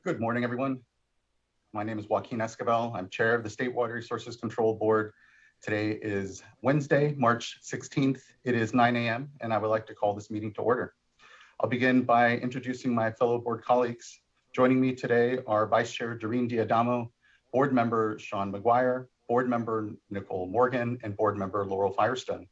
Good morning, everyone. My name is Joaquin Escobar. I'm chair of the State Water Resources Control Board. Today is Wednesday, March 16th. It is 9 a.m. and I would like to call this meeting to order. I'll begin by introducing my fellow board colleagues. Joining me today are Vice Chair Doreen Diadamo, Board Member Sean McGuire, Board Member Nicole Morgan, and Board Member Laurel Firestone.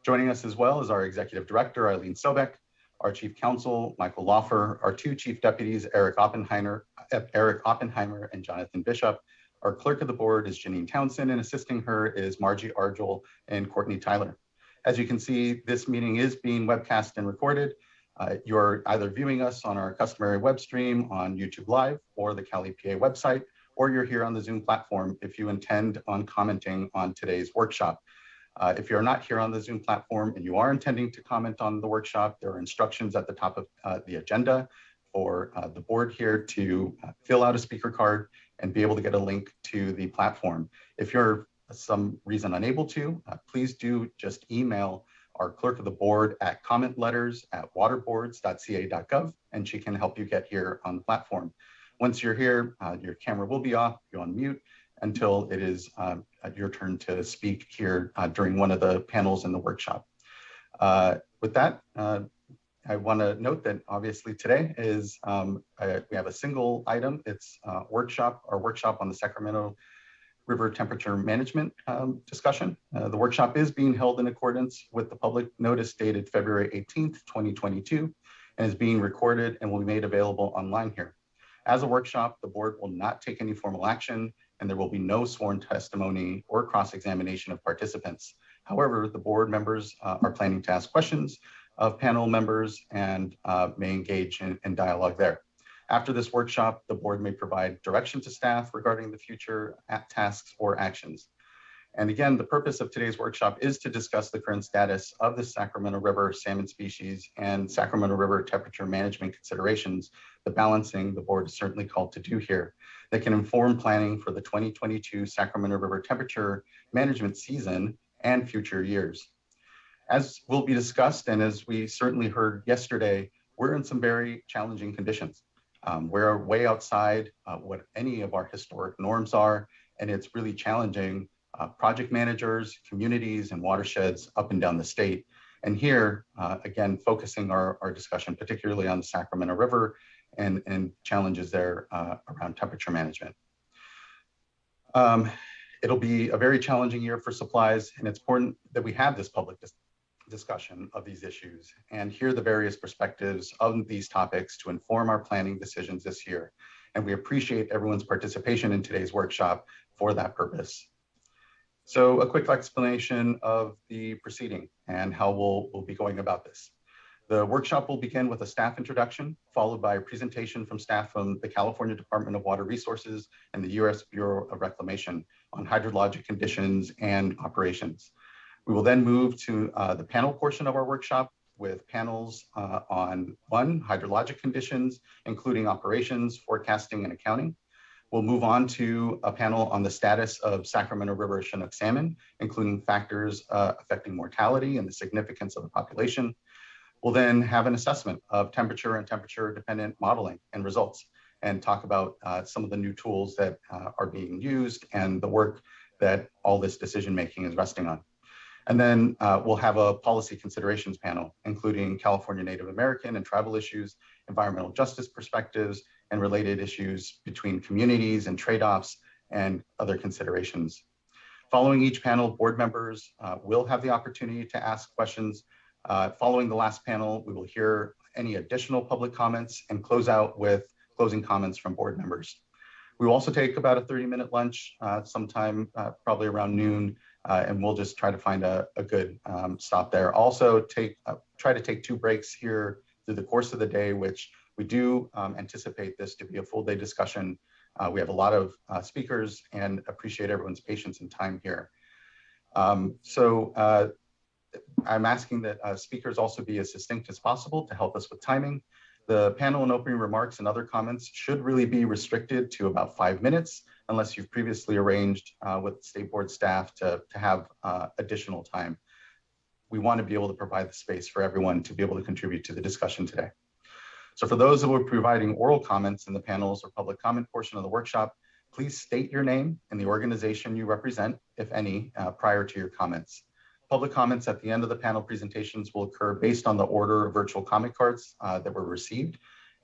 Joining us as well is our Executive Director, Eileen Sobek, our Chief Counsel, Michael Laufer, our two Chief Deputies, Eric Oppenheimer and Jonathan Bishop. Our Clerk of the Board is Janine Townsend, and assisting her is Margie Argel and Courtney Tyler. As you can see, this meeting is being webcast and recorded. You're either viewing us on our customary web stream on YouTube Live or the Cali PA website, or you're here on the Zoom platform if you intend on commenting on today's workshop. If you're not here on the Zoom platform and you are intending to comment on the workshop, there are instructions at the top of the agenda for the board here to fill out a speaker card and be able to get a link to the platform. If you're for some reason unable to, please do just email our clerk of the board at commentletters@waterboards.ca.gov, and she can help you get here on the platform. Once you're here, your camera will be off, you're on mute until it is your turn to speak here during one of the panels in the workshop. With that, I want to note that obviously today is we have a single item. It's our workshop on the Sacramento River temperature management discussion. The workshop is being held in accordance with the public notice dated February 18th, 2022, and is being recorded and will be made available online here. As a workshop, the board will not take any formal action, and there will be no sworn testimony or cross-examination of participants. However, the board members are planning to ask questions of panel members and may engage in dialogue there. After this workshop, the board may provide direction to staff regarding the future tasks or actions. And again, the purpose of today's workshop is to discuss the current status of the Sacramento River salmon species and Sacramento River temperature management considerations, the balancing the board is certainly called to do here, that can inform planning for the 2022 Sacramento River temperature management season and future years. As will be discussed, and as we certainly heard yesterday, we're in some very challenging conditions. We're way outside what any of our historic norms are, and it's really challenging project managers, communities, and watersheds up and down the state. And here, again, focusing our discussion particularly on the Sacramento River and challenges there around temperature management. It'll be a very challenging year for supplies, and it's important that we have this public discussion of these issues and hear the various perspectives of these topics to inform our planning decisions this year. And we appreciate everyone's participation in today's workshop for that purpose. So a quick explanation of the proceeding and how we'll be going about this. The workshop will begin with a staff introduction, followed by a presentation from staff from the California Department of Water Resources and the U.S. Bureau of Reclamation on hydrologic conditions and operations. We will then move to the panel portion of our workshop with panels on one, hydrologic conditions, including operations, forecasting, and accounting. We'll move on to a panel on the status of Sacramento River Chinook salmon, including factors affecting mortality and the significance of the population. We'll then have an assessment of temperature and temperature-dependent modeling and results, and talk about some of the new tools that are being used and the work that all this decision-making is resting on. And then we'll have a policy considerations panel, including California Native American and tribal issues, environmental justice perspectives, and related issues between communities and trade-offs and other considerations. Following each panel, board members will have the opportunity to ask questions. Following the last panel, we will hear any additional public comments and close out with closing comments from board members. We will also take about a 30-minute lunch sometime probably around noon, and we'll just try to find a good stop there. Also try to take 2 breaks here through the course of the day, which we do anticipate this to be a full day discussion. We have a lot of speakers and appreciate everyone's patience and time here. I'm asking that speakers also be as succinct as possible to help us with timing. The panel and opening remarks and other comments should really be restricted to about 5 minutes, unless you've previously arranged with state board staff to have additional time. We want to be able to provide the space for everyone to be able to contribute to the discussion today. So for those who are providing oral comments in the panels or public comment portion of the workshop, please state your name and the organization you represent, if any, prior to your comments. Public comments at the end of the panel presentations will occur based on the order of virtual comment cards that were received,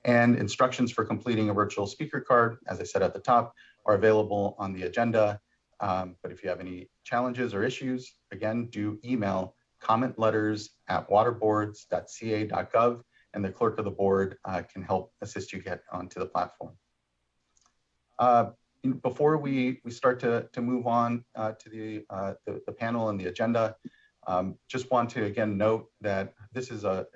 and instructions for completing a virtual speaker card, as I said at the top, are available on the agenda. But if you have any challenges or issues, again, do email commentletters@waterboards.ca.gov, and the clerk of the board can help assist you get onto the platform. Before we start to move on to the panel and the agenda, just want to again note that this is a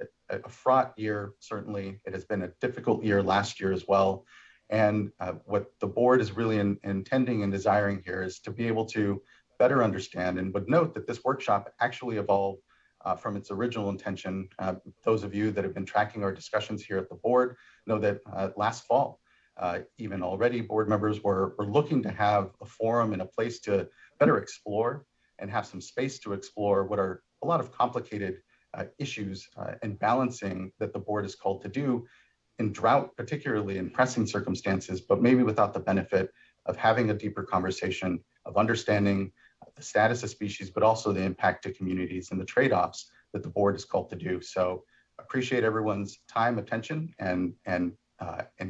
fraught year. Certainly, it has been a difficult year last year as well. And what the board is really intending and desiring here is to be able to better understand, and would note that this workshop actually evolved from its original intention. Those of you that have been tracking our discussions here at the board know that last fall, even already board members were looking to have a forum and a place to better explore and have some space to explore what are a lot of complicated issues and balancing that the board is called to do in drought, particularly in pressing circumstances, but maybe without the benefit of having a deeper conversation of understanding the status of species, but also the impact to communities and the trade-offs that the board is called to do. So appreciate everyone's time, attention, and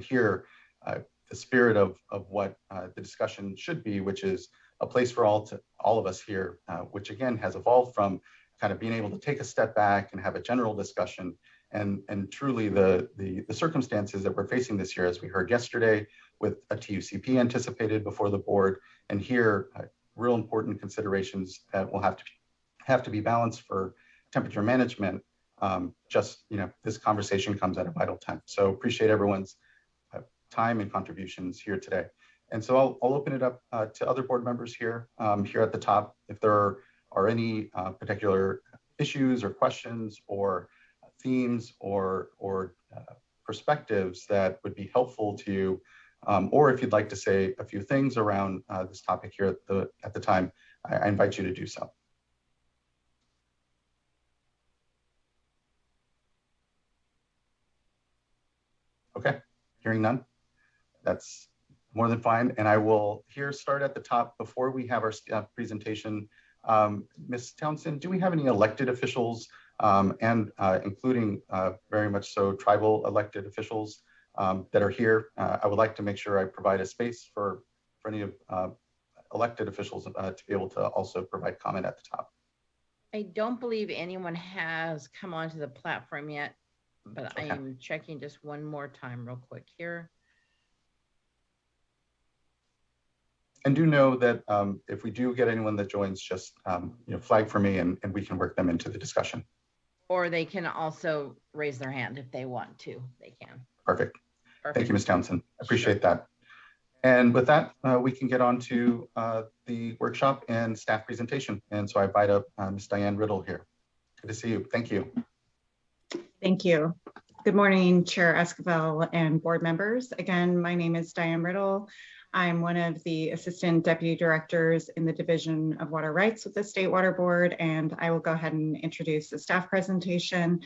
hear the spirit of what the discussion should be, which is a place for all of us here, which again has evolved from kind of being able to take a step back and have a general discussion, and truly the circumstances that we're facing this year, as we heard yesterday, with a TUCP anticipated before the board, and here real important considerations that will have to be balanced for temperature management. This conversation comes at a vital time. So appreciate everyone's time and contributions here today. And so I'll open it up to other board members here at the top. If there are any particular issues or questions or themes or perspectives that would be helpful to you, or if you'd like to say a few things around this topic here at the time, I invite you to do so. Okay, hearing none, that's more than fine. And I will here start at the top before we have our staff presentation. Ms. Townsend, do we have any elected officials and including very much so tribal elected officials that are here? I would like to make sure I provide a space for any of elected officials to be able to also provide comment at the top. I don't believe anyone has come onto the platform yet, but okay. I am checking just one more time real quick here. And do know that if we do get anyone that joins, just flag for me and we can work them into the discussion. Or they can also raise their hand if they want to. They can. Perfect. Thank you, Ms. Townsend. Appreciate that. And with that, we can get on to the workshop and staff presentation. And so I invite up Ms. Diane Riddle here. Good to see you. Thank you. Thank you. Good morning, Chair Esquivel and board members. Again, my name is Diane Riddle. I'm one of the Assistant Deputy Directors in the Division of Water Rights with the State Water Board, and I will go ahead and introduce the staff presentation,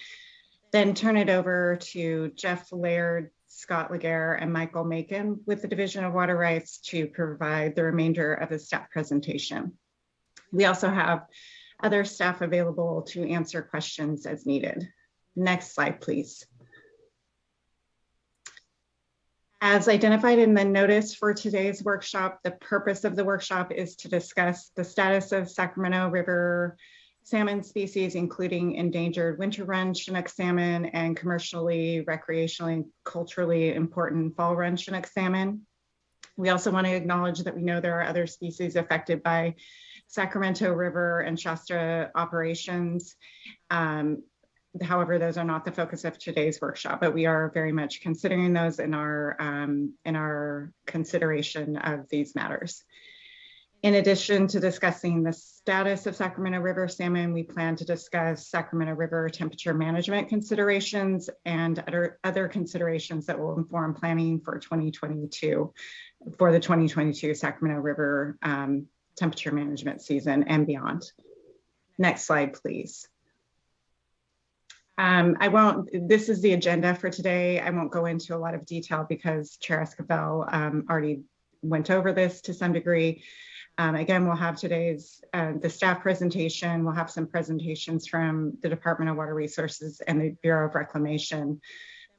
then turn it over to Jeff Laird, Scott Laguerre, and Michael Macon with the Division of Water Rights to provide the remainder of the staff presentation. We also have other staff available to answer questions as needed. Next slide, please. As identified in the notice for today's workshop, the purpose of the workshop is to discuss the status of Sacramento River salmon species, including endangered winter run Chinook salmon and commercially, recreationally, and culturally important fall run Chinook salmon. We also want to acknowledge that we know there are other species affected by Sacramento River and Shasta operations. However, those are not the focus of today's workshop, but we are very much considering those in our consideration of these matters. In addition to discussing the status of Sacramento River salmon, we plan to discuss Sacramento River temperature management considerations and other considerations that will inform planning for 2022, for the 2022 Sacramento River temperature management season and beyond. Next slide, please. This is the agenda for today. I won't go into a lot of detail because Chair Esquivel already went over this to some degree. Again, we'll have today's, the staff presentation. We'll have some presentations from the Department of Water Resources and the Bureau of Reclamation.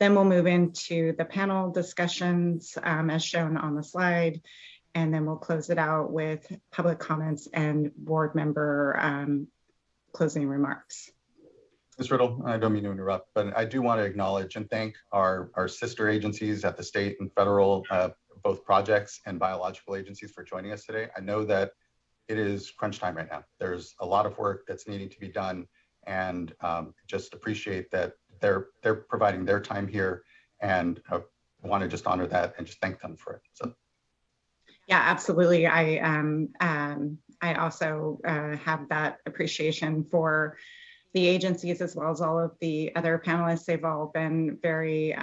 Then we'll move into the panel discussions as shown on the slide. And then we'll close it out with public comments and board member closing remarks. Ms. Riddle, I don't mean to interrupt, but I do want to acknowledge and thank our sister agencies at the state and federal, both projects and biological agencies for joining us today. I know that it is crunch time right now. There's a lot of work that's needing to be done, and just appreciate that they're providing their time here, and want to just honor that and just thank them for it. So. Yeah, absolutely. I also have that appreciation for the agencies as well as all of the other panelists. They've all been very,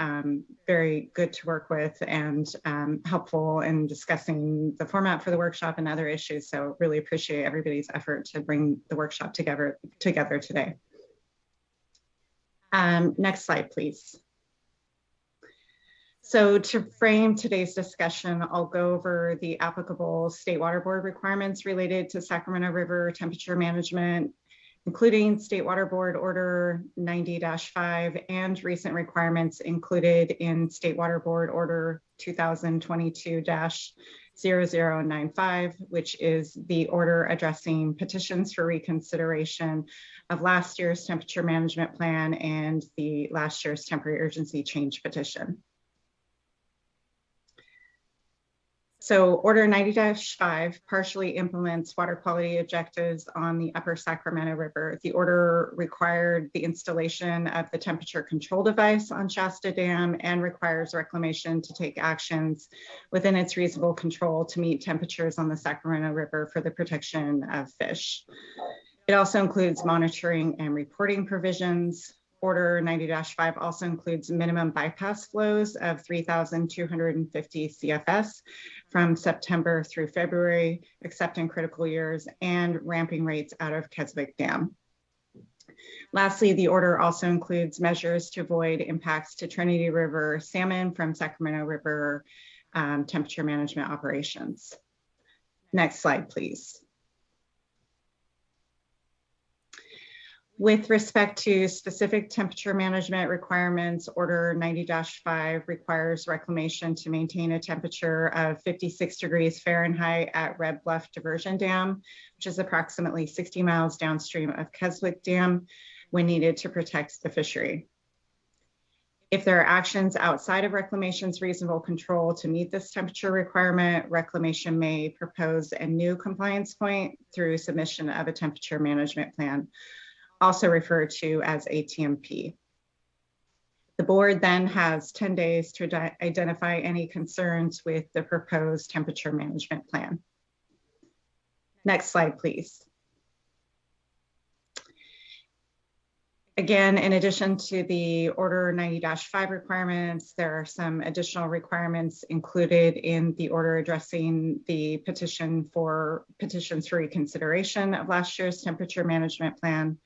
very good to work with and helpful in discussing the format for the workshop and other issues. So really appreciate everybody's effort to bring the workshop together today. Next slide, please. So to frame today's discussion, I'll go over the applicable State Water Board requirements related to Sacramento River temperature management, including State Water Board Order 90-5 and recent requirements included in State Water Board Order 2022-0095, which is the order addressing petitions for reconsideration of last year's temperature management plan and the last year's temporary urgency change petition. So Order 90-5 partially implements water quality objectives on the upper Sacramento River. The order required the installation of the temperature control device on Shasta Dam and requires reclamation to take actions within its reasonable control to meet temperatures on the Sacramento River for the protection of fish. It also includes monitoring and reporting provisions. Order 90-5 also includes minimum bypass flows of 3,250 CFS from September through February, except in critical years, and ramping rates out of Keswick Dam. Lastly, the order also includes measures to avoid impacts to Trinity River salmon from Sacramento River temperature management operations. Next slide, please. With respect to specific temperature management requirements, Order 90-5 requires reclamation to maintain a temperature of 56 degrees Fahrenheit at Red Bluff Diversion Dam, which is approximately 60 miles downstream of Keswick Dam, when needed to protect the fishery. If there are actions outside of reclamation's reasonable control to meet this temperature requirement, reclamation may propose a new compliance point through submission of a temperature management plan, also referred to as ATMP. The board then has 10 days to identify any concerns with the proposed temperature management plan. Next slide, please. Again, in addition to the Order 90-5 requirements, there are some additional requirements included in the order addressing the petitions for reconsideration of last year's temperature management plan.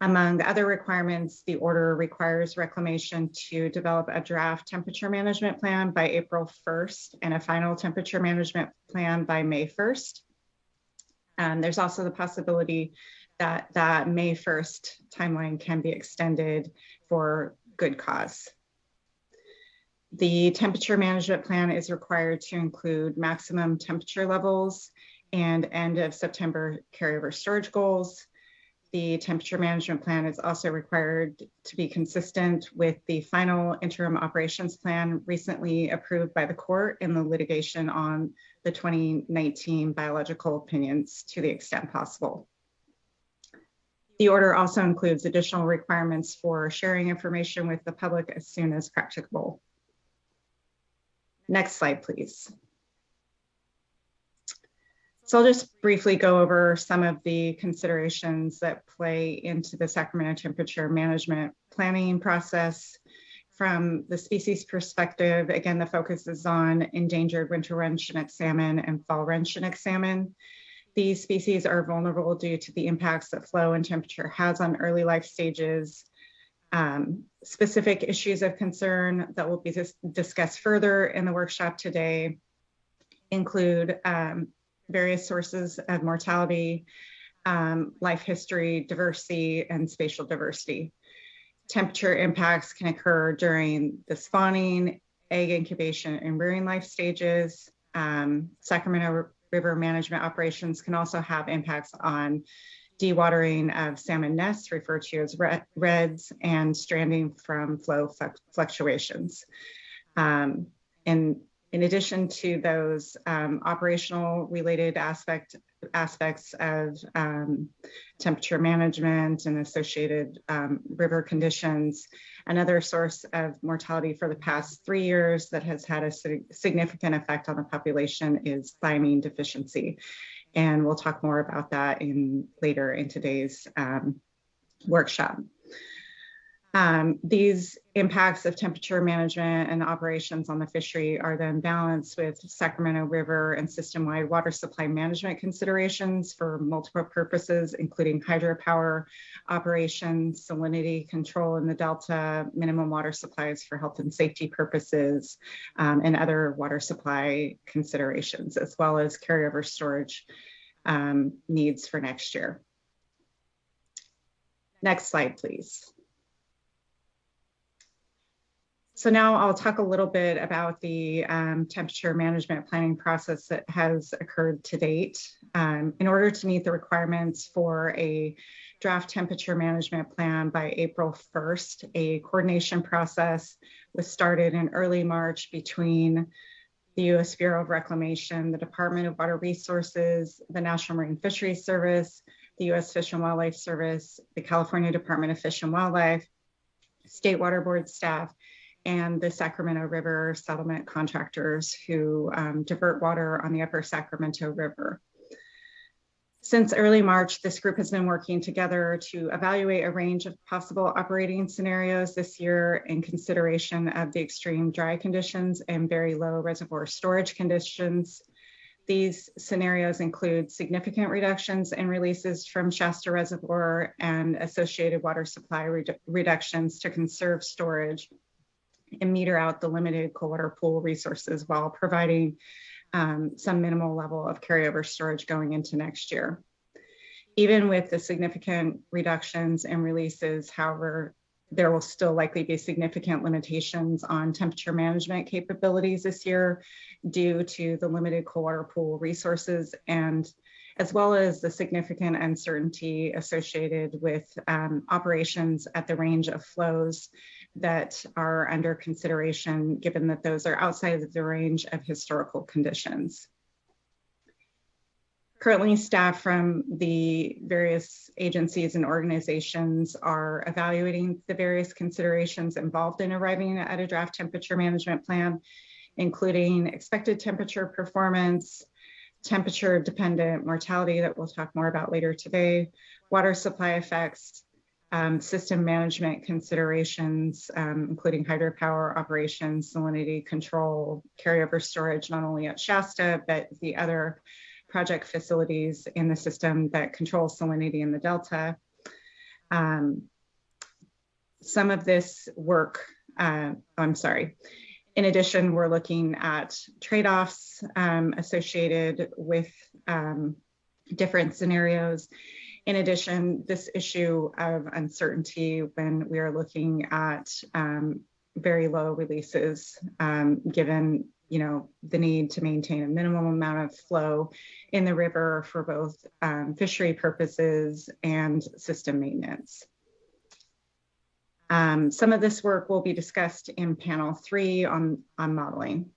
Among other requirements, the order requires reclamation to develop a draft temperature management plan by April 1st and a final temperature management plan by May 1st. There's also the possibility that that May 1st timeline can be extended for good cause. The temperature management plan is required to include maximum temperature levels and end of September carryover storage goals. The temperature management plan is also required to be consistent with the final interim operations plan recently approved by the court in the litigation on the 2019 biological opinions to the extent possible. The order also includes additional requirements for sharing information with the public as soon as practicable. Next slide, please. So I'll just briefly go over some of the considerations that play into the Sacramento temperature management planning process. From the species perspective, again, the focus is on endangered winter run Chinook salmon and fall run Chinook salmon. These species are vulnerable due to the impacts that flow and temperature has on early life stages. Specific issues of concern that will be discussed further in the workshop today include various sources of mortality, life history, diversity, and spatial diversity. Temperature impacts can occur during the spawning, egg incubation, and rearing life stages. Sacramento River management operations can also have impacts on dewatering of salmon nests, referred to as reds, and stranding from flow fluctuations. And in addition to those operational related aspects of temperature management and associated river conditions, another source of mortality for the past 3 years that has had a significant effect on the population is thiamine deficiency. And we'll talk more about that later in today's workshop. These impacts of temperature management and operations on the fishery are then balanced with Sacramento River and system-wide water supply management considerations for multiple purposes, including hydropower operations, salinity control in the Delta, minimum water supplies for health and safety purposes, and other water supply considerations, as well as carryover storage needs for next year. Next slide, please. So now I'll talk a little bit about the temperature management planning process that has occurred to date. In order to meet the requirements for a draft temperature management plan by April 1st, a coordination process was started in early March between the U.S. Bureau of Reclamation, the Department of Water Resources, the National Marine Fisheries Service, the U.S. Fish and Wildlife Service, the California Department of Fish and Wildlife, State Water Board staff, and the Sacramento River settlement contractors who divert water on the upper Sacramento River. Since early March, this group has been working together to evaluate a range of possible operating scenarios this year in consideration of the extreme dry conditions and very low reservoir storage conditions. These scenarios include significant reductions in releases from Shasta Reservoir and associated water supply reductions to conserve storage and meter out the limited cold water pool resources while providing some minimal level of carryover storage going into next year. Even with the significant reductions and releases, however, there will still likely be significant limitations on temperature management capabilities this year due to the limited cold water pool resources, and as well as the significant uncertainty associated with operations at the range of flows that are under consideration, given that those are outside of the range of historical conditions. Currently, staff from the various agencies and organizations are evaluating the various considerations involved in arriving at a draft temperature management plan, including expected temperature performance, temperature dependent mortality that we'll talk more about later today, water supply effects, system management considerations, including hydropower operations, salinity control, carryover storage, not only at Shasta, but the other project facilities in the system that control salinity in the Delta. Some of this work, in addition, we're looking at trade-offs associated with different scenarios. In addition, this issue of uncertainty when we are looking at very low releases, given the need to maintain a minimum amount of flow in the river for both fishery purposes and system maintenance. Some of this work will be discussed in panel 3 on modeling.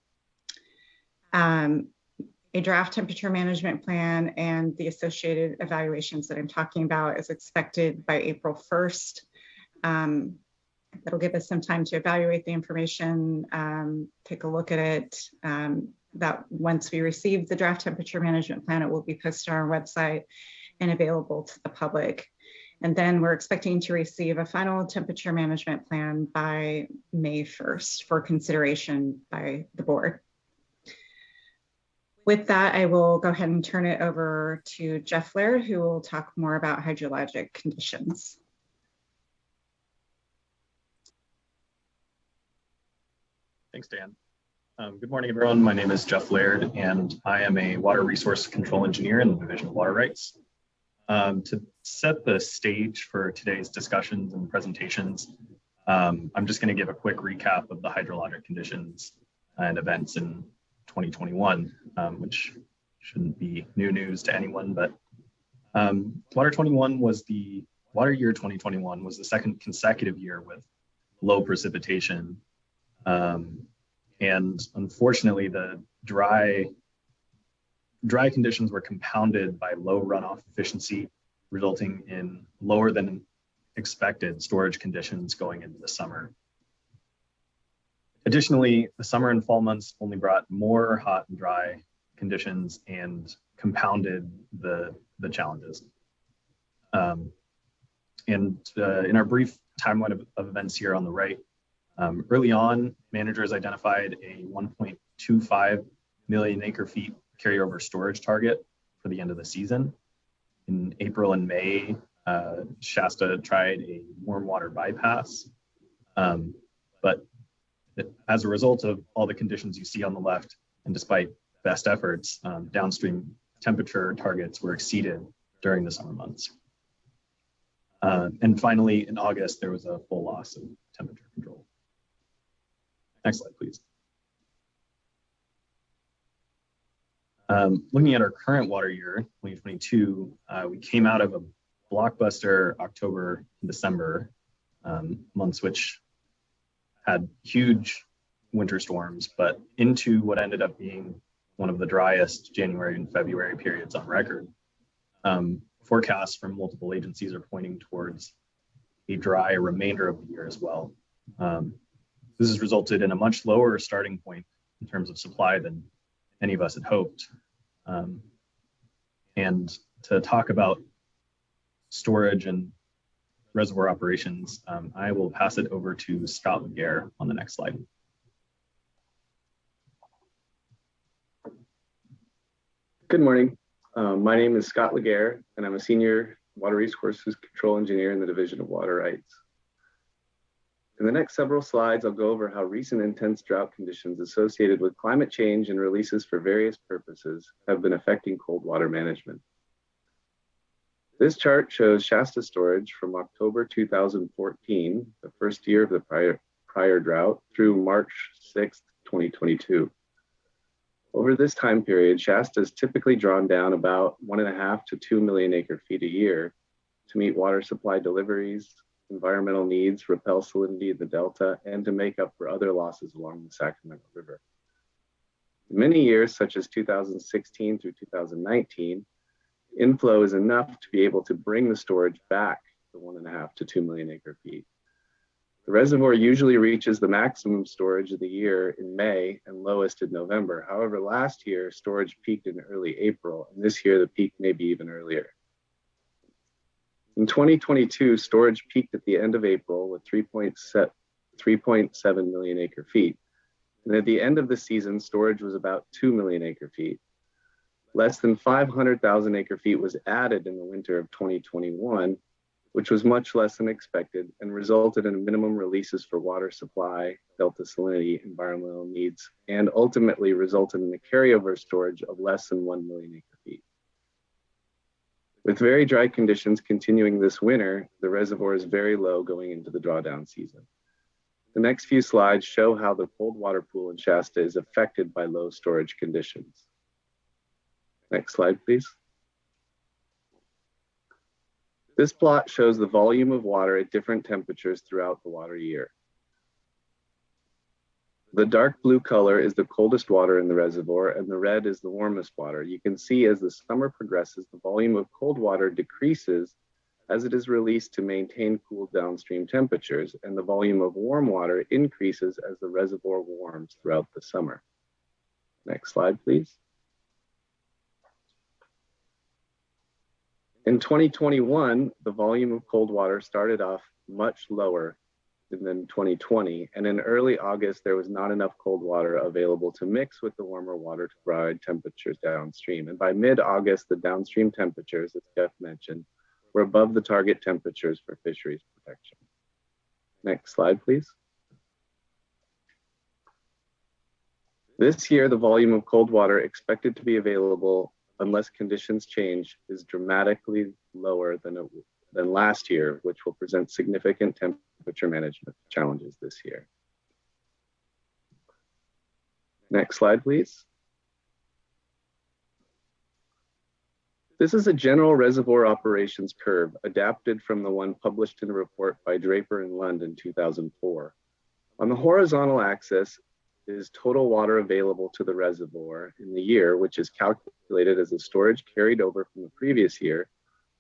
A draft temperature management plan and the associated evaluations that I'm talking about is expected by April 1st. That'll give us some time to evaluate the information, take a look at it. That once we receive the draft temperature management plan, it will be posted on our website and available to the public. And then we're expecting to receive a final temperature management plan by May 1st for consideration by the board. With that, I will go ahead and turn it over to Jeff Laird, who will talk more about hydrologic conditions. Thanks, Dan. Good morning, everyone. My name is Jeff Laird, and I am a water resource control engineer in the Division of Water Rights. To set the stage for today's discussions and presentations, I'm just going to give a quick recap of the hydrologic conditions and events in 2021, which shouldn't be new news to anyone, but water year 2021 was the second consecutive year with low precipitation. And unfortunately, the dry conditions were compounded by low runoff efficiency, resulting in lower than expected storage conditions going into the summer. Additionally, the summer and fall months only brought more hot and dry conditions and compounded the challenges. In our brief timeline of events here on the right, early on, managers identified a 1.25 million acre feet carryover storage target for the end of the season. In April and May, Shasta tried a warm water bypass, but as a result of all the conditions you see on the left, and despite best efforts, downstream temperature targets were exceeded during the summer months. And finally, in August, there was a full loss of temperature control. Next slide, please. Looking at our current water year, 2022, we came out of a blockbuster October and December months, which had huge winter storms, but into what ended up being one of the driest January and February periods on record. Forecasts from multiple agencies are pointing towards a dry remainder of the year as well. This has resulted in a much lower starting point in terms of supply than any of us had hoped. And to talk about storage and reservoir operations, I will pass it over to Scott Laguerre on the next slide. Good morning. My name is Scott Laguerre, and I'm a senior water resources control engineer in the Division of Water Rights. In the next several slides, I'll go over how recent intense drought conditions associated with climate change and releases for various purposes have been affecting cold water management. This chart shows Shasta storage from October 2014, the first year of the prior drought, through March 6, 2022. Over this time period, Shasta is typically drawn down about 1.5 to 2 million acre feet a year to meet water supply deliveries, environmental needs, repel salinity in the delta, and to make up for other losses along the Sacramento River. In many years, such as 2016 through 2019, inflow is enough to be able to bring the storage back to 1.5 to 2 million acre feet. The reservoir usually reaches the maximum storage of the year in May and lowest in November. However, last year, storage peaked in early April, and this year the peak may be even earlier. In 2022, storage peaked at the end of April with 3.7 million acre feet. And at the end of the season, storage was about 2 million acre feet. Less than 500,000 acre feet was added in the winter of 2021, which was much less than expected and resulted in minimum releases for water supply, delta salinity, environmental needs, and ultimately resulted in the carryover storage of less than 1 million acre feet. With very dry conditions continuing this winter, the reservoir is very low going into the drawdown season. The next few slides show how the cold water pool in Shasta is affected by low storage conditions. Next slide, please. This plot shows the volume of water at different temperatures throughout the water year. The dark blue color is the coldest water in the reservoir, and the red is the warmest water. You can see as the summer progresses, the volume of cold water decreases as it is released to maintain cool downstream temperatures, and the volume of warm water increases as the reservoir warms throughout the summer. Next slide, please. In 2021, the volume of cold water started off much lower than 2020, and in early August, there was not enough cold water available to mix with the warmer water to provide temperatures downstream. And by mid-August, the downstream temperatures, as Jeff mentioned, were above the target temperatures for fisheries protection. Next slide, please. This year, the volume of cold water expected to be available unless conditions change is dramatically lower than last year, which will present significant temperature management challenges this year. Next slide, please. This is a general reservoir operations curve adapted from the one published in a report by Draper and Lund in 2004. On the horizontal axis is total water available to the reservoir in the year, which is calculated as the storage carried over from the previous year,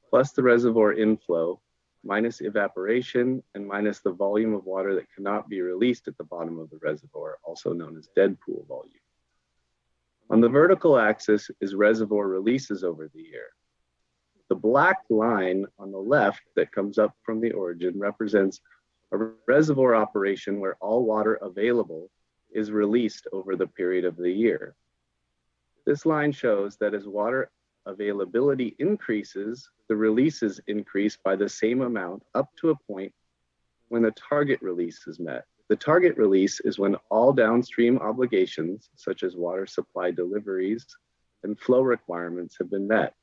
plus the reservoir inflow, minus evaporation, and minus the volume of water that cannot be released at the bottom of the reservoir, also known as dead pool volume. On the vertical axis is reservoir releases over the year. The black line on the left that comes up from the origin represents a reservoir operation where all water available is released over the period of the year. This line shows that as water availability increases, the releases increase by the same amount up to a point when the target release is met. The target release is when all downstream obligations, such as water supply deliveries and flow requirements, have been met.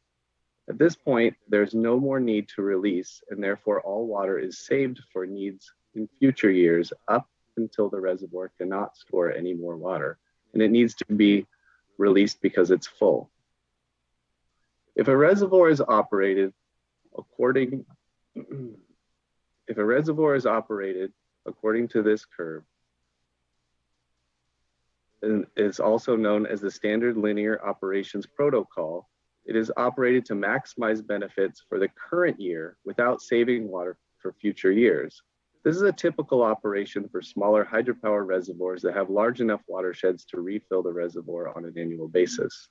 At this point, there's no more need to release, and therefore all water is saved for needs in future years up until the reservoir cannot store any more water, and it needs to be released because it's full. If a reservoir is operated according to this curve, and is also known as the standard linear operations protocol, it is operated to maximize benefits for the current year without saving water for future years. This is a typical operation for smaller hydropower reservoirs that have large enough watersheds to refill the reservoir on an annual basis.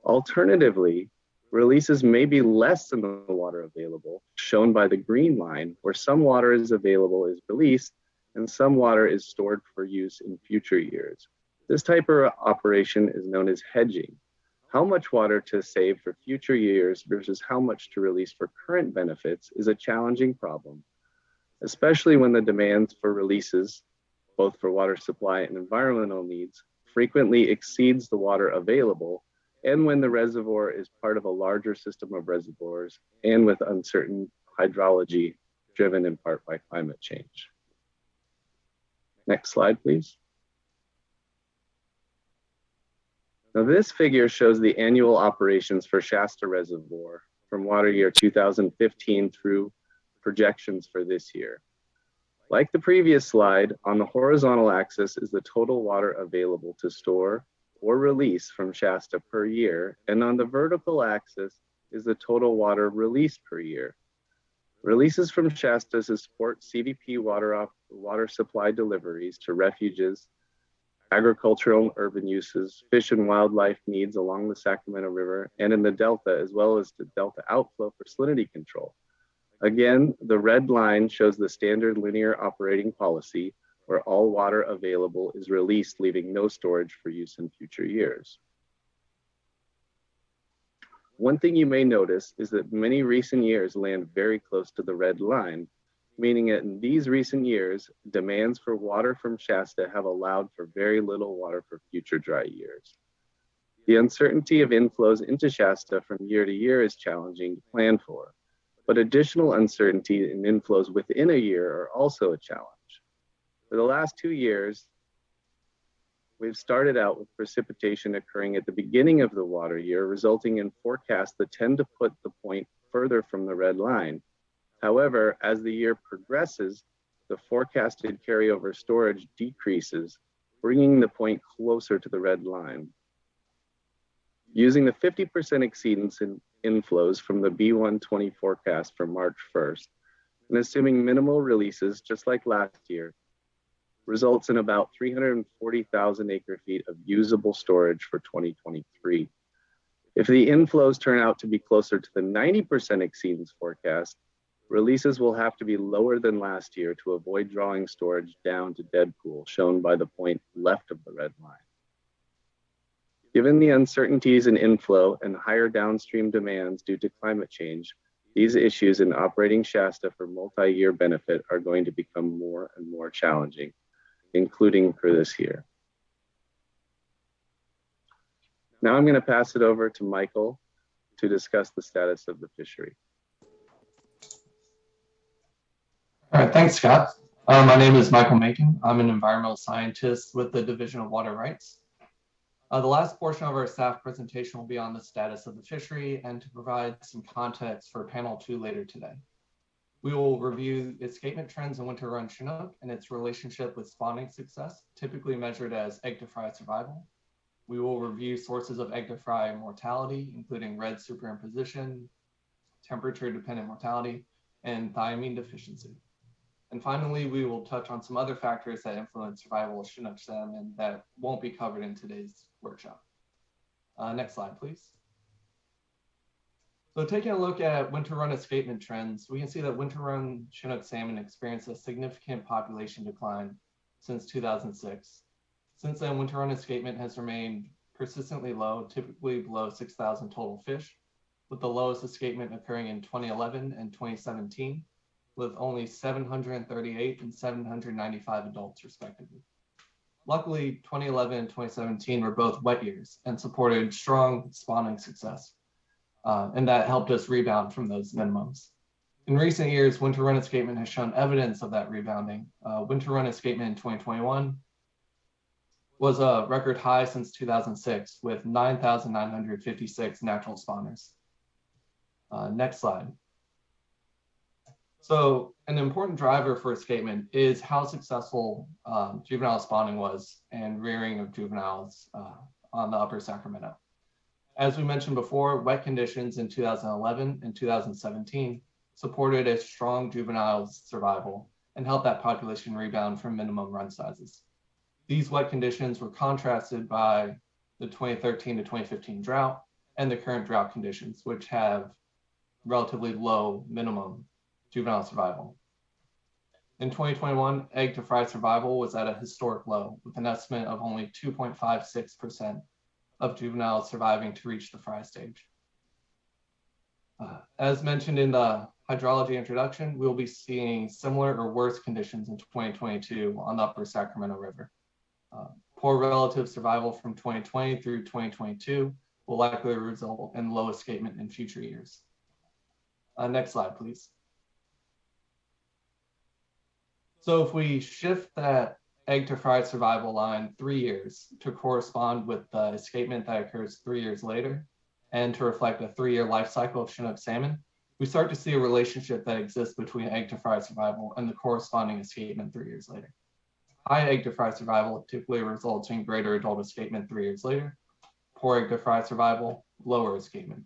Alternatively, releases may be less than the water available, shown by the green line, where some water is available is released and some water is stored for use in future years. This type of operation is known as hedging. How much water to save for future years versus how much to release for current benefits is a challenging problem, especially when the demands for releases, both for water supply and environmental needs, frequently exceeds the water available, and when the reservoir is part of a larger system of reservoirs and with uncertain hydrology driven in part by climate change. Next slide, please. Now this figure shows the annual operations for Shasta Reservoir from water year 2015 through projections for this year. Like the previous slide, on the horizontal axis is the total water available to store or release from Shasta per year, and on the vertical axis is the total water released per year. Releases from Shasta support CVP water supply deliveries to refuges, agricultural and urban uses, fish and wildlife needs along the Sacramento River and in the Delta, as well as the Delta outflow for salinity control. Again, the red line shows the standard linear operating policy where all water available is released, leaving no storage for use in future years. One thing you may notice is that many recent years land very close to the red line, meaning that in these recent years, demands for water from Shasta have allowed for very little water for future dry years. The uncertainty of inflows into Shasta from year to year is challenging to plan for, but additional uncertainty in inflows within a year are also a challenge. For the last 2 years, we've started out with precipitation occurring at the beginning of the water year, resulting in forecasts that tend to put the point further from the red line. However, as the year progresses, the forecasted carryover storage decreases, bringing the point closer to the red line. Using the 50% exceedance in inflows from the B120 forecast for March 1st, and assuming minimal releases just like last year, results in about 340,000 acre feet of usable storage for 2023. If the inflows turn out to be closer to the 90% exceedance forecast, releases will have to be lower than last year to avoid drawing storage down to dead pool, shown by the point left of the red line. Given the uncertainties in inflow and higher downstream demands due to climate change, these issues in operating Shasta for multi-year benefit are going to become more and more challenging, including for this year. Now I'm going to pass it over to Michael to discuss the status of the fishery. All right, thanks, Scott. My name is Michael Macon. I'm an environmental scientist with the Division of Water Rights. The last portion of our staff presentation will be on the status of the fishery and to provide some context for panel 2 later today. We will review escapement trends in winter run Chinook and its relationship with spawning success, typically measured as egg to fry survival. We will review sources of egg to fry mortality, including red superimposition, temperature dependent mortality, and thiamine deficiency. And finally, we will touch on some other factors that influence survival of Chinook salmon that won't be covered in today's workshop. Next slide, please. So taking a look at winter run escapement trends, we can see that winter run Chinook salmon experienced a significant population decline since 2006. Since then, winter run escapement has remained persistently low, typically below 6,000 total fish, with the lowest escapement occurring in 2011 and 2017, with only 738 and 795 adults respectively. Luckily, 2011 and 2017 were both wet years and supported strong spawning success, and that helped us rebound from those minimums. In recent years, winter run escapement has shown evidence of that rebounding. Winter run escapement in 2021 was a record high since 2006 with 9,956 natural spawners. Next slide. So an important driver for escapement is how successful juvenile spawning was and rearing of juveniles on the upper Sacramento. As we mentioned before, wet conditions in 2011 and 2017 supported a strong juvenile survival and helped that population rebound from minimum run sizes. These wet conditions were contrasted by the 2013 to 2015 drought and the current drought conditions, which have relatively low minimum juvenile survival. In 2021, egg to fry survival was at a historic low with an estimate of only 2.56% of juveniles surviving to reach the fry stage. As mentioned in the hydrology introduction, we'll be seeing similar or worse conditions in 2022 on the upper Sacramento River. Poor relative survival from 2020 through 2022 will likely result in low escapement in future years. Next slide, please. So if we shift that egg to fry survival line 3 years to correspond with the escapement that occurs 3 years later, and to reflect a 3-year life cycle of Chinook salmon, we start to see a relationship that exists between egg to fry survival and the corresponding escapement 3 years later. High egg to fry survival typically results in greater adult escapement 3 years later. Poor egg to fry survival, lower escapement.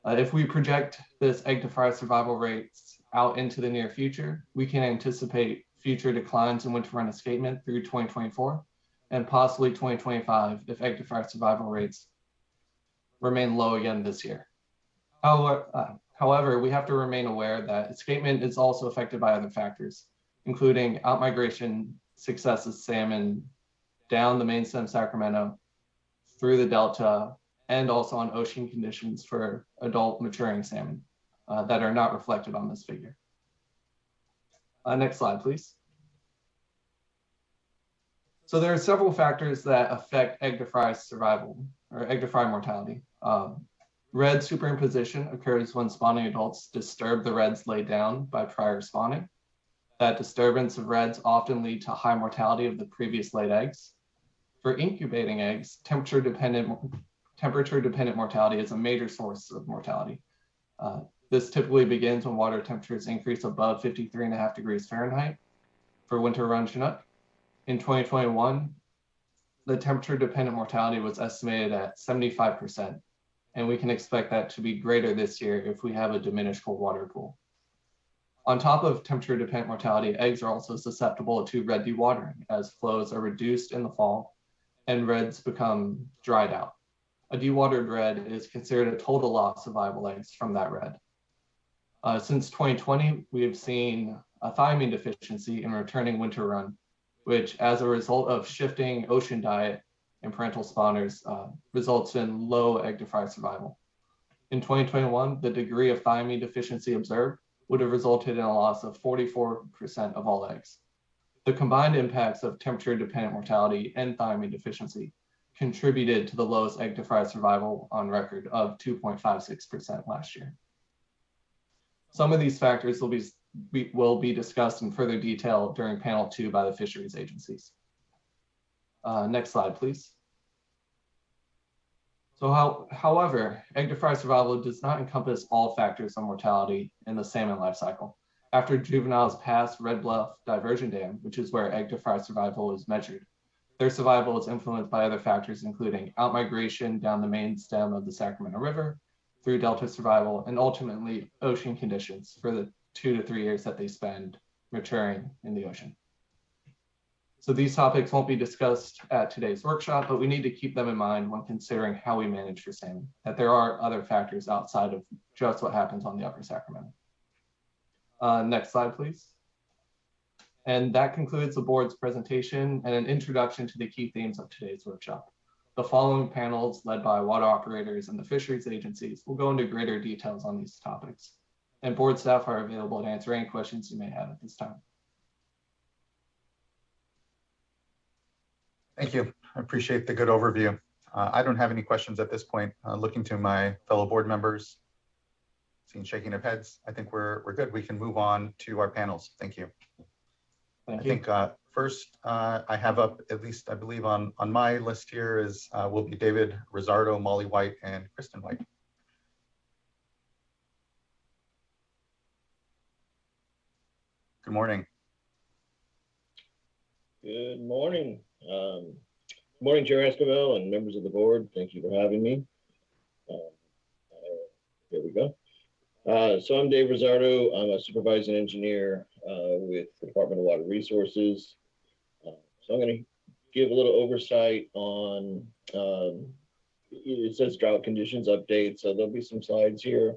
If we project this egg to fry survival rates out into the near future, we can anticipate future declines in winter run escapement through 2024 and possibly 2025 if egg to fry survival rates remain low again this year. However, we have to remain aware that escapement is also affected by other factors, including outmigration success of salmon down the main stem Sacramento, through the Delta, and also on ocean conditions for adult maturing salmon that are not reflected on this figure. Next slide, please. So there are several factors that affect egg to fry survival or egg to fry mortality. Red superimposition occurs when spawning adults disturb the reds laid down by prior spawning. That disturbance of reds often lead to high mortality of the previous laid eggs. For incubating eggs, temperature dependent mortality is a major source of mortality. This typically begins when water temperatures increase above 53.5 degrees Fahrenheit for winter run Chinook. In 2021, the temperature dependent mortality was estimated at 75%, and we can expect that to be greater this year if we have a diminished cold water pool. On top of temperature dependent mortality, eggs are also susceptible to red dewatering as flows are reduced in the fall and reds become dried out. A dewatered red is considered a total loss of viable eggs from that red. Since 2020, we have seen a thiamine deficiency in returning winter run, which as a result of shifting ocean diet in parental spawners results in low egg to fry survival. In 2021, the degree of thiamine deficiency observed would have resulted in a loss of 44% of all eggs. The combined impacts of temperature dependent mortality and thiamine deficiency contributed to the lowest egg to fry survival on record of 2.56% last year. Some of these factors will be discussed in further detail during panel 2 by the fisheries agencies. Next slide, please. So however, egg to fry survival does not encompass all factors of mortality in the salmon life cycle. After juveniles pass Red Bluff Diversion Dam, which is where egg to fry survival is measured, their survival is influenced by other factors, including outmigration down the main stem of the Sacramento River, through delta survival, and ultimately ocean conditions for the 2 to 3 years that they spend maturing in the ocean. So these topics won't be discussed at today's workshop, but we need to keep them in mind when considering how we manage for salmon, that there are other factors outside of just what happens on the upper Sacramento. Next slide, please. And that concludes the board's presentation and an introduction to the key themes of today's workshop. The following panels, led by water operators and the fisheries agencies, will go into greater details on these topics. And board staff are available to answer any questions you may have at this time. Thank you. I appreciate the good overview. I don't have any questions at this point. Looking to my fellow board members, seeing shaking of heads, I think we're good. We can move on to our panels. Thank you. Thank you. I think first I have up, at least I believe on my list here is will be David Rizzardo, Molly White, and Kristen White. Good morning. Good morning. Good morning, Chair Esquivel and members of the board. Thank you for having me. Here we go. So I'm Dave Rizzardo. I'm a supervising engineer with the Department of Water Resources. So I'm going to give a little oversight on, it says drought conditions update. So there'll be some slides here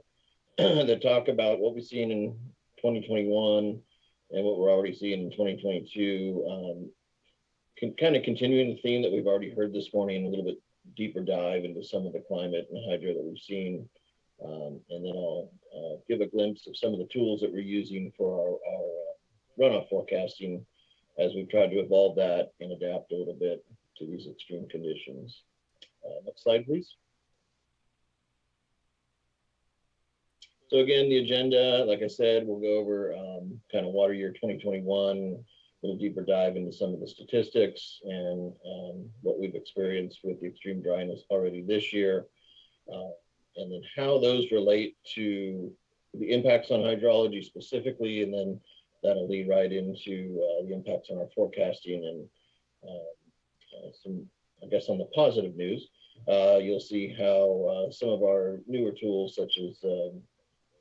that talk about what we've seen in 2021 and what we're already seeing in 2022. Kind of continuing the theme that we've already heard this morning, a little bit deeper dive into some of the climate and hydro that we've seen. And then I'll give a glimpse of some of the tools that we're using for our runoff forecasting as we've tried to evolve that and adapt a little bit to these extreme conditions. Next slide, please. So again, the agenda, like I said, we'll go over kind of water year 2021, a little deeper dive into some of the statistics and what we've experienced with the extreme dryness already this year. And then how those relate to the impacts on hydrology specifically, and then that'll lead right into the impacts on our forecasting and some, I guess, on the positive news, you'll see how some of our newer tools, such as the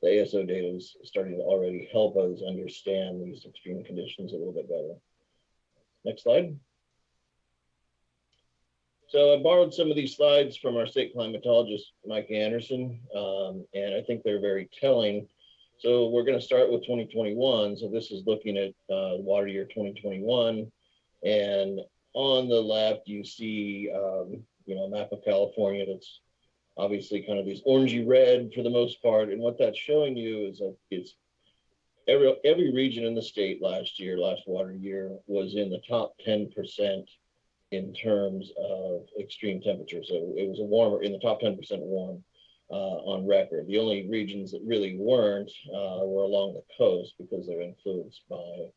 ASO data, is starting to already help us understand these extreme conditions a little bit better. Next slide. So I borrowed some of these slides from our state climatologist, Mike Anderson, and I think they're very telling. So we're going to start with 2021. So this is looking at water year 2021. And on the left, you see, a map of California that's obviously kind of these orangey red for the most part. And what that's showing you is that it's every region in the state last water year, was in the top 10% in terms of extreme temperature. So it was a warmer, in the top 10% warm on record. The only regions that really weren't were along the coast because they're influenced by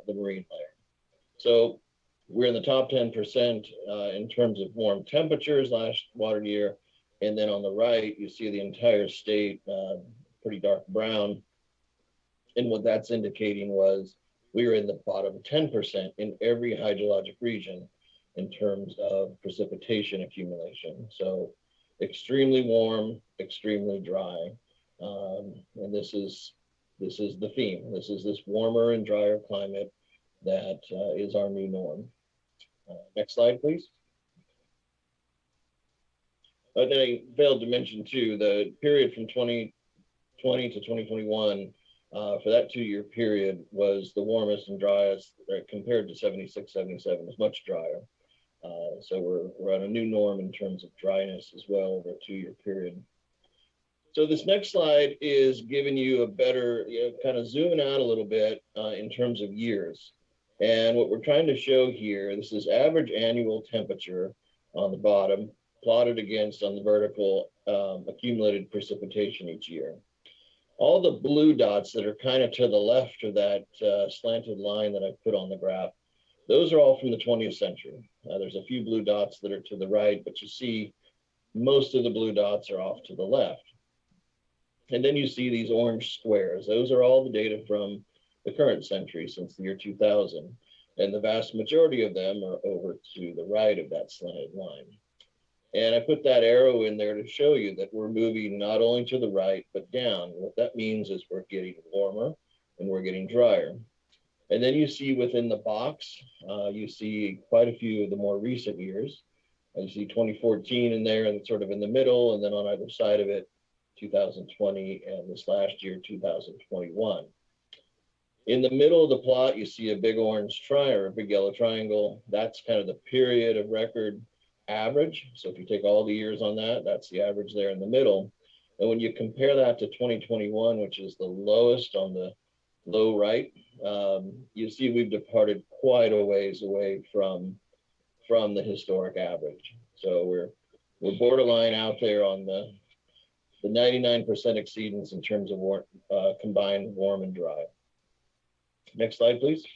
the marine layer. So we're in the top 10% in terms of warm temperatures last water year. And then on the right, you see the entire state pretty dark brown. And what that's indicating was we were in the bottom 10% in every hydrologic region in terms of precipitation accumulation. So extremely warm, extremely dry. And this is the theme. This is this warmer and drier climate that is our new norm. Next slide, please. Then I failed to mention too, the period from 2020 to 2021, for that 2-year period was the warmest and driest compared to 76, 77, was much drier. So we're on a new norm in terms of dryness as well over a 2-year period. So this next slide is giving you a better, kind of zooming out a little bit in terms of years. And what we're trying to show here, this is average annual temperature on the bottom, plotted against on the vertical accumulated precipitation each year. All the blue dots that are kind of to the left of that slanted line that I put on the graph, those are all from the 20th century. There's a few blue dots that are to the right, but you see most of the blue dots are off to the left. And then you see these orange squares. Those are all the data from the current century since the year 2000. And the vast majority of them are over to the right of that slanted line. And I put that arrow in there to show you that we're moving not only to the right, but down. What that means is we're getting warmer and we're getting drier. And then you see within the box, you see quite a few of the more recent years. You see 2014 in there and sort of in the middle, and then on either side of it, 2020 and this last year, 2021. In the middle of the plot, you see a big orange triangle, or a big yellow triangle. That's kind of the period of record average. So if you take all the years on that, that's the average there in the middle. And when you compare that to 2021, which is the lowest on the low right, you see we've departed quite a ways away from the historic average. So we're borderline out there on the 99% exceedance in terms of combined warm and dry. Next slide, please.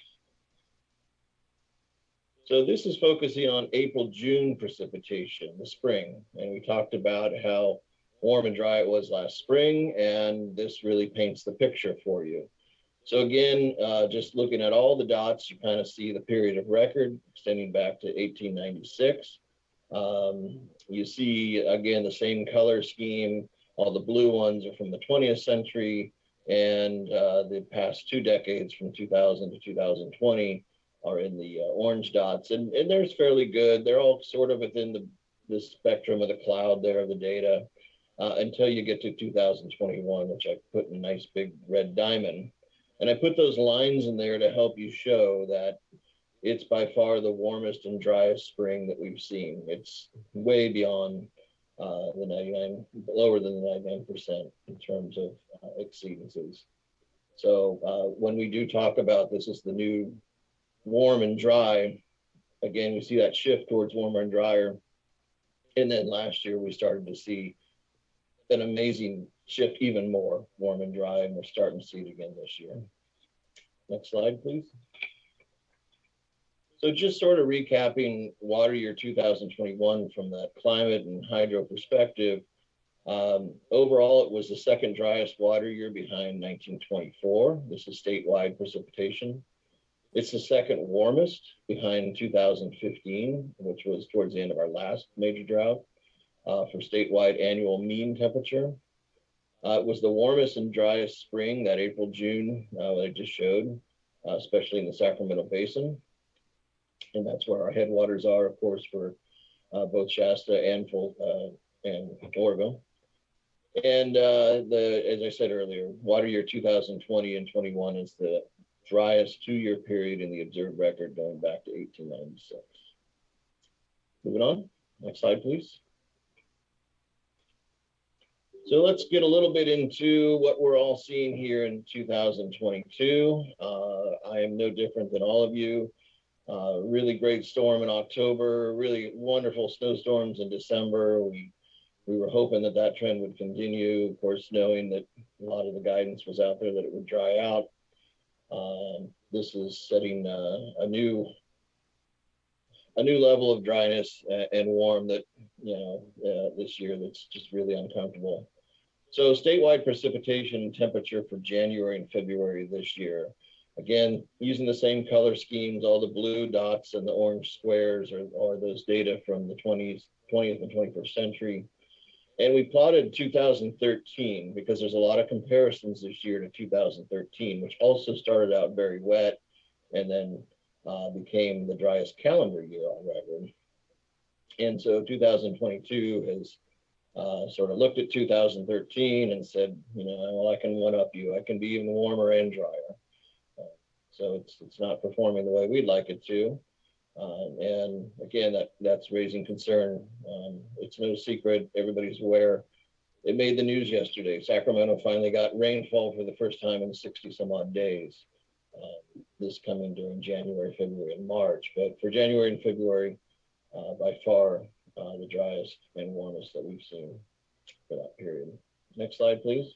So this is focusing on April-June precipitation, the spring. And we talked about how warm and dry it was last spring, and this really paints the picture for you. So again, just looking at all the dots, you kind of see the period of record extending back to 1896. You see, again, the same color scheme. All the blue ones are from the 20th century, and the past 2 decades from 2000 to 2020 are in the orange dots. And they're fairly good. They're all sort of within the spectrum of the cloud there of the data until you get to 2021, which I put in a nice big red diamond. And I put those lines in there to help you show that it's by far the warmest and driest spring that we've seen. It's way beyond the 99, lower than the 99% in terms of exceedances. So when we do talk about this is the new warm and dry, again, we see that shift towards warmer and drier. And then last year we started to see an amazing shift, even more warm and dry, and we're starting to see it again this year. Next slide, please. So just sort of recapping water year 2021 from that climate and hydro perspective. Overall, it was the second driest water year behind 1924. This is statewide precipitation. It's the second warmest behind 2015, which was towards the end of our last major drought for statewide annual mean temperature. It was the warmest and driest spring, that April-June that I just showed, especially in the Sacramento Basin. And that's where our headwaters are, of course, for both Shasta and Oroville. And as I said earlier, water year 2020 and 21 is the driest 2-year period in the observed record going back to 1896. Moving on, next slide, please. So let's get a little bit into what we're all seeing here in 2022. I am no different than all of you. Really great storm in October, really wonderful snowstorms in December. We were hoping that that trend would continue, of course, knowing that a lot of the guidance was out there that it would dry out. This is setting a new level of dryness and warm that, this year that's just really uncomfortable. So statewide precipitation temperature for January and February this year. Again, using the same color schemes, all the blue dots and the orange squares are those data from the 20th and 21st century. And we plotted 2013 because there's a lot of comparisons this year to 2013, which also started out very wet and then became the driest calendar year on record. And so 2022 has sort of looked at 2013 and said, well, I can one up you. I can be even warmer and drier. So it's not performing the way we'd like it to. And again, that's raising concern. It's no secret, everybody's aware. It made the news yesterday. Sacramento finally got rainfall for the first time in 60 some odd days. This coming during January, February, and March. But for January and February, by far, the driest and warmest that we've seen for that period. Next slide, please.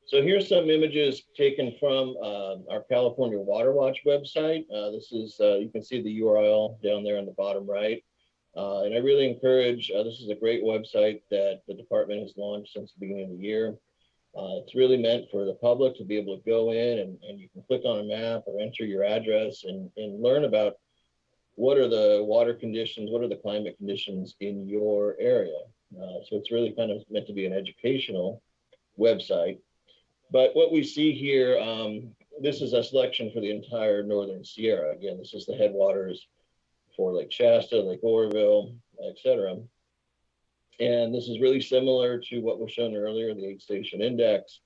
So here's some images taken from our California Water Watch website. This is, you can see the URL down there on the bottom right. And I really encourage, this is a great website that the department has launched since the beginning of the year. It's really meant for the public to be able to go in and you can click on a map or enter your address and learn about what are the water conditions, what are the climate conditions in your area. So it's really kind of meant to be an educational website. But what we see here, this is a selection for the entire Northern Sierra. Again, this is the headwaters for Lake Shasta, Lake Oroville, etc. And this is really similar to what was shown earlier, the 8-station index.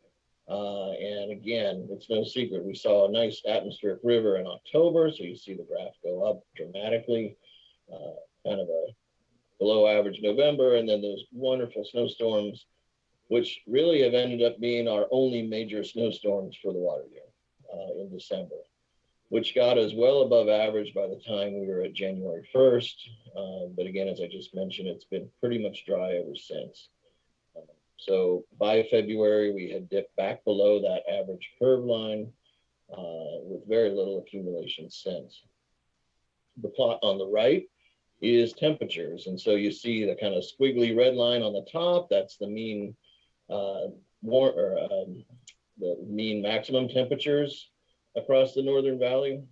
And again, it's no secret, we saw a nice atmospheric river in October. So you see the graph go up dramatically, kind of a below average November, and then those wonderful snowstorms, which really have ended up being our only major snowstorms for the water year in December, which got us well above average by the time we were at January 1st. But again, as I just mentioned, it's been pretty much dry ever since. So by February, we had dipped back below that average curve line with very little accumulation since. The plot on the right is temperatures. And so you see the kind of squiggly red line on the top, that's the mean the mean maximum temperatures across the Northern Valley.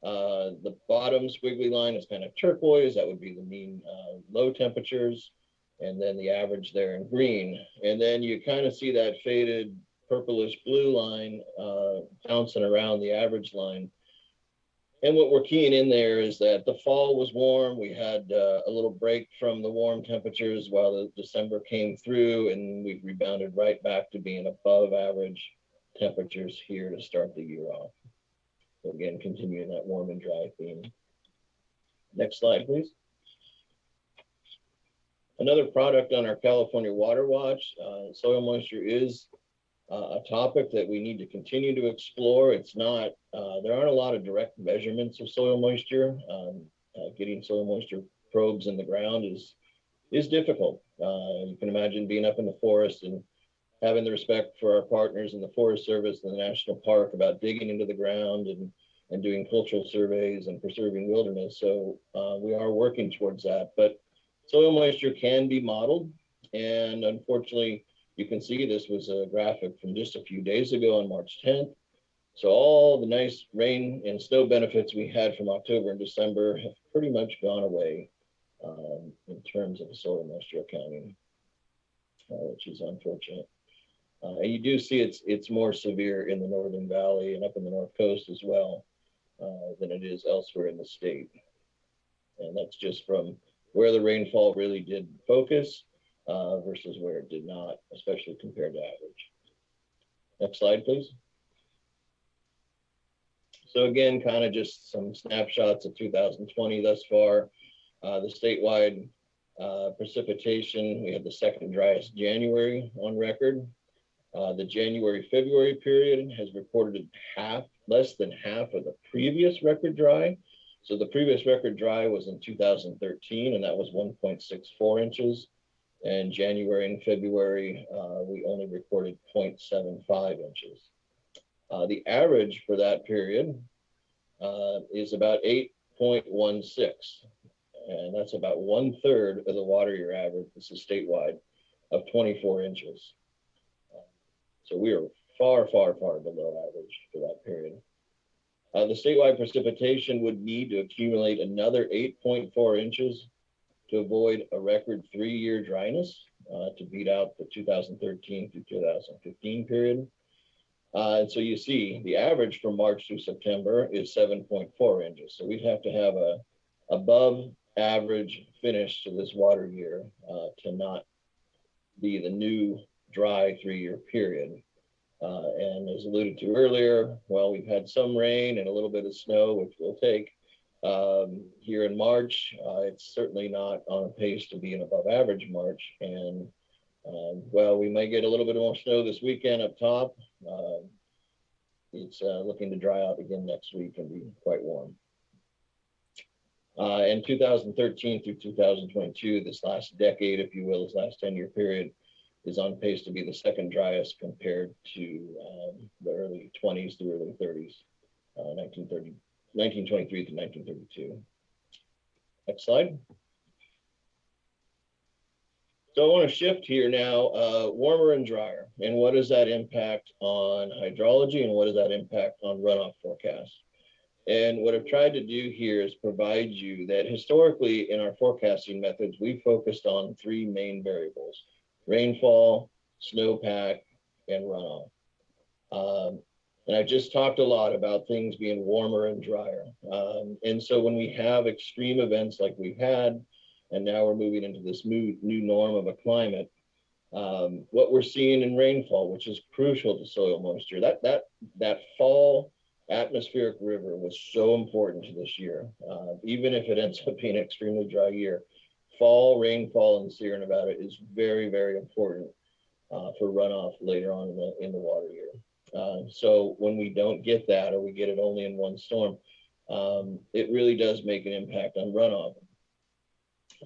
The bottom squiggly line is kind of turquoise. That would be the mean low temperatures. And then the average there in green. And then you kind of see that faded purplish blue line bouncing around the average line. And what we're keying in there is that the fall was warm. We had a little break from the warm temperatures while the December came through, and we rebounded right back to being above average temperatures here to start the year off. So again, continuing that warm and dry theme. Next slide, please. Another product on our California Water Watch, soil moisture is a topic that we need to continue to explore. It's not, there aren't a lot of direct measurements of soil moisture. Getting soil moisture probes in the ground is difficult. You can imagine being up in the forest and having the respect for our partners in the Forest Service and the National Park about digging into the ground and doing cultural surveys and preserving wilderness. So we are working towards that. But soil moisture can be modeled, and unfortunately, you can see this was a graphic from just a few days ago on March 10th. So all the nice rain and snow benefits we had from October and December have pretty much gone away in terms of the soil moisture accounting, which is unfortunate. And you do see it's more severe in the Northern Valley and up in the North Coast as well than it is elsewhere in the state. And that's just from where the rainfall really did focus versus where it did not, especially compared to average. Next slide, please. So again, kind of just some snapshots of 2020 thus far. The statewide precipitation, we had the second driest January on record. The January-February period has reported less than half of the previous record dry. So the previous record dry was in 2013, and that was 1.64 inches. And January and February, we only recorded 0.75 inches. The average for that period is about 8.16, and that's about 1/3 of the water year average. This is statewide of 24 inches. So we are far, far, far below average for that period. The statewide precipitation would need to accumulate another 8.4 inches to avoid a record 3-year dryness to beat out the 2013 through 2015 period. And so you see the average from March through September is 7.4 inches. So we'd have to have a above average finish to this water year to not be the new dry 3-year period. And as alluded to earlier, well, we've had some rain and a little bit of snow, which we'll take here in March. It's certainly not on a pace to be an above average March. And well, we may get a little bit more snow this weekend up top. It's looking to dry out again next week and be quite warm. And 2013 through 2022, this last decade, if you will, this last 10-year period, is on pace to be the second driest compared to the early 20s through early 30s, 1923 to 1932. Next slide. So I want to shift here now, warmer and drier. And what does that impact on hydrology and what does that impact on runoff forecasts? And what I've tried to do here is provide you that historically in our forecasting methods, we focused on three main variables: rainfall, snowpack, and runoff. And I just talked a lot about things being warmer and drier. And so when we have extreme events like we've had, and now we're moving into this new norm of a climate, what we're seeing in rainfall, which is crucial to soil moisture, that fall atmospheric river was so important to this year. Even if it ends up being an extremely dry year, fall rainfall in the Sierra Nevada is very, very important for runoff later on in the water year. So when we don't get that, or we get it only in one storm, it really does make an impact on runoff.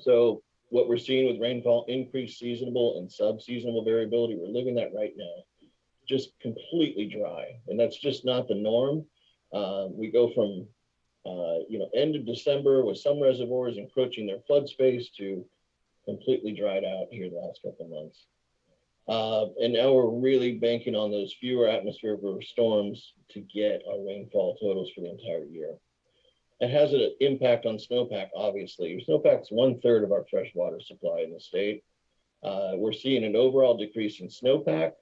So what we're seeing with rainfall, increased seasonable and sub-seasonal variability, we're living that right now, just completely dry. And that's just not the norm. We go from, end of December with some reservoirs encroaching their flood space to completely dried out here the last couple of months. And now we're really banking on those fewer atmospheric river storms to get our rainfall totals for the entire year. It has an impact on snowpack, obviously. Snowpack's 1/3 of our freshwater supply in the state. We're seeing an overall decrease in snowpack.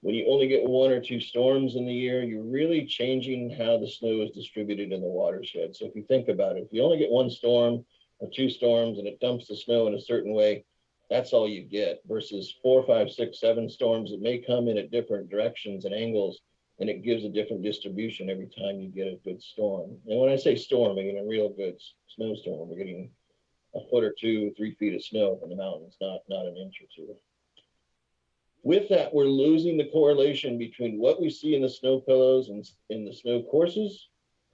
When you only get 1 or 2 storms in the year, you're really changing how the snow is distributed in the watershed. So if you think about it, if you only get 1 storm or 2 storms and it dumps the snow in a certain way, that's all you get, versus 4, 5, 6, 7 storms that may come in at different directions and angles, and it gives a different distribution every time you get a good storm. And when I say storm, I mean a real good snowstorm. We're getting 1 foot or 2, 3 feet of snow in the mountains, not an inch or 2. With that, we're losing the correlation between what we see in the snow pillows and in the snow courses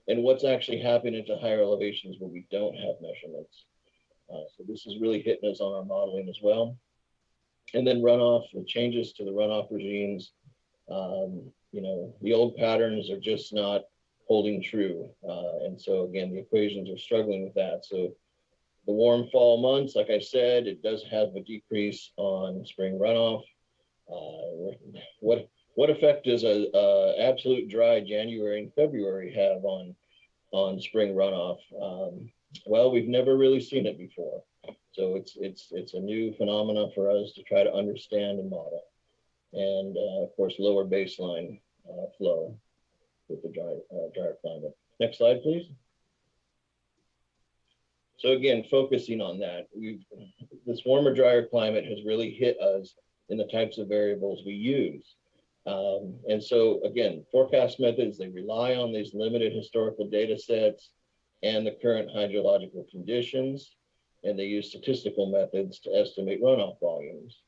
and what's actually happening at higher elevations where we don't have measurements. So this is really hitting us on our modeling as well. And then runoff, the changes to the runoff regimes, the old patterns are just not holding true. And so again, the equations are struggling with that. So the warm fall months, like I said, it does have a decrease on spring runoff. What effect does a absolute dry January and February have on spring runoff? Well, we've never really seen it before. So it's a new phenomena for us to try to understand and model. And of course, lower baseline flow with the drier climate. Next slide, please. So again, focusing on that, this warmer, drier climate has really hit us in the types of variables we use. And so again, forecast methods, they rely on these limited historical data sets and the current hydrological conditions, and they use statistical methods to estimate runoff volumes.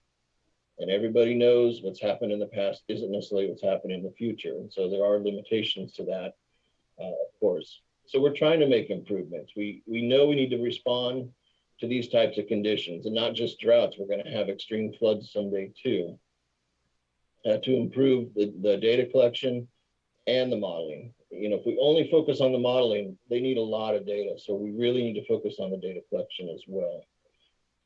And everybody knows what's happened in the past isn't necessarily what's happening in the future. And so there are limitations to that, of course. So we're trying to make improvements. We know we need to respond to these types of conditions, and not just droughts. We're going to have extreme floods someday too, to improve the data collection and the modeling. If we only focus on the modeling, they need a lot of data. So we really need to focus on the data collection as well.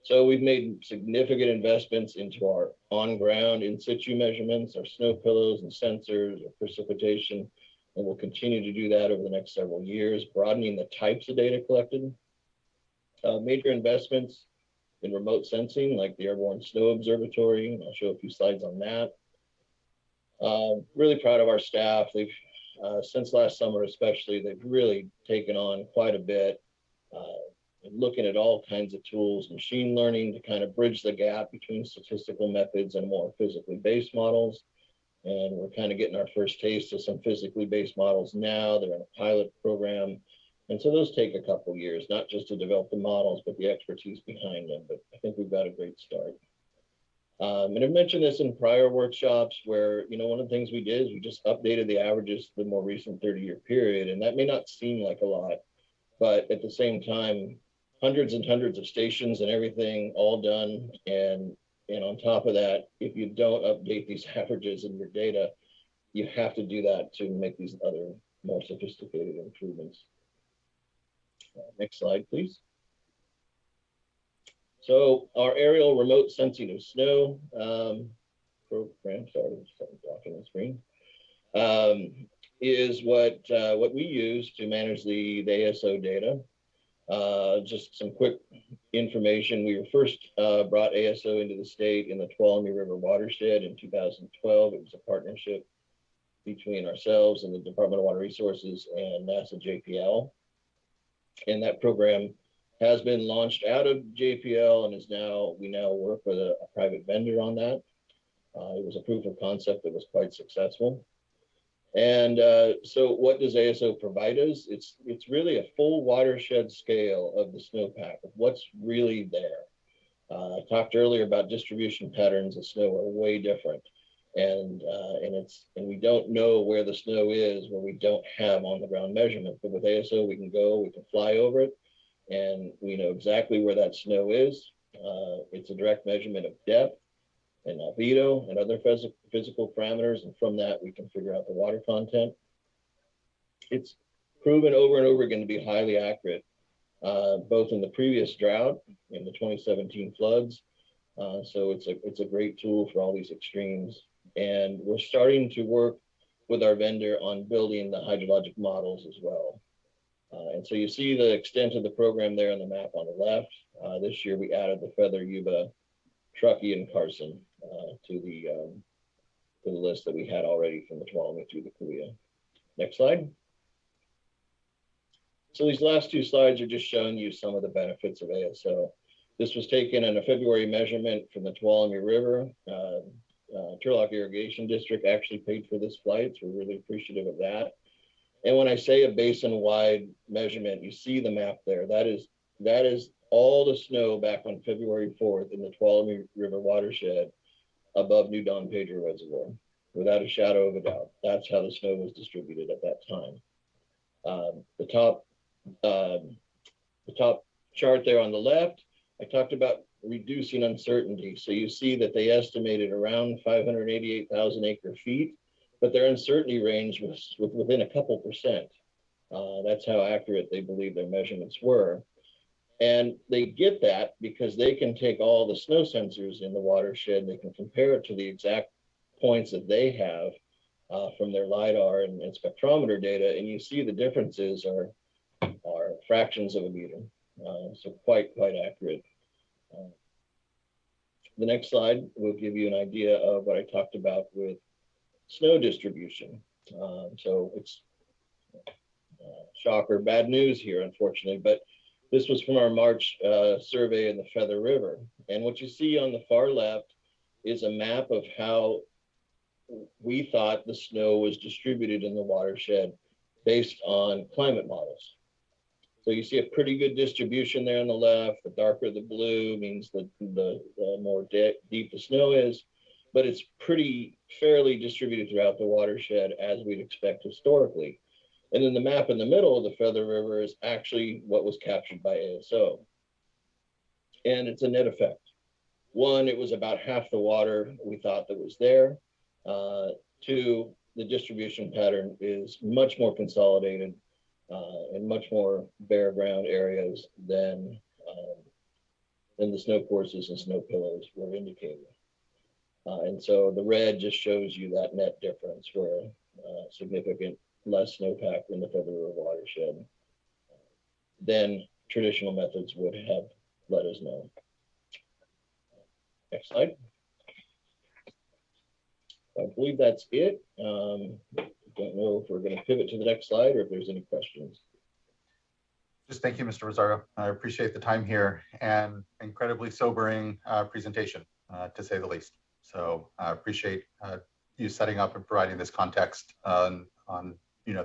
So we've made significant investments into our on-ground in situ measurements, our snow pillows and sensors, our precipitation, and we'll continue to do that over the next several years, broadening the types of data collected. Major investments in remote sensing, like the Airborne Snow Observatory, and I'll show a few slides on that. Really proud of our staff. They've, since last summer especially, they've really taken on quite a bit, looking at all kinds of tools, machine learning to kind of bridge the gap between statistical methods and more physically based models. And we're kind of getting our first taste of some physically based models now. They're in a pilot program. And so those take a couple years, not just to develop the models, but the expertise behind them. But I think we've got a great start. And I've mentioned this in prior workshops where, one of the things we did is we just updated the averages for the more recent 30-year period. And that may not seem like a lot, but at the same time, hundreds and hundreds of stations and everything all done. And on top of that, if you don't update these averages in your data, you have to do that to make these other more sophisticated improvements. Next slide, please. So our aerial remote sensing of snow program, sorry, I'm blocking the screen, is what we use to manage the ASO data. Just some quick information. We were first brought ASO into the state in the Tuolumne River watershed in 2012. It was a partnership between ourselves and the Department of Water Resources and NASA JPL. And that program has been launched out of JPL and we now work with a private vendor on that. It was a proof of concept that was quite successful. And so what does ASO provide us? It's really a full watershed scale of the snowpack, of what's really there. I talked earlier about distribution patterns of snow are way different. And we don't know where the snow is where we don't have on the ground measurement. But with ASO, we can fly over it, and we know exactly where that snow is. It's a direct measurement of depth and albedo and other physical parameters, and from that we can figure out the water content. It's proven over and over again to be highly accurate, both in the previous drought, in the 2017 floods. So it's a great tool for all these extremes. And we're starting to work with our vendor on building the hydrologic models as well. And so you see the extent of the program there on the map on the left. This year we added the Feather, Yuba, Truckee, and Carson to the list that we had already from the Tuolumne through the Kaweah. Next slide. So these last two slides are just showing you some of the benefits of ASO. This was taken in a February measurement from the Tuolumne River. Turlock Irrigation District actually paid for this flight, so we're really appreciative of that. And when I say a basin-wide measurement, you see the map there. That is all the snow back on February 4th in the Tuolumne River watershed above New Don Pedro Reservoir, without a shadow of a doubt. That's how the snow was distributed at that time. The top chart there on the left, I talked about reducing uncertainty. So you see that they estimated around 588,000 acre feet, but their uncertainty range was within a couple percent. That's how accurate they believe their measurements were. And they get that because they can take all the snow sensors in the watershed, they can compare it to the exact points that they have from their LIDAR and spectrometer data, and you see the differences are fractions of a meter. So quite accurate. The next slide will give you an idea of what I talked about with snow distribution. So it's shocker, bad news here, unfortunately, but this was from our March survey in the Feather River. And what you see on the far left is a map of how we thought the snow was distributed in the watershed based on climate models. So you see a pretty good distribution there on the left. The darker the blue means that the more deep the snow is, but it's pretty fairly distributed throughout the watershed as we'd expect historically. And then the map in the middle of the Feather River is actually what was captured by ASO. And it's a net effect. One, it was about half the water we thought that was there. Two, the distribution pattern is much more consolidated in much more bare ground areas than the snow courses and snow pillows were indicating. And so the red just shows you that net difference where significant less snowpack in the Feather River watershed than traditional methods would have let us know. Next slide. I believe that's it. Don't know if we're going to pivot to the next slide or if there's any questions. Just thank you, Mr. Rosario. I appreciate the time here and incredibly sobering presentation, to say the least. So I appreciate you setting up and providing this context on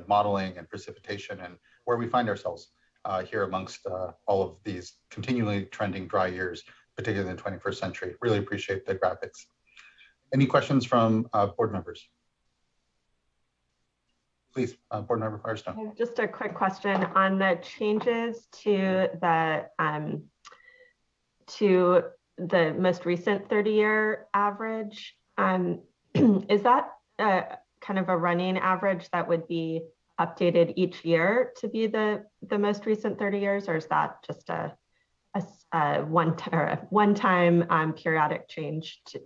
modeling and precipitation and where we find ourselves here amongst all of these continually trending dry years, particularly in the 21st century. Really appreciate the graphics. Any questions from board members? please, Board Member Firestone. Just a quick question on the changes to the most recent 30-year average. Is that kind of a running average that would be updated each year to be the most recent 30 years, or is that just a one-time periodic change to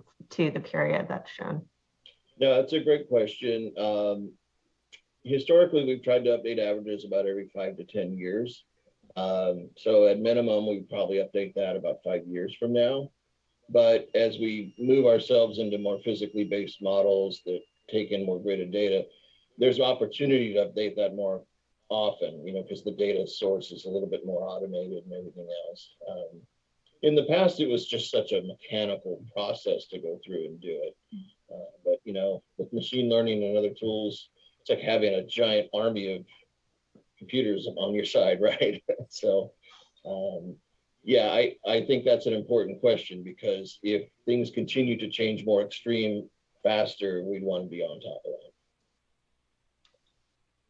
the period that's shown? No, that's a great question. Historically, we've tried to update averages about every 5 to 10 years. So at minimum, we probably update that about 5 years from now. But as we move ourselves into more physically based models that take in more gridded data, there's an opportunity to update that more often, because the data source is a little bit more automated and everything else. In the past, it was just such a mechanical process to go through and do it. But with machine learning and other tools, it's like having a giant army of computers on your side, right? So, yeah, I think that's an important question, because if things continue to change more extreme faster, we'd want to be on top of that.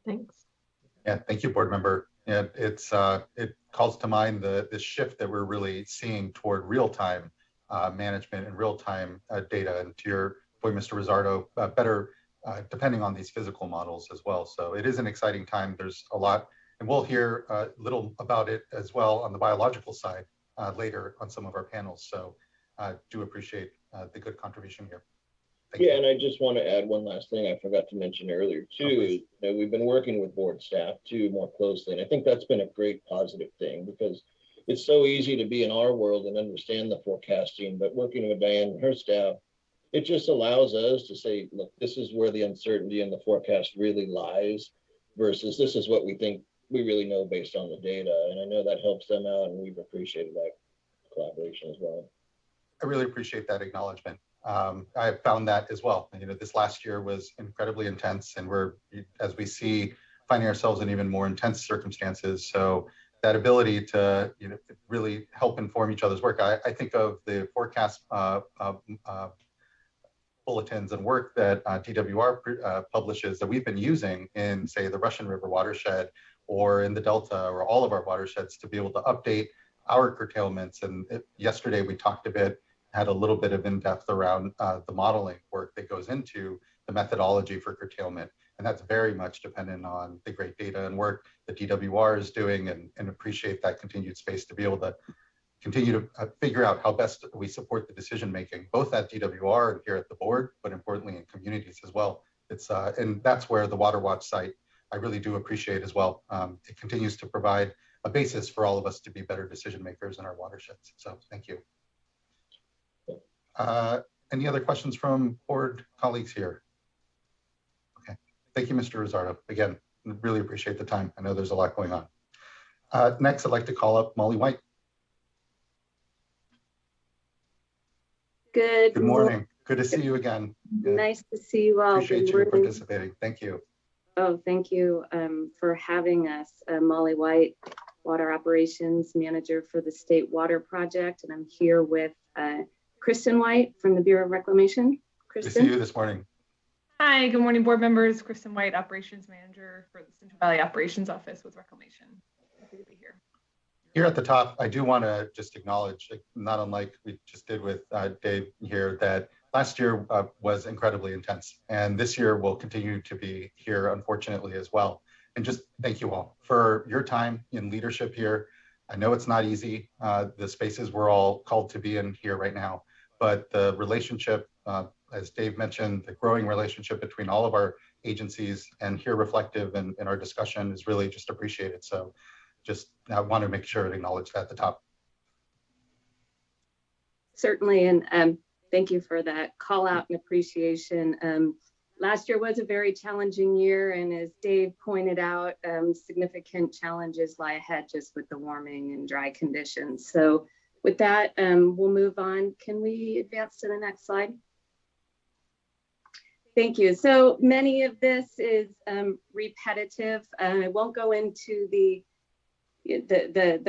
Thanks. Yeah, thank you, Board Member. Yeah, it calls to mind the shift that we're really seeing toward real-time management and real-time data. And to your point, Mr. Rizzardo, better depending on these physical models as well. So it is an exciting time. There's a lot, and we'll hear a little about it as well on the biological side later on some of our panels. So do appreciate the good contribution here. Thank you. And I just want to add one last thing I forgot to mention earlier too. We've been working with board staff too more closely, and I think that's been a great positive thing, because it's so easy to be in our world and understand the forecasting, but working with Diane and her staff, it just allows us to say, look, this is where the uncertainty in the forecast really lies, versus this is what we think we really know based on the data. And I know that helps them out, and we've appreciated that collaboration as well. I really appreciate that acknowledgement. I found that as well. This last year was incredibly intense, and we're, as we see, finding ourselves in even more intense circumstances. So that ability to really help inform each other's work. I think of the forecast bulletins and work that DWR publishes that we've been using in, say, the Russian River watershed or in the Delta or all of our watersheds to be able to update our curtailments. And yesterday we had a little bit of in-depth around the modeling work that goes into the methodology for curtailment. And that's very much dependent on the great data and work that DWR is doing, and appreciate that continued space to be able to continue to figure out how best we support the decision-making, both at DWR and here at the board, but importantly in communities as well. And that's where the Water Watch site, I really do appreciate as well. It continues to provide a basis for all of us to be better decision makers in our watersheds. So thank you. Any other questions from board colleagues here? Okay, thank you, Mr. Rizzardo. Again, really appreciate the time. I know there's a lot going on. Next, I'd like to call up Molly White. Good morning. Good to see you again. Nice to see you all. Appreciate you participating. Thank you. Oh, thank you for having us. Molly White, Water Operations Manager for the State Water Project, and I'm here with Kristen White from the Bureau of Reclamation. Kristen. Good to see you this morning. Hi, good morning, board members. Kristen White, Operations Manager for the Central Valley Operations Office with Reclamation. Happy to be here. Here at the top, I do want to just acknowledge, not unlike we just did with Dave here, that last year was incredibly intense, and this year will continue to be here, unfortunately, as well. And just thank you all for your time in leadership here. I know it's not easy, the spaces we're all called to be in here right now, but the relationship, as Dave mentioned, the growing relationship between all of our agencies and here reflective in our discussion is really just appreciated. So I want to make sure to acknowledge that at the top. Certainly, and thank you for that call out and appreciation. Last year was a very challenging year, and as Dave pointed out, significant challenges lie ahead just with the warming and dry conditions. So with that, we'll move on. Can we advance to the next slide? Thank you. So many of this is repetitive. I won't go into the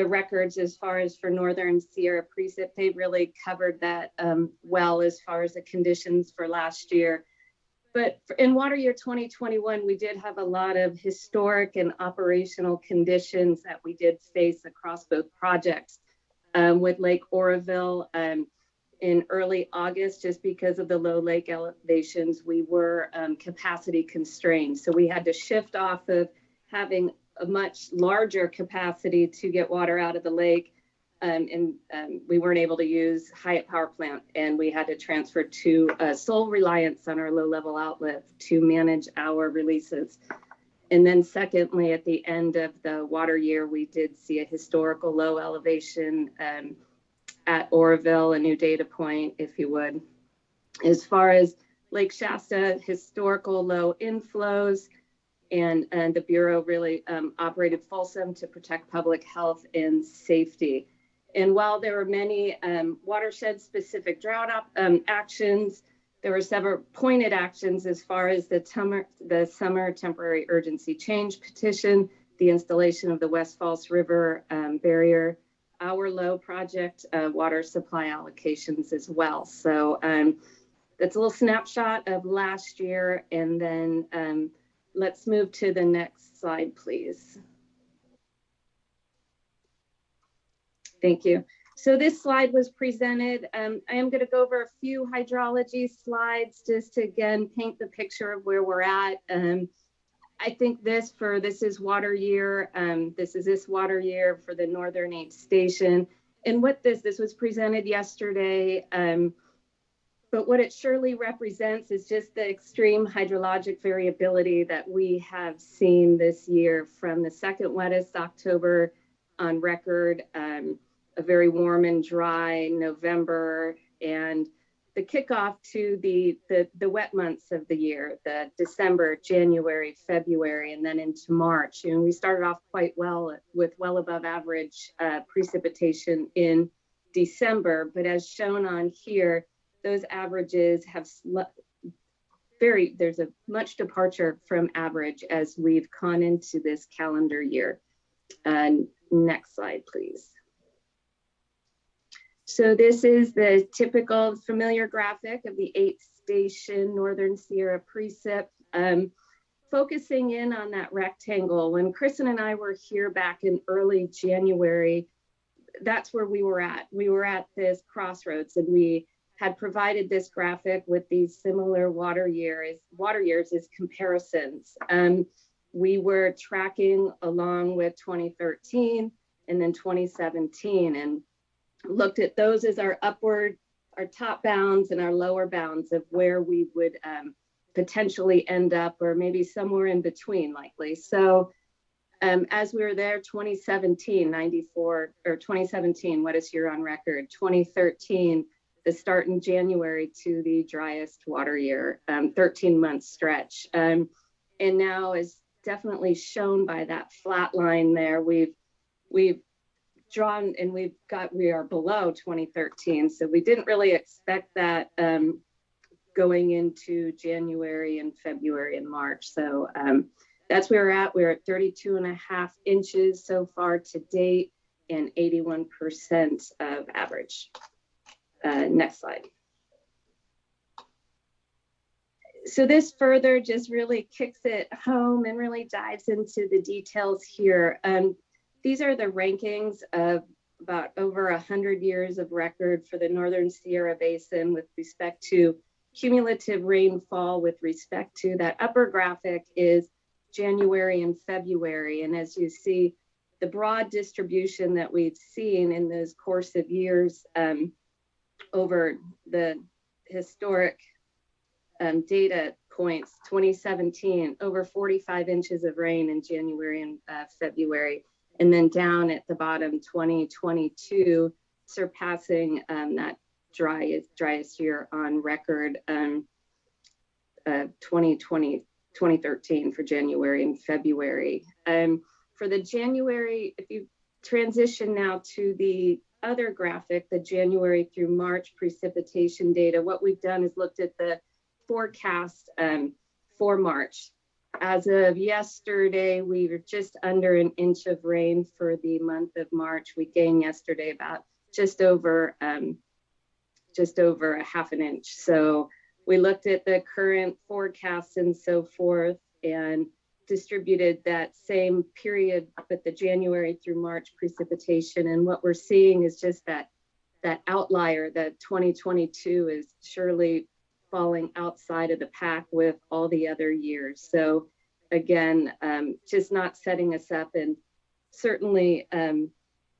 records as far as for Northern Sierra Precip. They really covered that well as far as the conditions for last year. But in water year 2021, we did have a lot of historic and operational conditions that we did face across both projects. With Lake Oroville in early August, just because of the low lake elevations, we were capacity constrained. So we had to shift off of having a much larger capacity to get water out of the lake. And we weren't able to use Hyatt Power Plant, and we had to transfer to sole reliance on our low-level outlet to manage our releases. And then secondly, at the end of the water year, we did see a historical low elevation at Oroville, a new data point, if you would. As far as Lake Shasta, historical low inflows, and the Bureau really operated fulsome to protect public health and safety. And while there were many watershed-specific drought actions, there were several pointed actions as far as the summer temporary urgency change petition, the installation of the West Falls River barrier, our low project water supply allocations as well. So that's a little snapshot of last year. And then let's move to the next slide, please. Thank you. So this slide was presented. I am going to go over a few hydrology slides just to again paint the picture of where we're at. I think this is water year. This water year for the Northern 8 Station. And what this was presented yesterday. But what it surely represents is just the extreme hydrologic variability that we have seen this year, from the second wettest October on record, a very warm and dry November, and the kickoff to the wet months of the year, the December, January, February, and then into March. And we started off quite well with well above average precipitation in December, but as shown on here, those averages have there's a much departure from average as we've gone into this calendar year. Next slide, please. So this is the typical familiar graphic of the 8th Station Northern Sierra precip. Focusing in on that rectangle, when Kristen and I were here back in early January, that's where we were at. We were at this crossroads, and we had provided this graphic with these similar water years as comparisons. We were tracking along with 2013 and then 2017, and looked at those as our top bounds and our lower bounds of where we would potentially end up, or maybe somewhere in between likely. So as we were there, 2017, 94, or 2017, wettest year on record, 2013, the start in January to the driest water year, 13-month stretch. And now, as definitely shown by that flat line there, we've drawn, and we are below 2013. So we didn't really expect that going into January and February and March. So that's where we're at. We're at 32.5 inches so far to date, and 81% of average. Next slide. So this further just really kicks it home and really dives into the details here. These are the rankings of about over 100 years of record for the Northern Sierra Basin with respect to cumulative rainfall. With respect to that upper graphic is January and February. And as you see, the broad distribution that we've seen in those course of years over the historic data points, 2017, over 45 inches of rain in January and February. And then down at the bottom, 2022, surpassing that driest year on record, 2013 for January and February. For the January, if you transition now to the other graphic, the January through March precipitation data, what we've done is looked at the forecast for March. As of yesterday, we were just under an inch of rain for the month of March. We gained yesterday about just over a half an inch. So we looked at the current forecasts and so forth and distributed that same period, but the January through March precipitation. And what we're seeing is just that outlier that 2022 is surely falling outside of the pack with all the other years. So again, just not setting us up. And certainly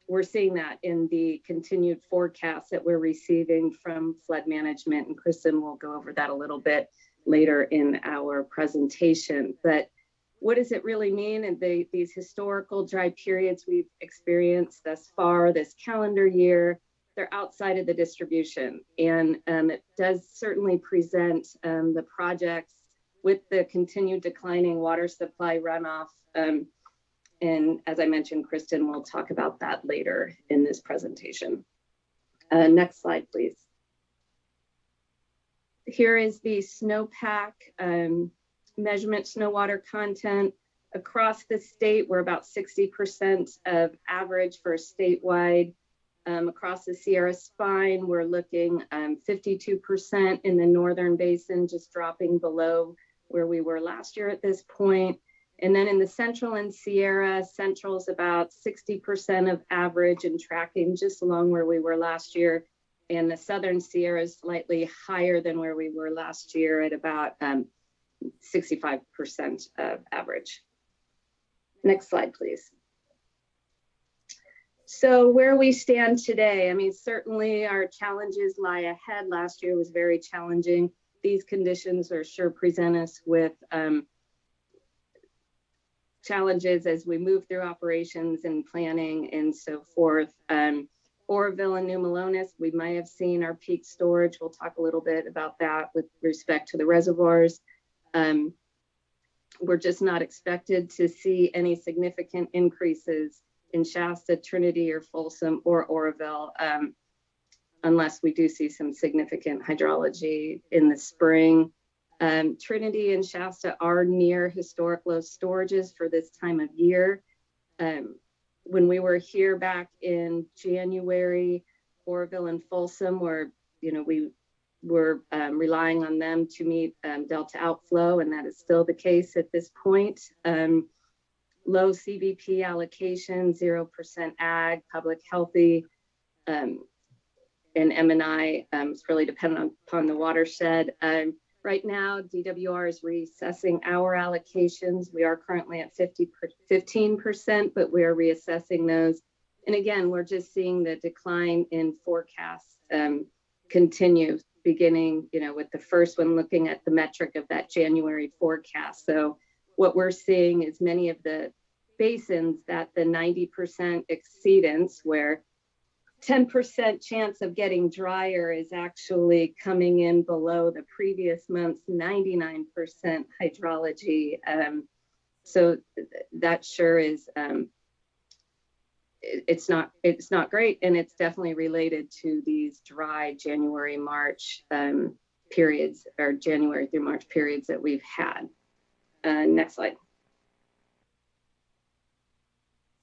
we're seeing that in the continued forecasts that we're receiving from flood management. And Kristen will go over that a little bit later in our presentation. But what does it really mean? And these historical dry periods we've experienced thus far this calendar year, they're outside of the distribution. And it does certainly present the projects with the continued declining water supply runoff. And as I mentioned, Kristen will talk about that later in this presentation. Next slide, please. Here is the snowpack measurement snow water content across the state. We're about 60% of average for statewide. Across the Sierra Spine, we're looking 52% in the Northern Basin, just dropping below where we were last year at this point. And then in the Central and Sierra, Central is about 60% of average and tracking just along where we were last year. And the Southern Sierra is slightly higher than where we were last year at about 65% of average. Next slide, please. So where we stand today, I mean, certainly our challenges lie ahead. Last year was very challenging. These conditions are sure present us with challenges as we move through operations and planning and so forth. Oroville and New Melones, we might have seen our peak storage. We'll talk a little bit about that with respect to the reservoirs. We're just not expected to see any significant increases in Shasta, Trinity, or Folsom, or Oroville, unless we do see some significant hydrology in the spring. Trinity and Shasta are near historic low storages for this time of year. When we were here back in January, Oroville and Folsom were, we were relying on them to meet Delta outflow, and that is still the case at this point. Low CVP allocation, 0% ag, public healthy, and M&I is really dependent upon the watershed. Right now, DWR is reassessing our allocations. We are currently at 15%, but we are reassessing those. And again, we're just seeing the decline in forecasts continue, beginning, with the first one looking at the metric of that January forecast. So what we're seeing is many of the basins that the 90% exceedance, where 10% chance of getting drier is actually coming in below the previous month's 99% hydrology. So that sure is, it's not great, and it's definitely related to these dry January, March periods, or January through March periods that we've had. Next slide.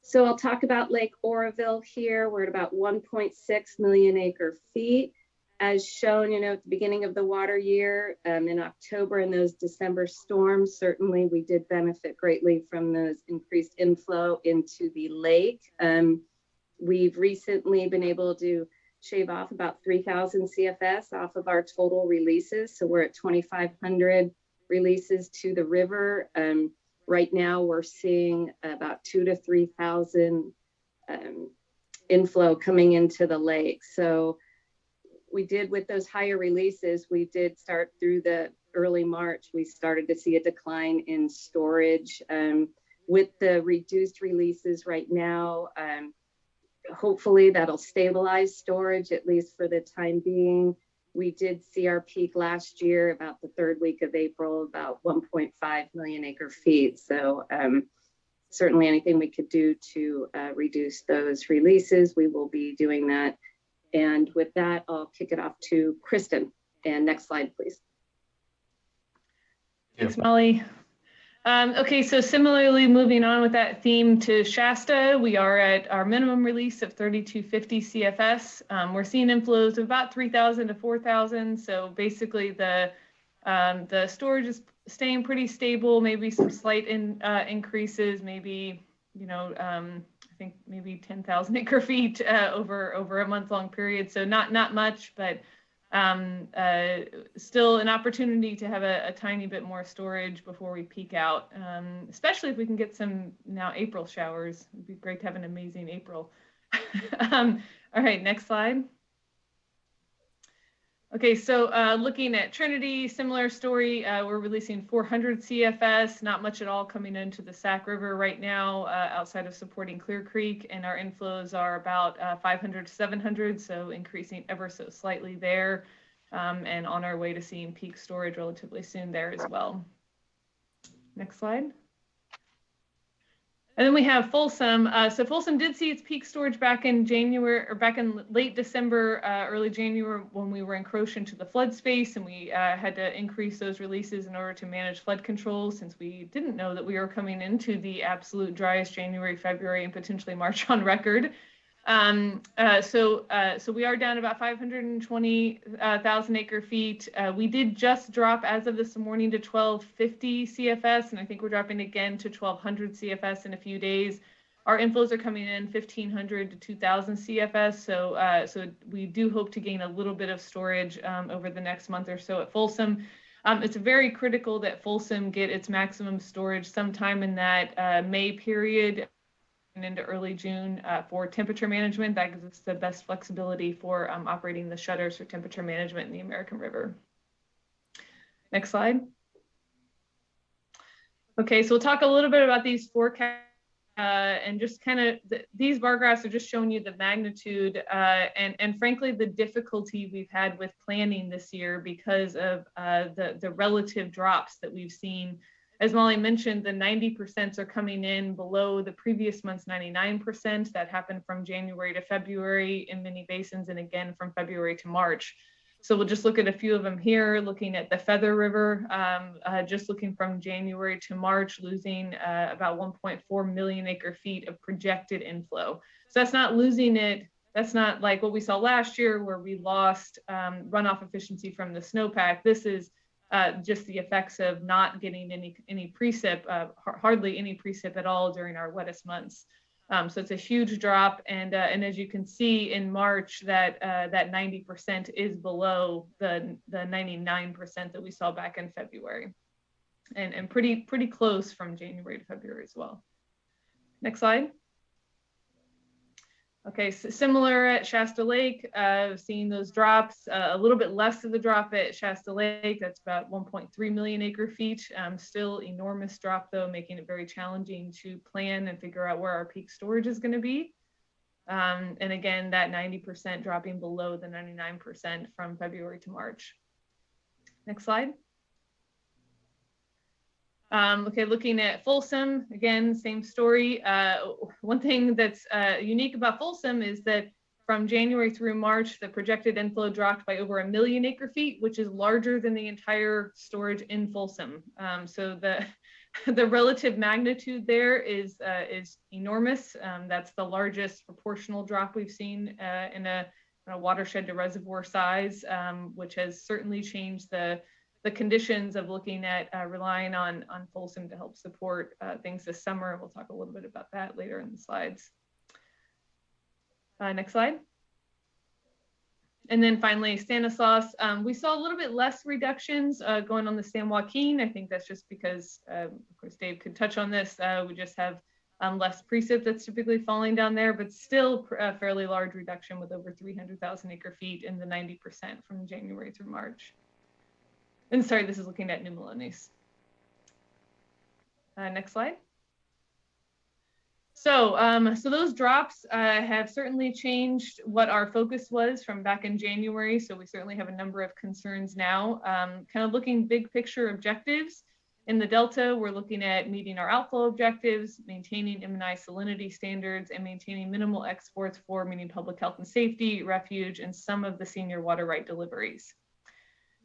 So I'll talk about Lake Oroville here. We're at about 1.6 million acre feet. As shown, at the beginning of the water year in October and those December storms, certainly we did benefit greatly from those increased inflow into the lake. We've recently been able to shave off about 3,000 CFS off of our total releases. So we're at 2,500 releases to the river. Right now, we're seeing about 2,000 to 3,000 inflow coming into the lake. So we did, with those higher releases, we did start through the early March, we started to see a decline in storage. With the reduced releases right now, hopefully that'll stabilize storage, at least for the time being. We did see our peak last year, about the third week of April, about 1.5 million acre feet. So certainly anything we could do to reduce those releases, we will be doing that. And with that, I'll kick it off to Kristen. And next slide, please. Thanks, Molly. Okay, so similarly, moving on with that theme to Shasta, we are at our minimum release of 3,250 CFS. We're seeing inflows of about 3,000 to 4,000. So basically the The storage is staying pretty stable, maybe some slight increases, maybe, I think maybe 10,000 acre feet over a month-long period. So not much, but still an opportunity to have a tiny bit more storage before we peak out, especially if we can get some now April showers. It'd be great to have an amazing April. All right, next slide. Okay, so looking at Trinity, similar story. We're releasing 400 CFS, not much at all coming into the Sac River right now, outside of supporting Clear Creek, and our inflows are about 500 to 700, so increasing ever so slightly there, and on our way to seeing peak storage relatively soon there as well. Next slide. And then we have Folsom. So Folsom did see its peak storage back in January, or back in late December, early January, when we were encroaching into the flood space, and we had to increase those releases in order to manage flood control, since we didn't know that we were coming into the absolute driest January, February, and potentially March on record. So we are down about 520,000 acre feet. We did just drop as of this morning to 1250 CFS, and I think we're dropping again to 1200 CFS in a few days. Our inflows are coming in 1500 to 2000 CFS. So we do hope to gain a little bit of storage over the next month or so at Folsom. It's very critical that Folsom get its maximum storage sometime in that May period into early June for temperature management. That gives us the best flexibility for operating the shutters for temperature management in the American River. Next slide. Okay, so we'll talk a little bit about these forecasts and just kind of these bar graphs are just showing you the magnitude and frankly the difficulty we've had with planning this year because of the relative drops that we've seen. As Molly mentioned, the 90% are coming in below the previous month's 99%. That happened from January to February in many basins, and again from February to March. So we'll just look at a few of them here, looking at the Feather River, just looking from January to March, losing about 1.4 million acre feet of projected inflow. So that's not losing it. That's not like what we saw last year where we lost runoff efficiency from the snowpack. This is just the effects of not getting any precip, hardly any precip at all during our wettest months. So it's a huge drop, and as you can see in March, that 90% is below the 99% that we saw back in February, and pretty close from January to February as well. Next slide. Okay, so similar at Shasta Lake, seeing those drops, a little bit less of the drop at Shasta Lake. That's about 1.3 million acre feet. Still enormous drop though, making it very challenging to plan and figure out where our peak storage is going to be. And again, that 90% dropping below the 99% from February to March. Next slide. Okay, looking at Folsom, again, same story. One thing that's unique about Folsom is that from January through March, the projected inflow dropped by over 1 million acre feet, which is larger than the entire storage in Folsom. So the relative magnitude there is enormous. That's the largest proportional drop we've seen in a watershed to reservoir size, which has certainly changed the conditions of looking at relying on Folsom to help support things this summer. We'll talk a little bit about that later in the slides. Next slide. And then finally, Stanislaus. We saw a little bit less reductions going on the San Joaquin. I think that's just because, of course, Dave could touch on this. We just have less precip that's typically falling down there, but still a fairly large reduction with over 300,000 acre feet in the 90% from January through March. And sorry, this is looking at New Melones. Next slide. So those drops have certainly changed what our focus was from back in January. So we certainly have a number of concerns now. Kind of looking big picture objectives. In the Delta, we're looking at meeting our outflow objectives, maintaining immunized salinity standards, and maintaining minimal exports for meeting public health and safety, refuge, and some of the senior water right deliveries.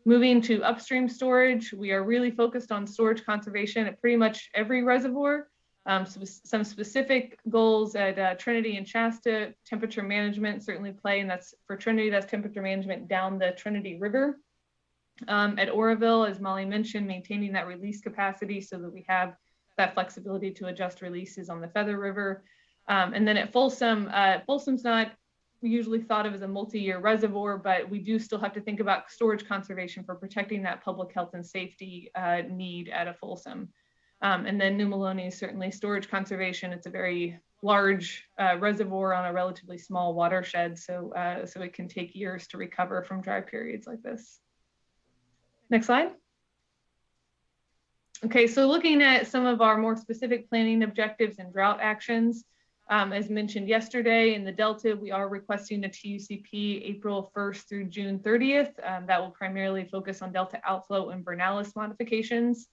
Moving to upstream storage, we are really focused on storage conservation at pretty much every reservoir. So some specific goals at Trinity and Shasta, temperature management certainly play, and that's for Trinity, that's temperature management down the Trinity River. At Oroville, as Molly mentioned, maintaining that release capacity so that we have that flexibility to adjust releases on the Feather River. And then at Folsom, Folsom's not usually thought of as a multi-year reservoir, but we do still have to think about storage conservation for protecting that public health and safety need at a Folsom. And then New Maloney is certainly storage conservation. It's a very large reservoir on a relatively small watershed, so it can take years to recover from dry periods like this. Next slide. Okay, so looking at some of our more specific planning objectives and drought actions, as mentioned yesterday in the Delta, we are requesting a TUCP April 1st through June 30th. That will primarily focus on Delta outflow and Vernalis modifications.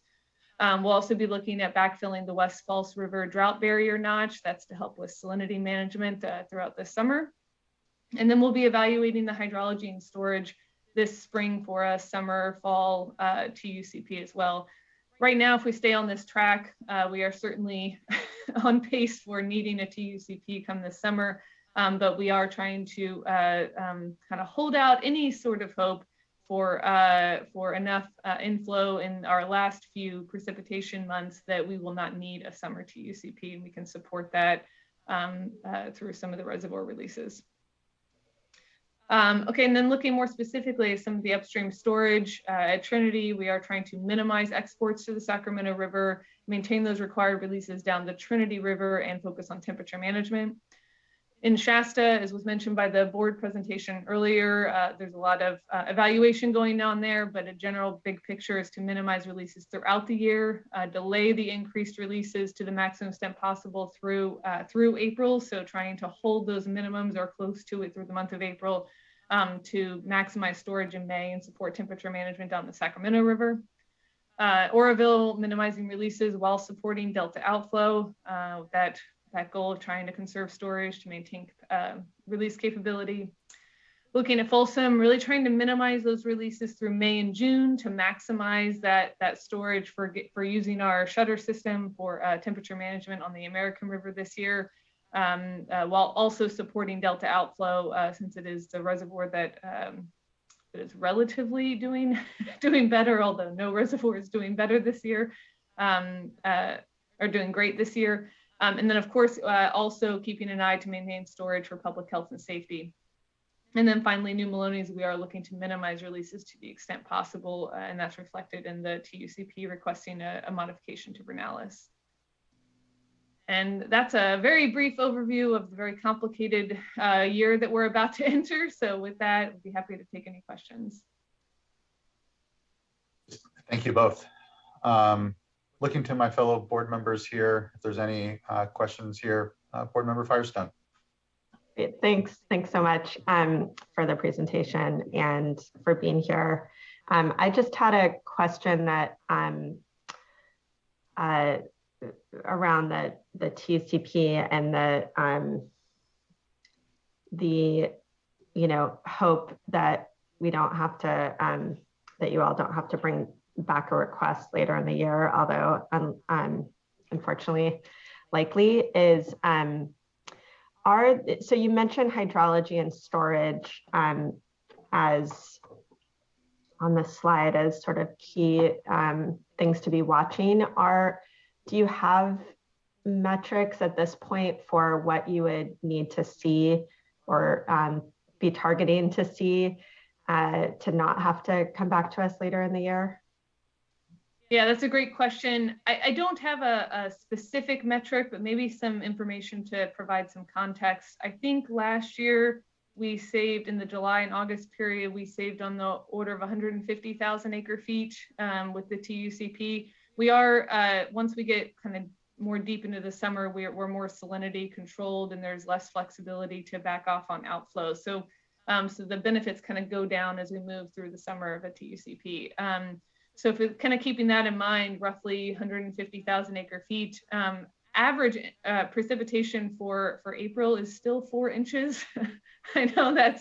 We'll also be looking at backfilling the West False River drought barrier notch. That's to help with salinity management throughout the summer. And then we'll be evaluating the hydrology and storage this spring for a summer, fall TUCP as well. Right now, if we stay on this track, we are certainly on pace for needing a TUCP come this summer, but we are trying to kind of hold out any sort of hope for enough inflow in our last few precipitation months that we will not need a summer TUCP, and we can support that through some of the reservoir releases. Okay, and then looking more specifically at some of the upstream storage at Trinity, we are trying to minimize exports to the Sacramento River, maintain those required releases down the Trinity River, and focus on temperature management. In Shasta, as was mentioned by the board presentation earlier, there's a lot of evaluation going on there, but a general big picture is to minimize releases throughout the year, delay the increased releases to the maximum extent possible through April. So trying to hold those minimums or close to it through the month of April to maximize storage in May and support temperature management down the Sacramento River. Oroville, minimizing releases while supporting Delta outflow, that goal of trying to conserve storage to maintain release capability. Looking at Folsom, really trying to minimize those releases through May and June to maximize that storage for using our shutter system for temperature management on the American River this year, while also supporting Delta outflow since it is the reservoir that is relatively doing better, although no reservoir is doing better this year, or doing great this year. And then, of course, also keeping an eye to maintain storage for public health and safety. And then finally, New Maloney's, we are looking to minimize releases to the extent possible, and that's reflected in the TUCP requesting a modification to Vernalis. And that's a very brief overview of the very complicated year that we're about to enter. So with that, I'd be happy to take any questions. Thank you both. Looking to my fellow board members here, if there's any questions here, Board Member Firestone. Great. Thanks so much for the presentation and for being here. I just had a question that around the TCP and the hope that we don't have to that you all don't have to bring back a request later in the year, although unfortunately likely is so you mentioned hydrology and storage as on the slide as sort of key things to be watching. Do you have metrics at this point for what you would need to see or be targeting to see to not have to come back to us later in the year? Yeah, that's a great question. I don't have a specific metric, but maybe some information to provide some context. I think last year we saved in the July and August period, we saved on the order of 150,000 acre feet with the TUCP. We are, once we get kind of more deep into the summer, we're more salinity controlled and there's less flexibility to back off on outflow. So the benefits kind of go down as we move through the summer of a TUCP. So if we're kind of keeping that in mind, roughly 150,000 acre feet, average precipitation for April is still 4 inches. I know that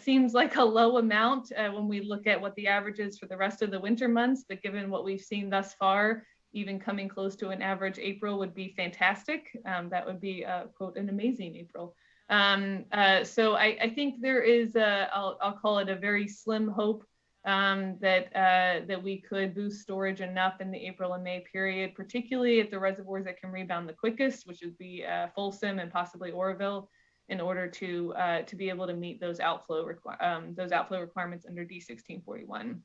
seems like a low amount when we look at what the average is for the rest of the winter months, but given what we've seen thus far, even coming close to an average April would be fantastic. That would be, quote, an amazing April. So I think there is, I'll call it a very slim hope that we could boost storage enough in the April and May period, particularly at the reservoirs that can rebound the quickest, which would be Folsom and possibly Oroville, in order to be able to meet those outflow requirements under D1641.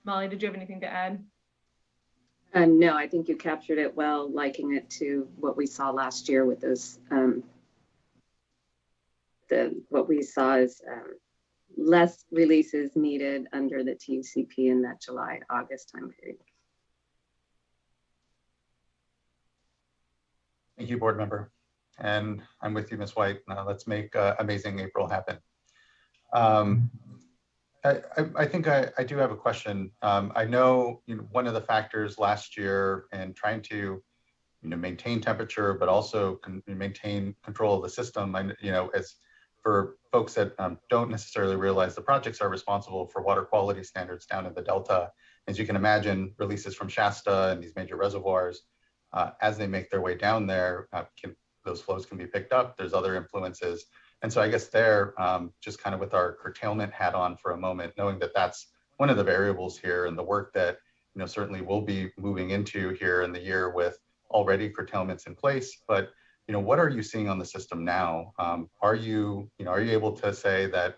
Molly, did you have anything to add? No, I think you captured it well, liking it to what we saw last year with those. What we saw is less releases needed under the TCP in that July-August time period. Thank you, board member. And I'm with you, Ms. White. Let's make amazing April happen. I think I do have a question. I know, one of the factors last year in trying to maintain temperature, but also maintain control of the system, and as for folks that don't necessarily realize, the projects are responsible for water quality standards down in the Delta. As you can imagine, releases from Shasta and these major reservoirs, as they make their way down there, those flows can be picked up. There's other influences. And so I guess there, just kind of with our curtailment hat on for a moment, knowing that that's one of the variables here, and the work that certainly we'll be moving into here in the year with already curtailments in place. But what are you seeing on the system now? Are you able to say that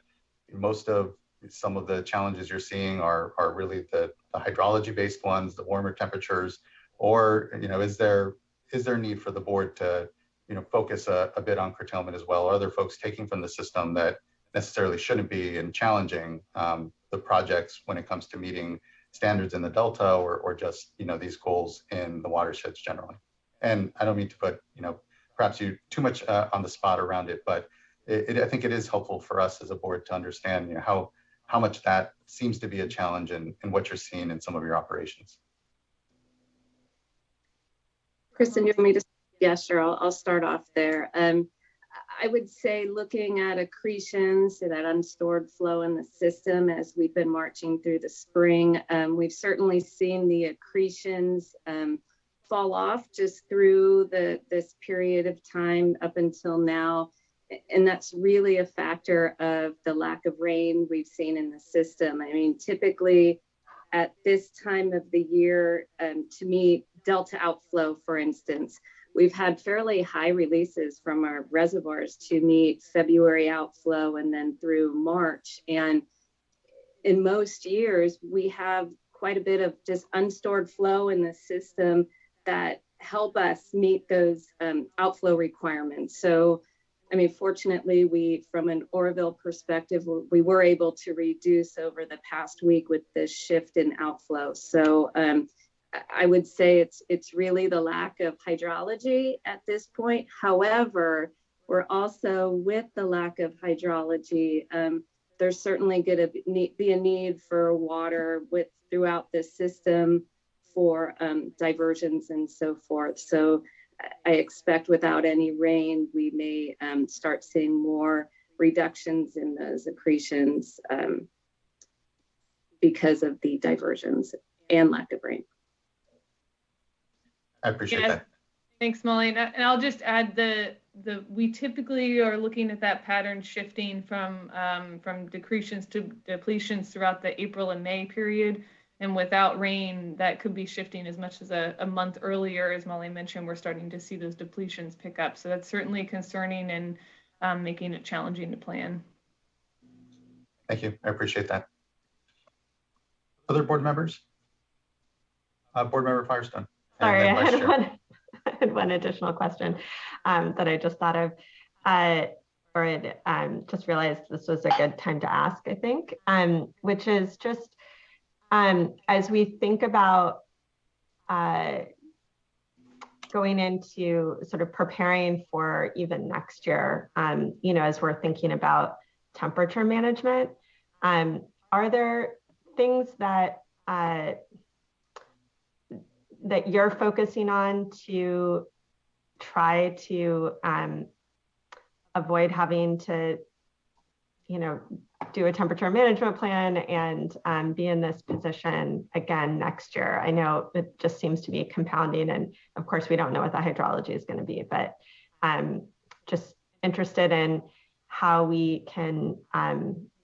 some of the challenges you're seeing are really the hydrology based ones, the warmer temperatures, or is there need for the board to focus a bit on curtailment as well? Are there folks taking from the system that necessarily shouldn't be, and challenging the projects when it comes to meeting standards in the Delta, or just these goals in the watersheds generally? And I don't mean to put perhaps you too much on the spot around it, but I think it is helpful for us as a board to understand how much that seems to be a challenge in what you're seeing in some of your operations. Kristen, you want me to? Yeah, sure. I'll start off there. I would say, looking at accretions, so that unstored flow in the system as we've been marching through the spring, we've certainly seen the accretions fall off just through this period of time up until now. And that's really a factor of the lack of rain we've seen in the system. I mean, typically at this time of the year, to meet Delta outflow, for instance, we've had fairly high releases from our reservoirs to meet February outflow and then through March. And in most years, we have quite a bit of just unstored flow in the system that help us meet those outflow requirements. So, I mean, fortunately, from an Oroville perspective, we were able to reduce over the past week with this shift in outflow. So I would say it's really the lack of hydrology at this point. However, we're also, with the lack of hydrology, there's certainly going to be a need for water throughout the system for diversions and so forth. So I expect without any rain, we may start seeing more reductions in those accretions because of the diversions and lack of rain. I appreciate that. Thanks, Molly. And I'll just add we typically are looking at that pattern shifting from decretions to depletions throughout the April and May period. And without rain, that could be shifting as much as a month earlier. As Molly mentioned, we're starting to see those depletions pick up. So that's certainly concerning and making it challenging to plan. Thank you. I appreciate that. Other board members? Board member Firestone. Sorry, I had one additional question that I just thought of, just realized this was a good time to ask, I think, which is just, as we think about going into sort of preparing for even next year, as we're thinking about temperature management, are there things that that you're focusing on to try to avoid having to, do a temperature management plan and be in this position again next year? I know it just seems to be compounding, and of course we don't know what the hydrology is going to be, but I'm just interested in how we can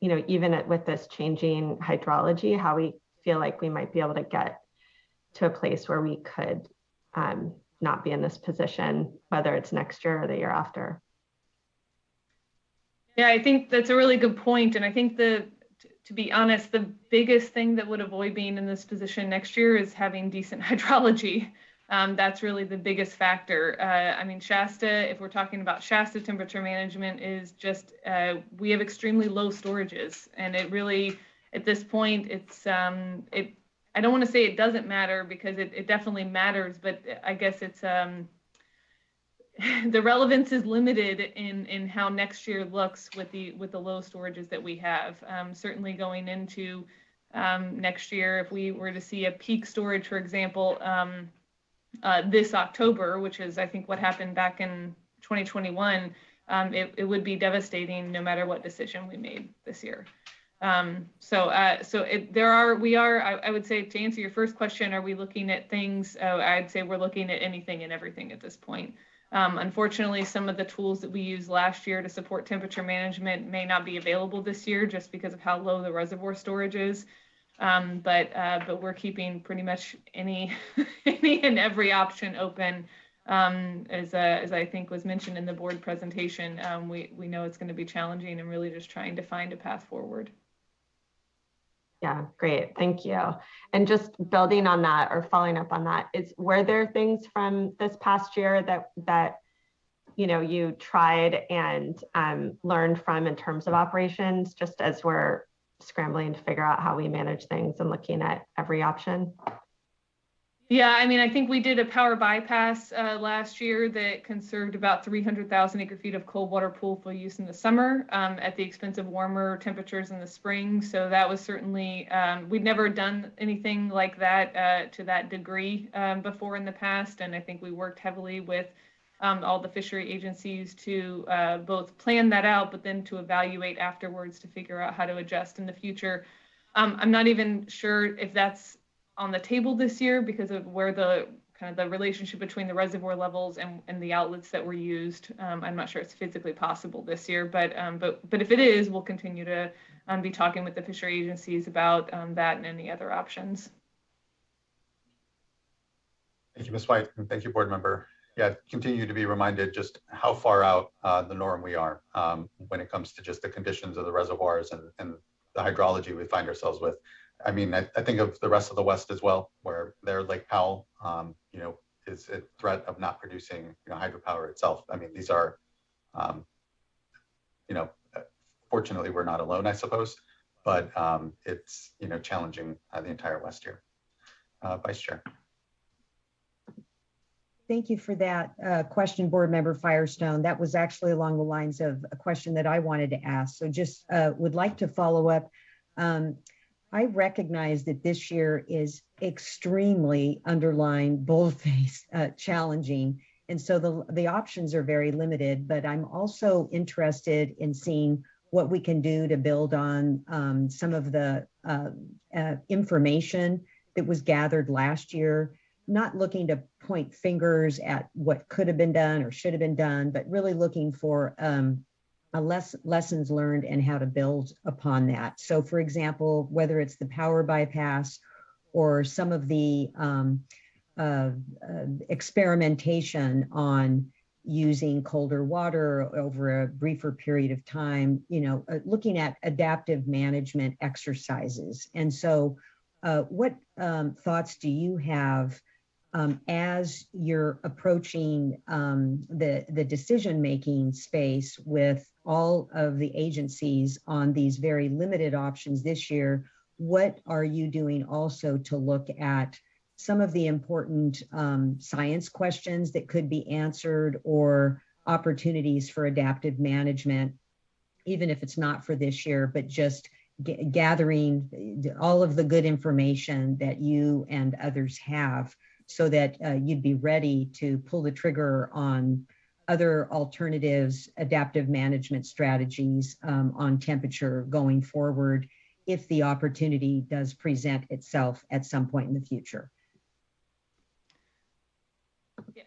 even with this changing hydrology, how we feel like we might be able to get to a place where we could not be in this position, whether it's next year or the year after. Yeah, I think that's a really good point. And I think to be honest, the biggest thing that would avoid being in this position next year is having decent hydrology. That's really the biggest factor. I mean, Shasta, if we're talking about Shasta temperature management, is just, we have extremely low storages. And it really, at this point, it's, I don't want to say it doesn't matter, because it definitely matters, but I guess it's, the relevance is limited in how next year looks with the low storages that we have. Certainly going into next year, if we were to see a peak storage, for example, this October, which is I think what happened back in 2021, it would be devastating no matter what decision we made this year. I would say, to answer your first question, are we looking at things? I'd say we're looking at anything and everything at this point. Unfortunately, some of the tools that we used last year to support temperature management may not be available this year just because of how low the reservoir storage is. But we're keeping pretty much any and every option open. As I think was mentioned in the board presentation, we know it's going to be challenging, and really just trying to find a path forward. Yeah, great. Thank you. And just building on that, or following up on that, were there things from this past year that you tried and learned from in terms of operations, just as we're scrambling to figure out how we manage things and looking at every option? Yeah, I mean, I think we did a power bypass last year that conserved about 300,000 acre feet of cold water pool for use in the summer at the expense of warmer temperatures in the spring. So that was certainly, we'd never done anything like that to that degree before in the past. And I think we worked heavily with all the fishery agencies to both plan that out, but then to evaluate afterwards to figure out how to adjust in the future. I'm not even sure if that's on the table this year because of where the kind of the relationship between the reservoir levels and the outlets that were used. I'm not sure it's physically possible this year, but if it is, we'll continue to be talking with the fishery agencies about that and any other options. Thank you, Ms. White, and thank you, board member. Yeah, continue to be reminded just how far out the norm we are when it comes to just the conditions of the reservoirs and the hydrology we find ourselves with. I mean, I think of the rest of the West as well, where their Lake Powell, is a threat of not producing, hydropower itself. I mean, these are, fortunately, we're not alone, I suppose, but it's, challenging the entire West here. Vice Chair. Thank you for that question, Board Member Firestone. That was actually along the lines of a question that I wanted to ask. So just would like to follow up. I recognize that this year is extremely underlying boldface challenging. And so the options are very limited, but I'm also interested in seeing what we can do to build on some of the information that was gathered last year, not looking to point fingers at what could have been done or should have been done, but really looking for lessons learned and how to build upon that. So for example, whether it's the power bypass or some of the experimentation on using colder water over a briefer period of time, looking at adaptive management exercises. And so what thoughts do you have as you're approaching the decision-making space with all of the agencies on these very limited options this year? What are you doing also to look at some of the important science questions that could be answered or opportunities for adaptive management, even if it's not for this year, but just gathering all of the good information that you and others have so that you'd be ready to pull the trigger on other alternatives, adaptive management strategies on temperature going forward if the opportunity does present itself at some point in the future?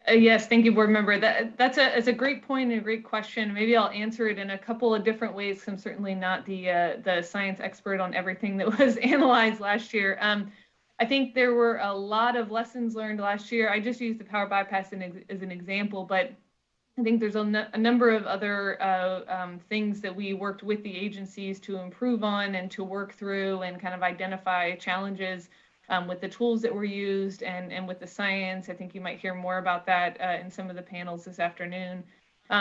Yes, thank you, board member. That's a great point and a great question. Maybe I'll answer it in a couple of different ways. I'm certainly not the science expert on everything that was analyzed last year. I think there were a lot of lessons learned last year. I just used the power bypass as an example, but I think there's a number of other things that we worked with the agencies to improve on and to work through and kind of identify challenges with the tools that were used and with the science. I think you might hear more about that in some of the panels this afternoon.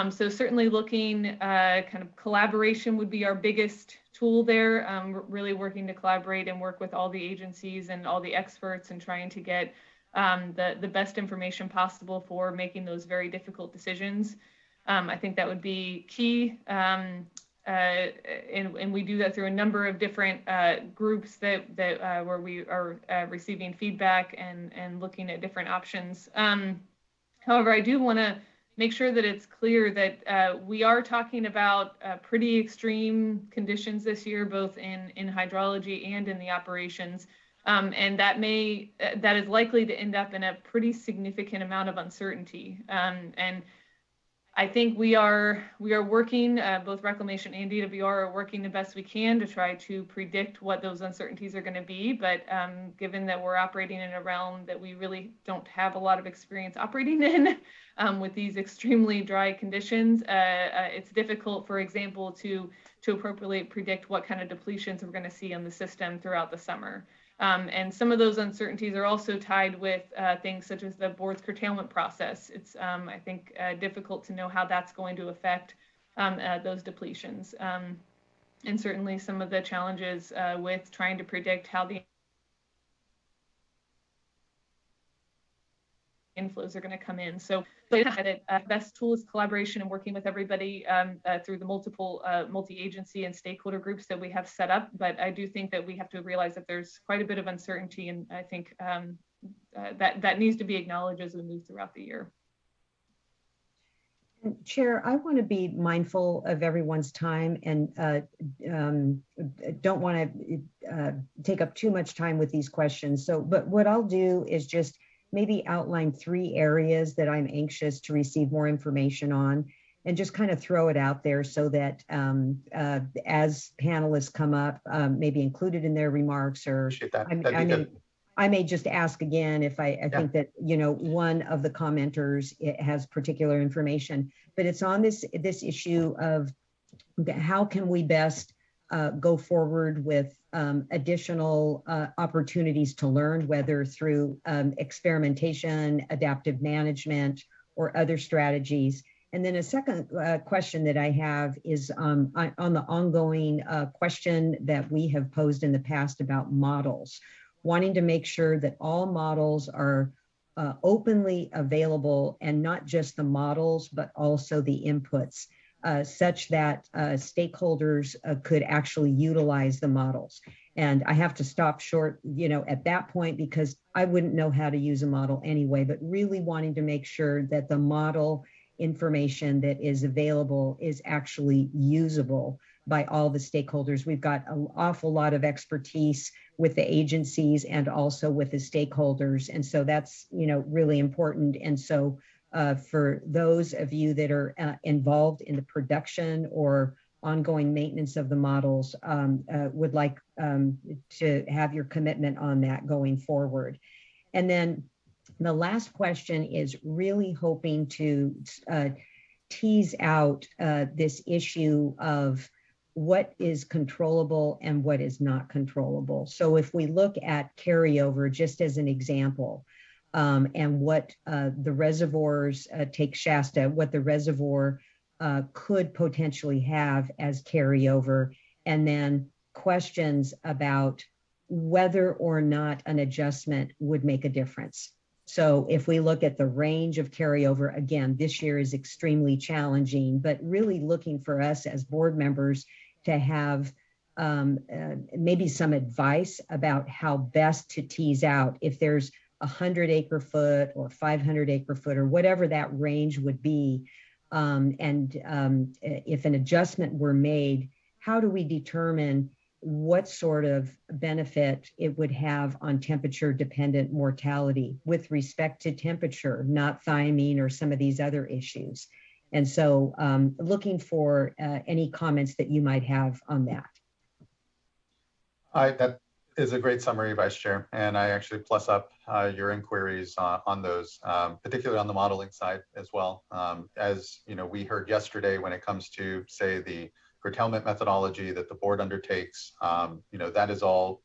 So certainly looking kind of collaboration would be our biggest tool there, really working to collaborate and work with all the agencies and all the experts and trying to get the best information possible for making those very difficult decisions. I think that would be key. And we do that through a number of different groups that where we are receiving feedback and looking at different options. However, I do want to make sure that it's clear that we are talking about pretty extreme conditions this year, both in hydrology and in the operations. And that is likely to end up in a pretty significant amount of uncertainty. And I think we are working, both Reclamation and DWR are working the best we can to try to predict what those uncertainties are going to be. But given that we're operating in a realm that we really don't have a lot of experience operating in with these extremely dry conditions, it's difficult, for example, to appropriately predict what kind of depletions we're going to see in the system throughout the summer. And some of those uncertainties are also tied with things such as the board's curtailment process. It's, I think, difficult to know how that's going to affect those depletions. And certainly some of the challenges with trying to predict how the inflows are going to come in. So the best tool is collaboration and working with everybody through the multiple multi-agency and stakeholder groups that we have set up. But I do think that we have to realize that there's quite a bit of uncertainty, and I think that needs to be acknowledged as we move throughout the year. Chair, I want to be mindful of everyone's time and don't want to take up too much time with these questions. So, but what I'll do is just maybe outline 3 areas that I'm anxious to receive more information on and just kind of throw it out there so that as panelists come up, maybe included in their remarks, or I may just ask again if I think that, you know, one of the commenters has particular information, but it's on this issue of how can we best go forward with additional opportunities to learn, whether through experimentation, adaptive management, or other strategies. And then a second question that I have is on the ongoing question that we have posed in the past about models, wanting to make sure that all models are openly available, and not just the models, but also the inputs, such that stakeholders could actually utilize the models. And I have to stop short, you know, at that point, because I wouldn't know how to use a model anyway, but really wanting to make sure that the model information that is available is actually usable by all the stakeholders. We've got an awful lot of expertise with the agencies and also with the stakeholders. And so that's, you know, really important. And so for those of you that are involved in the production or ongoing maintenance of the models, would like to have your commitment on that going forward. And then the last question is really hoping to tease out this issue of what is controllable and what is not controllable. So if we look at carryover, just as an example, and what the reservoirs, take Shasta, what the reservoir could potentially have as carryover, and then questions about whether or not an adjustment would make a difference. So if we look at the range of carryover, again, this year is extremely challenging, but really looking for us as board members to have maybe some advice about how best to tease out if there's 100 acre foot or 500 acre foot or whatever that range would be. And if an adjustment were made, how do we determine what sort of benefit it would have on temperature dependent mortality with respect to temperature, not thiamine or some of these other issues. And so looking for any comments that you might have on that. That is a great summary, Vice Chair. And I actually plus up your inquiries on those, particularly on the modeling side as well. As you know, we heard yesterday when it comes to, say, the curtailment methodology that the board undertakes, you know, that is all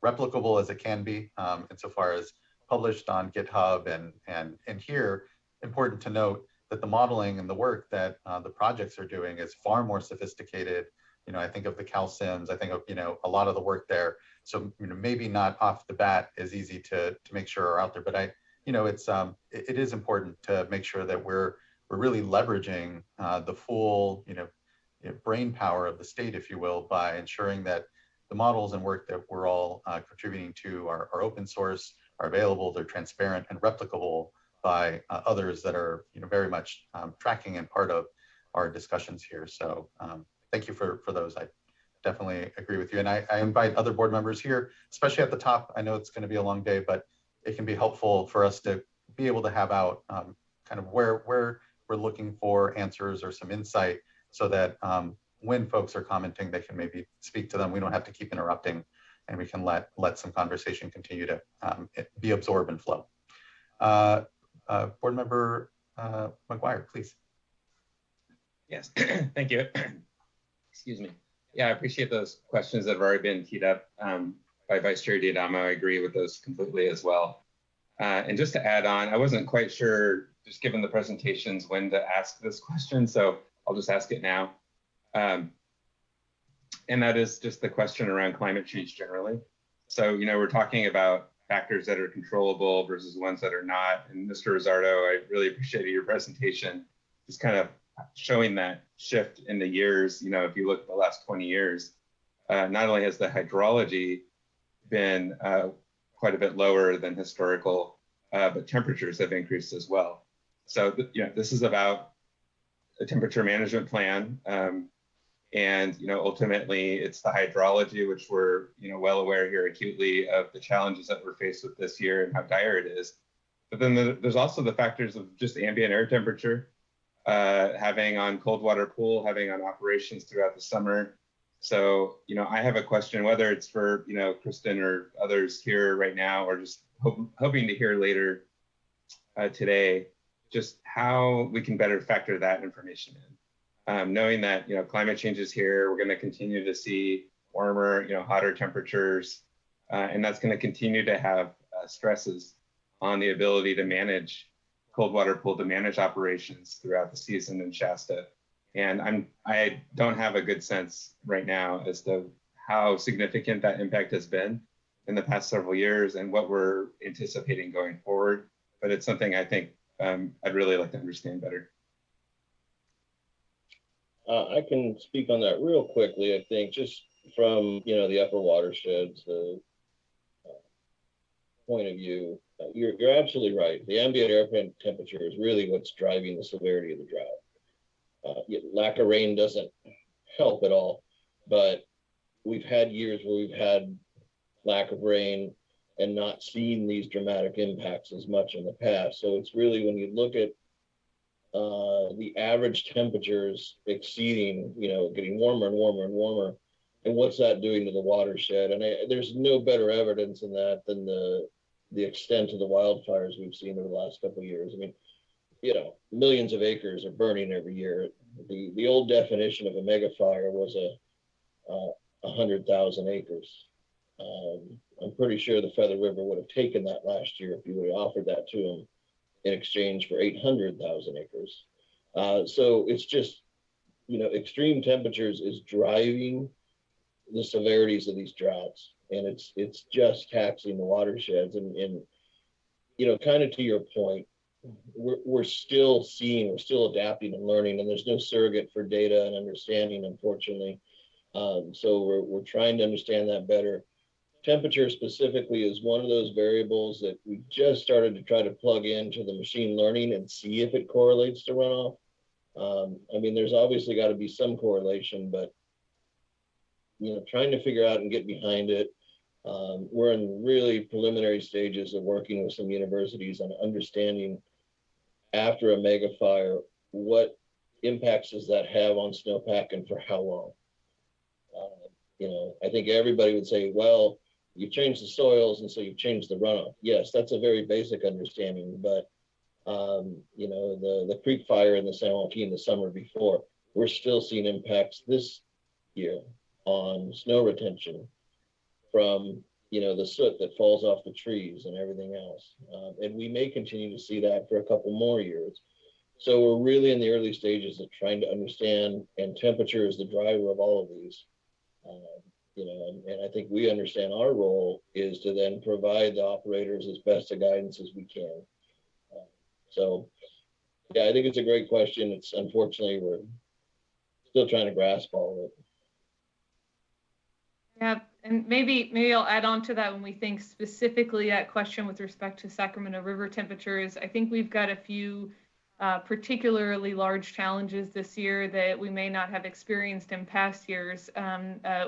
replicable as it can be insofar as published on GitHub. And here, important to note that the modeling and the work that the projects are doing is far more sophisticated. You know, I think of the calciums, I think of, you know, a lot of the work there. So, you know, maybe not off the bat as easy to make sure are out there, but you know, it is important to make sure that we're really leveraging the full, you know, brain power of the state, if you will, by ensuring that the models and work that we're all contributing to are open source, are available, they're transparent and replicable by others that are, you know, very much tracking and part of our discussions here. So thank you for those. I definitely agree with you. And I invite other board members here, especially at the top. I know it's going to be a long day, but it can be helpful for us to be able to have out kind of where we're looking for answers or some insight so that when folks are commenting, they can maybe speak to them. We don't have to keep interrupting and we can let some conversation continue to be absorbed and flow. Board member McGuire, please. Yes, thank you. Excuse me. Yeah, I appreciate those questions that have already been teed up by Vice Chair Diadamo. I agree with those completely as well. And just to add on, I wasn't quite sure, just given the presentations, when to ask this question, so I'll just ask it now. And that is just the question around climate change generally. So, you know, we're talking about factors that are controllable versus ones that are not. And Mr. Rizzardo, I really appreciated your presentation, just kind of showing that shift in the years. You know, if you look at the last 20 years, not only has the hydrology been quite a bit lower than historical, but temperatures have increased as well. So, you know, this is about a temperature management plan. And, you know, ultimately it's the hydrology, which we're, you know, well aware here acutely of the challenges that we're faced with this year and how dire it is. But then there's also the factors of just ambient air temperature, having on cold water pool, having on operations throughout the summer. So, you know, I have a question, whether it's for, you know, Kristen or others here right now, or just hoping to hear later today, just how we can better factor that information in. Knowing that, you know, climate change is here, we're going to continue to see warmer, you know, hotter temperatures, and that's going to continue to have stresses on the ability to manage cold water pool, to manage operations throughout the season in Shasta. And I don't have a good sense right now as to how significant that impact has been in the past several years and what we're anticipating going forward. But it's something I think I'd really like to understand better. I can speak on that real quickly. I think just from, you know, the upper watersheds, the point of view, you're absolutely right. The ambient air temperature is really what's driving the severity of the drought. Lack of rain doesn't help at all, but we've had years where we've had lack of rain and not seen these dramatic impacts as much in the past. So it's really, when you look at the average temperatures exceeding, you know, getting warmer and warmer and warmer, and what's that doing to the watershed? And there's no better evidence in that than the extent of the wildfires we've seen over the last couple of years. I mean, you know, millions of acres are burning every year. The old definition of a mega fire was 100,000 acres. I'm pretty sure the Feather River would have taken that last year if you would have offered that to them in exchange for 800,000 acres. So it's just, you know, extreme temperatures is driving the severities of these droughts, and it's just taxing the watersheds. And you know, kind of to your point, we're still adapting and learning, and there's no surrogate for data and understanding, unfortunately. So we're trying to understand that better. Temperature specifically is one of those variables that we just started to try to plug into the machine learning and see if it correlates to runoff. I mean, there's obviously got to be some correlation, but trying to figure out and get behind it. We're in really preliminary stages of working with some universities on understanding after a mega fire, what impacts does that have on snowpack and for how long? I think everybody would say, well, you've changed the soils and so you've changed the runoff. Yes, that's a very basic understanding, but the creek fire in the San Joaquin the summer before, we're still seeing impacts this year on snow retention from the soot that falls off the trees and everything else. And we may continue to see that for a couple more years. So we're really in the early stages of trying to understand, and temperature is the driver of all of these. And I think we understand our role is to then provide the operators as best a guidance as we can. So yeah, I think it's a great question. It's unfortunately, we're still trying to grasp all of it. Yeah, and maybe I'll add on to that when we think specifically that question with respect to Sacramento River temperatures. I think we've got a few particularly large challenges this year that we may not have experienced in past years.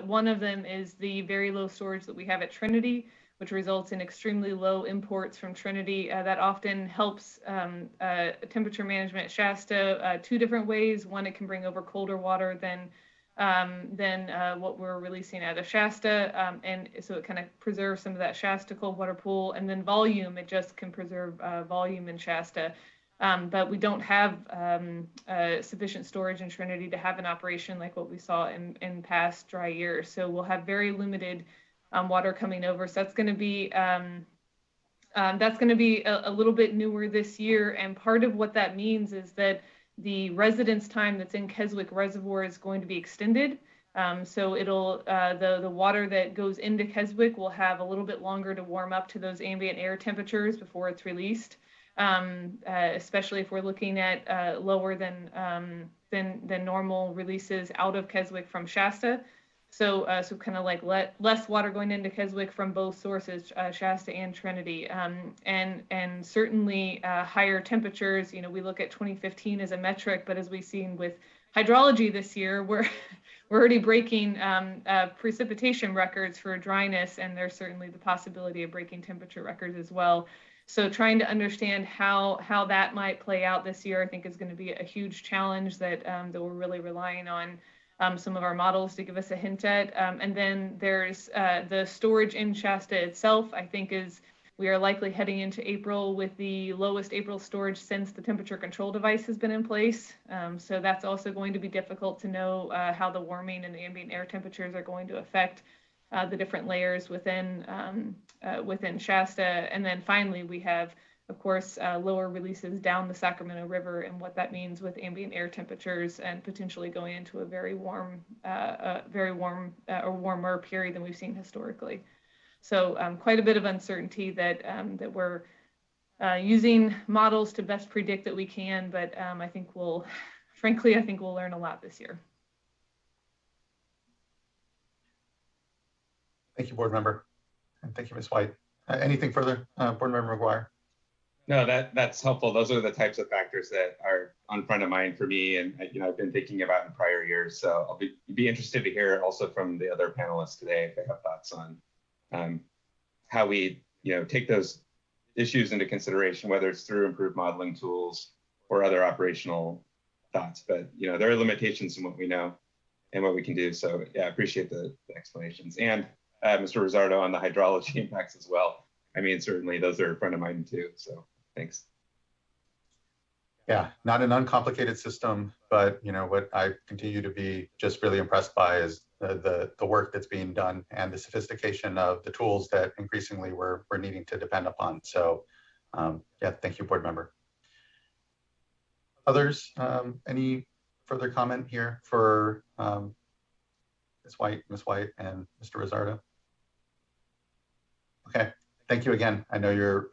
One of them is the very low storage that we have at Trinity, which results in extremely low imports from Trinity. That often helps temperature management at Shasta two different ways. One, it can bring over colder water than what we're releasing out of Shasta. And so it kind of preserves some of that Shasta cold water pool. And then volume, it just can preserve volume in Shasta. But we don't have sufficient storage in Trinity to have an operation like what we saw in past dry years. So we'll have very limited water coming over. So that's going to be a little bit newer this year. And part of what that means is that the residence time that's in Keswick Reservoir is going to be extended. So it'll the water that goes into Keswick will have a little bit longer to warm up to those ambient air temperatures before it's released. Especially if we're looking at lower than normal releases out of Keswick from Shasta. So kind of like less water going into Keswick from both sources, Shasta and Trinity, and certainly higher temperatures. We look at 2015 as a metric, but as we've seen with hydrology this year, we're already breaking precipitation records for dryness, and there's certainly the possibility of breaking temperature records as well. So trying to understand how that might play out this year, I think is going to be a huge challenge that we're really relying on some of our models to give us a hint at. And then there's the storage in Shasta itself, I think we are likely heading into April with the lowest April storage since the temperature control device has been in place. So that's also going to be difficult to know how the warming and the ambient air temperatures are going to affect the different layers within Shasta. And then finally, we have, of course, lower releases down the Sacramento River and what that means with ambient air temperatures and potentially going into a very warm or warmer period than we've seen historically. So quite a bit of uncertainty that we're using models to best predict that we can, but I think we'll learn a lot this year. Thank you, Board Member. And thank you, Ms. White. Anything further, Board Member McGuire? No, that's helpful. Those are the types of factors that are on front of mind for me, and I've been thinking about in prior years. So I'll be interested to hear also from the other panelists today if they have thoughts on how we take those issues into consideration, whether it's through improved modeling tools or other operational thoughts. But there are limitations in what we know and what we can do. So yeah, I appreciate the explanations. And Mr. Rosardo on the hydrology impacts as well. I mean, certainly those are front of mind too. So thanks. Yeah, not an uncomplicated system, but what I continue to be just really impressed by is the work that's being done and the sophistication of the tools that increasingly we're needing to depend upon. So yeah, thank you, Board Member. Others, any further comment here for Ms. White and Mr. Rosardo? Okay, thank you again. I know you're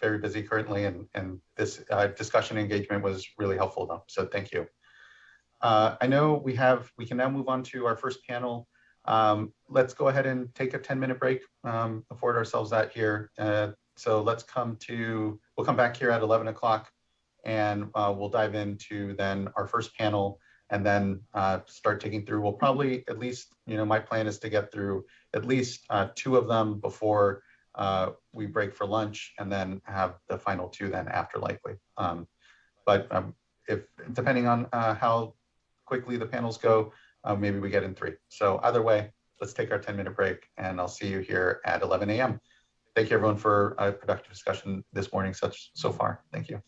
very busy currently, and this discussion engagement was really helpful though, so thank you. I know we can now move on to our first panel. Let's go ahead and take a 10-minute break, afford ourselves that here. So we'll come back here at 11 o'clock and we'll dive into then our first panel and then start taking through. We'll probably at least, my plan is to get through at least 2 of them before we break for lunch, and then have the final 2 then after, likely. But if depending on how quickly the panels go, maybe we get in 3. So either way, let's take our 10-minute break, and I'll see you here at 11 a.m. Thank you, everyone, for a productive discussion this morning so far. Thank you.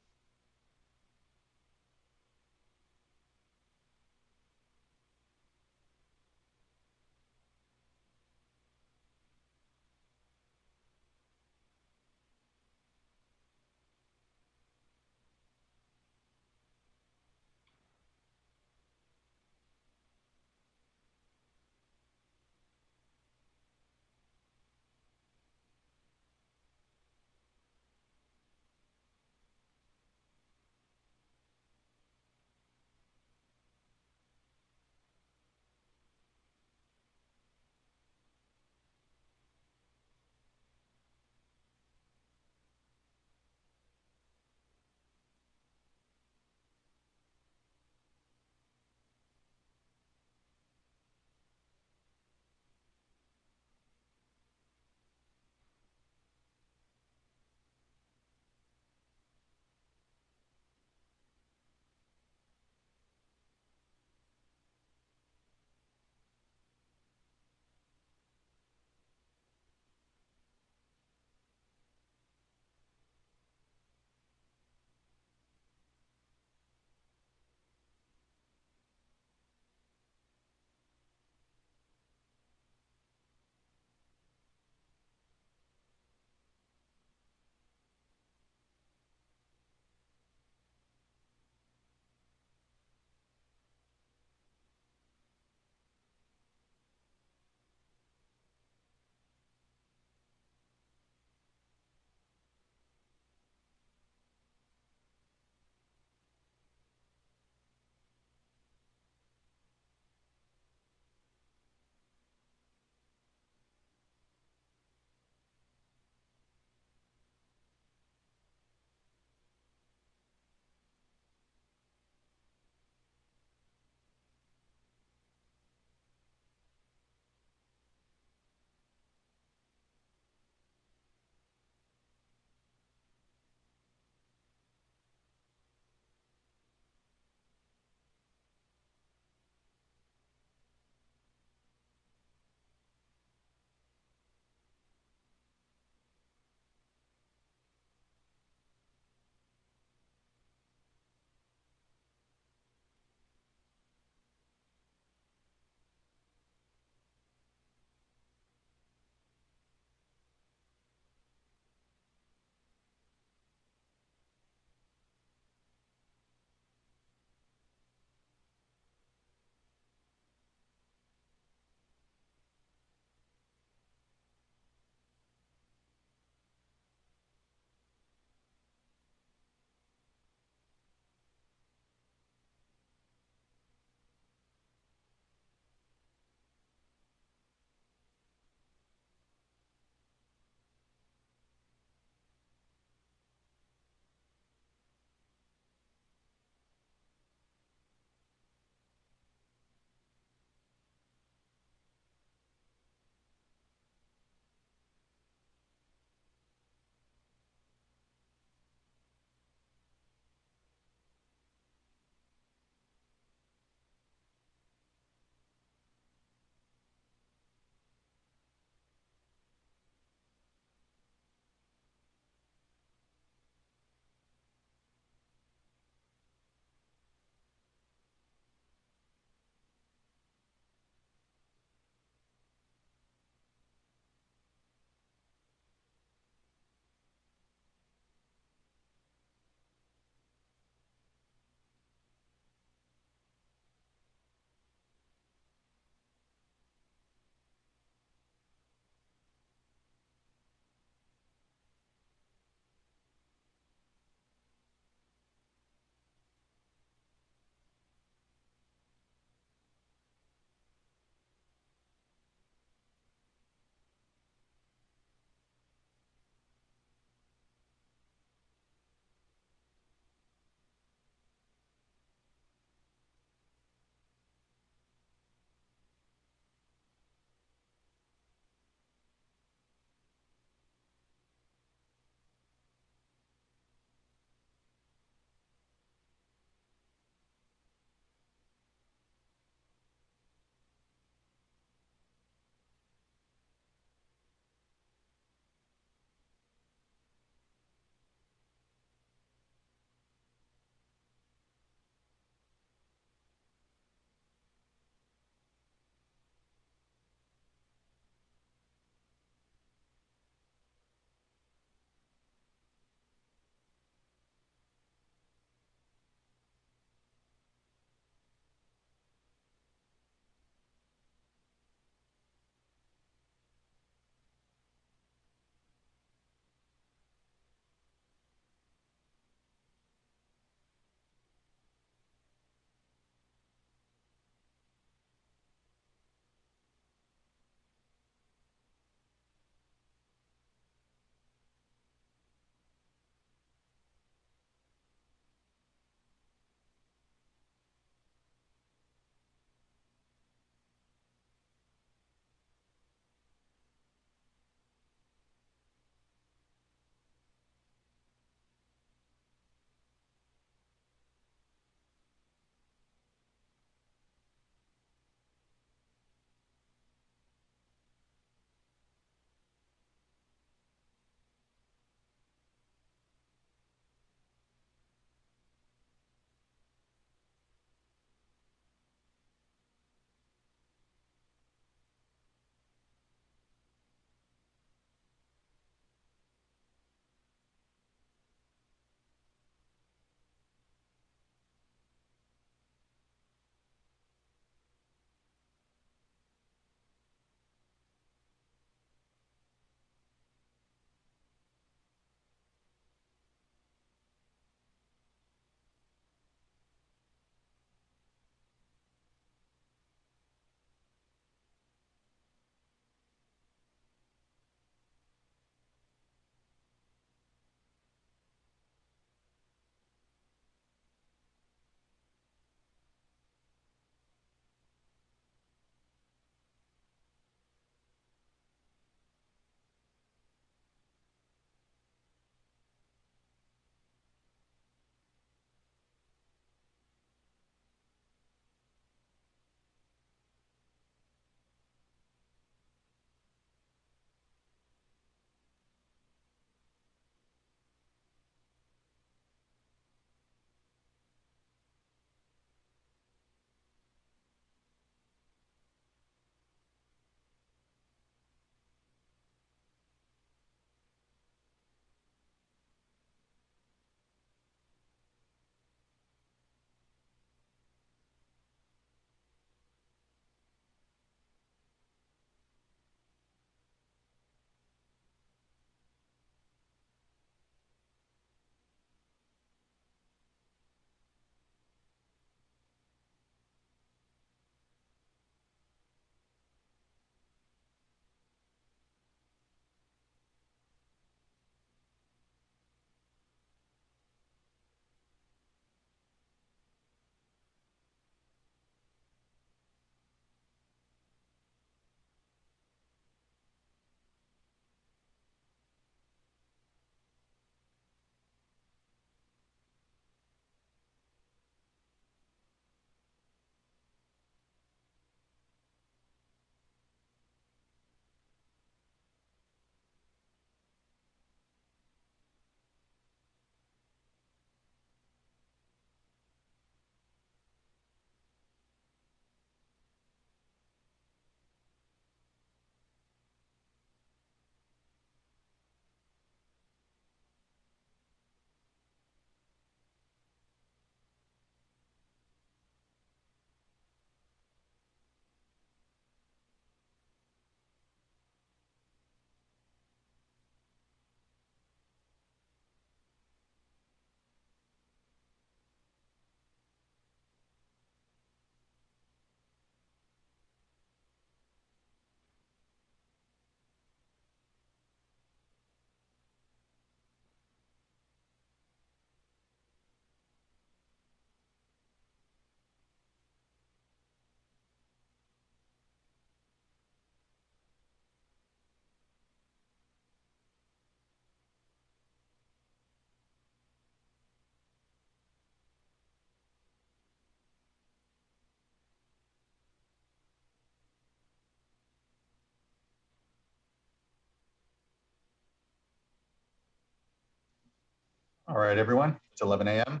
All right, everyone, it's 11 a.m.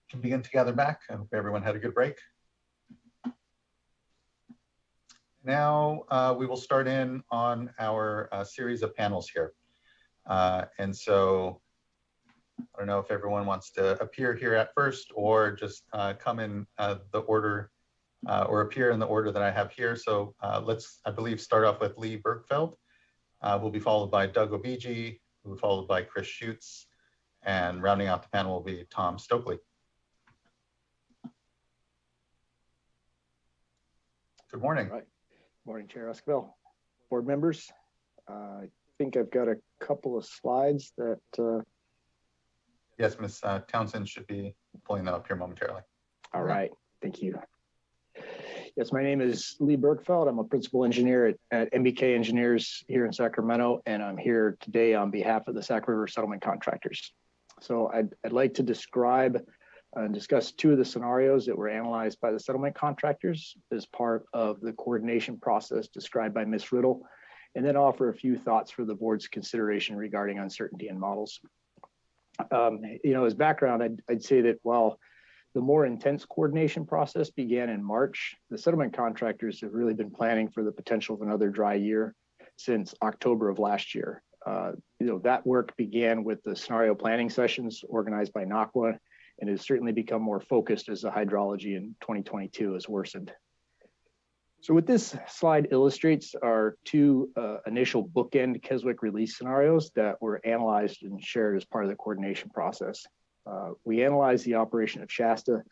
Can begin to gather back. I hope everyone had a good break. Now we will start in on our series of panels here. And so I don't know if everyone wants to appear here at first or just come in the order or appear in the order that I have here. So let's, I believe, start off with Lee Bergfeld. Will be followed by Doug Obiji, will be followed by Chris Schutz, and rounding out the panel will be Tom Stokely. Good morning. All right. Morning, Chair Esquivel, board members. I think I've got a couple of slides that. Yes, Ms. Townsend should be pulling that up here momentarily. All right, thank you. Yes, my name is Lee Bergfeld. I'm a principal engineer at MBK Engineers here in Sacramento, and I'm here today on behalf of the Sac River Settlement Contractors. So I'd like to describe and discuss two of the scenarios that were analyzed by the settlement contractors as part of the coordination process described by Ms. Riddle, and then offer a few thoughts for the board's consideration regarding uncertainty in models. As background, I'd say that while the more intense coordination process began in March, the settlement contractors have really been planning for the potential of another dry year since October of last year. That work began with the scenario planning sessions organized by NACWA, and has certainly become more focused as the hydrology in 2022 has worsened. So what this slide illustrates are two initial bookend Keswick release scenarios that were analyzed and shared as part of the coordination process. We analyzed the operation of Shasta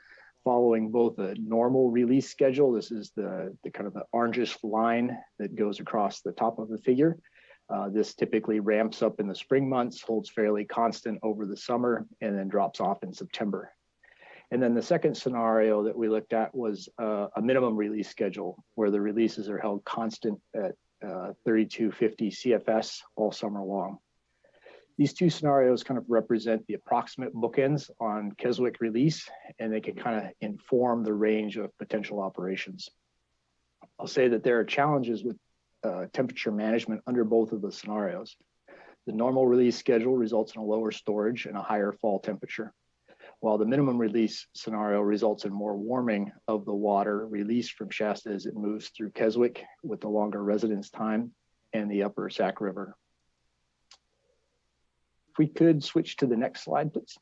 following both a normal release schedule. This is the kind of the orangish line that goes across the top of the figure. This typically ramps up in the spring months, holds fairly constant over the summer, and then drops off in September. And then the second scenario that we looked at was a minimum release schedule where the releases are held constant at 3250 CFS all summer long. These two scenarios kind of represent the approximate bookends on Keswick release, and they can kind of inform the range of potential operations. I'll say that there are challenges with temperature management under both of the scenarios. The normal release schedule results in a lower storage and a higher fall temperature, while the minimum release scenario results in more warming of the water released from Shasta as it moves through Keswick with the longer residence time and the upper Sac River. If we could switch to the next slide, please.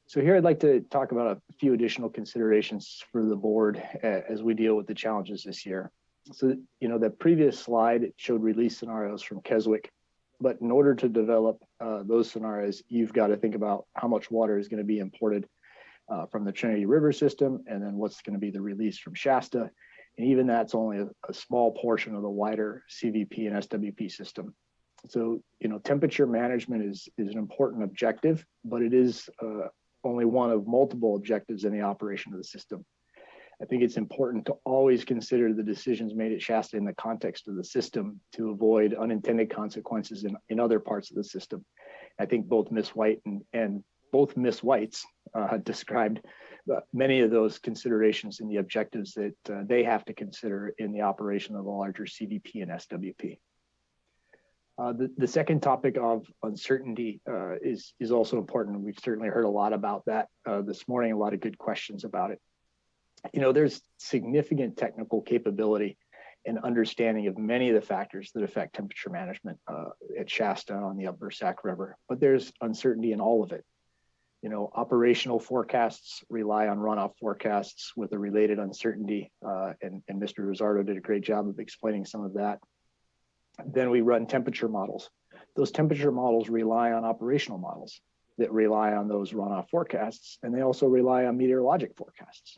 So here I'd like to talk about a few additional considerations for the board as we deal with the challenges this year. So, the previous slide showed release scenarios from Keswick, but in order to develop those scenarios, you've got to think about how much water is going to be imported from the Trinity River system, and then what's going to be the release from Shasta. And even that's only a small portion of the wider CVP and SWP system. So, temperature management is an important objective, but it is only one of multiple objectives in the operation of the system. I think it's important to always consider the decisions made at Shasta in the context of the system to avoid unintended consequences in other parts of the system. I think both Ms. White and both Ms. Whites described many of those considerations in the objectives that they have to consider in the operation of a larger CVP and SWP. The second topic of uncertainty is also important. We've certainly heard a lot about that this morning, a lot of good questions about it. There's significant technical capability and understanding of many of the factors that affect temperature management at Shasta on the upper Sac River, but there's uncertainty in all of it. Operational forecasts rely on runoff forecasts with a related uncertainty, and Mr. Rosardo did a great job of explaining some of that. Then we run temperature models. Those temperature models rely on operational models that rely on those runoff forecasts, and they also rely on meteorologic forecasts.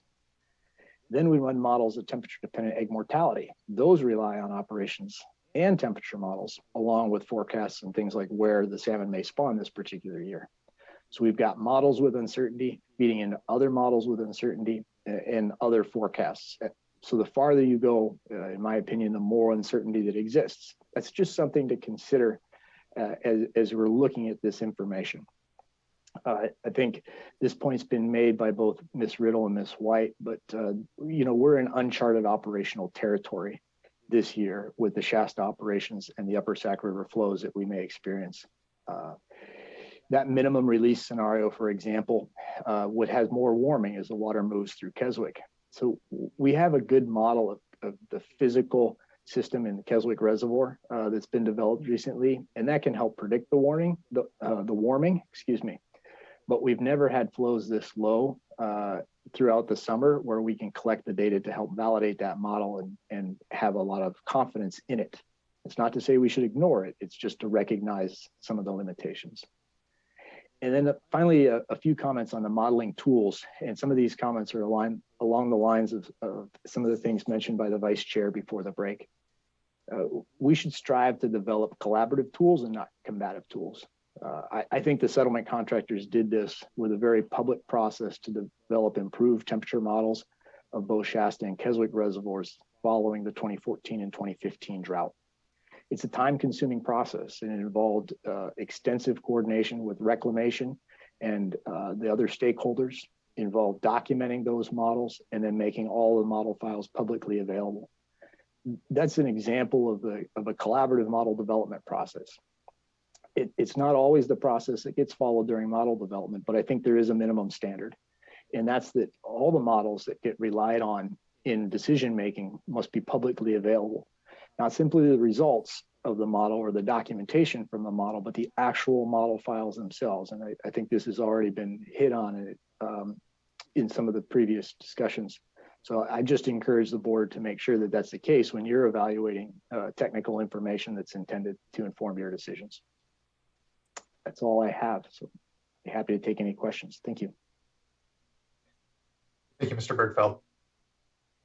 Then we run models of temperature-dependent egg mortality. Those rely on operations and temperature models, along with forecasts and things like where the salmon may spawn this particular year. So we've got models with uncertainty feeding into other models with uncertainty and other forecasts. So the farther you go, in my opinion, the more uncertainty that exists. That's just something to consider as we're looking at this information. I think this point's been made by both Ms. Riddle and Ms. White, but we're in uncharted operational territory this year with the Shasta operations and the upper Sac River flows that we may experience. That minimum release scenario, for example, would have more warming as the water moves through Keswick. So we have a good model of the physical system in the Keswick Reservoir that's been developed recently, and that can help predict the warming, excuse me. But we've never had flows this low throughout the summer where we can collect the data to help validate that model and have a lot of confidence in it. It's not to say we should ignore it, it's just to recognize some of the limitations. And then finally, a few comments on the modeling tools. And some of these comments are along the lines of some of the things mentioned by the vice chair before the break. We should strive to develop collaborative tools and not combative tools. I think the settlement contractors did this with a very public process to develop improved temperature models of both Shasta and Keswick reservoirs following the 2014 and 2015 drought. It's a time-consuming process, and it involved extensive coordination with reclamation and the other stakeholders, involved documenting those models and then making all the model files publicly available. That's an example of a collaborative model development process. It's not always the process that gets followed during model development, but I think there is a minimum standard. And that's that all the models that get relied on in decision-making must be publicly available. Not simply the results of the model or the documentation from the model, but the actual model files themselves. And I think this has already been hit on in some of the previous discussions. So I just encourage the board to make sure that that's the case when you're evaluating technical information that's intended to inform your decisions. That's all I have. So I'd be happy to take any questions. Thank you. Thank you, Mr. Bergfeld.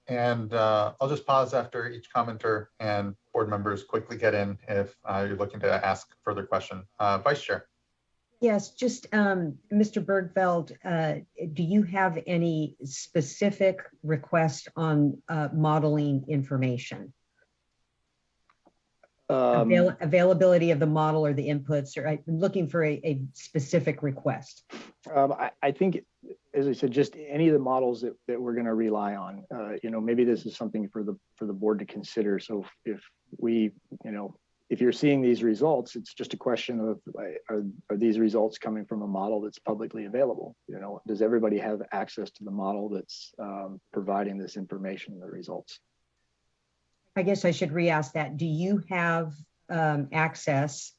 And I'll just pause after each commenter and board members quickly get in if you're looking to ask further question. Vice Chair. Yes, just Mr. Bergfeld, do you have any specific request on modeling information? Availability of the model or the inputs, or I'm looking for a specific request. I think, as I said, just any of the models that we're going to rely on. Maybe this is something for the board to consider. So if you're seeing these results, it's just a question of are these results coming from a model that's publicly available? Does everybody have access to the model that's providing this information and the results? I guess I should re-ask that. Do you have access,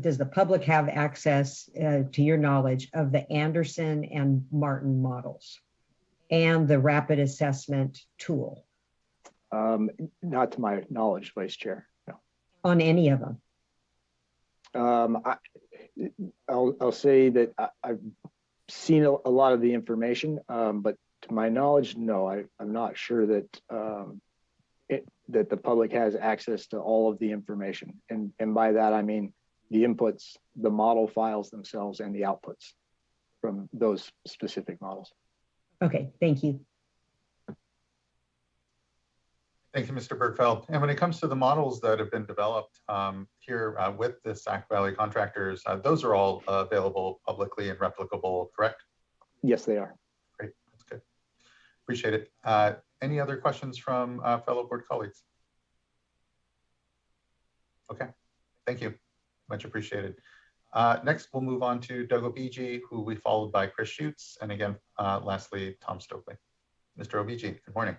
does the public have access to your knowledge of the Anderson and Martin models and the rapid assessment tool? Not to my knowledge, Vice Chair, no. On any of them? I'll say that I've seen a lot of the information, but to my knowledge, no, I'm not sure that that the public has access to all of the information. And by that, I mean the inputs, the model files themselves, and the outputs from those specific models. Okay, thank you. Thank you, Mr. Bergfeld. And when it comes to the models that have been developed here with the Sac Valley contractors, those are all available publicly and replicable, correct? Yes, they are. Great, that's good. Appreciate it. Any other questions from fellow board colleagues? Okay, thank you. Much appreciated. Next, we'll move on to Doug Obigi, who will be followed by Chris Schutz. And again, lastly, Tom Stokely. Mr. Obigi, good morning.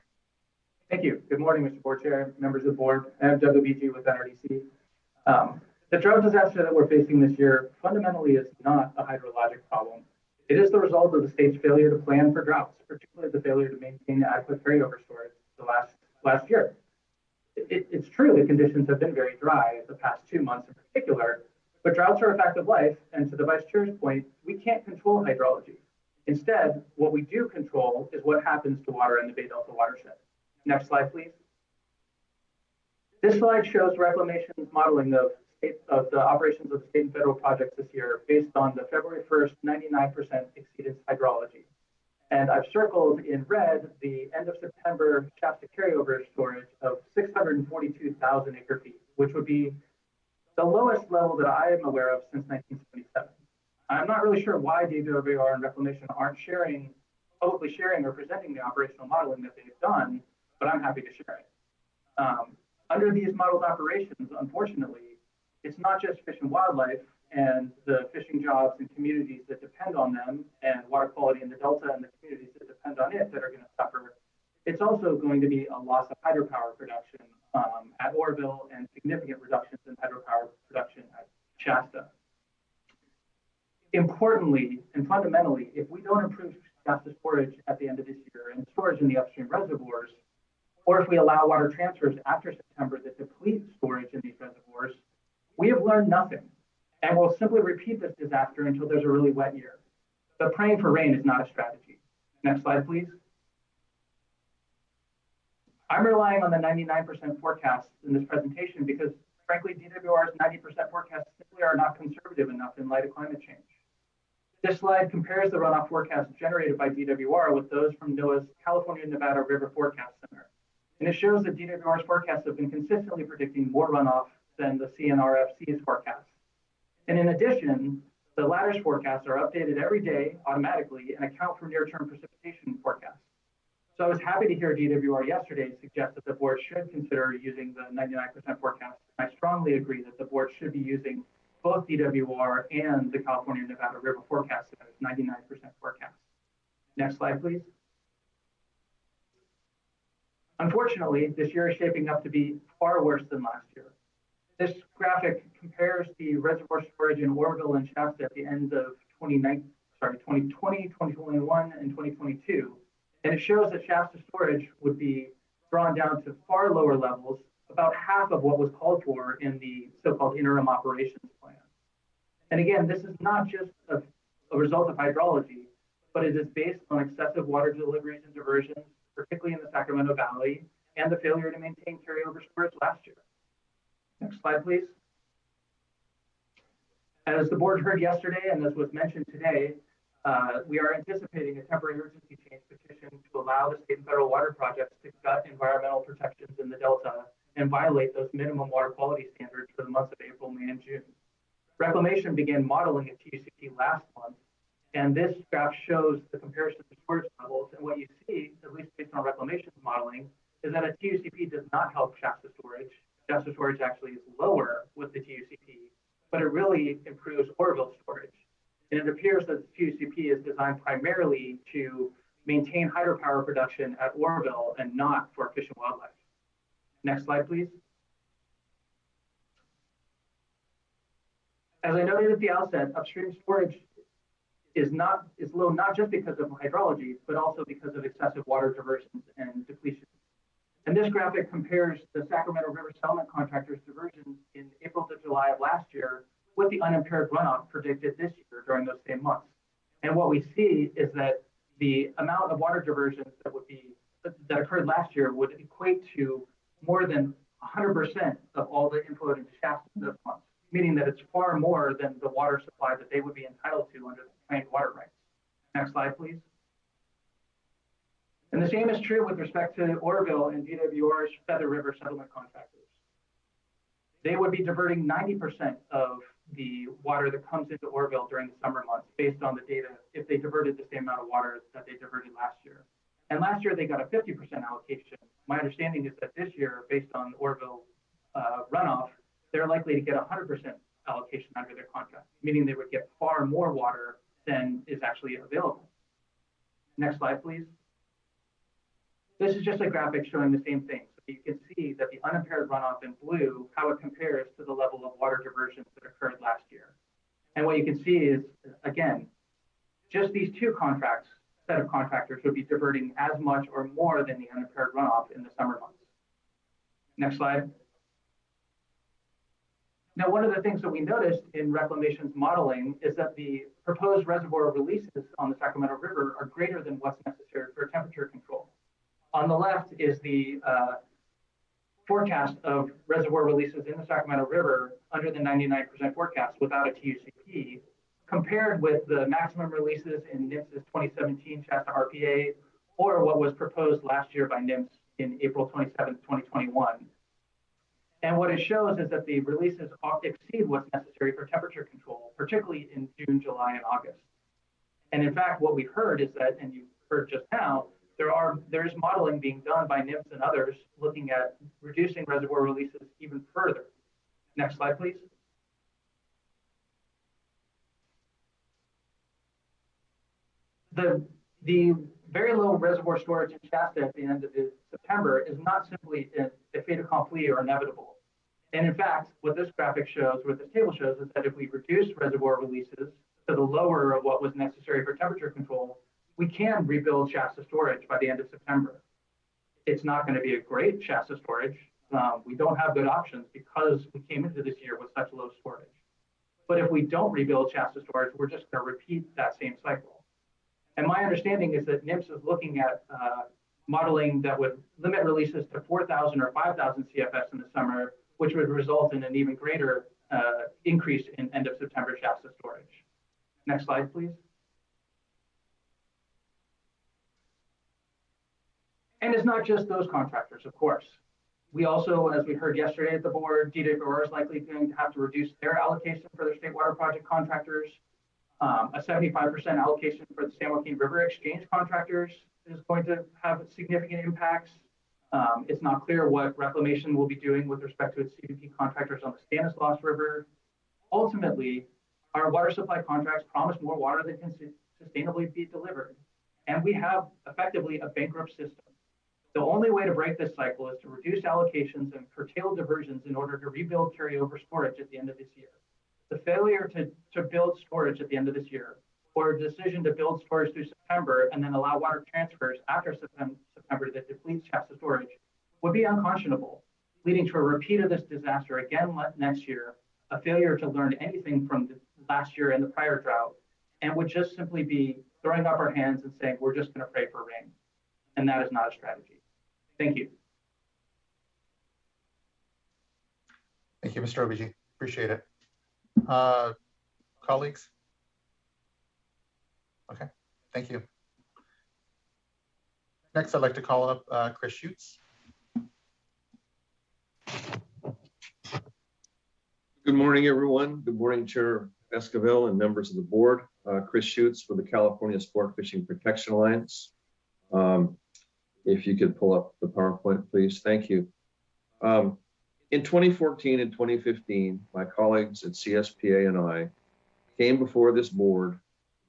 Thank you. Good morning, Mr. Board Chair, members of the board. I am Doug Obigi with NRDC. The drought disaster that we're facing this year fundamentally is not a hydrologic problem. It is the result of the state's failure to plan for droughts, particularly the failure to maintain adequate carryover storage the last year. It's true that conditions have been very dry the past 2 months in particular, but droughts are a fact of life, and to the Vice Chair's point, we can't control hydrology. Instead, what we do control is what happens to water in the Bay Delta watershed. Next slide, please. This slide shows Reclamation's modeling of the operations of the state and federal projects this year based on the February 1st 99% exceedance hydrology. And I've circled in red the end of September Shasta carryover storage of 642,000 acre feet, which would be the lowest level that I am aware of since 1977. I'm not really sure why DWR and Reclamation aren't publicly sharing or presenting the operational modeling that they've done, but I'm happy to share it. Under these modeled operations, unfortunately, it's not just fish and wildlife and the fishing jobs and communities that depend on them, and water quality in the Delta and the communities that depend on it that are going to suffer. It's also going to be a loss of hydropower production at Oroville and significant reductions in hydropower production at Shasta. Importantly and fundamentally, if we don't improve Shasta storage at the end of this year and storage in the upstream reservoirs, or if we allow water transfers after September that deplete storage in these reservoirs, we have learned nothing. And we'll simply repeat this disaster until there's a really wet year. But praying for rain is not a strategy. Next slide, please. I'm relying on the 99% forecasts in this presentation because, frankly, DWR's 90% forecasts simply are not conservative enough in light of climate change. This slide compares the runoff forecasts generated by DWR with those from NOAA's California Nevada River Forecast Center. And it shows that DWR's forecasts have been consistently predicting more runoff than the CNRFC's forecasts. And in addition, the latter's forecasts are updated every day automatically and account for near-term precipitation forecasts. So I was happy to hear DWR yesterday suggest that the board should consider using the 99% forecast. I strongly agree that the board should be using both DWR and the California Nevada River Forecast Center's 99% forecast. Next slide, please. Unfortunately, this year is shaping up to be far worse than last year. This graphic compares the reservoir storage in Oroville and Shasta at the end of 2020, 2021, and 2022. And it shows that Shasta storage would be drawn down to far lower levels, about half of what was called for in the so-called interim operations plan. And again, this is not just a result of hydrology, but it is based on excessive water deliveries and diversions, particularly in the Sacramento Valley, and the failure to maintain carryover storage last year. Next slide, please. As the board heard yesterday, and as was mentioned today, we are anticipating a temporary urgency change petition to allow the state and federal water projects to gut environmental protections in the Delta and violate those minimum water quality standards for the months of April, May, and June. Reclamation began modeling a TUCP last month, and this graph shows the comparison to storage levels. And what you see, at least based on Reclamation's modeling, is that a TUCP does not help Shasta storage. Shasta storage actually is lower with the TUCP, but it really improves Oroville storage. And it appears that the TUCP is designed primarily to maintain hydropower production at Oroville and not for fish and wildlife. Next slide, please. As I noted at the outset, upstream storage is low not just because of hydrology, but also because of excessive water diversions and depletion. And this graphic compares the Sacramento River Settlement Contractor's diversions in April to July of last year with the unimpaired runoff predicted this year during those same months. And what we see is that the amount of water diversions that occurred last year would equate to more than 100% of all the inflow into Shasta in those months, meaning that it's far more than the water supply that they would be entitled to under the claimed water rights. Next slide, please. And the same is true with respect to Oroville and DWR's Feather River Settlement Contractors. They would be diverting 90% of the water that comes into Oroville during the summer months based on the data if they diverted the same amount of water that they diverted last year. And last year they got a 50% allocation. My understanding is that this year, based on Oroville runoff, they're likely to get 100% allocation under their contract, meaning they would get far more water than is actually available. Next slide, please. This is just a graphic showing the same thing. So you can see that the unimpaired runoff in blue, how it compares to the level of water diversions that occurred last year. And what you can see is, again, just these two set of contractors would be diverting as much or more than the unimpaired runoff in the summer months. Next slide. Now, one of the things that we noticed in Reclamation's modeling is that the proposed reservoir releases on the Sacramento River are greater than what's necessary for temperature control. On the left is the forecast of reservoir releases in the Sacramento River under the 99% forecast without a TUCP, compared with the maximum releases in NIMS's 2017 Shasta RPA, or what was proposed last year by NIMS in April 27, 2021. And what it shows is that the releases exceed what's necessary for temperature control, particularly in June, July, and August. And in fact, what we've heard is that, and you heard just now, there is modeling being done by NIMS and others looking at reducing reservoir releases even further. Next slide, please. the very low reservoir storage in Shasta at the end of September is not simply a fait accompli or inevitable. And in fact, what this graphic shows, what this table shows, is that if we reduce reservoir releases to the lower of what was necessary for temperature control, we can rebuild Shasta storage by the end of September. It's not going to be a great Shasta storage. We don't have good options because we came into this year with such low storage. But if we don't rebuild Shasta storage, we're just going to repeat that same cycle. And my understanding is that NIPS is looking at modeling that would limit releases to 4,000 or 5,000 CFS in the summer, which would result in an even greater increase in end of September Shasta storage. Next slide, please. And it's not just those contractors, of course. We also, as we heard yesterday at the board, DWR is likely going to have to reduce their allocation for their state water project contractors. A 75% allocation for the San Joaquin River Exchange contractors is going to have significant impacts. It's not clear what reclamation will be doing with respect to its CBP contractors on the Stanislaus River. Ultimately, our water supply contracts promise more water than can sustainably be delivered. And we have effectively a bankrupt system. The only way to break this cycle is to reduce allocations and curtail diversions in order to rebuild carryover storage at the end of this year. The failure to build storage at the end of this year, or a decision to build storage through September and then allow water transfers after September that depletes Shasta storage, would be unconscionable, leading to a repeat of this disaster again next year, a failure to learn anything from the last year and the prior drought, and would just simply be throwing up our hands and saying, we're just going to pray for rain. And that is not a strategy. Thank you. Thank you, Mr. Obigi. Appreciate it. Colleagues? Okay, thank you. Next, I'd like to call up Chris Schutz. Good morning, everyone. Good morning, Chair Esquivel and members of the board. Chris Schutz for the California Sport Fishing Protection Alliance. If you could pull up the PowerPoint, please. Thank you. In 2014 and 2015, my colleagues at CSPA and I came before this board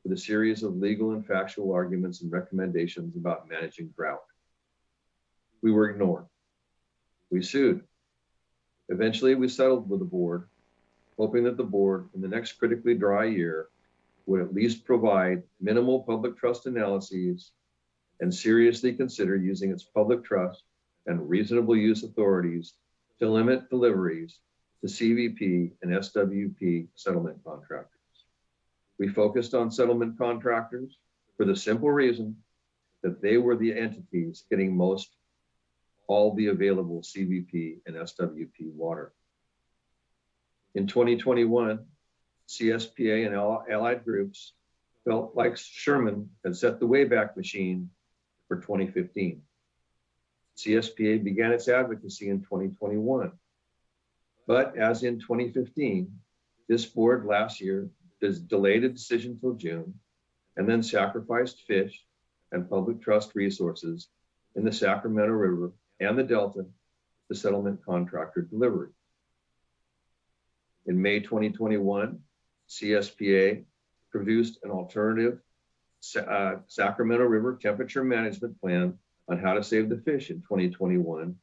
with a series of legal and factual arguments and recommendations about managing drought. We were ignored. We sued. Eventually, we settled with the board, hoping that the board in the next critically dry year would at least provide minimal public trust analyses and seriously consider using its public trust and reasonable use authorities to limit deliveries to CVP and SWP settlement contractors. We focused on settlement contractors for the simple reason that they were the entities getting most all the available CVP and SWP water. In 2021, CSPA and allied groups felt like Sherman had set the Wayback Machine for 2015. CSPA began its advocacy in 2021. But as in 2015, this board last year delayed a decision till June and then sacrificed fish and public trust resources in the Sacramento River and the Delta to settlement contractor delivery. In May 2021, CSPA produced an alternative Sacramento River temperature management plan on how to save the fish in 2021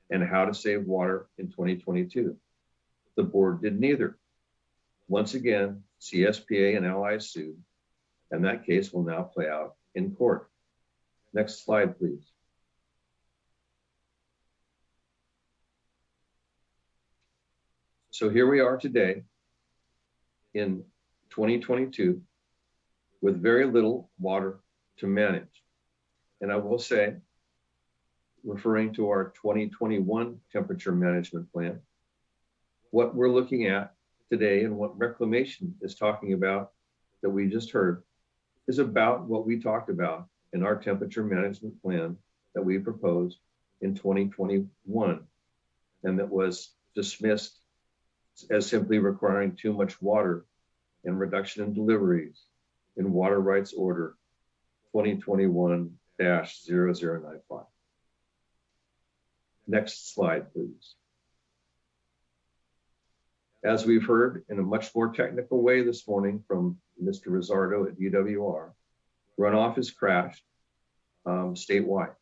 and how to save water in 2022. The board did neither. Once again, CSPA and allies sued, and that case will now play out in court. Next slide, please. So here we are today in 2022 with very little water to manage. And I will say, referring to our 2021 temperature management plan, what we're looking at today and what reclamation is talking about that we just heard is about what we talked about in our temperature management plan that we proposed in 2021 and that was dismissed as simply requiring too much water and reduction in deliveries in Water Rights Order 2021-0095. Next slide, please. As we've heard in a much more technical way this morning from Mr. Rizzardo at DWR, runoff is crashed statewide.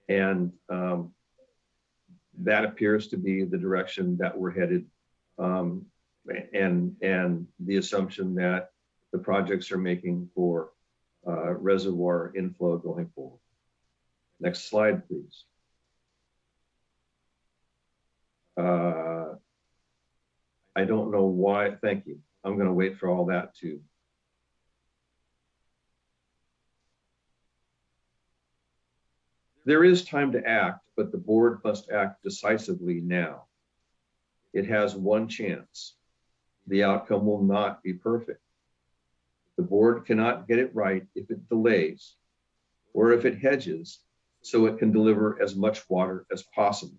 And that appears to be the direction that we're headed, and the assumption that the projects are making for reservoir inflow going forward. Next slide, please. I don't know why, thank you. I'm going to wait for all that too. There is time to act, but the board must act decisively now. It has one chance. The outcome will not be perfect. The board cannot get it right if it delays or if it hedges so it can deliver as much water as possible.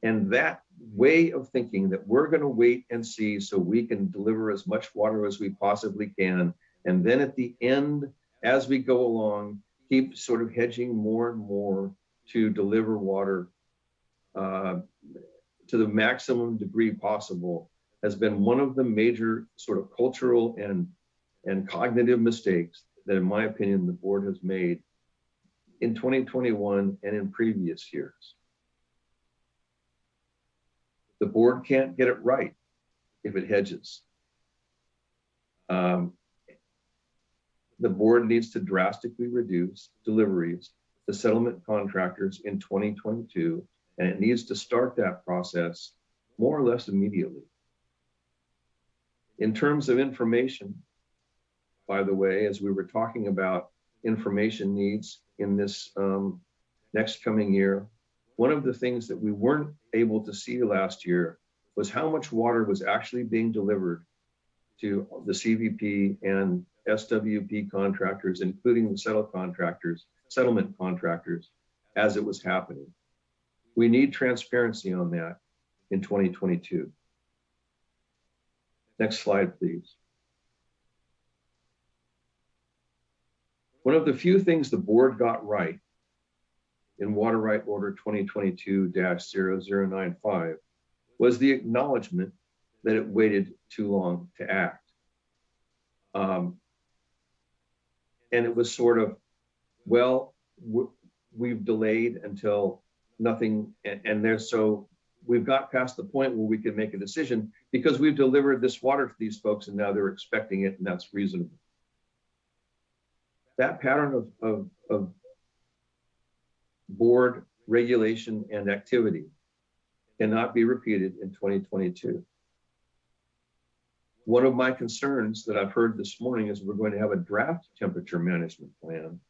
And that way of thinking that we're going to wait and see so we can deliver as much water as we possibly can, and then at the end, as we go along, keep sort of hedging more and more to deliver water to the maximum degree possible, has been one of the major sort of cultural and cognitive mistakes that, in my opinion, the board has made in 2021 and in previous years. The board can't get it right if it hedges. The board needs to drastically reduce deliveries to settlement contractors in 2022, and it needs to start that process more or less immediately. In terms of information, by the way, as we were talking about information needs in this next coming year, one of the things that we weren't able to see last year was how much water was actually being delivered to the CVP and SWP contractors, including the settlement contractors, as it was happening. We need transparency on that in 2022. Next slide, please. One of the few things the board got right in Water Right Order 2022-0095 was the acknowledgement that it waited too long to act. And it was sort of, well, we've delayed until nothing, so we've got past the point where we can make a decision because we've delivered this water to these folks and now they're expecting it, and that's reasonable. That pattern of board regulation and activity cannot be repeated in 2022. One of my concerns that I've heard this morning is we're going to have a draft temperature management plan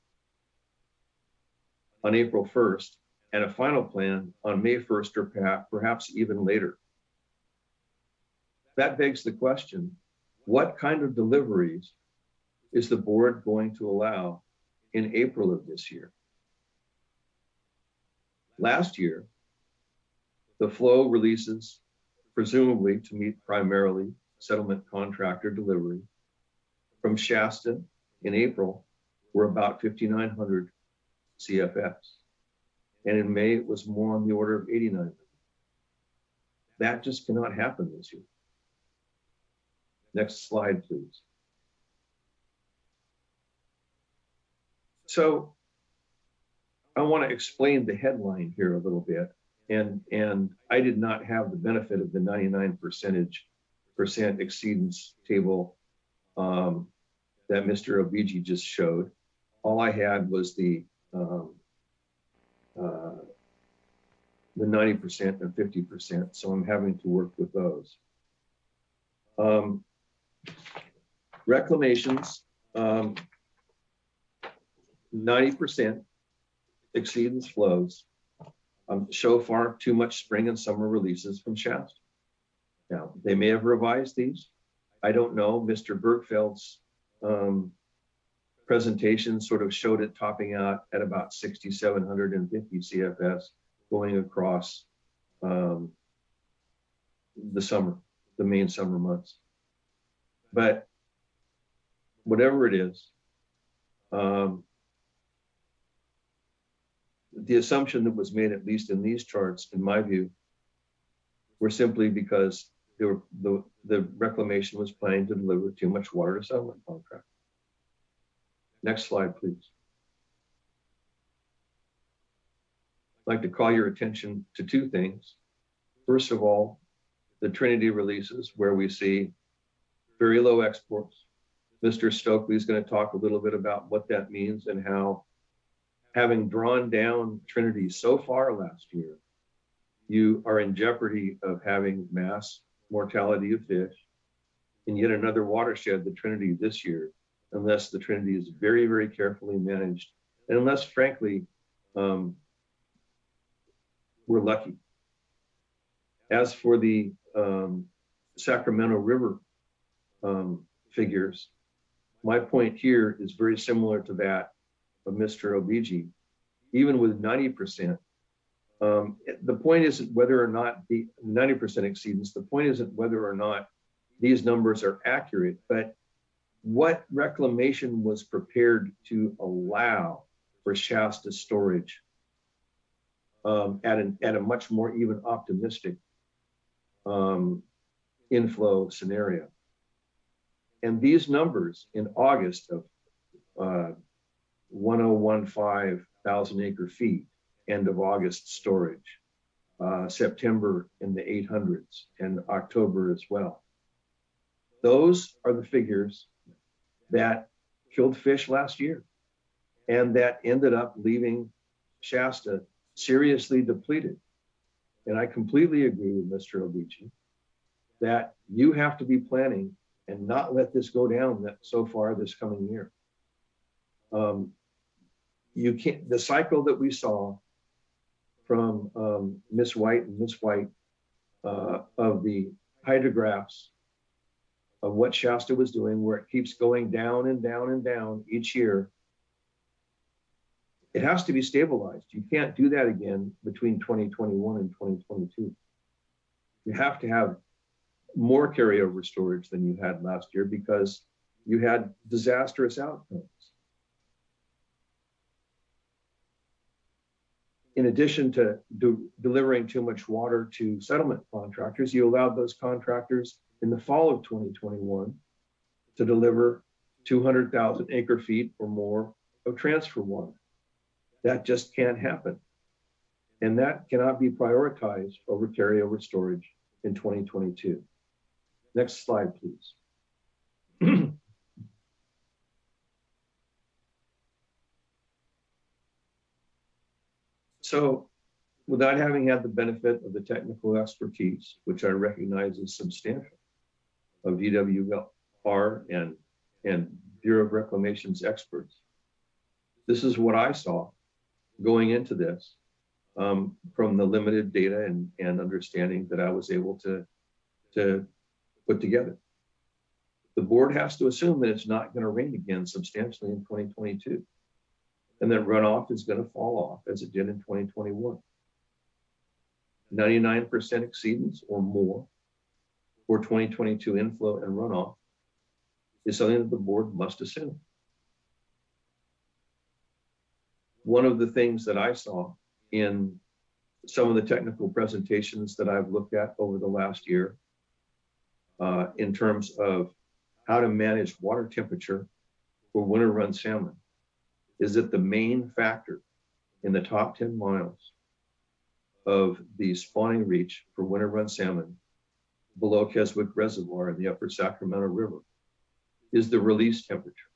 on April 1st and a final plan on May 1st or perhaps even later. That begs the question, what kind of deliveries is the board going to allow in April of this year? Last year, the flow releases, presumably to meet primarily settlement contractor delivery from Shasta in April were about 5,900 CFS. And in May, it was more on the order of 8,900. That just cannot happen this year. Next slide, please. So I want to explain the headline here a little bit. And I did not have the benefit of the 99% exceedance table that Mr. Obiji just showed. All I had was the 90% and 50%, so I'm having to work with those. Reclamations, 90% exceedance flows show far too much spring and summer releases from Shasta. Now, they may have revised these. I don't know. Mr. Bergfeld's presentation sort of showed it topping out at about 6,750 CFS going across the summer, the main summer months. But whatever it is, the assumption that was made, at least in these charts, in my view, were simply because the reclamation was planning to deliver too much water to settlement contract. Next slide, please. I'd like to call your attention to two things. First of all, the Trinity releases where we see very low exports. Mr. Stokely is going to talk a little bit about what that means and how, having drawn down Trinity so far last year, you are in jeopardy of having mass mortality of fish in yet another watershed, the Trinity, this year, unless the Trinity is very, very carefully managed, and unless, frankly, we're lucky. As for the Sacramento River figures, my point here is very similar to that of Mr. Obiji. Even with 90%, the point isn't whether or not the 90% exceedance, the point isn't whether or not these numbers are accurate, but what reclamation was prepared to allow for Shasta storage at a much more even optimistic inflow scenario. And these numbers in August of 1015,000 acre feet, end of August storage, September in the 800s, and October as well. Those are the figures that killed fish last year and that ended up leaving Shasta seriously depleted. And I completely agree with Mr. Obiji that you have to be planning and not let this go down so far this coming year. You can't, the cycle that we saw from Miss White and Miss White of the hydrographs of what Shasta was doing, where it keeps going down and down and down each year, it has to be stabilized. You can't do that again between 2021 and 2022. You have to have more carryover storage than you had last year because you had disastrous outcomes. In addition to delivering too much water to settlement contractors, you allowed those contractors in the fall of 2021 to deliver 200,000 acre feet or more of transfer water. That just can't happen. And that cannot be prioritized over carryover storage in 2022. Next slide, please. So, without having had the benefit of the technical expertise, which I recognize is substantial, of DWR and Bureau of Reclamation's experts, this is what I saw going into this from the limited data and understanding that I was able to put together. The board has to assume that it's not going to rain again substantially in 2022. And that runoff is going to fall off as it did in 2021. 99% exceedance or more for 2022 inflow and runoff is something that the board must assume. One of the things that I saw in some of the technical presentations that I've looked at over the last year in terms of how to manage water temperature for winter run salmon is that the main factor in the top 10 miles of the spawning reach for winter run salmon below Keswick Reservoir in the upper Sacramento River is the release temperature.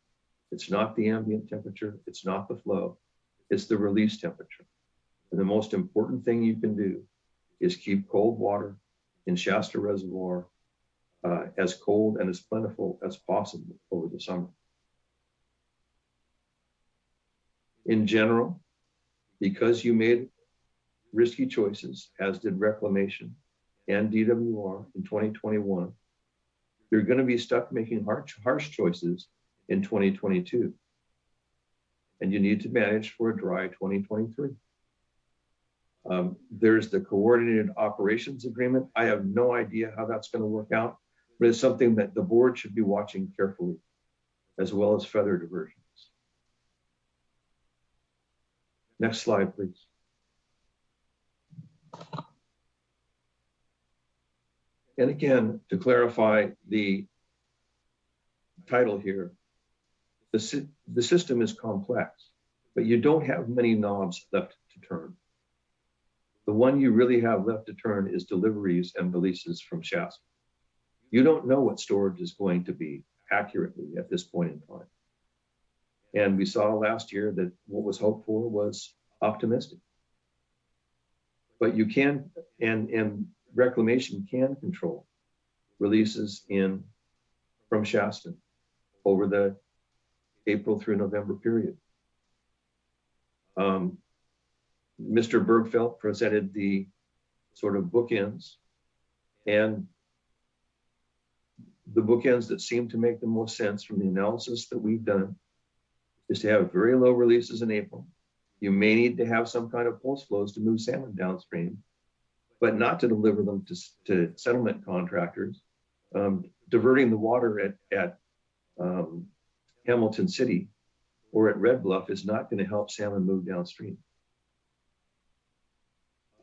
It's not the ambient temperature, it's not the flow, it's the release temperature. And the most important thing you can do is keep cold water in Shasta Reservoir as cold and as plentiful as possible over the summer. In general, because you made risky choices, as did Reclamation and DWR in 2021, you're going to be stuck making harsh choices in 2022. And you need to manage for a dry 2023. There's the Coordinated Operations Agreement. I have no idea how that's going to work out, but it's something that the board should be watching carefully, as well as feather diversions. Next slide, please. And again, to clarify the title here, the system is complex, but you don't have many knobs left to turn. The one you really have left to turn is deliveries and releases from Shasta. You don't know what storage is going to be accurately at this point in time. And we saw last year that what was hoped for was optimistic. But you can, and reclamation can control releases from Shasta over the April through November period. Mr. Bergfeld presented the sort of bookends, and the bookends that seem to make the most sense from the analysis that we've done is to have very low releases in April. You may need to have some kind of pulse flows to move salmon downstream, but not to deliver them to settlement contractors. Diverting the water at Hamilton City or at Red Bluff is not going to help salmon move downstream.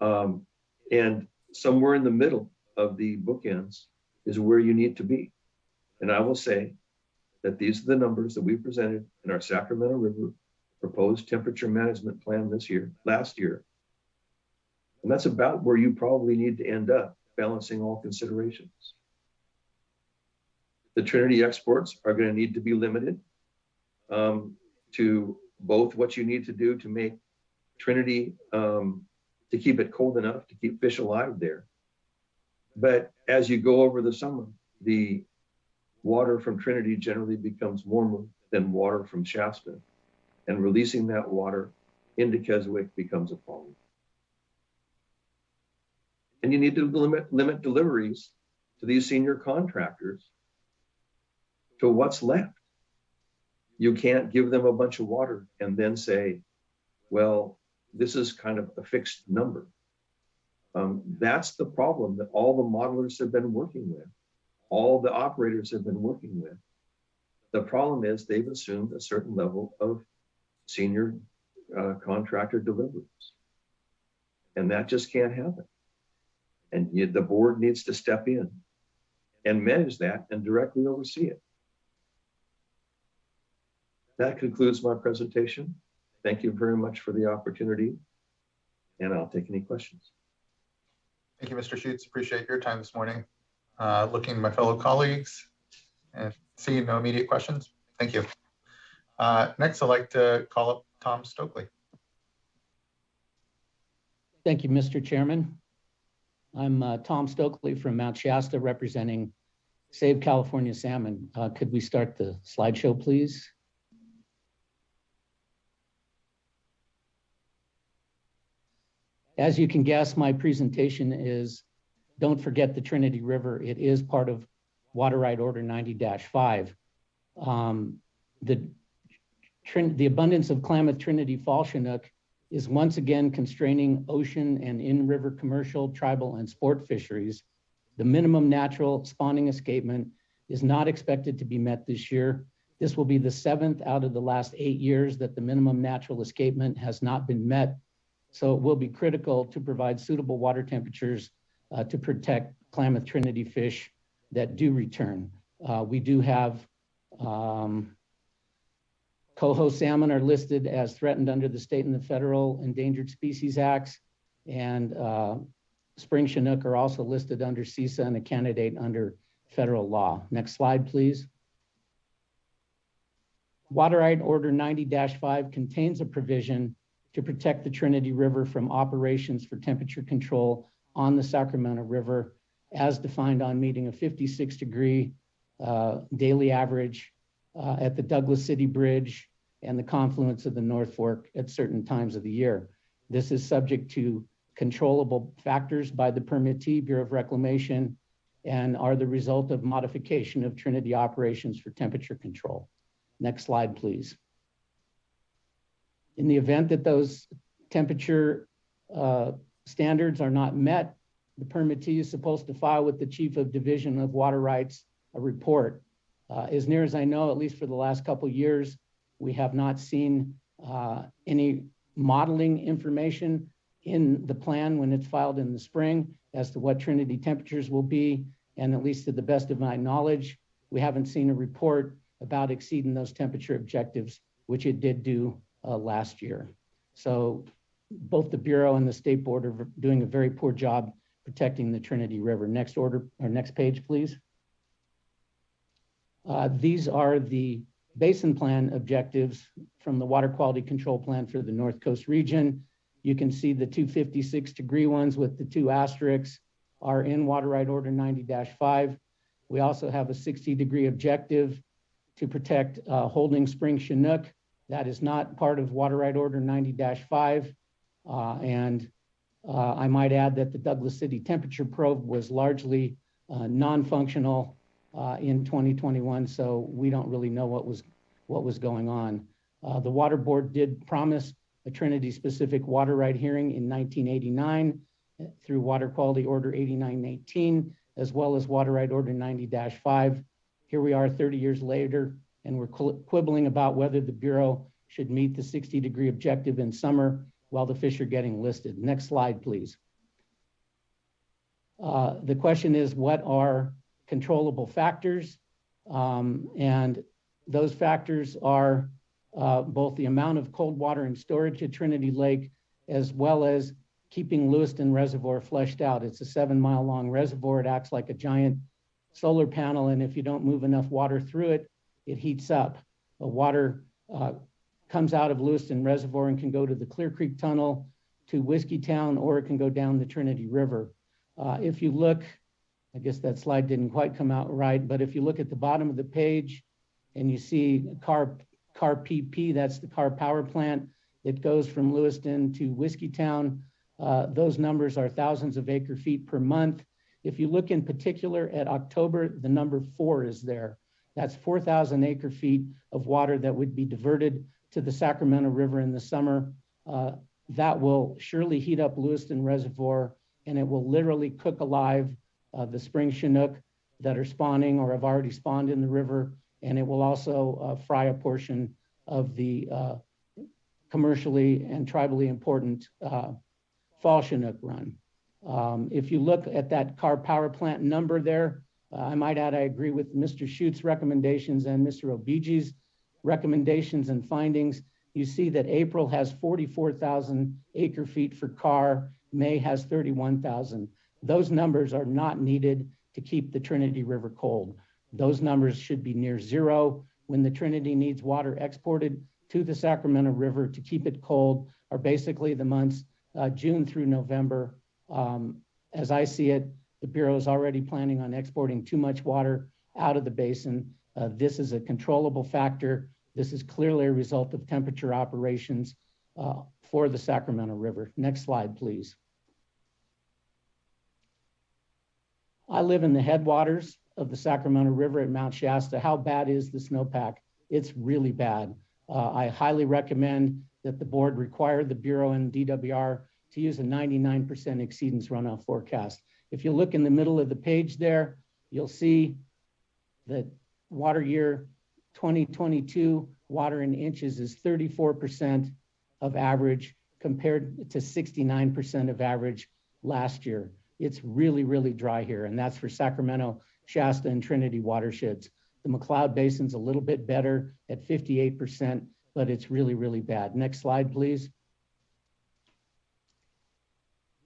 And somewhere in the middle of the bookends is where you need to be. And I will say that these are the numbers that we presented in our Sacramento River proposed temperature management plan last year. And that's about where you probably need to end up, balancing all considerations. The Trinity exports are going to need to be limited to both what you need to do to make Trinity, to keep it cold enough to keep fish alive there. But as you go over the summer, the water from Trinity generally becomes warmer than water from Shasta, and releasing that water into Keswick becomes a problem. And you need to limit deliveries to these senior contractors to what's left. You can't give them a bunch of water and then say, well, this is kind of a fixed number. That's the problem that all the modelers have been working with. All the operators have been working with. The problem is they've assumed a certain level of senior contractor deliveries. And that just can't happen. And the board needs to step in and manage that and directly oversee it. That concludes my presentation. Thank you very much for the opportunity, and I'll take any questions. Thank you, Mr. Schutz. Appreciate your time this morning. Looking at my fellow colleagues and seeing no immediate questions. Thank you. Next, I'd like to call up Tom Stokely. Thank you, Mr. Chairman. I'm Tom Stokely from Mount Shasta, representing Save California Salmon. Could we start the slideshow, please? As you can guess, my presentation is, don't forget the Trinity River. It is part of Water Right Order 90-5. The abundance of Klamath Trinity fall Chinook is once again constraining ocean and in-river commercial, tribal, and sport fisheries. The minimum natural spawning escapement is not expected to be met this year. This will be the 7th out of the last 8 years that the minimum natural escapement has not been met. So it will be critical to provide suitable water temperatures to protect Klamath Trinity fish that do return. We do have coho salmon are listed as threatened under the state and the federal Endangered Species Acts, and spring Chinook are also listed under CISA and a candidate under federal law. Next slide, please. Water Right Order 90-5 contains a provision to protect the Trinity River from operations for temperature control on the Sacramento River, as defined on meeting a 56-degree daily average at the Douglas City Bridge and the confluence of the North Fork at certain times of the year. This is subject to controllable factors by the permittee, Bureau of Reclamation, and are the result of modification of Trinity operations for temperature control. Next slide, please. In the event that those temperature standards are not met, the permittee is supposed to file with the Chief of Division of Water Rights a report. As near as I know, at least for the last couple of years, we have not seen any modeling information in the plan when it's filed in the spring as to what Trinity temperatures will be. And at least to the best of my knowledge, we haven't seen a report about exceeding those temperature objectives, which it did do last year. So both the Bureau and the State Board are doing a very poor job protecting the Trinity River. Next page, please. These are the basin plan objectives from the Water Quality Control Plan for the North Coast region. You can see the 256-degree ones with the 2 asterisks are in Water Right Order 90-5. We also have a 60-degree objective to protect Holding Spring Chinook. That is not part of Water Right Order 90-5. I might add that the Douglas City temperature probe was largely non-functional in 2021, so we don't really know what was going on. The Water Board did promise a Trinity-specific water right hearing in 1989 through Water Quality Order 8918, as well as Water Right Order 90-5. Here we are 30 years later, and we're quibbling about whether the Bureau should meet the 60-degree objective in summer while the fish are getting listed. Next slide, please. The question is, what are controllable factors? And those factors are both the amount of cold water and storage at Trinity Lake, as well as keeping Lewiston Reservoir flushed out. It's a 7-mile long reservoir. It acts like a giant solar panel, and if you don't move enough water through it, it heats up. The water comes out of Lewiston Reservoir and can go to the Clear Creek Tunnel, to Whiskeytown, or it can go down the Trinity River. If you look, I guess that slide didn't quite come out right, but if you look at the bottom of the page and you see CAR PP, that's the Carr Power Plant that goes from Lewiston to Whiskeytown. Those numbers are thousands of acre feet per month. If you look in particular at October, the number 4 is there. That's 4,000 acre feet of water that would be diverted to the Sacramento River in the summer. That will surely heat up Lewiston Reservoir, and it will literally cook alive the spring Chinook that are spawning or have already spawned in the river, and it will also fry a portion of the commercially and tribally important fall Chinook run. If you look at that Carr Power Plant number there, I might add I agree with Mr. Schutz's recommendations and Mr. Obiji's recommendations and findings. You see that April has 44,000 acre feet for Carr, May has 31,000. Those numbers are not needed to keep the Trinity River cold. Those numbers should be near 0 when the Trinity needs water exported to the Sacramento River to keep it cold, are basically the months June through November. As I see it, the Bureau is already planning on exporting too much water out of the basin. This is a controllable factor. This is clearly a result of temperature operations for the Sacramento River. Next slide, please. I live in the headwaters of the Sacramento River at Mount Shasta. How bad is the snowpack? It's really bad. I highly recommend that the board require the Bureau and DWR to use a 99% exceedance runoff forecast. If you look in the middle of the page there, you'll see that water year 2022 water in inches is 34% of average compared to 69% of average last year. It's really, really dry here, and that's for Sacramento, Shasta, and Trinity watersheds. The McCloud Basin's a little bit better at 58%, but it's really, really bad. Next slide, please.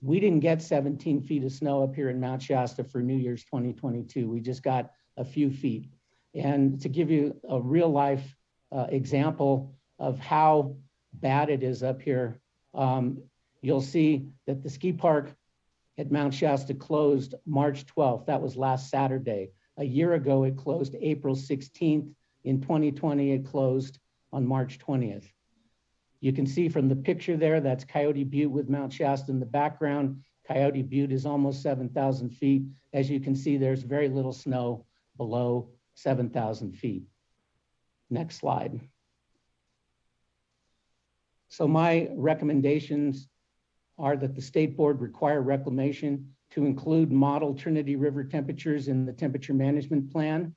We didn't get 17 feet of snow up here in Mount Shasta for New Year's 2022. We just got a few feet. And to give you a real life example of how bad it is up here, you'll see that the ski park at Mount Shasta closed March 12th. That was last Saturday. A year ago, it closed April 16th. In 2020, it closed on March 20th. You can see from the picture there, that's Coyote Butte with Mount Shasta in the background. Coyote Butte is almost 7,000 feet. As you can see, there's very little snow below 7,000 feet. Next slide. So my recommendations are that the state board require reclamation to include model Trinity River temperatures in the temperature management plan,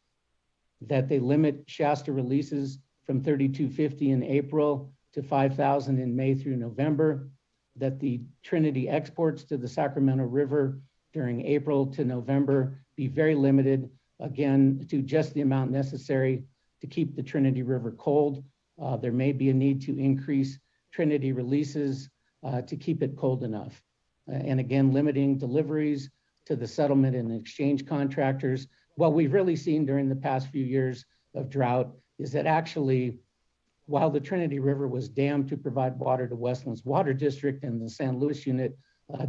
that they limit Shasta releases from 3,250 in April to 5,000 in May through November, that the Trinity exports to the Sacramento River during April to November be very limited, again, to just the amount necessary to keep the Trinity River cold. There may be a need to increase Trinity releases to keep it cold enough. And again, limiting deliveries to the settlement and exchange contractors. What we've really seen during the past few years of drought is that actually, while the Trinity River was dammed to provide water to Westland's Water District and the San Luis unit,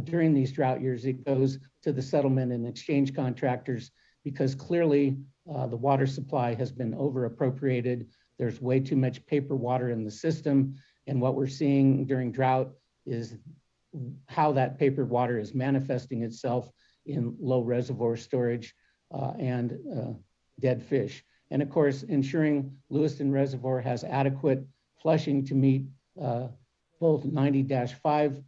during these drought years, it goes to the settlement and exchange contractors because clearly the water supply has been over appropriated. There's way too much paper water in the system. And what we're seeing during drought is how that paper water is manifesting itself in low reservoir storage and dead fish. And of course, ensuring Lewiston Reservoir has adequate flushing to meet both 90-5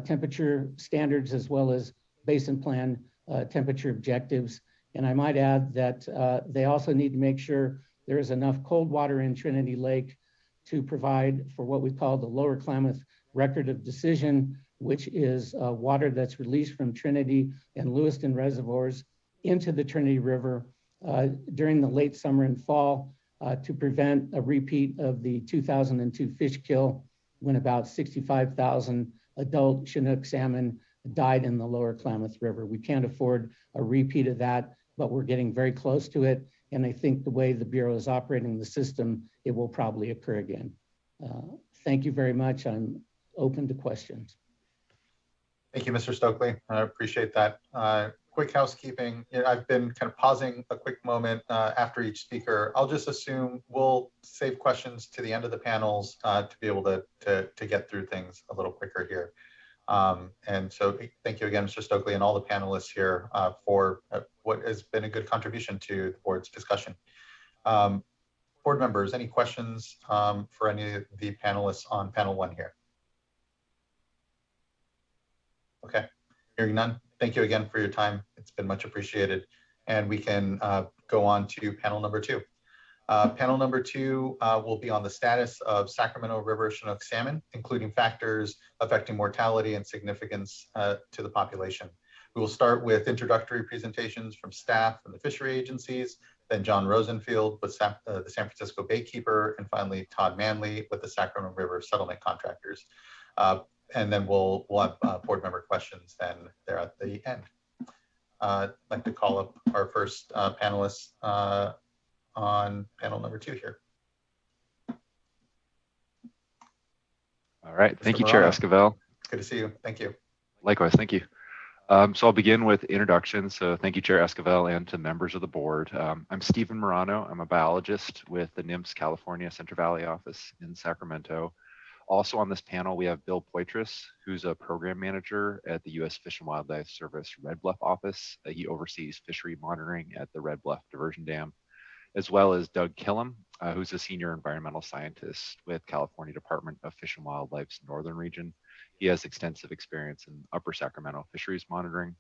temperature standards as well as basin plan temperature objectives. And I might add that they also need to make sure there is enough cold water in Trinity Lake to provide for what we call the Lower Klamath Record of Decision, which is water that's released from Trinity and Lewiston reservoirs into the Trinity River during the late summer and fall to prevent a repeat of the 2002 fish kill when about 65,000 adult Chinook salmon died in the Lower Klamath River. We can't afford a repeat of that, but we're getting very close to it. And I think the way the Bureau is operating the system, it will probably occur again. Thank you very much. I'm open to questions. Thank you, Mr. Stokely. I appreciate that. Quick housekeeping. I've been kind of pausing a quick moment after each speaker. I'll just assume we'll save questions to the end of the panels to be able to get through things a little quicker here. And so thank you again, Mr. Stokely, and all the panelists here for what has been a good contribution to the board's discussion. Board members, any questions for any of the panelists on panel one here? Okay, hearing none. Thank you again for your time. It's been much appreciated. And we can go on to panel number two. Panel number two will be on the status of Sacramento River Chinook salmon, including factors affecting mortality and significance to the population. We will start with introductory presentations from staff and the fishery agencies, then John Rosenfield with the San Francisco Baykeeper, and finally Todd Manley with the Sacramento River Settlement Contractors. And then we'll have board member questions then there at the end. I'd like to call up our first panelist on panel number two here. All right, thank you, Mr. Chair Morano. Esquivel. Good to see you. Thank you. Likewise, thank you. So I'll begin with introduction. So thank you, Chair Esquivel, and to members of the board. I'm Stephen Morano. I'm a biologist with the NIMS California Central Valley office in Sacramento. Also on this panel, we have Bill Poitras, who's a program manager at the U.S. Fish and Wildlife Service Red Bluff office. He oversees fishery monitoring at the Red Bluff Diversion Dam, as well as Doug Killam, who's a senior environmental scientist with California Department of Fish and Wildlife's Northern Region. He has extensive experience in Upper Sacramento fisheries monitoring.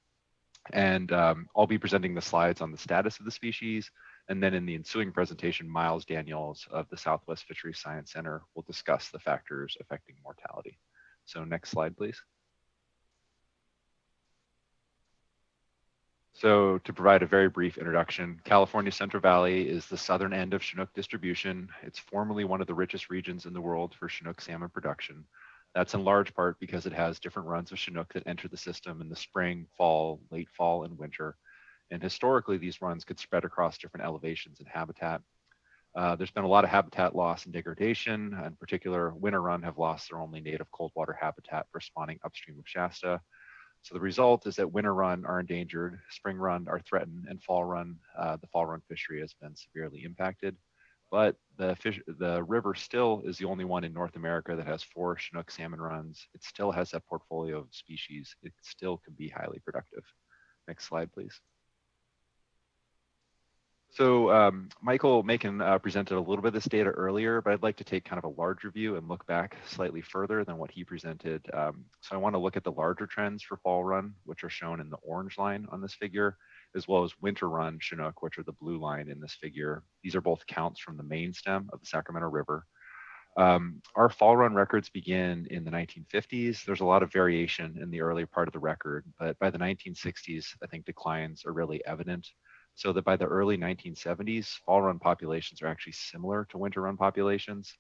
And I'll be presenting the slides on the status of the species. And then in the ensuing presentation, Miles Daniels of the Southwest Fisheries Science Center will discuss the factors affecting mortality. So next slide, please. So to provide a very brief introduction, California Central Valley is the southern end of Chinook distribution. It's formerly one of the richest regions in the world for Chinook salmon production. That's in large part because it has different runs of Chinook that enter the system in the spring, fall, late fall, and winter. And historically, these runs could spread across different elevations and habitat. There's been a lot of habitat loss and degradation. In particular, winter run have lost their only native cold water habitat for spawning upstream of Shasta. So the result is that winter run are endangered, spring run are threatened, and fall run, the fall run fishery has been severely impacted. But the river still is the only one in North America that has 4 Chinook salmon runs. It still has that portfolio of species. It still can be highly productive. Next slide, please. So Michael Macon presented a little bit of this data earlier, but I'd like to take kind of a larger view and look back slightly further than what he presented. So I want to look at the larger trends for fall run, which are shown in the orange line on this figure, as well as winter run Chinook, which are the blue line in this figure. These are both counts from the main stem of the Sacramento River. Our fall run records begin in the 1950s. There's a lot of variation in the early part of the record, but by the 1960s, I think declines are really evident. so that by the early 1970s, fall run populations are actually similar to winter run populations.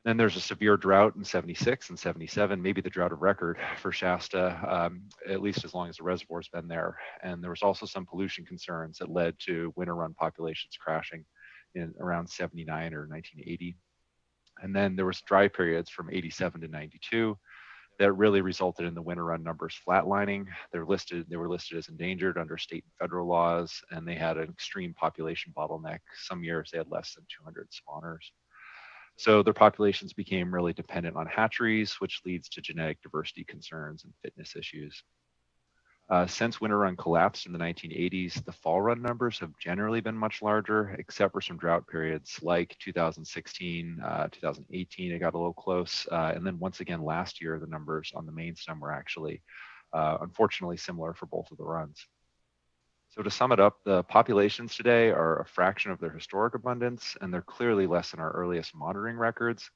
Then there's a severe drought in 76 and 77, maybe the drought of record for Shasta, at least as long as the reservoir's been there. And there was also some pollution concerns that led to winter run populations crashing in around 79 or 1980. And then there was dry periods from 87 to 92 that really resulted in the winter run numbers flatlining. They were listed as endangered under state and federal laws, and they had an extreme population bottleneck. Some years they had less than 200 spawners. So their populations became really dependent on hatcheries, which leads to genetic diversity concerns and fitness issues. Since winter run collapsed in the 1980s, the fall run numbers have generally been much larger, except for some drought periods like 2016, 2018, it got a little close. And then once again, last year, the numbers on the main stem were actually, unfortunately, similar for both of the runs. So to sum it up, the populations today are a fraction of their historic abundance, and they're clearly less than our earliest monitoring records.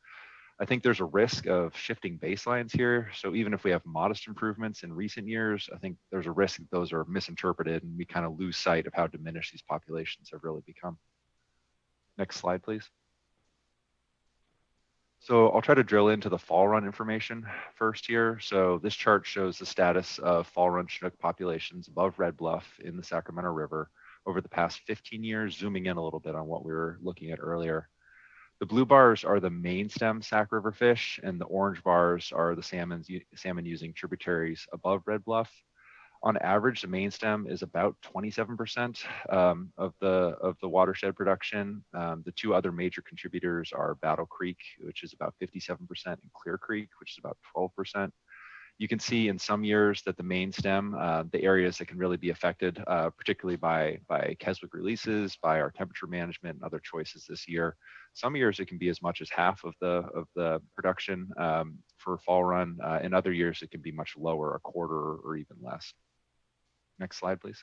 I think there's a risk of shifting baselines here. So even if we have modest improvements in recent years, I think there's a risk that those are misinterpreted and we kind of lose sight of how diminished these populations have really become. Next slide, please. So I'll try to drill into the fall run information first here. So this chart shows the status of fall run Chinook populations above Red Bluff in the Sacramento River over the past 15 years, zooming in a little bit on what we were looking at earlier. The blue bars are the main stem Sac River fish, and the orange bars are the salmon using tributaries above Red Bluff. On average, the main stem is about 27% of the watershed production. The two other major contributors are Battle Creek, which is about 57%, and Clear Creek, which is about 12%. You can see in some years that the main stem, the areas that can really be affected, particularly by Keswick releases, by our temperature management and other choices this year. Some years it can be as much as half of the production for fall run. In other years it can be much lower, a quarter or even less. Next slide, please.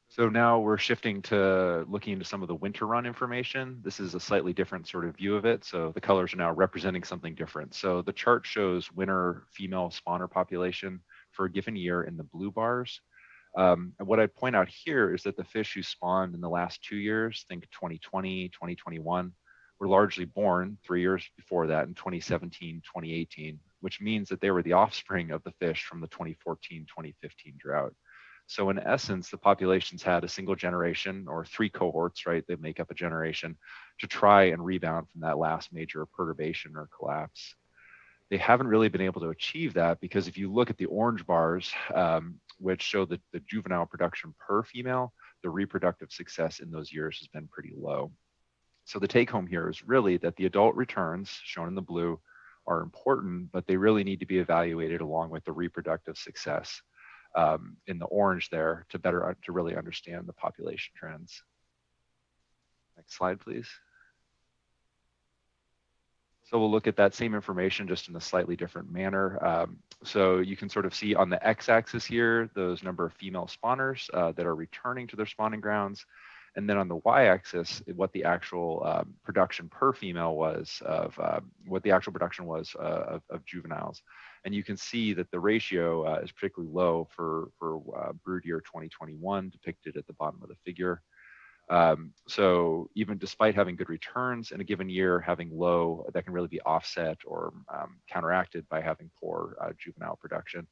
So now we're shifting to looking into some of the winter run information. This is a slightly different sort of view of it. So the colors are now representing something different. So the chart shows winter female spawner population for a given year in the blue bars. And what I'd point out here is that the fish who spawned in the last 2 years, think 2020, 2021, were largely born 3 years before that in 2017, 2018, which means that they were the offspring of the fish from the 2014, 2015 drought. So in essence, the populations had a single generation or 3 cohorts, right? They make up a generation to try and rebound from that last major perturbation or collapse. They haven't really been able to achieve that because if you look at the orange bars, which show the juvenile production per female, the reproductive success in those years has been pretty low. So the take home here is really that the adult returns shown in the blue are important, but they really need to be evaluated along with the reproductive success in the orange there to really understand the population trends. Next slide, please. So we'll look at that same information just in a slightly different manner. So you can sort of see on the x-axis here, those number of female spawners that are returning to their spawning grounds. And then on the y-axis, what the actual production per female was of juveniles. And you can see that the ratio is particularly low for brood year 2021 depicted at the bottom of the figure. So even despite having good returns in a given year, having low, that can really be offset or counteracted by having poor juvenile production.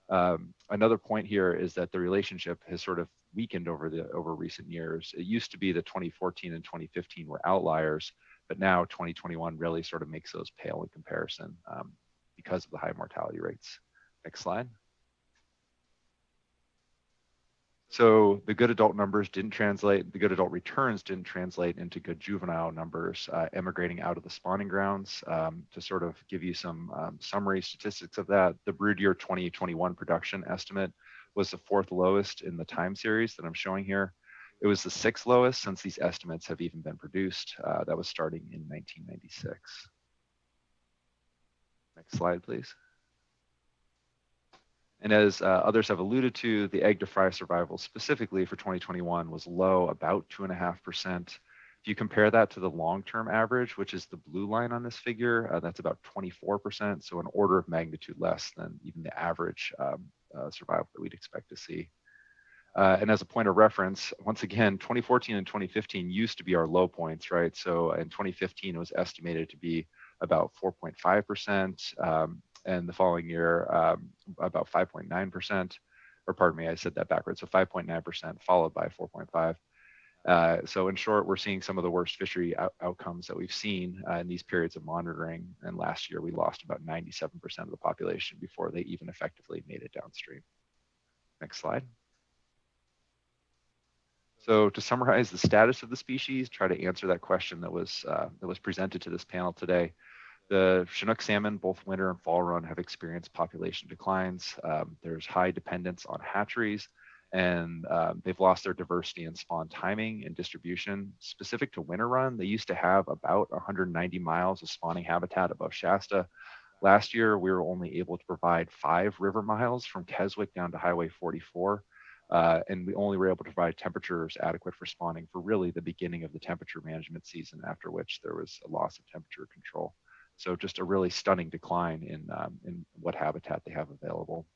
Another point here is that the relationship has sort of weakened over recent years. It used to be that 2014 and 2015 were outliers, but now 2021 really sort of makes those pale in comparison because of the high mortality rates. Next slide. So the good adult numbers didn't translate, the good adult returns didn't translate into good juvenile numbers emigrating out of the spawning grounds. To sort of give you some summary statistics of that, the brood year 2021 production estimate was the 4th lowest in the time series that I'm showing here. It was the 6th lowest since these estimates have even been produced. That was starting in 1996. Next slide, please. And as others have alluded to, the egg to fry survival specifically for 2021 was low, about 2.5%. If you compare that to the long-term average, which is the blue line on this figure, that's about 24%, so an order of magnitude less than even the average survival that we'd expect to see. And as a point of reference, once again, 2014 and 2015 used to be our low points, right? So in 2015, it was estimated to be about 4.5%, and the following year, about 5.9%, or pardon me, I said that backwards. So 5.9% followed by 4.5. So in short, we're seeing some of the worst fishery outcomes that we've seen in these periods of monitoring. And last year, we lost about 97% of the population before they even effectively made it downstream. Next slide. So to summarize the status of the species, try to answer that question that was presented to this panel today. The Chinook salmon, both winter and fall run, have experienced population declines. There's high dependence on hatcheries, and they've lost their diversity in spawn timing and distribution. Specific to winter run, they used to have about 190 miles of spawning habitat above Shasta. Last year, we were only able to provide 5 river miles from Keswick down to Highway 44. And we only were able to provide temperatures adequate for spawning for really the beginning of the temperature management season, after which there was a loss of temperature control. So just a really stunning decline in what habitat they have available.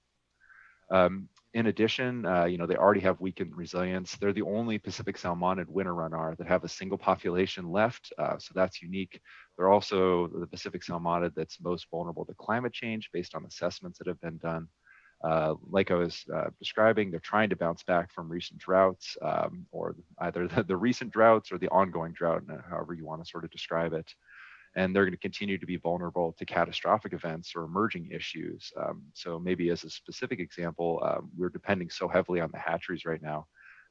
In addition, they already have weakened resilience. They're the only Pacific salmonid winter runner that have a single population left, so that's unique. They're also the Pacific salmonid that's most vulnerable to climate change based on assessments that have been done. Like I was describing, they're trying to bounce back from recent droughts, or either the recent droughts or the ongoing drought, however you want to sort of describe it. And they're going to continue to be vulnerable to catastrophic events or emerging issues. So maybe as a specific example, we're depending so heavily on the hatcheries right now,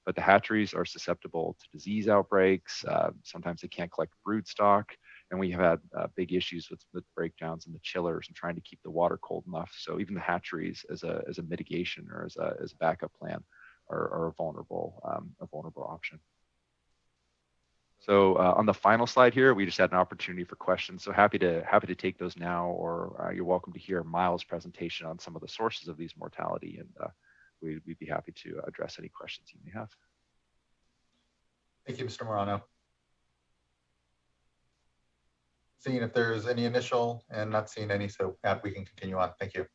but the hatcheries are susceptible to disease outbreaks. Sometimes they can't collect brood stock. And we have had big issues with breakdowns in the chillers and trying to keep the water cold enough. So even the hatcheries, as a mitigation or as a backup plan, are a vulnerable option. So on the final slide here, we just had an opportunity for questions. So happy to take those now, or you're welcome to hear Miles' presentation on some of the sources of these mortality, and we'd be happy to address any questions you may have. Thank you, Mr. Morano. Seeing if there's any initial, and not seeing any, so we can continue on. Thank you.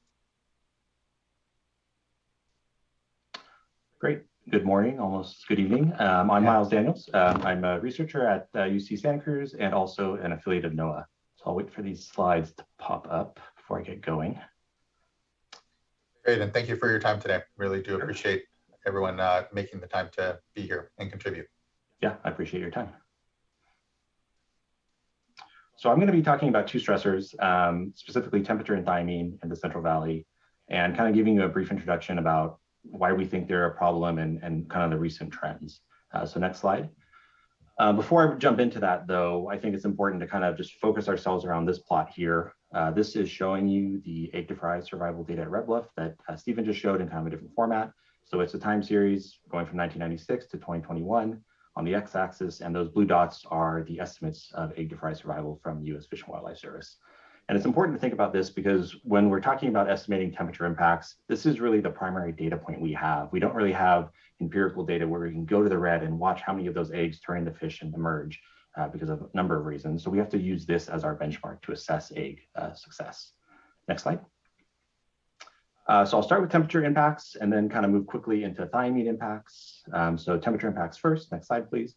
Great. Good morning, almost good evening. I'm Miles Daniels. I'm a researcher at UC Santa Cruz and also an affiliate of NOAA. So I'll wait for these slides to pop up before I get going. Great, and thank you for your time today. Really do appreciate everyone making the time to be here and contribute. Yeah, I appreciate your time. So I'm going to be talking about 2 stressors, specifically temperature and thiamine in the Central Valley, and kind of giving you a brief introduction about why we think they're a problem and kind of the recent trends. So next slide. Before I jump into that, though, I think it's important to kind of just focus ourselves around this plot here. This is showing you the egg to fry survival data at Red Bluff that Stephen just showed in kind of a different format. So it's a time series going from 1996 to 2021 on the x-axis, and those blue dots are the estimates of egg to fry survival from the U.S. Fish and Wildlife Service. And it's important to think about this because when we're talking about estimating temperature impacts, this is really the primary data point we have. We don't really have empirical data where we can go to the red and watch how many of those eggs turn into fish and emerge because of a number of reasons. So we have to use this as our benchmark to assess egg success. Next slide. So I'll start with temperature impacts and then kind of move quickly into thiamine impacts. So temperature impacts first. Next slide, please.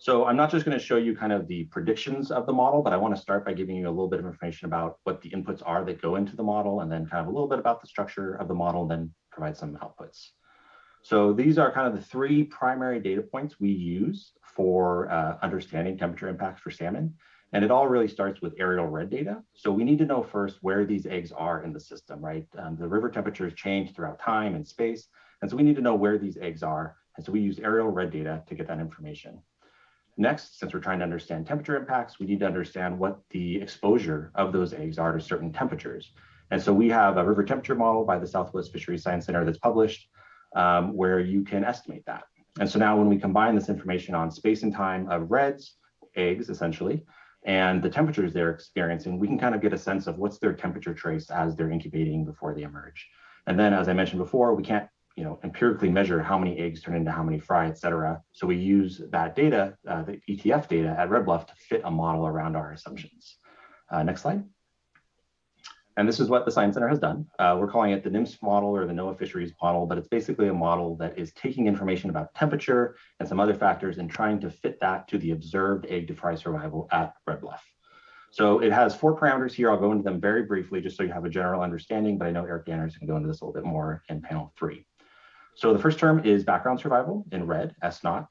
So I'm not just going to show you kind of the predictions of the model, but I want to start by giving you a little bit of information about what the inputs are that go into the model, and then kind of a little bit about the structure of the model, and then provide some outputs. So these are kind of the 3 primary data points we use for understanding temperature impacts for salmon. And it all really starts with aerial red data. So we need to know first where these eggs are in the system, right? The river temperatures change throughout time and space. And so we need to know where these eggs are. And so we use aerial red data to get that information. Next, since we're trying to understand temperature impacts, we need to understand what the exposure of those eggs are to certain temperatures. And so we have a river temperature model by the Southwest Fisheries Science Center that's published where you can estimate that. And so now when we combine this information on space and time of reds, eggs essentially, and the temperatures they're experiencing, we can kind of get a sense of what's their temperature trace as they're incubating before they emerge. And then, as I mentioned before, we can't empirically measure how many eggs turn into how many fry, et cetera. So we use that data, the ETF data at Red Bluff, to fit a model around our assumptions. Next slide. And this is what the Science Center has done. We're calling it the NIMS model or the NOAA Fisheries model, but it's basically a model that is taking information about temperature and some other factors and trying to fit that to the observed egg to fry survival at Red Bluff. So it has 4 parameters here. I'll go into them very briefly just so you have a general understanding, but I know Eric Danners can go into this a little bit more in panel 3. So the first term is background survival in red, S0.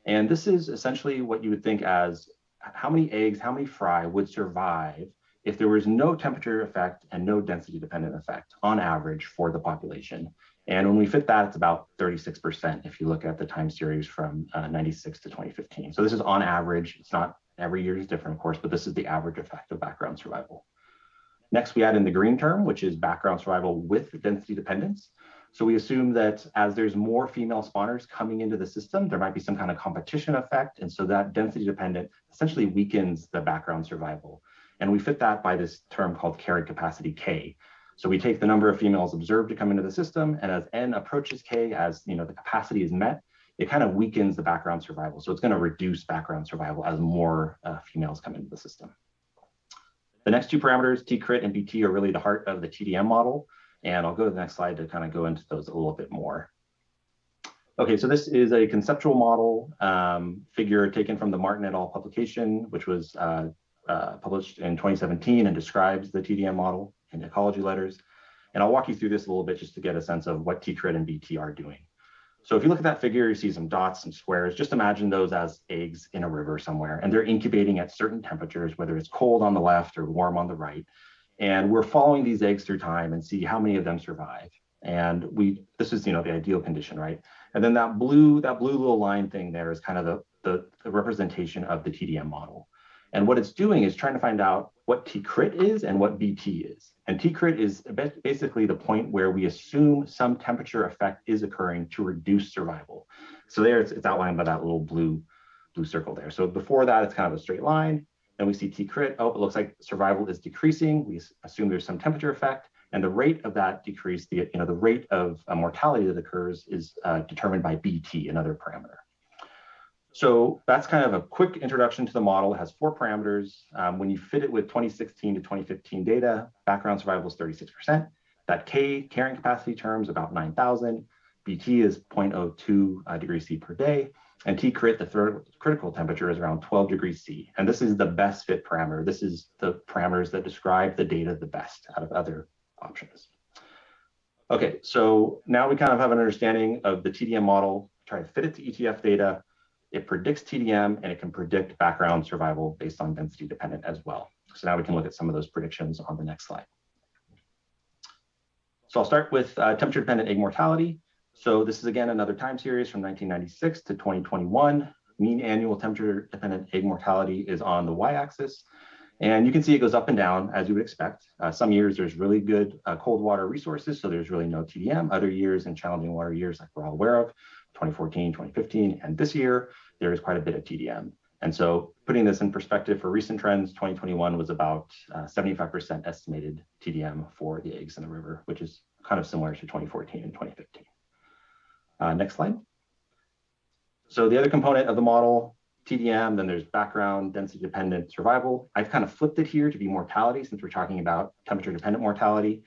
And this is essentially what you would think as how many eggs, how many fry would survive if there was no temperature effect and no density dependent effect on average for the population. And when we fit that, it's about 36% if you look at the time series from 96 to 2015. So this is on average. It's not every year is different, of course, but this is the average effect of background survival. Next, we add in the green term, which is background survival with density dependence. So we assume that as there's more female spawners coming into the system, there might be some kind of competition effect. And so that density dependent essentially weakens the background survival. And we fit that by this term called carried capacity K. So we take the number of females observed to come into the system, and as N approaches K, as the capacity is met, it kind of weakens the background survival. So it's going to reduce background survival as more females come into the system. The next 2 parameters, T-crit and BT, are really the heart of the TDM model. And I'll go to the next slide to kind of go into those a little bit more. Okay, so this is a conceptual model figure taken from the Martin et al. Publication, which was published in 2017 and describes the TDM model in Ecology Letters. And I'll walk you through this a little bit just to get a sense of what T-crit and BT are doing. So if you look at that figure, you see some dots, some squares. Just imagine those as eggs in a river somewhere, and they're incubating at certain temperatures, whether it's cold on the left or warm on the right. And we're following these eggs through time and see how many of them survive. And this is the ideal condition, right? And then that blue little line thing there is kind of the representation of the TDM model. And what it's doing is trying to find out what T-crit is and what BT is. And T-crit is basically the point where we assume some temperature effect is occurring to reduce survival. So there it's outlined by that little blue circle there. So before that, it's kind of a straight line. Then we see T-crit. Oh, it looks like survival is decreasing. We assume there's some temperature effect. And the rate of that decrease, the rate of mortality that occurs is determined by BT, another parameter. So that's kind of a quick introduction to the model. It has 4 parameters. When you fit it with 2016 to 2015 data, background survival is 36%. That carrying capacity term is about 9,000. BT is 0.02 degrees C per day. And T-crit, the third critical temperature, is around 12 degrees C. And this is the best fit parameter. This is the parameters that describe the data the best out of other options. Okay, so now we kind of have an understanding of the TDM model, try to fit it to ETF data. It predicts TDM and it can predict background survival based on density dependent as well. So now we can look at some of those predictions on the next slide. So I'll start with temperature dependent egg mortality. So this is again another time series from 1996 to 2021. Mean annual temperature dependent egg mortality is on the y-axis. And you can see it goes up and down as you would expect. Some years there's really good cold water resources, so there's really no TDM. Other years and challenging water years like we're all aware of, 2014, 2015, and this year, there is quite a bit of TDM. And so putting this in perspective for recent trends, 2021 was about 75% estimated TDM for the eggs in the river, which is kind of similar to 2014 and 2015. Next slide. So the other component of the model, TDM, then there's background density dependent survival. I've kind of flipped it here to be mortality since we're talking about temperature dependent mortality.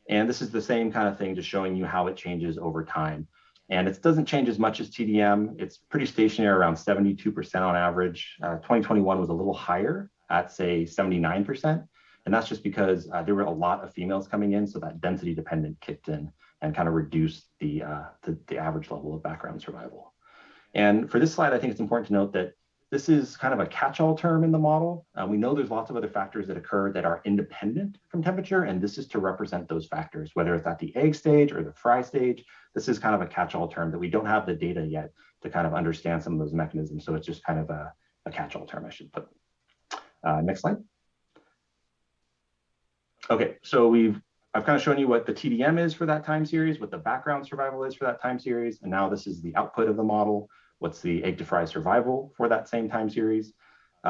And this is the same kind of thing, just showing you how it changes over time. And it doesn't change as much as TDM. It's pretty stationary, around 72% on average. 2021 was a little higher at say 79%. And that's just because there were a lot of females coming in, so that density dependent kicked in and kind of reduced the average level of background survival. And for this slide, I think it's important to note that this is kind of a catch-all term in the model. We know there's lots of other factors that occur that are independent from temperature, and this is to represent those factors, whether it's at the egg stage or the fry stage. This is kind of a catch-all term that we don't have the data yet to kind of understand some of those mechanisms. So it's just kind of a catch-all term, I should put. Next slide. Okay, so I've kind of shown you what the TDM is for that time series, what the background survival is for that time series, and now this is the output of the model. What's the egg to fry survival for that same time series?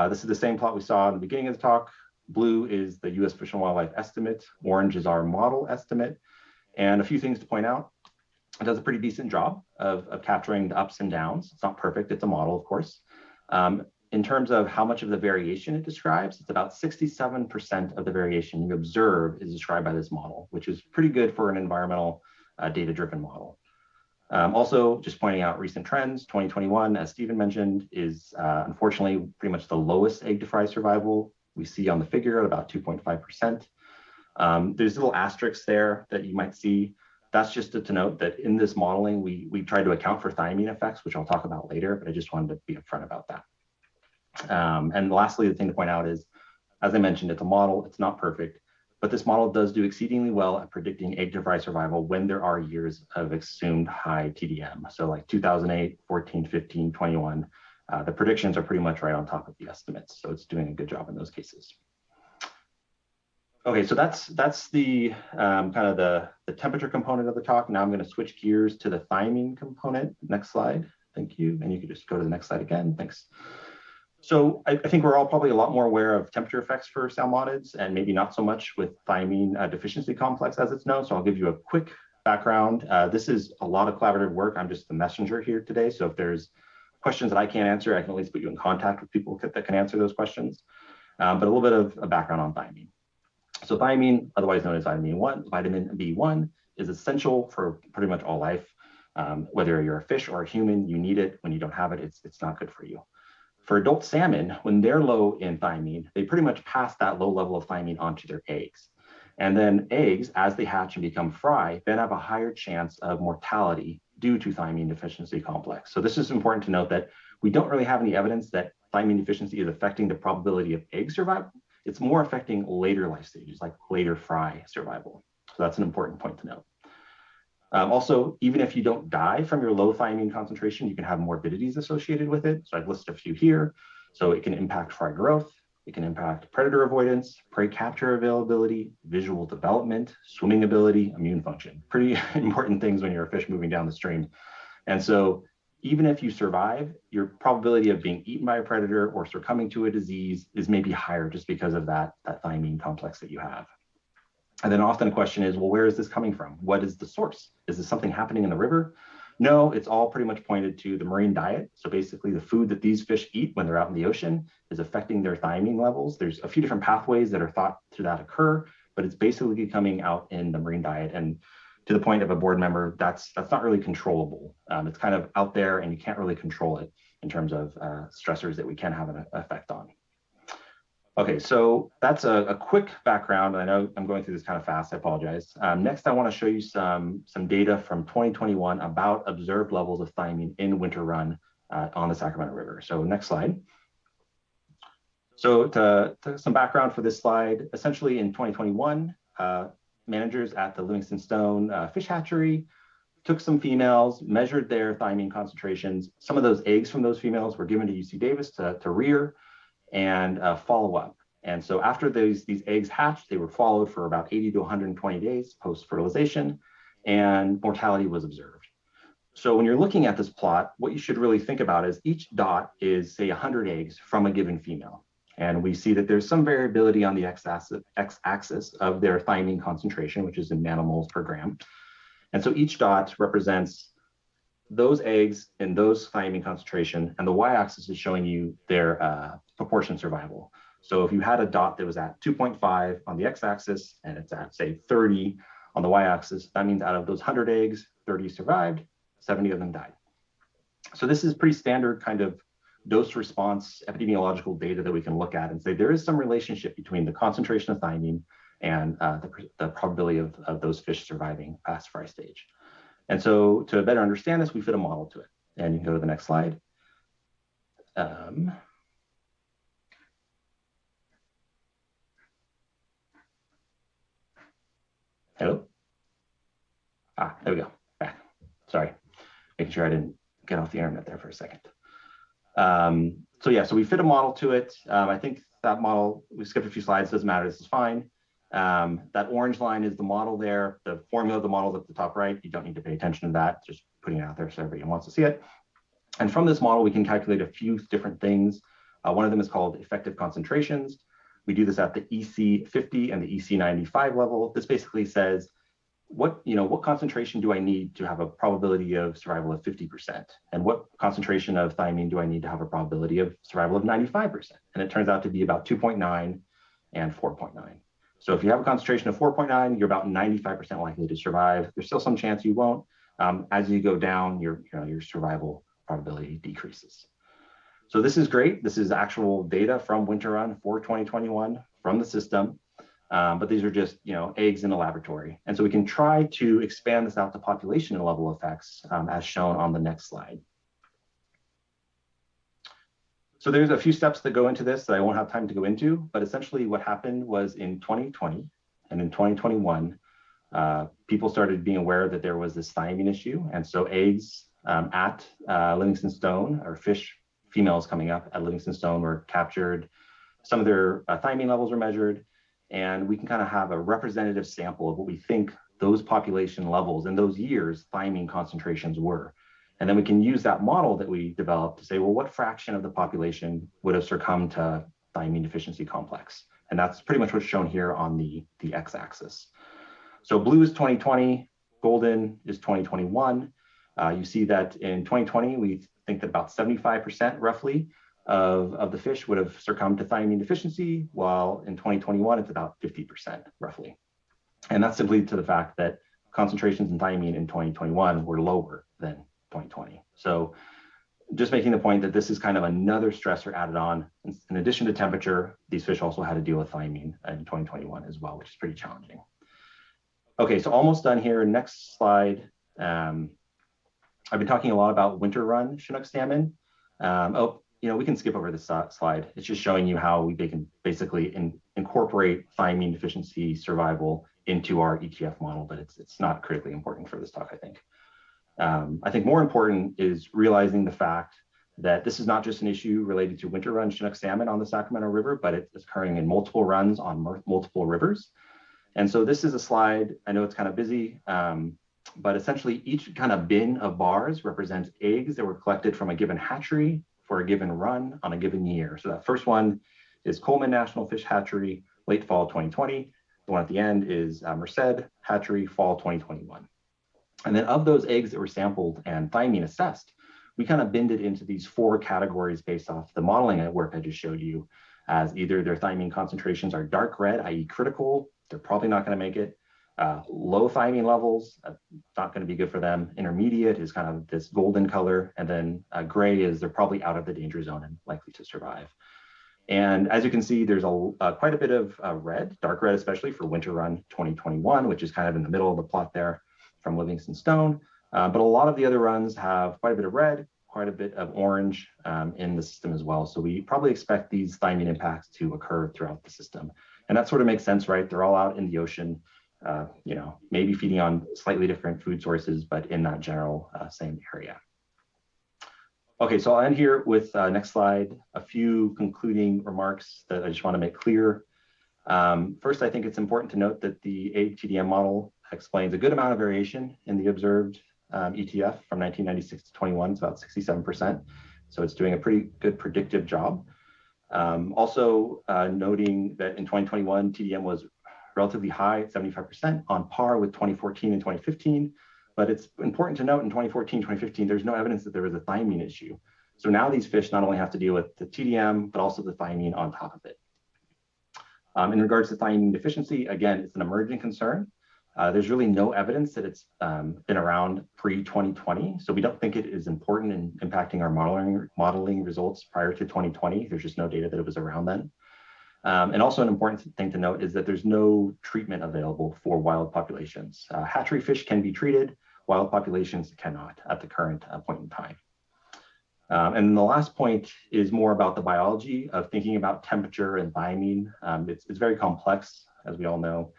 This is the same plot we saw in the beginning of the talk. Blue is the US Fish and Wildlife estimate. Orange is our model estimate. And a few things to point out. It does a pretty decent job of capturing the ups and downs. It's not perfect, it's a model, of course. in terms of how much of the variation it describes, it's about 67% of the variation you observe is described by this model, which is pretty good for an environmental data-driven model. Also, just pointing out recent trends, 2021, as Stephen mentioned, is unfortunately pretty much the lowest egg to fry survival we see on the figure at about 2.5%. There's little asterisks there that you might see. That's just to note that in this modeling, we tried to account for thiamine effects, which I'll talk about later, but I just wanted to be upfront about that. And lastly, the thing to point out is, as I mentioned, it's a model, it's not perfect, but this model does do exceedingly well at predicting egg to fry survival when there are years of assumed high TDM. So like 2008, 14, 15, 21, the predictions are pretty much right on top of the estimates. So it's doing a good job in those cases. Okay, so that's the kind of the temperature component of the talk. Now I'm going to switch gears to the thiamine component. Next slide. Thank you. And you can just go to the next slide again. Thanks. So I think we're all probably a lot more aware of temperature effects for salmonids and maybe not so much with thiamine deficiency complex as it's known. So I'll give you a quick background. This is a lot of collaborative work. I'm just the messenger here today. So if there's questions that I can't answer, I can at least put you in contact with people that can answer those questions. But a little bit of a background on thiamine. So thiamine, otherwise known as vitamin B1, is essential for pretty much all life. Whether you're a fish or a human, you need it. When you don't have it, it's not good for you. For adult salmon, when they're low in thiamine, they pretty much pass that low level of thiamine onto their eggs. And then eggs, as they hatch and become fry, then have a higher chance of mortality due to thiamine deficiency complex. So this is important to note that we don't really have any evidence that thiamine deficiency is affecting the probability of egg survival. It's more affecting later life stages, like later fry survival. So that's an important point to note. Also, even if you don't die from your low thiamine concentration, you can have morbidities associated with it. So I've listed a few here. So it can impact fry growth, it can impact predator avoidance, prey capture availability, visual development, swimming ability, immune function. Pretty important things when you're a fish moving down the stream. And so even if you survive, your probability of being eaten by a predator or succumbing to a disease is maybe higher just because of that thiamine complex that you have. And then often a question is, well, where is this coming from? What is the source? Is this something happening in the river? No, it's all pretty much pointed to the marine diet. So basically the food that these fish eat when they're out in the ocean is affecting their thiamine levels. There's a few different pathways that are thought to that occur, but it's basically coming out in the marine diet. And to the point of a board member, that's not really controllable. It's kind of out there and you can't really control it in terms of stressors that we can have an effect on. Okay, so that's a quick background. I know I'm going through this kind of fast, I apologize. Next, I want to show you some data from 2021 about observed levels of thiamine in winter run on the Sacramento River. So next slide. So to some background for this slide, essentially in 2021, managers at the Livingston Stone fish hatchery took some females, measured their thiamine concentrations. Some of those eggs from those females were given to UC Davis to rear and follow up. And so after these eggs hatched, they were followed for about 80 to 120 days post-fertilization, and mortality was observed. So when you're looking at this plot, what you should really think about is each dot is, say, 100 eggs from a given female. And we see that there's some variability on the x-axis of their thiamine concentration, which is in nanomoles per gram. And so each dot represents those eggs in those thiamine concentration, and the y-axis is showing you their proportion survival. So if you had a dot that was at 2.5 on the x-axis and it's at, say, 30 on the y-axis, that means out of those 100 eggs, 30 survived, 70 of them died. So this is pretty standard kind of dose response epidemiological data that we can look at and say there is some relationship between the concentration of thiamine and the probability of those fish surviving past fry stage. And so to better understand this, we fit a model to it. And you can go to the next slide. Hello? There we go, back. Sorry, making sure I didn't get off the internet there for a second. So yeah, so we fit a model to it. I think that model, we skipped a few slides, doesn't matter, this is fine. That orange line is the model there. The formula of the model is at the top right. You don't need to pay attention to that, just putting it out there so everybody wants to see it. And from this model, we can calculate a few different things. One of them is called effective concentrations. We do this at the EC50 and the EC95 level. This basically says what concentration do I need to have a probability of survival of 50%? And what concentration of thiamine do I need to have a probability of survival of 95%? And it turns out to be about 2.9 and 4.9. So if you have a concentration of 4.9, you're about 95% likely to survive. There's still some chance you won't. As you go down, your survival probability decreases. So this is great. This is actual data from Winter Run for 2021 from the system. But these are just eggs in a laboratory. And so we can try to expand this out to population and level effects as shown on the next slide. So there's a few steps that go into this that I won't have time to go into, but essentially what happened was in 2020 and in 2021, people started being aware that there was this thiamine issue. And so eggs at Livingston Stone, or fish females coming up at Livingston Stone, were captured. Some of their thiamine levels were measured, and we can kind of have a representative sample of what we think those population levels in those years thiamine concentrations were. And then we can use that model that we developed to say, well, what fraction of the population would have succumbed to thiamine deficiency complex? And that's pretty much what's shown here on the x-axis. So blue is 2020, golden is 2021. You see that in 2020, we think that about 75% roughly of the fish would have succumbed to thiamine deficiency, while in 2021, it's about 50% roughly. And that's simply to the fact that concentrations in thiamine in 2021 were lower than 2020. So just making the point that this is kind of another stressor added on. In addition to temperature, these fish also had to deal with thiamine in 2021 as well, which is pretty challenging. Okay, so almost done here. Next slide. I've been talking a lot about winter run Chinook salmon. We can skip over this slide. It's just showing you how they can basically incorporate thiamine deficiency survival into our ETF model, but it's not critically important for this talk, I think. I think more important is realizing the fact that this is not just an issue related to winter run Chinook salmon on the Sacramento River, but it's occurring in multiple runs on multiple rivers. And so this is a slide, I know it's kind of busy, but essentially each kind of bin of bars represents eggs that were collected from a given hatchery for a given run on a given year. So that first one is Coleman National Fish Hatchery, late fall 2020. The one at the end is Merced Hatchery, fall 2021. And then of those eggs that were sampled and thiamine assessed, we kind of binned it into these 4 categories based off the modeling work I just showed you, as either their thiamine concentrations are dark red, i.e. critical, they're probably not going to make it. Low thiamine levels, not going to be good for them. Intermediate is kind of this golden color, and then gray is they're probably out of the danger zone and likely to survive. And as you can see, there's quite a bit of red, dark red, especially for winter run 2021, which is kind of in the middle of the plot there from Livingston Stone. But a lot of the other runs have quite a bit of red, quite a bit of orange in the system as well. So we probably expect these thiamine impacts to occur throughout the system. And that sort of makes sense, right? They're all out in the ocean, maybe feeding on slightly different food sources, but in that general same area. Okay, so I'll end here with next slide, a few concluding remarks that I just want to make clear. First, I think it's important to note that the ATDM model explains a good amount of variation in the observed ETF from 1996 to 21, it's about 67%. So it's doing a pretty good predictive job. Also noting that in 2021, TDM was relatively high at 75%, on par with 2014 and 2015. But it's important to note in 2014, 2015, there's no evidence that there was a thiamine issue. So now these fish not only have to deal with the TDM, but also the thiamine on top of it. In regards to thiamine deficiency, again, it's an emerging concern. There's really no evidence that it's been around pre-2020. So we don't think it is important in impacting our modeling results prior to 2020. There's just no data that it was around then. And also an important thing to note is that there's no treatment available for wild populations. Hatchery fish can be treated, wild populations cannot at the current point in time. And the last point is more about the biology of thinking about temperature and thiamine. It's very complex, as we all know,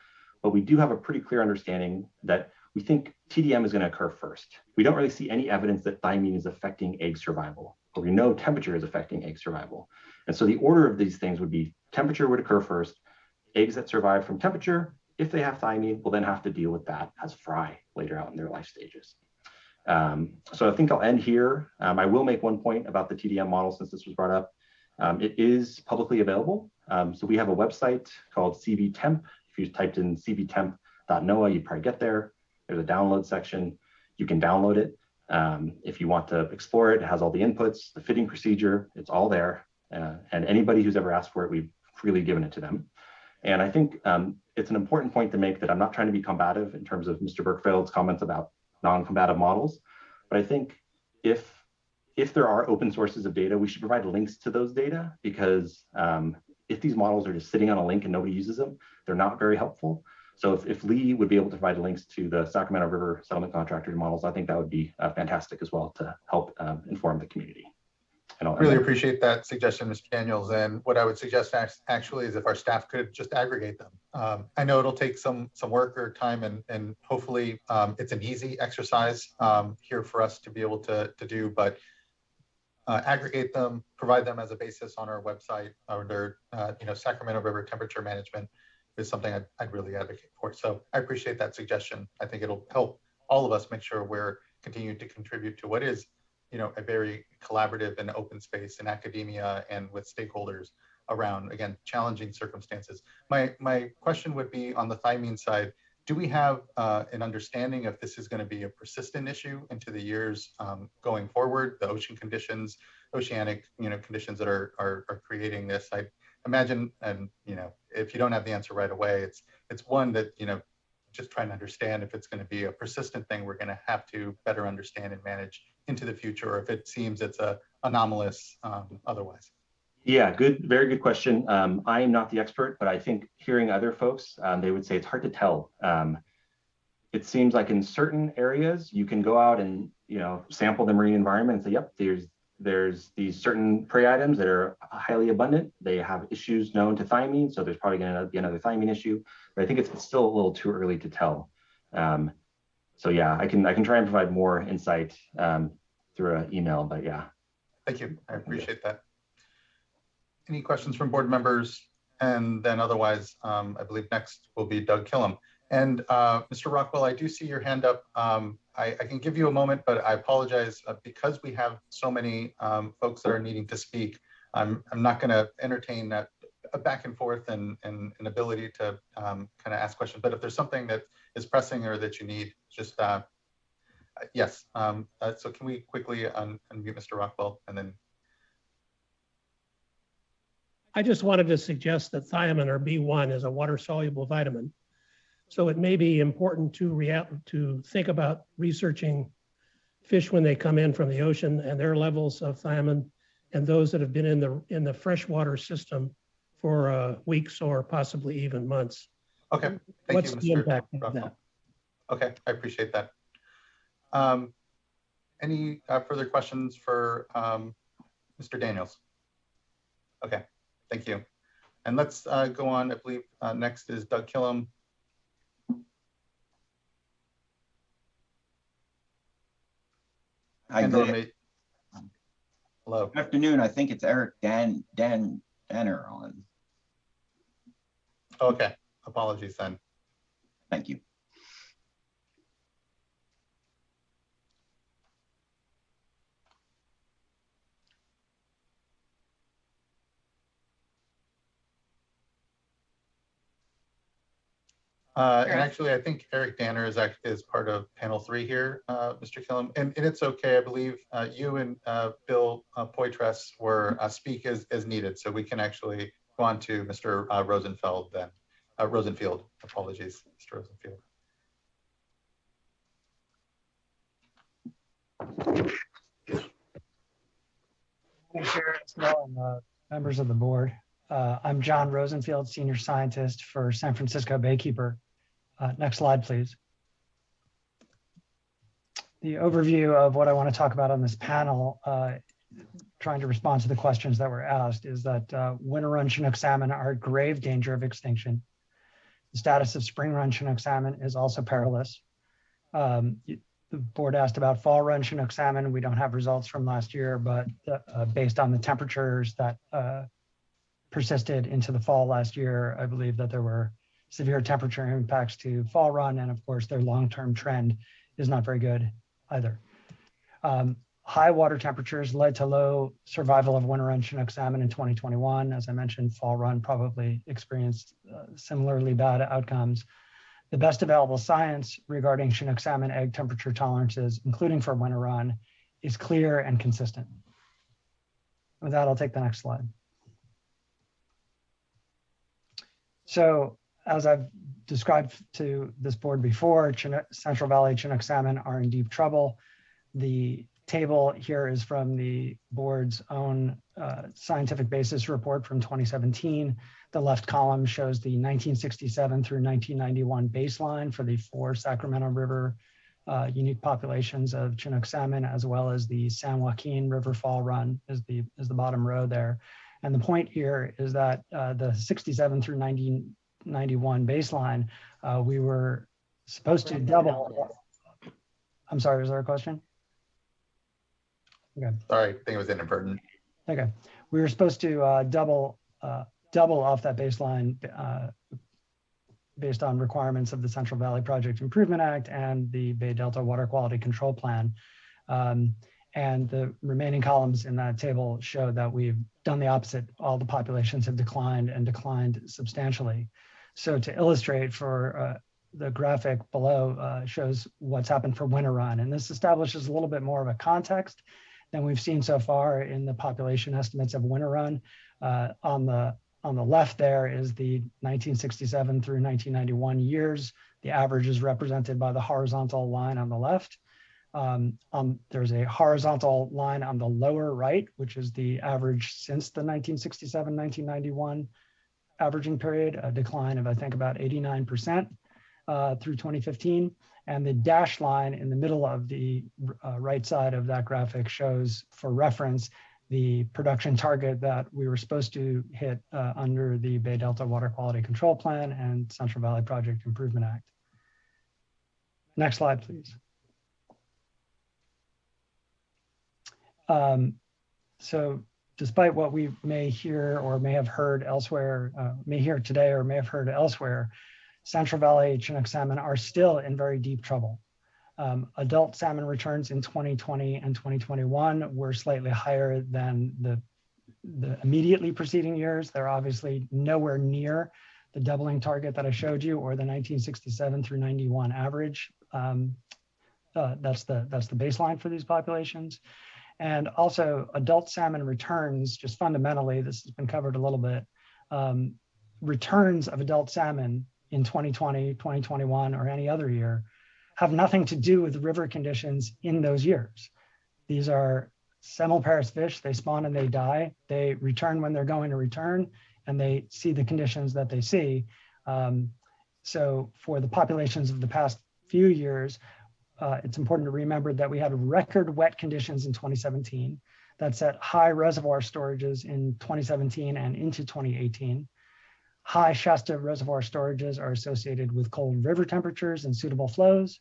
but we do have a pretty clear understanding that we think TDM is going to occur first. We don't really see any evidence that thiamine is affecting egg survival, but we know temperature is affecting egg survival. And so the order of these things would be temperature would occur first, eggs that survive from temperature, if they have thiamine, will then have to deal with that as fry later out in their life stages. So I think I'll end here. I will make one point about the TDM model since this was brought up. It is publicly available. So we have a website called CVTemp. If you typed in cvtemp.noaa, you'd probably get there. There's a download section. You can download it. If you want to explore it, it has all the inputs, the fitting procedure, it's all there. And anybody who's ever asked for it, we've freely given it to them. And I think it's an important point to make that I'm not trying to be combative in terms of Mr. Berkfeld's comments about non-combative models. But I think if there are open sources of data, we should provide links to those data, because if these models are just sitting on a link and nobody uses them, they're not very helpful. So if Lee would be able to provide links to the Sacramento River settlement contractor models, I think that would be fantastic as well to help inform the community. And I'll really appreciate that suggestion, Mr. Daniels. And what I would suggest actually is if our staff could just aggregate them. I know it'll take some work or time, and hopefully it's an easy exercise here for us to be able to do, but aggregate them, provide them as a basis on our website under Sacramento River temperature management is something I'd really advocate for. So I appreciate that suggestion. I think it'll help all of us make sure we're continuing to contribute to what is a very collaborative and open space in academia and with stakeholders around, again, challenging circumstances. My question would be on the thymine side, do we have an understanding if this is going to be a persistent issue into the years going forward, the ocean conditions, oceanic conditions that are creating this? I imagine, and if you don't have the answer right away, it's one that just trying to understand if it's going to be a persistent thing we're going to have to better understand and manage into the future, or if it seems it's anomalous otherwise. Yeah, very good question. I am not the expert, but I think hearing other folks, they would say it's hard to tell. It seems like in certain areas, you can go out and sample the marine environment and say, yep, there's these certain prey items that are highly abundant. They have issues known to thymine, so there's probably going to be another thymine issue. But I think it's still a little too early to tell. So yeah, I can try and provide more insight through an email, but yeah. Thank you, I appreciate that. Any questions from board members? And then otherwise, I believe next will be Doug Killam. And Mr. Rockwell, I do see your hand up. I can give you a moment, but I apologize because we have so many folks that are needing to speak. I'm not going to entertain a back and forth and an ability to kind of ask questions. But if there's something that is pressing or that you need, just yes. So can we quickly unmute Mr. Rockwell and then. I just wanted to suggest that thiamine, or B1, is a water-soluble vitamin. So it may be important to think about researching fish when they come in from the ocean and their levels of thiamine, and those that have been in the freshwater system for weeks or possibly even months. Okay, What's the impact of that? Okay, I appreciate that. Any further questions for Mr. Daniels? Okay. Thank you. And let's go on. I believe next is Doug Killam. Hi, Hello. Good afternoon. I think it's Eric Danner on. Okay. Apologies then. Thank you. And actually, I think Eric Danner is part of panel 3 here, Mr. Killam, and it's okay. I believe you and Bill Poitras were speak as needed, so we can actually go on to Mr. Rosenfeld then. Rosenfield, apologies, Mr. Rosenfield. Members of the board. I'm John Rosenfield, Senior Scientist for San Francisco Baykeeper. Next slide, please. The overview of what I want to talk about on this panel, trying to respond to the questions that were asked, is that winter run Chinook salmon are in grave danger of extinction. The status of spring run Chinook salmon is also perilous. The board asked about fall run Chinook salmon. We don't have results from last year, but based on the temperatures that persisted into the fall last year, I believe that there were severe temperature impacts to fall run, and of course their long-term trend is not very good either. High water temperatures led to low survival of winter run Chinook salmon in 2021. As I mentioned, fall run probably experienced similarly bad outcomes. The best available science regarding Chinook salmon egg temperature tolerances, including for winter run, is clear and consistent. With that, I'll take the next slide. So as I've described to this board before, Central Valley Chinook salmon are in deep trouble. The table here is from the board's own scientific basis report from 2017. The left column shows the 1967 through 1991 baseline for the 4 Sacramento River unique populations of Chinook salmon, as well as the San Joaquin River Fall Run is the bottom row there. And the point here is that the 67 through 1991 baseline, we were supposed to double. I'm sorry, was there a question? Okay. Sorry, I think it was inadvertent. Okay, we were supposed to double off that baseline based on requirements of the Central Valley Project Improvement Act and the Bay Delta Water Quality Control Plan. And the remaining columns in that table show that we've done the opposite. All the populations have declined and declined substantially. So to illustrate for the graphic below shows what's happened for winter run. And this establishes a little bit more of a context than we've seen so far in the population estimates of winter run. On the left there is the 1967 through 1991 years. The average is represented by the horizontal line on the left. There's a horizontal line on the lower right, which is the average since the 1967-1991 averaging period, a decline of, I think, about 89% through 2015. And the dashed line in the middle of the right side of that graphic shows, for reference, the production target that we were supposed to hit under the Bay Delta Water Quality Control Plan and Central Valley Project Improvement Act. Next slide, please. So despite what we may hear or may have heard elsewhere, may hear today or may have heard elsewhere, Central Valley Chinook salmon are still in very deep trouble. Adult salmon returns in 2020 and 2021 were slightly higher than the immediately preceding years. They're obviously nowhere near the doubling target that I showed you or the 1967 through 91 average. That's the baseline for these populations. And also adult salmon returns, just fundamentally, this has been covered a little bit, returns of adult salmon in 2020, 2021, or any other year have nothing to do with river conditions in those years. These are semmelparous fish, they spawn and they die. They return when they're going to return and they see the conditions that they see. So for the populations of the past few years, it's important to remember that we had record wet conditions in 2017 that set high reservoir storages in 2017 and into 2018. High Shasta reservoir storages are associated with cold river temperatures and suitable flows.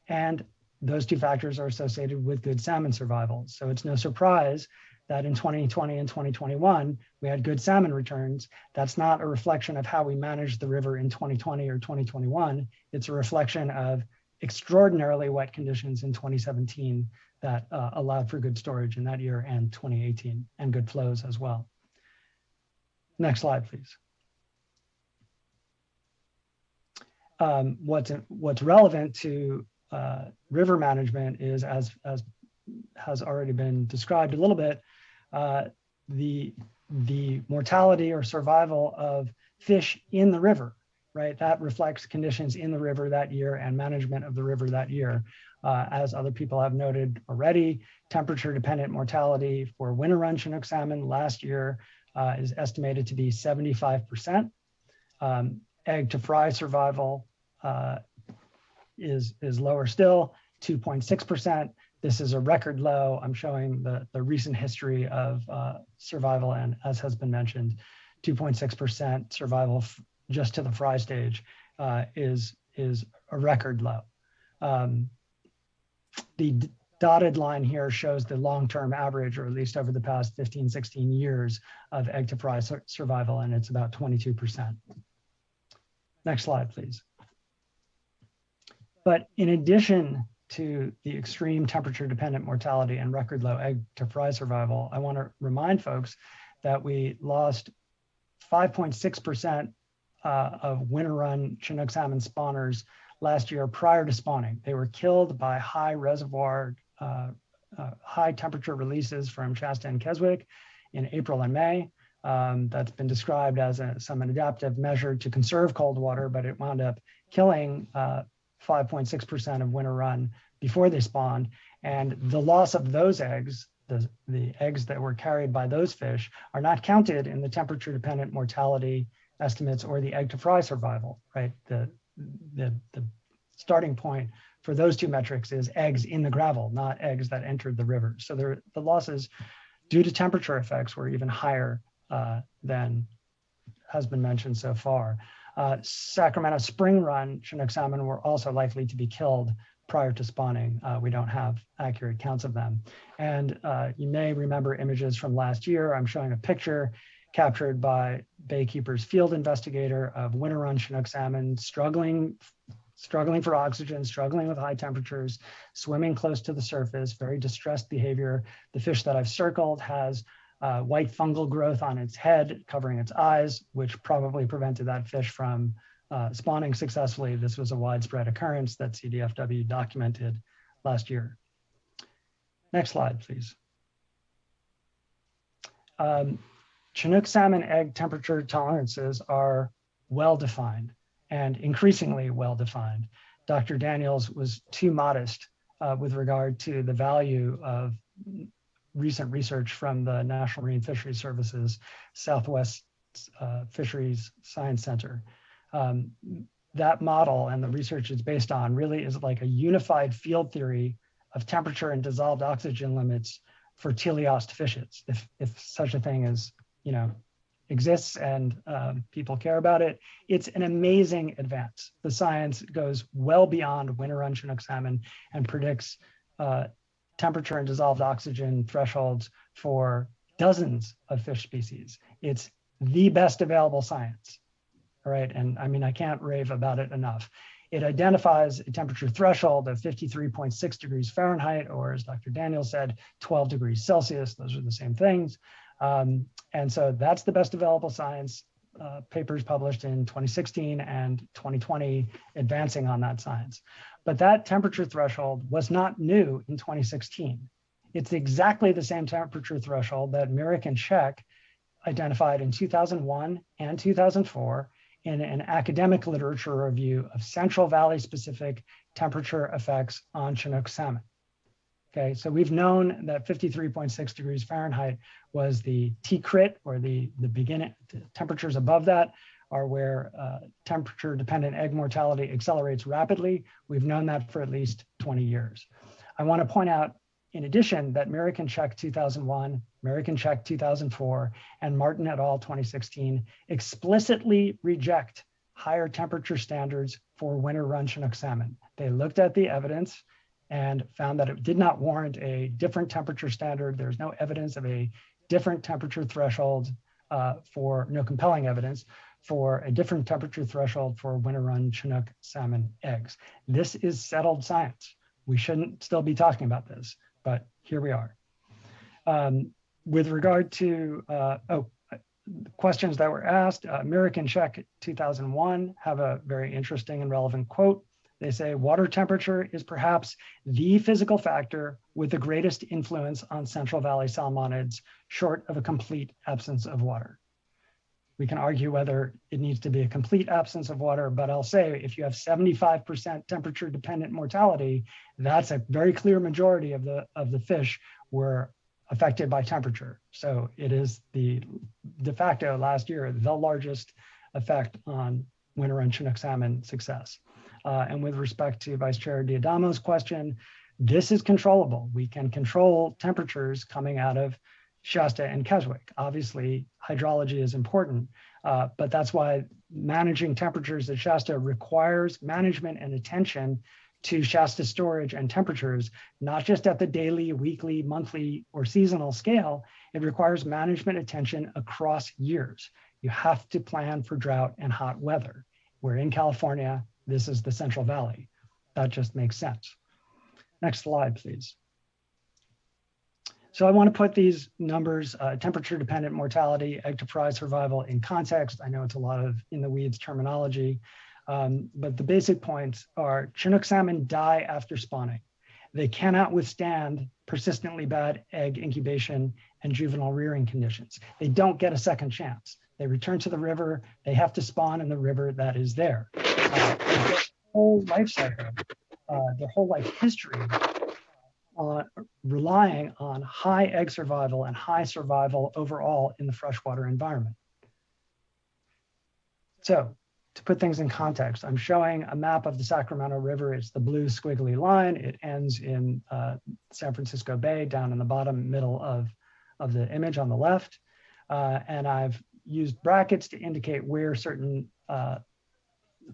And those two factors are associated with good salmon survival. So it's no surprise that in 2020 and 2021, we had good salmon returns. That's not a reflection of how we managed the river in 2020 or 2021. It's a reflection of extraordinarily wet conditions in 2017 that allowed for good storage in that year and 2018 and good flows as well. Next slide, please. What's relevant to river management is, as has already been described a little bit, the mortality or survival of fish in the river, right? That reflects conditions in the river that year and management of the river that year. As other people have noted already, temperature dependent mortality for winter run Chinook salmon last year is estimated to be 75%. Egg to fry survival is lower still, 2.6%. This is a record low. I'm showing the recent history of survival, and as has been mentioned, 2.6% survival just to the fry stage is a record low. The dotted line here shows the long-term average, or at least over the past 15, 16 years of egg to fry survival, and it's about 22%. Next slide, please. But in addition to the extreme temperature dependent mortality and record low egg to fry survival, I want to remind folks that we lost 5.6% of winter run Chinook salmon spawners last year prior to spawning. They were killed by high reservoir, high temperature releases from Shasta and Keswick in April and May. That's been described as some adaptive measure to conserve cold water, but it wound up killing 5.6% of winter run before they spawned. And the loss of those eggs, the eggs that were carried by those fish, are not counted in the temperature dependent mortality estimates or the egg to fry survival, right? The starting point for those two metrics is eggs in the gravel, not eggs that entered the river. So the losses due to temperature effects were even higher than has been mentioned so far. Sacramento spring run Chinook salmon were also likely to be killed prior to spawning. We don't have accurate counts of them. And you may remember images from last year. I'm showing a picture captured by Baykeeper's field investigator of winter run Chinook salmon struggling for oxygen, struggling with high temperatures, swimming close to the surface, very distressed behavior. The fish that I've circled has white fungal growth on its head, covering its eyes, which probably prevented that fish from spawning successfully. This was a widespread occurrence that CDFW documented last year. Next slide, please. Chinook salmon egg temperature tolerances are well-defined and increasingly well-defined. Dr. Daniels was too modest with regard to the value of recent research from the National Marine Fisheries Service's Southwest Fisheries Science Center. That model and the research it's based on really is like a unified field theory of temperature and dissolved oxygen limits for teleost fishes, if such a thing as, exists and people care about it. It's an amazing advance. The science goes well beyond winter run Chinook salmon and predicts temperature and dissolved oxygen thresholds for dozens of fish species. It's the best available science, all right? And I mean, I can't rave about it enough. It identifies a temperature threshold of 53.6 degrees Fahrenheit, or as Dr. Daniels said, 12 degrees Celsius. Those are the same things. And so that's the best available science. Papers published in 2016 and 2020 advancing on that science. But that temperature threshold was not new in 2016. It's exactly the same temperature threshold that Merrick and Czech identified in 2001 and 2004 in an academic literature review of Central Valley specific temperature effects on Chinook salmon. Okay, so we've known that 53.6 degrees Fahrenheit was the T-crit, or the beginning. Temperatures above that are where temperature dependent egg mortality accelerates rapidly. We've known that for at least 20 years. I want to point out, in addition, that Merrick and Czech 2001, Merrick and Czech 2004, and Martin et al. 2016 explicitly reject higher temperature standards for winter run Chinook salmon. They looked at the evidence and found that it did not warrant a different temperature standard. There's no evidence of a different temperature threshold no compelling evidence for a different temperature threshold for winter run Chinook salmon eggs. This is settled science. We shouldn't still be talking about this, but here we are. With regard to questions that were asked, Merrick and Czech 2001 have a very interesting and relevant quote. They say, water temperature is perhaps the physical factor with the greatest influence on Central Valley salmonids, short of a complete absence of water. We can argue whether it needs to be a complete absence of water, but I'll say if you have 75% temperature dependent mortality, that's a very clear majority of the fish were affected by temperature. So it is the de facto last year, the largest effect on winter run Chinook salmon success. And with respect to Vice Chair Diadamo's question, this is controllable. We can control temperatures coming out of Shasta and Keswick. Obviously, hydrology is important, but that's why managing temperatures at Shasta requires management and attention to Shasta storage and temperatures, not just at the daily, weekly, monthly, or seasonal scale. It requires management attention across years. You have to plan for drought and hot weather. We're in California. This is the Central Valley. That just makes sense. Next slide, please. So I want to put these numbers, temperature-dependent mortality, egg to fry survival in context. I know it's a lot of in the weeds terminology, but the basic points are Chinook salmon die after spawning. They cannot withstand persistently bad egg incubation and juvenile rearing conditions. They don't get a second chance. They return to the river. They have to spawn in the river that is there. Their whole life cycle, their whole life history, relying on high egg survival and high survival overall in the freshwater environment. So to put things in context, I'm showing a map of the Sacramento River. It's the blue squiggly line. It ends in San Francisco Bay down in the bottom middle of the image on the left. And I've used brackets to indicate where certain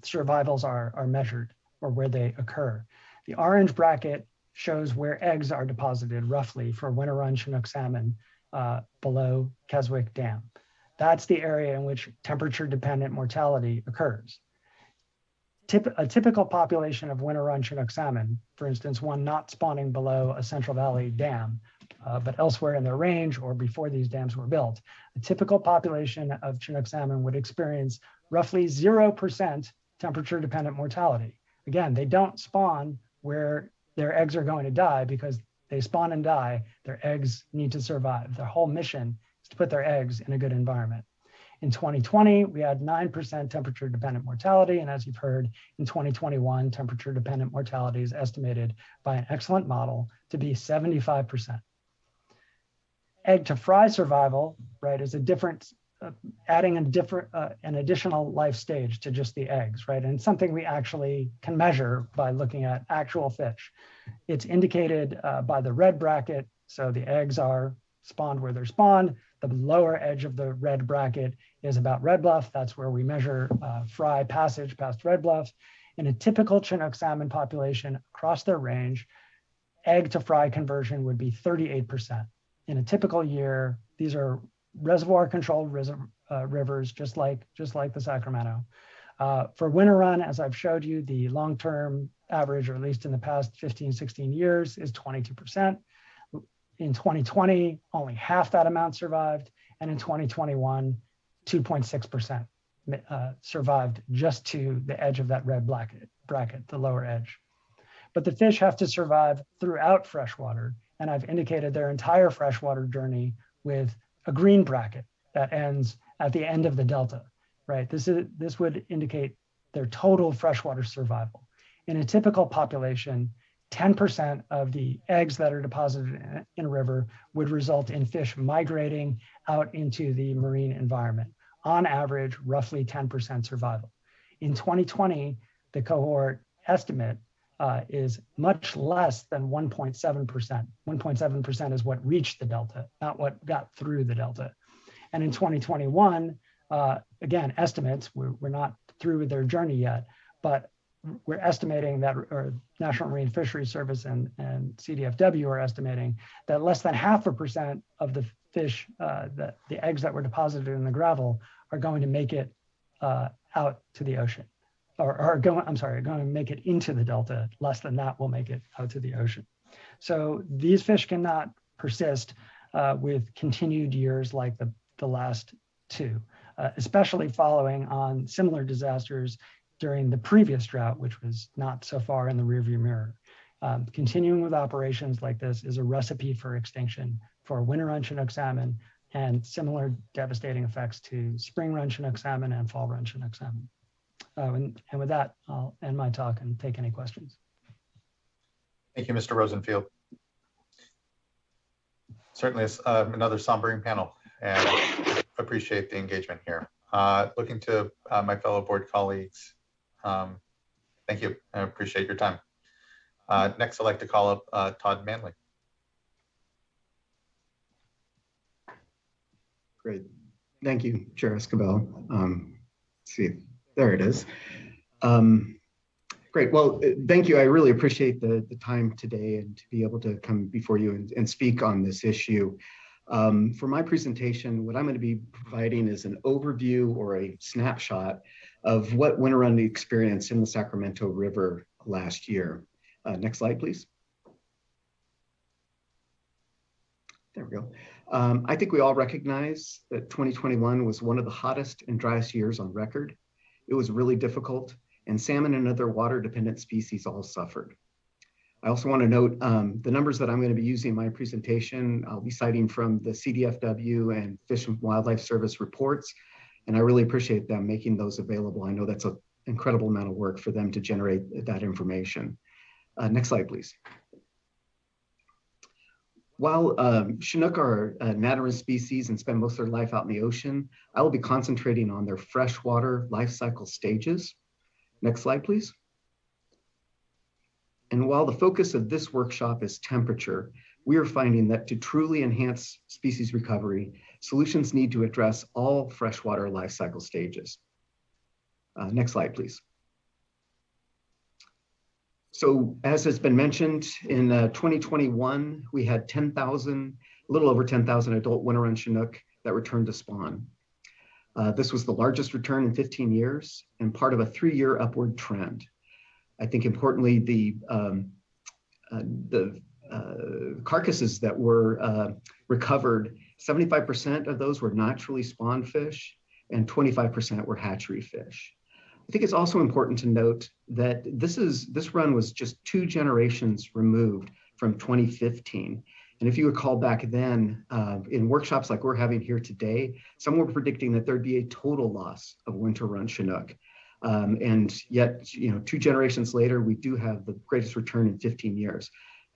survivals are measured or where they occur. The orange bracket shows where eggs are deposited roughly for winter run Chinook salmon below Keswick Dam. That's the area in which temperature-dependent mortality occurs. A typical population of winter run Chinook salmon, for instance, one not spawning below a Central Valley dam, but elsewhere in their range or before these dams were built, a typical population of Chinook salmon would experience roughly 0% temperature-dependent mortality. Again, they don't spawn where their eggs are going to die because they spawn and die. Their eggs need to survive. Their whole mission is to put their eggs in a good environment. In 2020, we had 9% temperature-dependent mortality. And as you've heard, in 2021, temperature-dependent mortality is estimated by an excellent model to be 75%. Egg to fry survival, right, is a different, adding an additional life stage to just the eggs, right? And something we actually can measure by looking at actual fish. It's indicated by the red bracket. So the eggs are spawned where they're spawned. The lower edge of the red bracket is about Red Bluff. That's where we measure fry passage past Red Bluff. In a typical Chinook salmon population across their range, egg to fry conversion would be 38%. In a typical year, these are reservoir controlled rivers, just like the Sacramento. For winter run, as I've showed you, the long-term average, or at least in the past 15, 16 years, is 22%. In 2020, only half that amount survived. And in 2021, 2.6% survived just to the edge of that red bracket, the lower edge. But the fish have to survive throughout freshwater. And I've indicated their entire freshwater journey with a green bracket that ends at the end of the delta, right? This would indicate their total freshwater survival. In a typical population, 10% of the eggs that are deposited in a river would result in fish migrating out into the marine environment. On average, roughly 10% survival. In 2020, the cohort estimate is much less than 1.7%. 1.7% is what reached the delta, not what got through the delta. And in 2021, again, estimates, we're not through with their journey yet, but we're estimating that, or National Marine Fisheries Service and CDFW are estimating that less than 0.5% of the fish, the eggs that were deposited in the gravel are going to make it out to the ocean. Going to make it into the delta. Less than that will make it out to the ocean. So these fish cannot persist with continued years like the last two, especially following on similar disasters during the previous drought, which was not so far in the rearview mirror. Continuing with operations like this is a recipe for extinction for winter run Chinook salmon and similar devastating effects to spring run Chinook salmon and fall run Chinook salmon. And with that, I'll end my talk and take any questions. Thank you, Mr. Rosenfield. Certainly another sombering panel, and appreciate the engagement here. Looking to my fellow board colleagues, thank you. I appreciate your time. Next, I'd like to call up Todd Manley. Great. Thank you, Chair Escobar. See, there it is. Great. Well, thank you. I really appreciate the time today and to be able to come before you and speak on this issue. For my presentation, what I'm going to be providing is an overview or a snapshot of what winter run experienced in the Sacramento River last year. Next slide, please. There we go. I think we all recognize that 2021 was one of the hottest and driest years on record. It was really difficult, and salmon and other water-dependent species all suffered. I also want to note the numbers that I'm going to be using in my presentation. I'll be citing from the CDFW and Fish and Wildlife Service reports, and I really appreciate them making those available. I know that's an incredible amount of work for them to generate that information. Next slide, please. While Chinook are a natterine species and spend most of their life out in the ocean, I will be concentrating on their freshwater life cycle stages. Next slide, please. And while the focus of this workshop is temperature, we are finding that to truly enhance species recovery, solutions need to address all freshwater life cycle stages. Next slide, please. So as has been mentioned, in 2021, we had 10,000, a little over 10,000 adult winter run Chinook that returned to spawn. This was the largest return in 15 years and part of a 3-year upward trend. I think importantly, the carcasses that were recovered, 75% of those were naturally spawned fish and 25% were hatchery fish. I think it's also important to note that this run was just 2 generations removed from 2015. And if you recall back then, in workshops like we're having here today, some were predicting that there'd be a total loss of winter run Chinook. And yet, 2 generations later, we do have the greatest return in 15 years.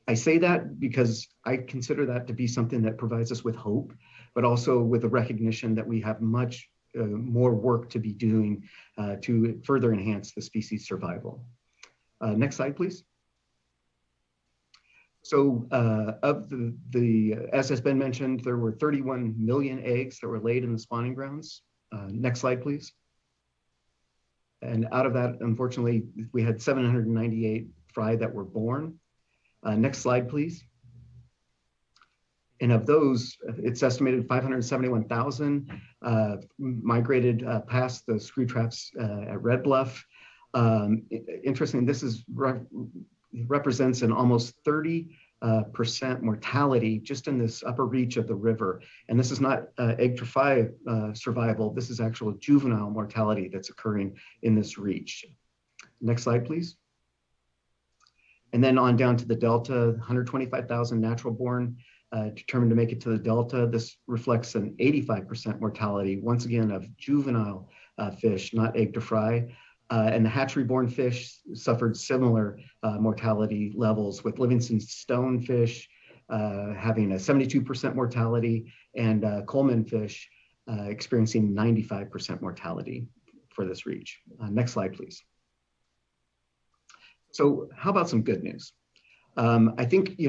I say that because I consider that to be something that provides us with hope, but also with the recognition that we have much more work to be doing to further enhance the species survival. Next slide, please. So of as has been mentioned, there were 31 million eggs that were laid in the spawning grounds. Next slide, please. And out of that, unfortunately, we had 798 fry that were born. Next slide, please. And of those, it's estimated 571,000 migrated past the screw traps at Red Bluff. Interesting, this represents an almost 30% mortality just in this upper reach of the river. And this is not egg to fry survival, this is actual juvenile mortality that's occurring in this reach. Next slide, please. And then on down to the Delta, 125,000 natural born determined to make it to the Delta. This reflects an 85% mortality, once again, of juvenile fish, not egg to fry. And the hatchery-born fish suffered similar mortality levels, with Livingston stonefish having a 72% mortality and Coleman fish experiencing 95% mortality for this reach. Next slide, please. So how about some good news? I think,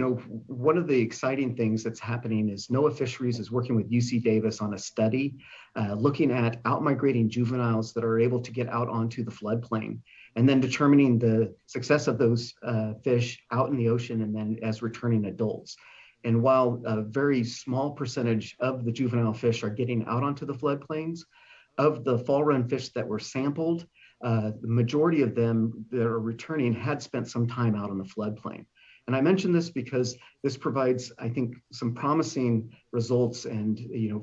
one of the exciting things that's happening is NOAA Fisheries is working with UC Davis on a study looking at outmigrating juveniles that are able to get out onto the floodplain, and then determining the success of those fish out in the ocean and then as returning adults. And while a very small percentage of the juvenile fish are getting out onto the floodplains, of the fall run fish that were sampled, the majority of them that are returning had spent some time out on the floodplain. And I mention this because this provides, I think, some promising results and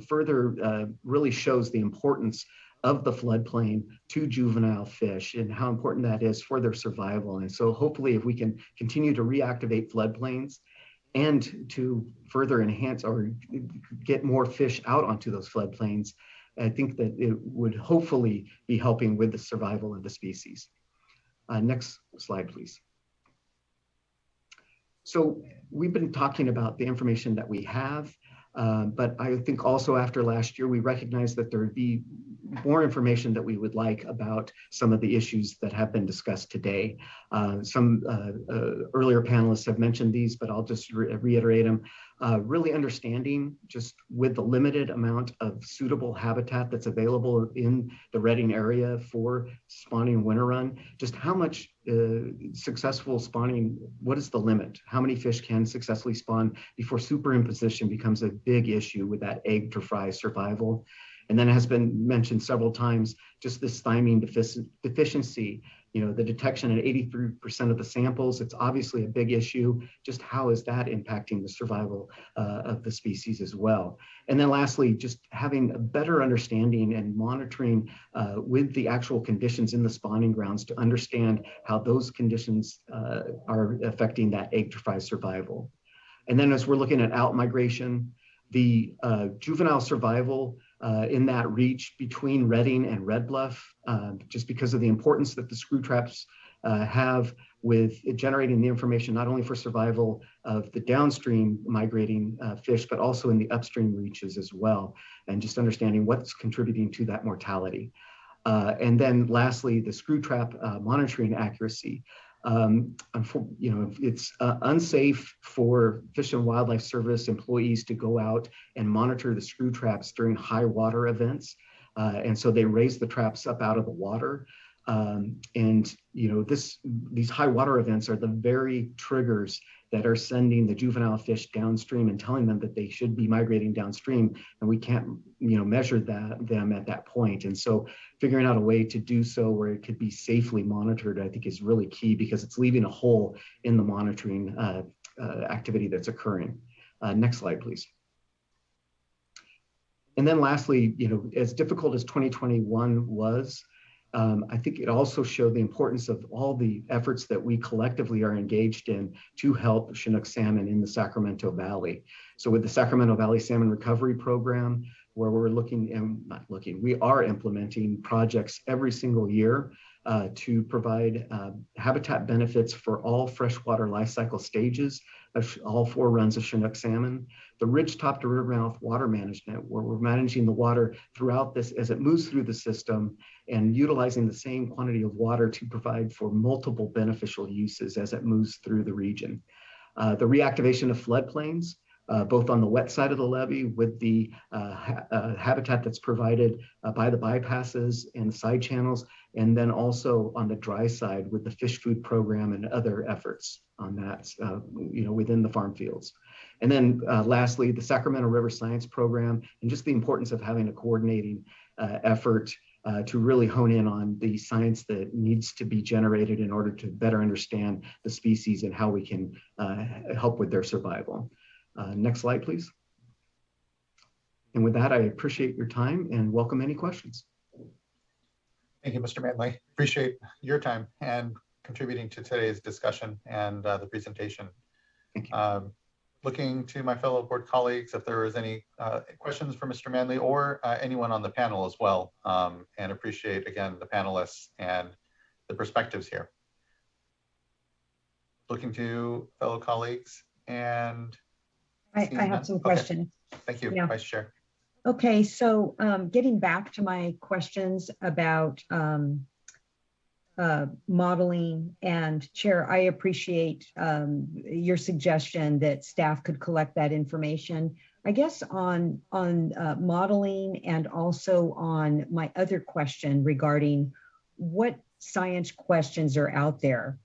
further really shows the importance of the floodplain to juvenile fish and how important that is for their survival. And so hopefully if we can continue to reactivate floodplains and to further enhance or get more fish out onto those floodplains, I think that it would hopefully be helping with the survival of the species. Next slide, please. So we've been talking about the information that we have, but I think also after last year, we recognized that there would be more information that we would like about some of the issues that have been discussed today. Some earlier panelists have mentioned these, but I'll just reiterate them. Really understanding, just with the limited amount of suitable habitat that's available in the Redding area for spawning winter run, just how much successful spawning, what is the limit? How many fish can successfully spawn before superimposition becomes a big issue with that egg to fry survival? And then it has been mentioned several times, just this thiamine deficiency. the detection in 83% of the samples, it's obviously a big issue. Just how is that impacting the survival of the species as well? And then lastly, just having a better understanding and monitoring with the actual conditions in the spawning grounds to understand how those conditions are affecting that egg to fry survival. And then as we're looking at out-migration, the juvenile survival in that reach between Redding and Red Bluff, just because of the importance that the screw traps have with generating the information not only for survival of the downstream migrating fish, but also in the upstream reaches as well, and just understanding what's contributing to that mortality. And then lastly, the screw trap monitoring accuracy. It's unsafe for Fish and Wildlife Service employees to go out and monitor the screw traps during high water events. And so they raise the traps up out of the water. These high water events are the very triggers that are sending the juvenile fish downstream and telling them that they should be migrating downstream, and we can't measure them at that point. And so figuring out a way to do so where it could be safely monitored, I think, is really key, because it's leaving a hole in the monitoring activity that's occurring. Next slide, please. And then lastly, as difficult as 2021 was, I think it also showed the importance of all the efforts that we collectively are engaged in to help Chinook salmon in the Sacramento Valley. So with the Sacramento Valley Salmon Recovery Program, where we are implementing projects every single year to provide habitat benefits for all freshwater life cycle stages of all 4 runs of Chinook salmon. The ridge-top to rivermouth water management, where we're managing the water throughout this as it moves through the system and utilizing the same quantity of water to provide for multiple beneficial uses as it moves through the region. The reactivation of floodplains, both on the wet side of the levee with the habitat that's provided by the bypasses and side channels, and then also on the dry side with the fish food program and other efforts on that, within the farm fields. And then lastly, the Sacramento River Science Program, and just the importance of having a coordinating effort to really hone in on the science that needs to be generated in order to better understand the species and how we can help with their survival. Next slide, please. And with that, I appreciate your time and welcome any questions. Thank you, Mr. Manley. Appreciate your time and contributing to today's discussion and the presentation. Thank you. Looking to my fellow board colleagues if there was any questions for Mr. Manley or anyone on the panel as well, and appreciate again the panelists and the perspectives here. Looking to fellow colleagues, and I have some questions. Okay. Thank you, yeah. Vice Chair. Okay, so getting back to my questions about modeling, and Chair, I appreciate your suggestion that staff could collect that information. I guess on modeling, and also on my other question regarding what science questions are out there,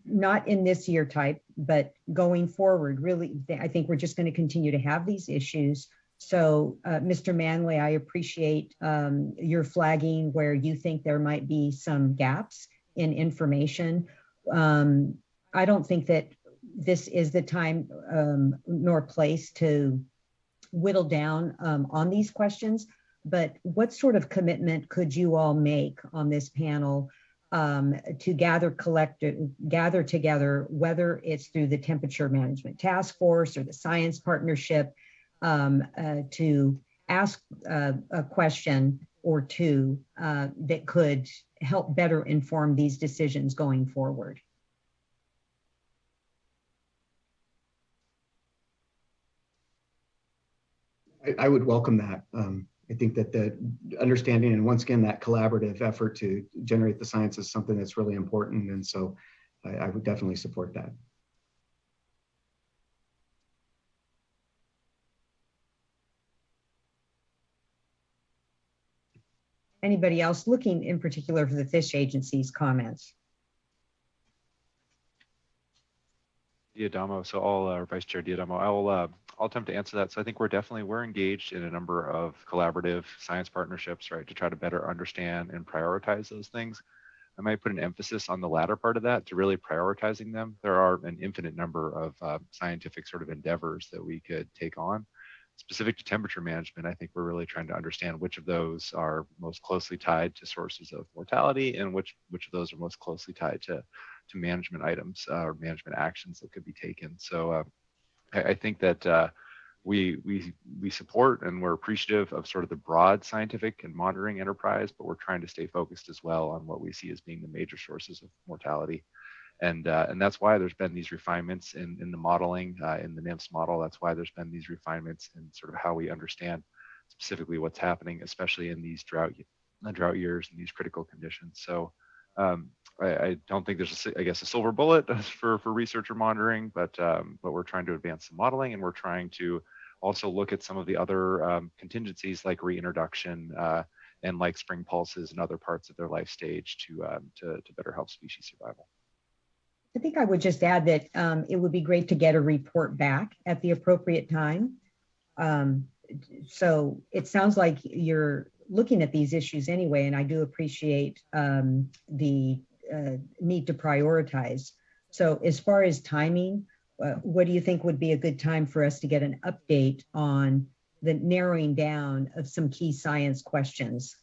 not in this year type, but going forward, really, I think we're just going to continue to have these issues. So, Mr. Manley, I appreciate your flagging where you think there might be some gaps in information. I don't think that this is the time nor place to whittle down on these questions, but what sort of commitment could you all make on this panel to gather together, whether it's through the Temperature Management Task Force or the Science Partnership, to ask a question or two that could help better inform these decisions going forward? I would welcome that. I think that the understanding, and once again, that collaborative effort to generate the science is something that's really important. And so I would definitely support that. Anybody else looking in particular for the Fish Agency's comments? Diadamo, so I'll, Vice Chair Diadamo, I'll attempt to answer that. So I think we're engaged in a number of collaborative science partnerships, right, to try to better understand and prioritize those things. I might put an emphasis on the latter part of that, to really prioritizing them. There are an infinite number of scientific sort of endeavors that we could take on. Specific to temperature management, I think we're really trying to understand which of those are most closely tied to sources of mortality, and which of those are most closely tied to management items or management actions that could be taken. So I think that we support and we're appreciative of sort of the broad scientific and monitoring enterprise, but we're trying to stay focused as well on what we see as being the major sources of mortality. And that's why there's been these refinements in the modeling, in the NIMS model. That's why there's been these refinements in sort of how we understand specifically what's happening, especially in these drought years and these critical conditions. So I don't think there's, I guess, a silver bullet for research or monitoring, but we're trying to advance the modeling, and we're trying to also look at some of the other contingencies like reintroduction and like spring pulses and other parts of their life stage to better help species survival. I think I would just add that it would be great to get a report back at the appropriate time. So it sounds like you're looking at these issues anyway, and I do appreciate the need to prioritize. So as far as timing, what do you think would be a good time for us to get an update on the narrowing down of some key science questions?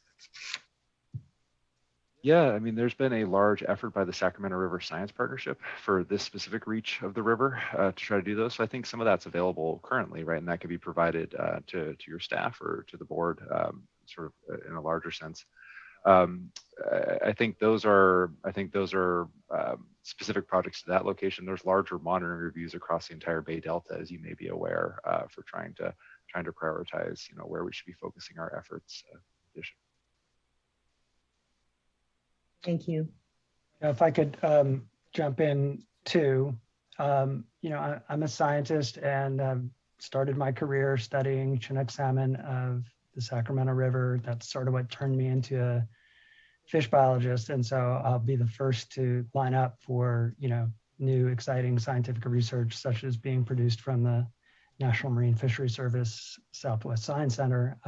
Yeah, I mean, there's been a large effort by the Sacramento River Science Partnership for this specific reach of the river to try to do those. So I think some of that's available currently, right? And that could be provided to your staff or to the board, sort of in a larger sense. I think those are specific projects to that location. There's larger monitoring reviews across the entire Bay Delta, as you may be aware, for trying to prioritize, where we should be focusing our efforts. Thank you. If I could jump in too, I'm a scientist and started my career studying Chinook salmon of the Sacramento River. That's sort of what turned me into a fish biologist. And so I'll be the first to line up for, new exciting scientific research, such as being produced from the National Marine Fisheries Service Southwest Science Center,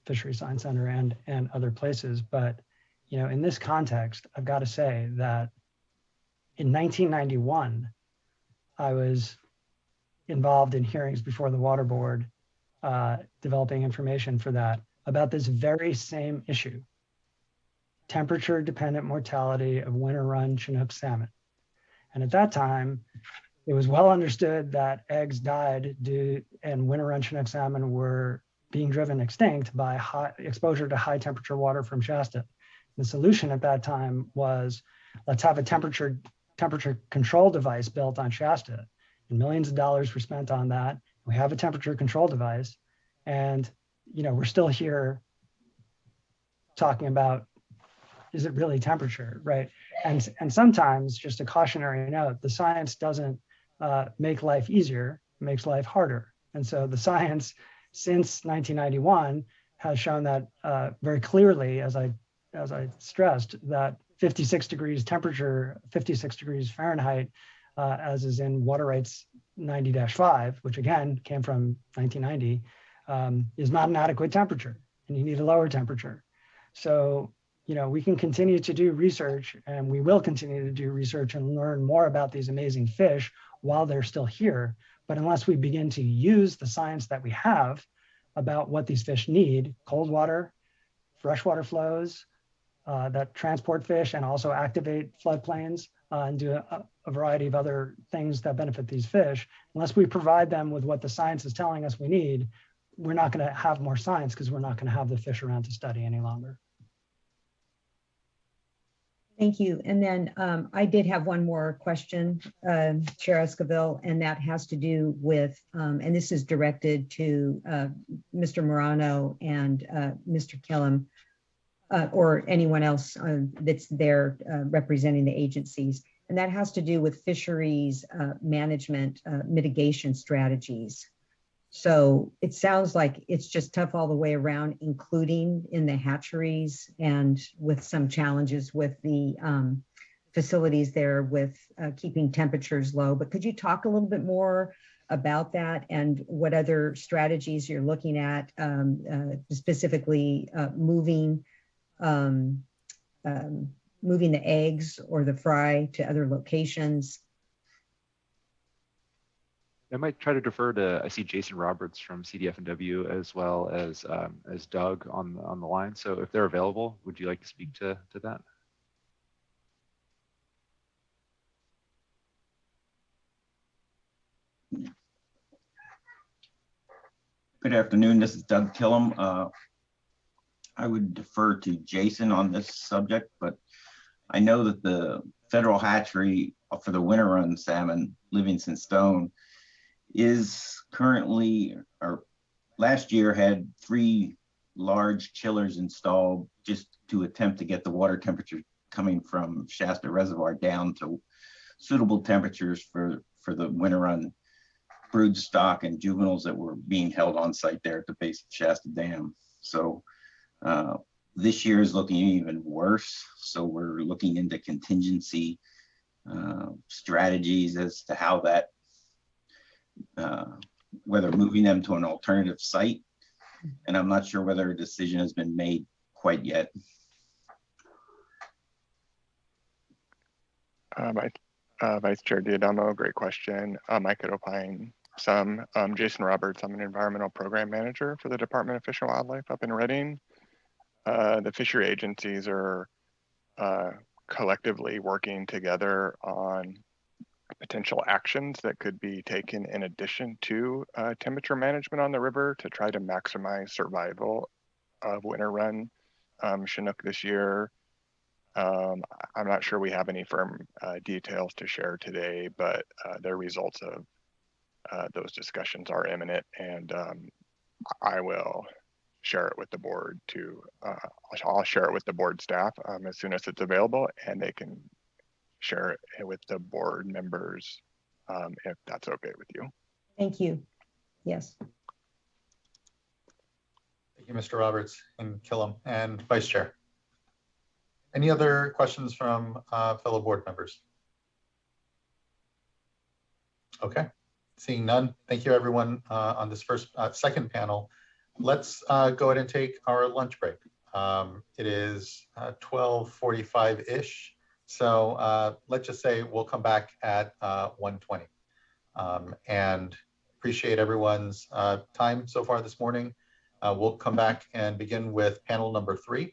Fisheries Science Center, and other places. But in this context, I've got to say that in 1991, I was involved in hearings before the Water Board, developing information for that about this very same issue, temperature-dependent mortality of winter-run Chinook salmon. And at that time, it was well understood that eggs died and winter-run Chinook salmon were being driven extinct by high exposure to high-temperature water from Shasta. The solution at that time was, let's have a temperature control device built on Shasta. And millions of dollars were spent on that. We have a temperature control device, and we're still here talking about, is it really temperature, right? And sometimes, just a cautionary note, the science doesn't make life easier, it makes life harder. And so the science since 1991 has shown that very clearly, as I stressed, that 56 degrees temperature, 56 degrees Fahrenheit, as is in Water Rights 90-5, which again came from 1990, is not an adequate temperature, and you need a lower temperature. So, we can continue to do research, and we will continue to do research and learn more about these amazing fish while they're still here. But unless we begin to use the science that we have about what these fish need, cold water, freshwater flows, that transport fish and also activate floodplains and do a variety of other things that benefit these fish. Unless we provide them with what the science is telling us we need, we're not going to have more science because we're not going to have the fish around to study any longer. Thank you. And then I did have one more question, Chair Esquivel, and that has to do with, and this is directed to Mr. Morano and Mr. Killam, or anyone else that's there representing the agencies. And that has to do with fisheries management mitigation strategies. So it sounds like it's just tough all the way around, including in the hatcheries and with some challenges with the facilities there with keeping temperatures low. But could you talk a little bit more about that and what other strategies you're looking at, specifically moving moving the eggs or the fry to other locations. I might try to defer to, I see Jason Roberts from CDF&W as well as Doug on the line. So if they're available, would you like to speak to that? Good afternoon. This is Doug Killam. I would defer to Jason on this subject, but I know that the federal hatchery for the winter run salmon, Livingston Stone, is currently, or last year had 3 large chillers installed just to attempt to get the water temperature coming from Shasta Reservoir down to suitable temperatures for the winter run brood stock and juveniles that were being held on site there at the base of Shasta Dam. So this year is looking even worse. So we're looking into contingency strategies as to how that, whether moving them to an alternative site. And I'm not sure whether a decision has been made quite yet. Vice Chair Diadamo, great question. I could opine some. Jason Roberts, I'm an environmental program manager for the Department of Fish and Wildlife up in Redding. The fishery agencies are collectively working together on potential actions that could be taken in addition to temperature management on the river to try to maximize survival of winter run Chinook this year. I'm not sure we have any firm details to share today, but the results of those discussions are imminent, and I will share it with the board I'll share it with the board staff as soon as it's available, and they can share it with the board members if that's okay with you. Thank you. Yes. Thank you, Mr. Roberts and Killam and Vice Chair. Any other questions from fellow board members? Okay, seeing none. Thank you, everyone, on this second panel. Let's go ahead and take our lunch break. It is 12:45-ish. So let's just say we'll come back at 1:20. And appreciate everyone's time so far this morning. We'll come back and begin with panel number 3.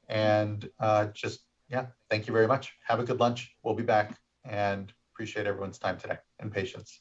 And thank you very much. Have a good lunch. We'll be back, and appreciate everyone's time today and patience.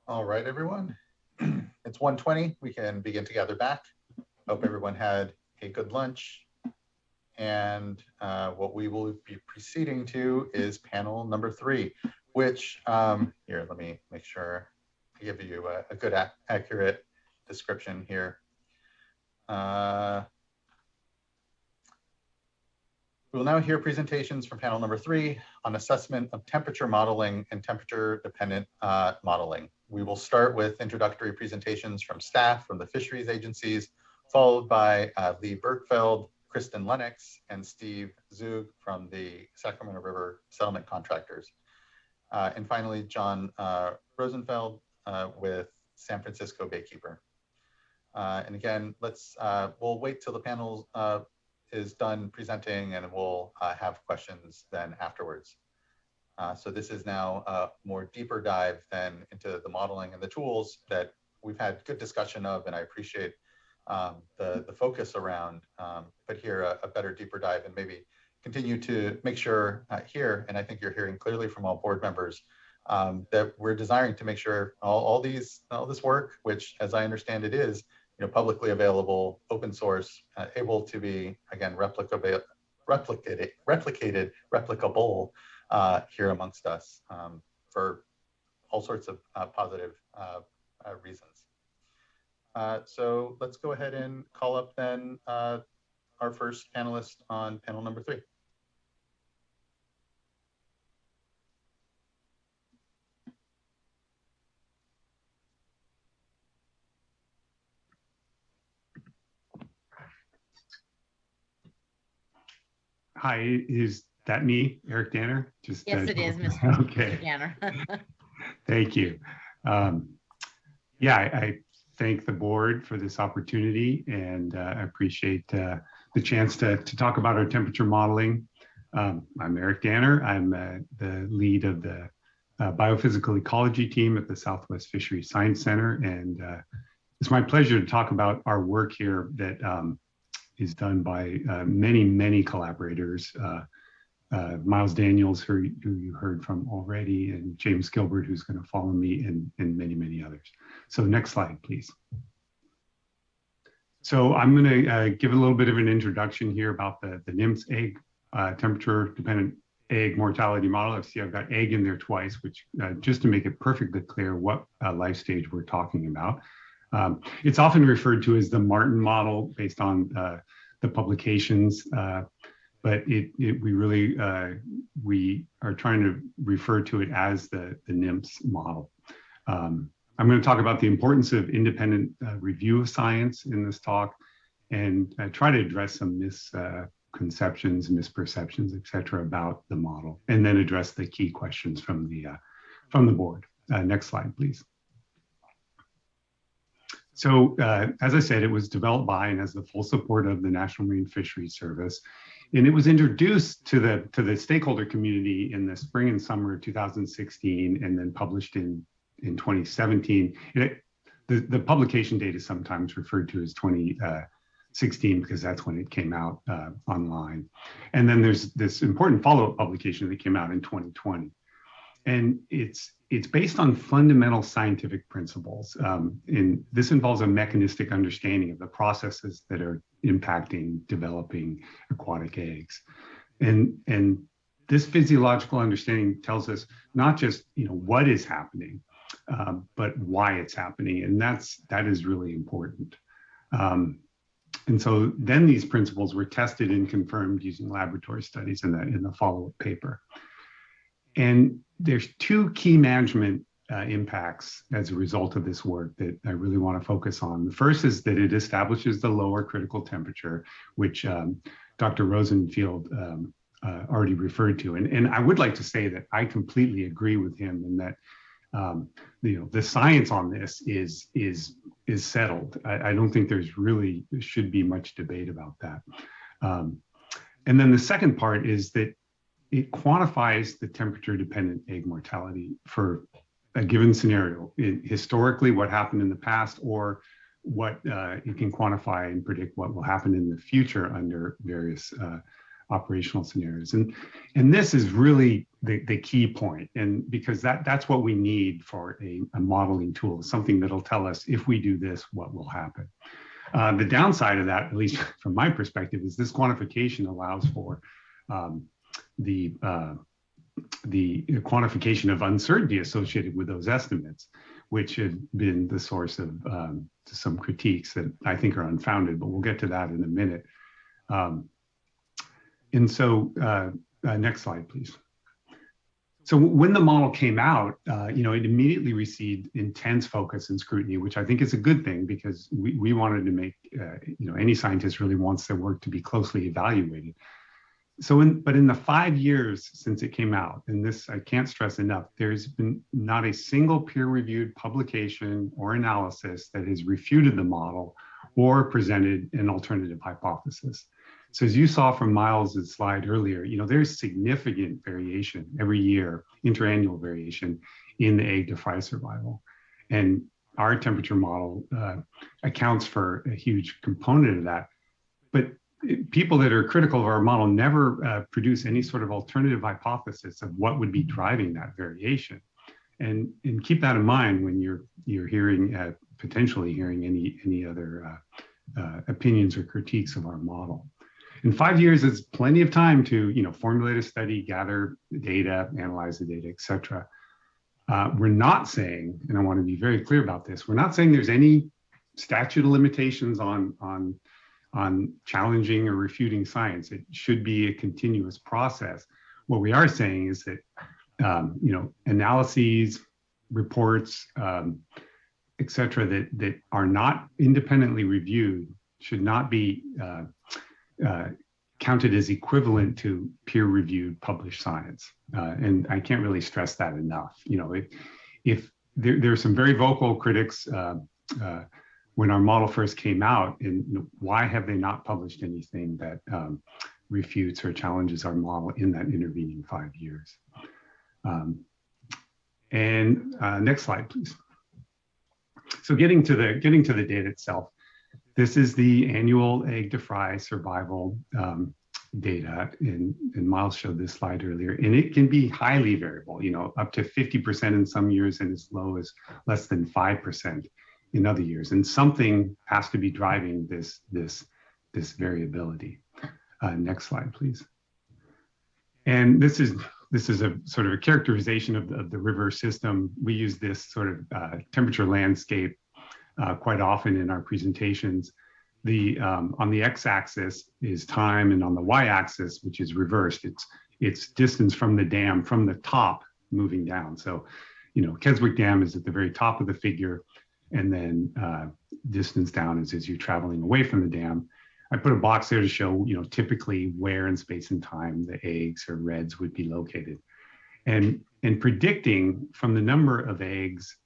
All right, everyone. It's 1:20. We can begin to gather back. Hope everyone had a good lunch. And what we will be proceeding to is panel number 3, which, here, let me make sure I give you a good, accurate description here. We will now hear presentations from panel number 3 on assessment of temperature modeling and temperature-dependent modeling. We will start with introductory presentations from staff from the fisheries agencies, followed by Lee Bergfeld, Kristen Lennox, and Steve Zug from the Sacramento River Settlement Contractors. And finally, John Rosenfeld with San Francisco Baykeeper. And again, we'll wait till the panel is done presenting, and we'll have questions then afterwards. So this is now a more deeper dive then into the modeling and the tools that we've had good discussion of, and I appreciate the focus around, but here a better deeper dive, and maybe continue to make sure here, and I think you're hearing clearly from all board members, that we're desiring to make sure all this work, which as I understand it is, publicly available, open source, able to be, again, replicable here amongst us for all sorts of positive reasons. So let's go ahead and call up then our first panelist on panel number 3. Hi, is that me, Eric Danner? Yes, it is, Mr. Okay. Danner. Thank you. Yeah, I thank the board for this opportunity, and I appreciate the chance to talk about our temperature modeling. I'm Eric Danner. I'm the lead of the biophysical ecology team at the Southwest Fisheries Science Center, and it's my pleasure to talk about our work here that is done by many collaborators. Miles Daniels, who you heard from already, and James Gilbert, who's going to follow me, and many others. So next slide, please. So I'm going to give a little bit of an introduction here about the NIMS egg temperature-dependent egg mortality model. I've got egg in there twice, which just to make it perfectly clear what life stage we're talking about. It's often referred to as the Martin model based on the publications, but we are trying to refer to it as the NIMS model. I'm going to talk about the importance of independent review of science in this talk, and try to address some misconceptions, misperceptions, et cetera, about the model, and then address the key questions from the board. Next slide, please. So as I said, it was developed by and has the full support of the National Marine Fisheries Service. And it was introduced to the stakeholder community in the spring and summer of 2016, and then published in 2017. The publication date is sometimes referred to as 2016 because that's when it came out online. And then there's this important follow-up publication that came out in 2020. And it's based on fundamental scientific principles. And this involves a mechanistic understanding of the processes that are impacting developing aquatic eggs. And this physiological understanding tells us not just what is happening, but why it's happening. And that is really important. And so then these principles were tested and confirmed using laboratory studies in the follow-up paper. And there's 2 key management impacts as a result of this work that I really want to focus on. The first is that it establishes the lower critical temperature, which Dr. Rosenfeld already referred to. And I would like to say that I completely agree with him in that the science on this is settled. I don't think there should be much debate about that. And then the second part is that it quantifies the temperature-dependent egg mortality for a given scenario, historically what happened in the past, or what it can quantify and predict what will happen in the future under various operational scenarios. And this is really the key point, and because that's what we need for a modeling tool, something that'll tell us if we do this, what will happen. The downside of that, at least from my perspective, is this quantification allows for the quantification of uncertainty associated with those estimates, which have been the source of some critiques that I think are unfounded, but we'll get to that in a minute. And so next slide, please. So when the model came out, it immediately received intense focus and scrutiny, which I think is a good thing, because we wanted to make, any scientist really wants their work to be closely evaluated. But in the 5 years since it came out, and this I can't stress enough, there's been not a single peer-reviewed publication or analysis that has refuted the model or presented an alternative hypothesis. So as you saw from Miles's slide earlier, there's significant variation every year, interannual variation in the egg to fry survival. And our temperature model accounts for a huge component of that. But people that are critical of our model never produce any sort of alternative hypothesis of what would be driving that variation. And keep that in mind when you're hearing, potentially hearing any other opinions or critiques of our model. And 5 years is plenty of time to formulate a study, gather the data, analyze the data, et cetera. We're not saying, and I want to be very clear about this, we're not saying there's any statute of limitations on challenging or refuting science. It should be a continuous process. What we are saying is that analyses, reports, et cetera, that are not independently reviewed should not be counted as equivalent to peer-reviewed published science. And I can't really stress that enough. If there are some very vocal critics when our model first came out, and why have they not published anything that refutes or challenges our model in that intervening 5 years? Next slide, please. So getting to the data itself, this is the annual egg to fry survival data, and Miles showed this slide earlier, and it can be highly variable, up to 50% in some years and as low as less than 5% in other years. And something has to be driving this variability. Next slide, please. And this is a sort of a characterization of the river system. We use this sort of temperature landscape quite often in our presentations. On the x-axis is time, and on the y-axis, which is reversed, it's distance from the dam, from the top moving down. So, Keswick Dam is at the very top of the figure, and then distance down is as you're traveling away from the dam. I put a box there to show, typically where in space and time the eggs or reds would be located. And predicting from the number of eggs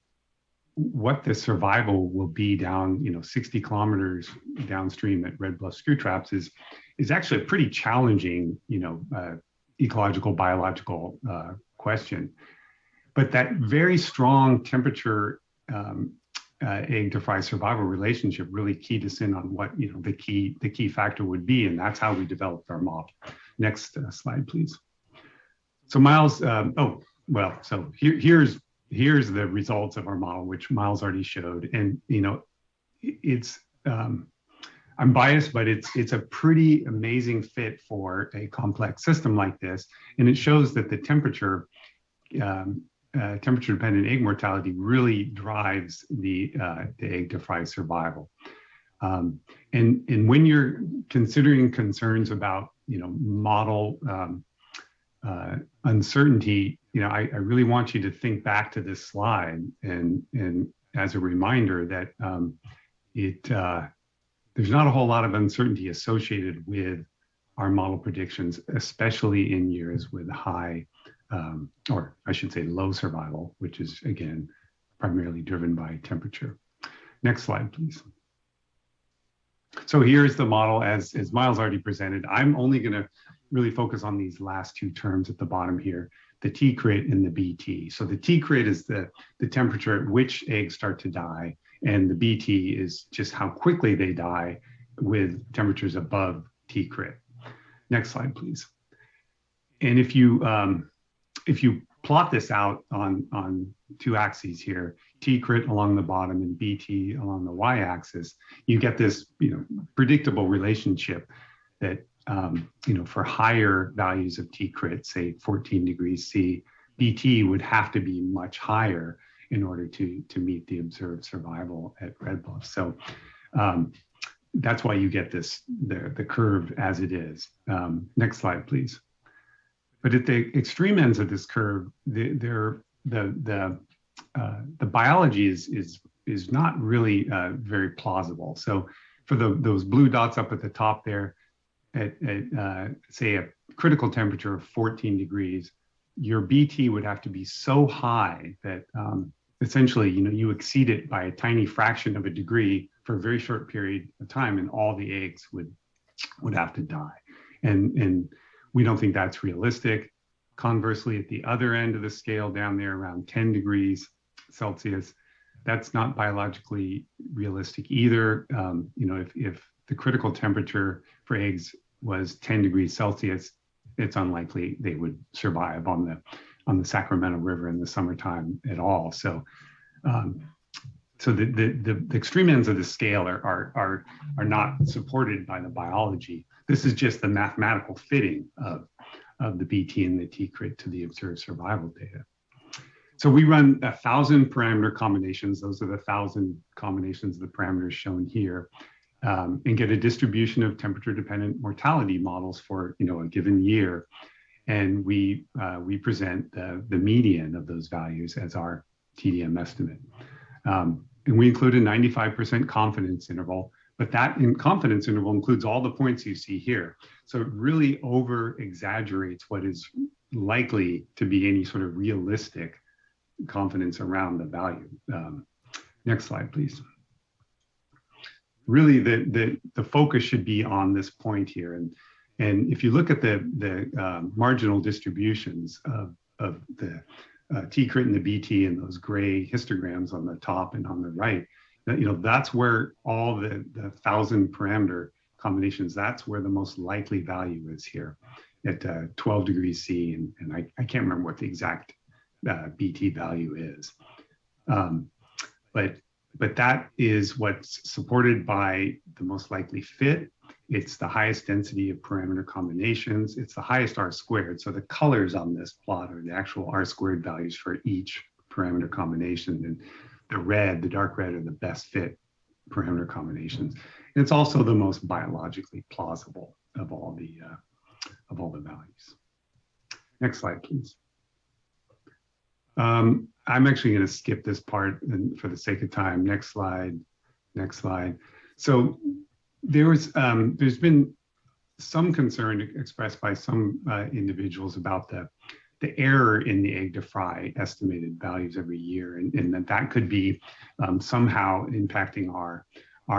what the survival will be down, 60 kilometers downstream at Red Bluff Screw Traps is actually a pretty challenging, ecological, biological question. But that very strong temperature egg to fry survival relationship really keyed us in on what the key factor would be, and that's how we developed our model. Next slide, please. So Miles, so here's the results of our model, which Miles already showed, and it's I'm biased, but it's a pretty amazing fit for a complex system like this, and it shows that the temperature dependent egg mortality really drives the egg to fry survival. And when you're considering concerns about model uncertainty, I really want you to think back to this slide and as a reminder that there's not a whole lot of uncertainty associated with our model predictions, especially in years with high, or I should say low survival, which is again, primarily driven by temperature. Next slide, please. So here's the model as Miles already presented. I'm only gonna really focus on these last two terms at the bottom here, the T crit and the BT. So the T crit is the temperature at which eggs start to die, and the BT is just how quickly they die with temperatures above T crit. Next slide, please. And if you plot this out on two axes here, T-crit along the bottom and BT along the y-axis, you get this predictable relationship that for higher values of T-crit, say 14 degrees C, BT would have to be much higher in order to meet the observed survival at Red Bluff. So that's why you get the curve as it is. Next slide, please. But at the extreme ends of this curve, the biology is not really very plausible. So for those blue dots up at the top there, at say a critical temperature of 14 degrees, your BT would have to be so high that essentially you exceed it by a tiny fraction of a degree for a very short period of time, and all the eggs would have to die. And we don't think that's realistic. Conversely, at the other end of the scale down there around 10 degrees Celsius, that's not biologically realistic either. If the critical temperature for eggs was 10 degrees Celsius, it's unlikely they would survive on the Sacramento River in the summertime at all. So the extreme ends of the scale are not supported by the biology. This is just the mathematical fitting of the BT and the T-crit to the observed survival data. So we run 1,000 parameter combinations. Those are the 1,000 combinations of the parameters shown here, and get a distribution of temperature-dependent mortality models for a given year. And we present the median of those values as our TDM estimate. And we include a 95% confidence interval, but that confidence interval includes all the points you see here. So it really over exaggerates what is likely to be any sort of realistic confidence around the value. Next slide, please. Really, the focus should be on this point here. And if you look at the marginal distributions of the T-crit and the BT and those gray histograms on the top and on the right, that's where all the 1,000 parameter combinations, that's where the most likely value is here at 12 degrees C. And I can't remember what the exact BT value is. But that is what's supported by the most likely fit. It's the highest density of parameter combinations. It's the highest R squared. So the colors on this plot are the actual R squared values for each parameter combination. And the dark red are the best fit parameter combinations. And it's also the most biologically plausible of all the values. Next slide, please. I'm actually going to skip this part for the sake of time. Next slide. Next slide. So there's been some concern expressed by some individuals about the error in the egg to fry estimated values every year, and that could be somehow impacting our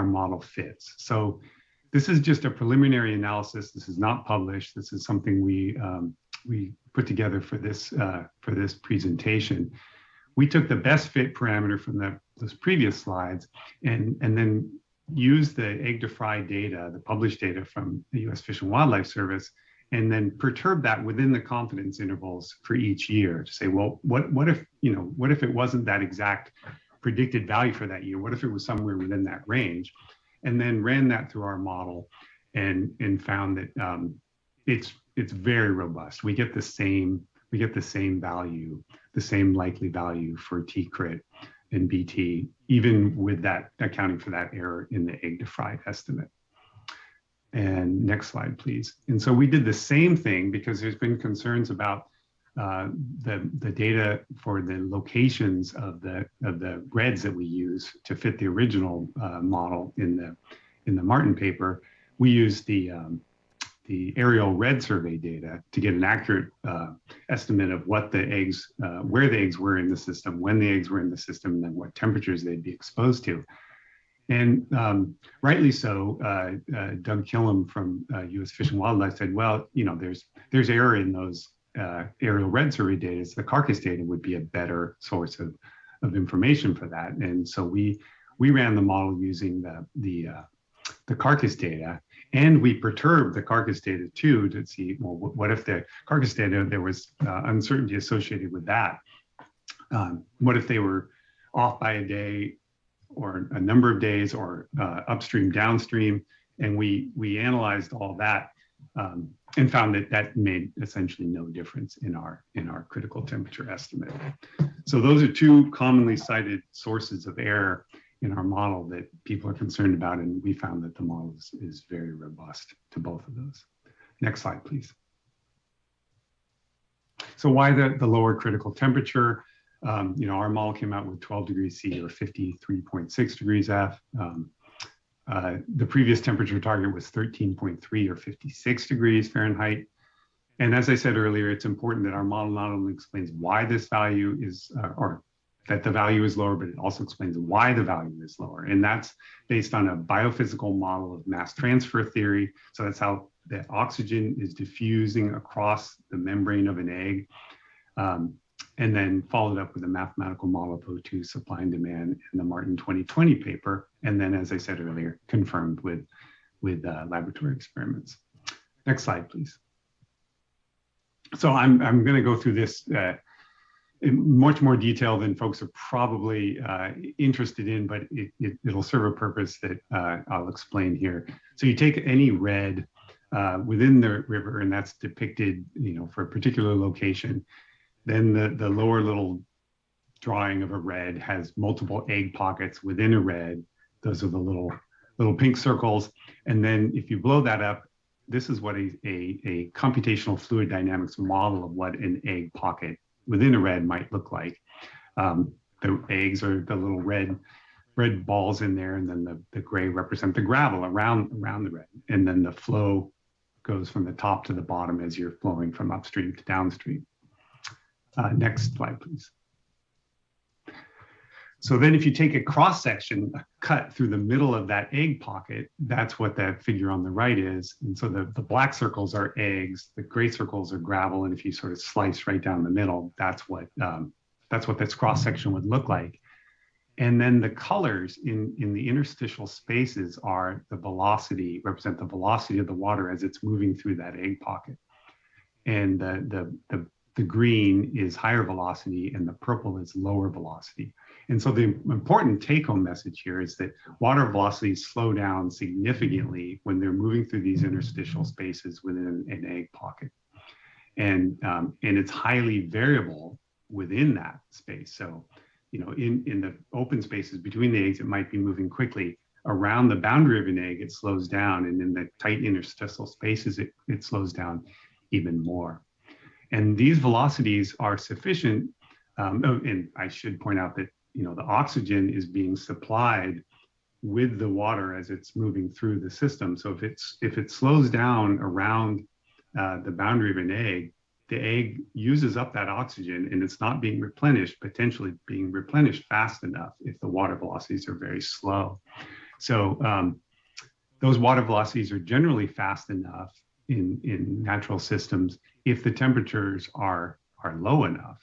model fits. So this is just a preliminary analysis. This is not published. This is something we put together for this presentation. We took the best fit parameter from those previous slides and then used the egg to fry data, the published data from the U.S. Fish and Wildlife Service, and then perturb that within the confidence intervals for each year to say, well, what if it wasn't that exact predicted value for that year? What if it was somewhere within that range? And then ran that through our model and found that it's very robust. We get the same value, the same likely value for T-crit and BT, even with that accounting for that error in the egg to fry estimate. And next slide, please. And so we did the same thing because there's been concerns about the data for the locations of the reds that we use to fit the original model in the Martin paper. We used the aerial red survey data to get an accurate estimate of what the eggs, where the eggs were in the system, when the eggs were in the system, and then what temperatures they'd be exposed to. And rightly so, Doug Killam from U.S. Fish and Wildlife said, well, there's error in those aerial red survey data. So the carcass data would be a better source of information for that. And so we ran the model using the carcass data And we perturbed the carcass data too to see, well, what if the carcass data, there was uncertainty associated with that? What if they were off by a day or a number of days, or upstream, downstream? And we analyzed all that and found that that made essentially no difference in our critical temperature estimate. So those are two commonly cited sources of error in our model that people are concerned about, and we found that the model is very robust to both of those. Next slide, please. So why the lower critical temperature? Our model came out with 12 degrees C or 53.6 degrees F. The previous temperature target was 13.3 or 56 degrees Fahrenheit. And as I said earlier, it's important that our model not only explains why this value is, or that the value is lower, but it also explains why the value is lower. And that's based on a biophysical model of mass transfer theory. So that's how the oxygen is diffusing across the membrane of an egg. And then followed up with a mathematical model of O2 supply and demand in the Martin 2020 paper. And then, as I said earlier, confirmed with laboratory experiments. Next slide, please. So I'm going to go through this in much more detail than folks are probably interested in, but it'll serve a purpose that I'll explain here. So you take any red within the river, and that's depicted, for a particular location. Then the lower little drawing of a red has multiple egg pockets within a red. Those are the little pink circles. And then if you blow that up, this is what a computational fluid dynamics model of what an egg pocket within a red might look like. The eggs are the little red balls in there, and then the gray represent the gravel around the red. And then the flow goes from the top to the bottom as you're flowing from upstream to downstream. Next slide, please. So then if you take a cross section, a cut through the middle of that egg pocket, that's what that figure on the right is. And so the black circles are eggs, the gray circles are gravel. And if you sort of slice right down the middle, that's what this cross section would look like. And then the colors in the interstitial spaces are the velocity, represent the velocity of the water as it's moving through that egg pocket. And the green is higher velocity and the purple is lower velocity. And so the important take-home message here is that water velocities slow down significantly when they're moving through these interstitial spaces within an egg pocket. And it's highly variable within that space. So, in the open spaces between the eggs, it might be moving quickly. Around the boundary of an egg, it slows down. And in the tight interstitial spaces, it slows down even more. And these velocities are sufficient. And I should point out that, the oxygen is being supplied with the water as it's moving through the system. So if it slows down around the boundary of an egg, the egg uses up that oxygen and it's not being replenished, potentially being replenished fast enough if the water velocities are very slow. So those water velocities are generally fast enough in natural systems if the temperatures are low enough.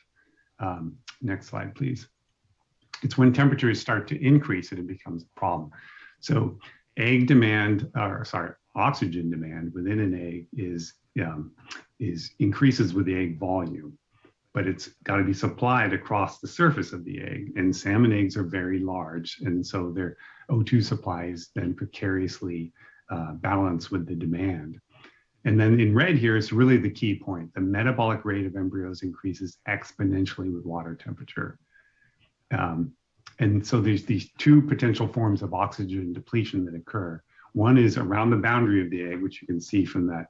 Next slide, please. It's when temperatures start to increase that it becomes a problem. So oxygen demand within an egg increases with the egg volume, but it's got to be supplied across the surface of the egg. And salmon eggs are very large, and so their O2 supply is then precariously balanced with the demand. And then in red here is really the key point. The metabolic rate of embryos increases exponentially with water temperature. And so there's these two potential forms of oxygen depletion that occur. One is around the boundary of the egg, which you can see from that,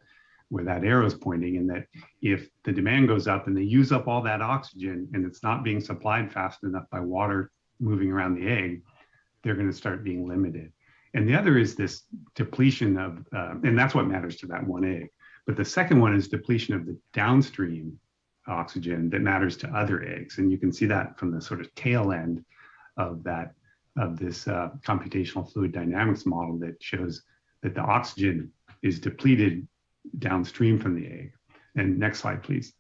where that arrow is pointing, and that if the demand goes up and they use up all that oxygen and it's not being supplied fast enough by water moving around the egg, they're going to start being limited. And the other is this depletion of, and that's what matters to that one egg. But the second one is depletion of the downstream oxygen that matters to other eggs. And you can see that from the sort of tail end of this computational fluid dynamics model that shows that the oxygen is depleted downstream from the egg. And next slide, please.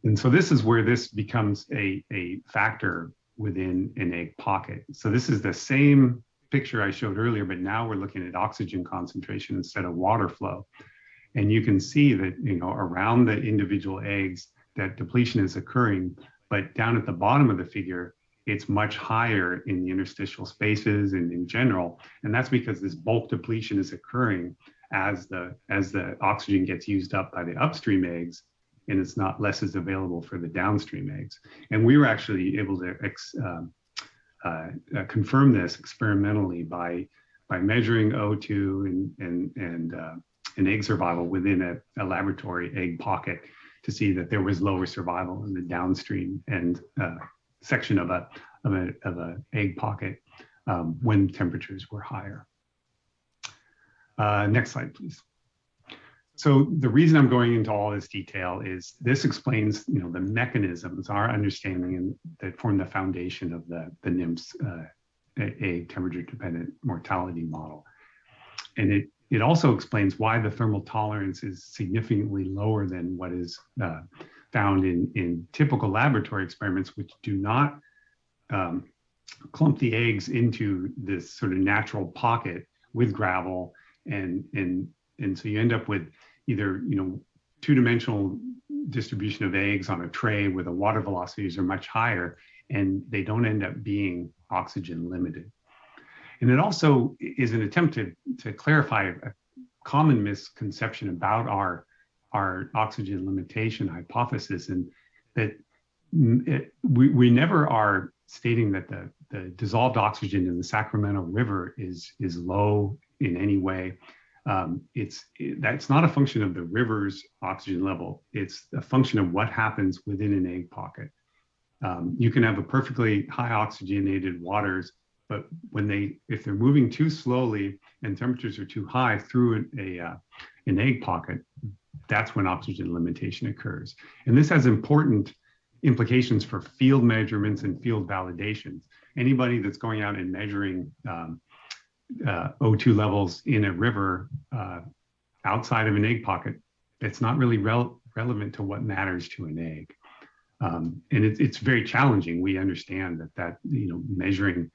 And so this is where this becomes a factor within an egg pocket. So this is the same picture I showed earlier, but now we're looking at oxygen concentration instead of water flow. And you can see that, around the individual eggs, that depletion is occurring, but down at the bottom of the figure, it's much higher in the interstitial spaces and in general. And that's because this bulk depletion is occurring as the oxygen gets used up by the upstream eggs, and it's not less is available for the downstream eggs. And we were actually able to confirm this experimentally by measuring O2 and egg survival within a laboratory egg pocket to see that there was lower survival in the downstream and section of a egg pocket when temperatures were higher. Next slide, please. So the reason I'm going into all this detail is this explains, the mechanisms, our understanding that form the foundation of the NIMS egg temperature-dependent mortality model. And it also explains why the thermal tolerance is significantly lower than what is found in typical laboratory experiments, which do not clump the eggs into this sort of natural pocket with gravel, and so you end up with either two-dimensional distribution of eggs on a tray where the water velocities are much higher, and they don't end up being oxygen limited. And it also is an attempt to clarify a common misconception about our oxygen limitation hypothesis, and that we never are stating that the dissolved oxygen in the Sacramento River is low in any way. That's not a function of the river's oxygen level. It's a function of what happens within an egg pocket. You can have a perfectly high oxygenated waters, but if they're moving too slowly and temperatures are too high through an egg pocket, that's when oxygen limitation occurs. And this has important implications for field measurements and field validations. Anybody that's going out and measuring O2 levels in a river outside of an egg pocket, it's not really relevant to what matters to an egg. And it's very challenging. We understand that measuring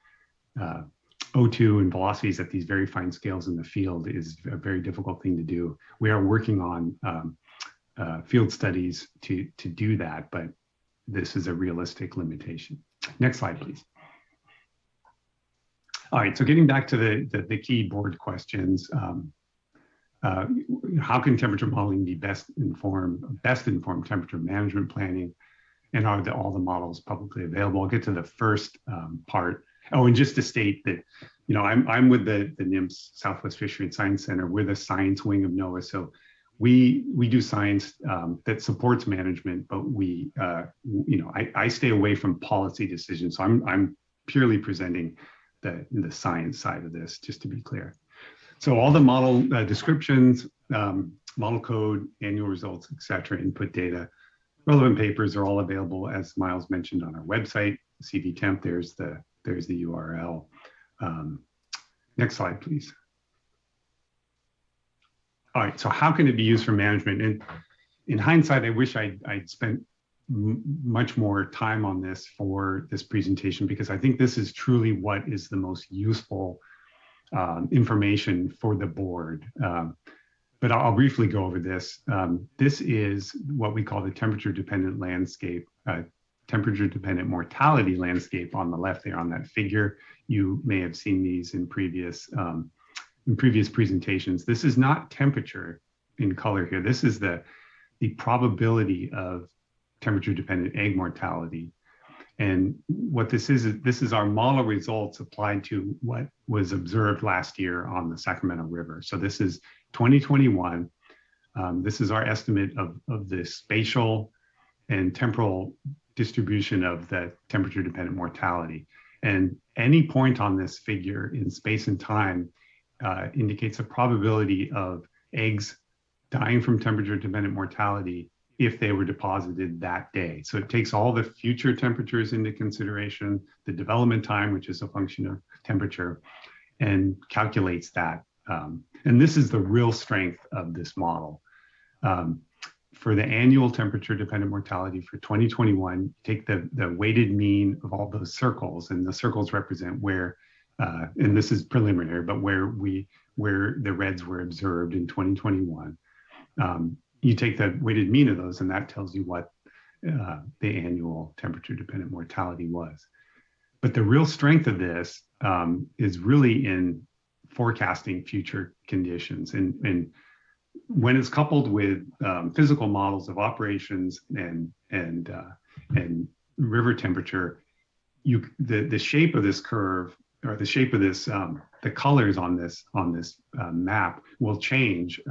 O2 and velocities at these very fine scales in the field is a very difficult thing to do. We are working on field studies to do that, but this is a realistic limitation. Next slide, please. All right, so getting back to the key board questions, how can temperature modeling be best informed temperature management planning, and are all the models publicly available? I'll get to the first part. Oh, and just to state that, I'm with the NIMS Southwest Fishery and Science Center. We're the science wing of NOAA, so we do science that supports management, but I stay away from policy decisions. So I'm purely presenting the science side of this, just to be clear. So all the model descriptions, model code, annual results, et cetera, input data, relevant papers are all available, as Miles mentioned, on our website, CVTemp. There's the URL. Next slide, please. All right, so how can it be used for management? And in hindsight, I wish I'd spent much more time on this for this presentation, because I think this is truly what is the most useful information for the board. But I'll briefly go over this. This is what we call the temperature-dependent landscape, temperature-dependent mortality landscape on the left there on that figure. You may have seen these in previous presentations. This is not temperature in color here. This is the probability of temperature-dependent egg mortality. And what this is our model results applied to what was observed last year on the Sacramento River. So this is 2021. This is our estimate of the spatial and temporal distribution of the temperature-dependent mortality. And any point on this figure in space and time indicates a probability of eggs dying from temperature-dependent mortality if they were deposited that day. So it takes all the future temperatures into consideration, the development time, which is a function of temperature, and calculates that. And this is the real strength of this model. For the annual temperature-dependent mortality for 2021, take the weighted mean of all those circles, and the circles represent where and this is preliminary, but where the reds were observed in 2021. You take the weighted mean of those, and that tells you what the annual temperature-dependent mortality was. But the real strength of this is really in forecasting future conditions, and when it's coupled with physical models of operations and river temperature, the shape of this curve, or the shape of this, the colors on this map will change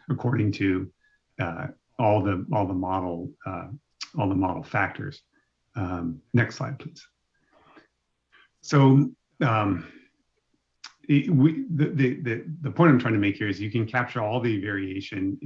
according to all the model factors. Next slide, please. So the point I'm trying to make here is you can capture all the variation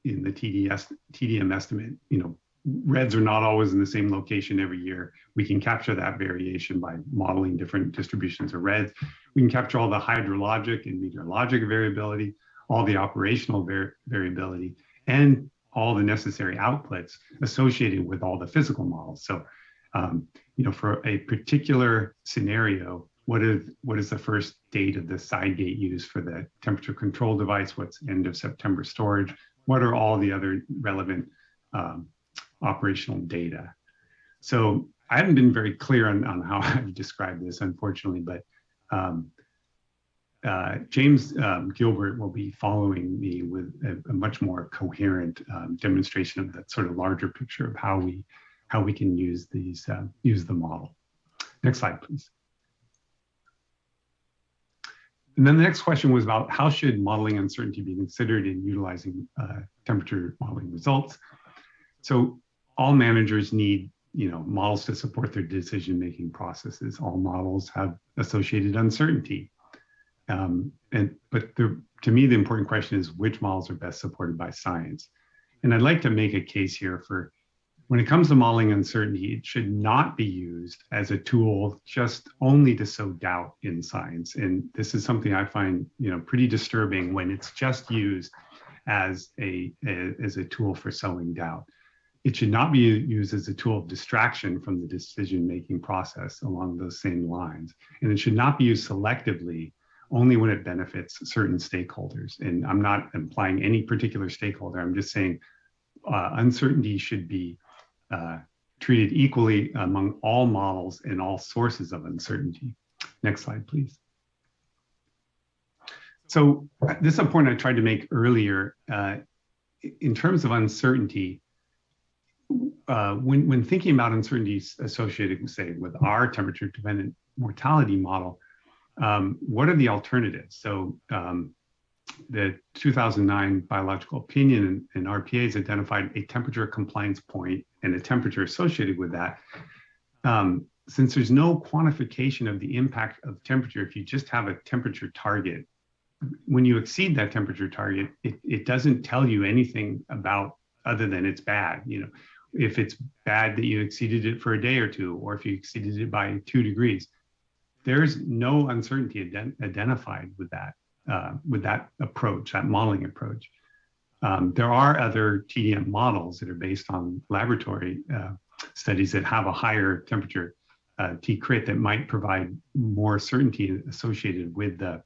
in the TDM estimate. You know, reds are not always in the same location every year. We can capture that variation by modeling different distributions of reds. We can capture all the hydrologic and meteorologic variability, all the operational variability, and all the necessary outputs associated with all the physical models. So, you know, for a particular scenario, what is the first date of the side gate used for the temperature control device? What's end of September storage? What are all the other relevant operational data? So I haven't been very clear on how I've described this, unfortunately, but James Gilbert will be following me with a much more coherent demonstration of that sort of larger picture of how we can use these use the model. Next slide, please. And then the next question was about how should modeling uncertainty be considered in utilizing temperature modeling results. So all managers need, you know, models to support their decision-making processes. All models have associated uncertainty. But to me, the important question is which models are best supported by science. And I'd like to make a case here for when it comes to modeling uncertainty, it should not be used as a tool just only to sow doubt in science. And this is something I find, you know, pretty disturbing when it's just used as a tool for sowing doubt. It should not be used as a tool of distraction from the decision-making process along those same lines. And it should not be used selectively only when it benefits certain stakeholders. And I'm not implying any particular stakeholder. I'm just saying uncertainty should be treated equally among all models and all sources of uncertainty. Next slide, please. So this is a point I tried to make earlier. In terms of uncertainty, when thinking about uncertainties associated, say, with our temperature-dependent mortality model, what are the alternatives? So the 2009 biological opinion and RPAs identified a temperature compliance point and a temperature associated with that. Since there's no quantification of the impact of temperature, if you just have a temperature target, when you exceed that temperature target, it doesn't tell you anything about other than it's bad. You know, if it's bad that you exceeded it for a day or two, or if you exceeded it by 2 degrees, there's no uncertainty identified with that approach, that modeling approach. There are other TDM models that are based on laboratory studies that have a higher temperature T-crit that might provide more certainty associated with the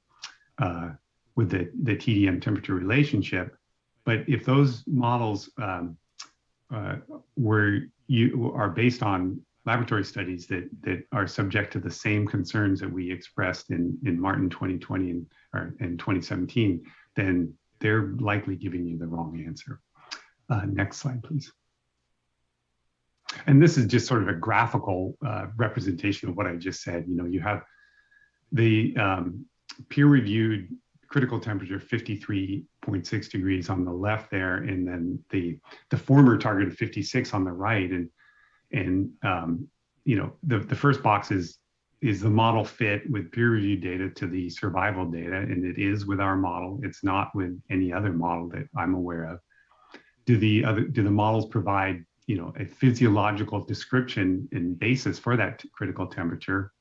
TDM temperature relationship. But if those models are based on laboratory studies that are subject to the same concerns that we expressed in Martin 2020 and 2017, then they're likely giving you the wrong answer. Next slide, please. And this is just sort of a graphical representation of what I just said. You know, you have the peer-reviewed critical temperature 53.6 degrees on the left there, and then the former target of 56 on the right. And you know, the first box is the model fit with peer-reviewed data to the survival data, and it is with our model. It's not with any other model that I'm aware of. Do the models provide, you know, a physiological description and basis for that critical temperature?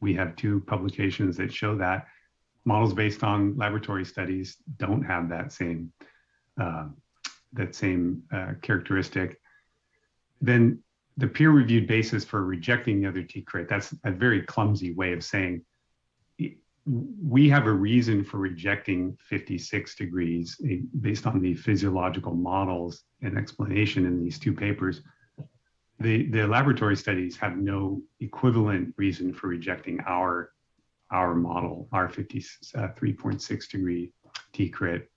We have 2 publications that show that. Models based on laboratory studies don't have that same characteristic. Then the peer-reviewed basis for rejecting the other T-crit, that's a very clumsy way of saying we have a reason for rejecting 56 degrees based on the physiological models and explanation in these two papers. The laboratory studies have no equivalent reason for rejecting our model, our 53.6 degree T-crit.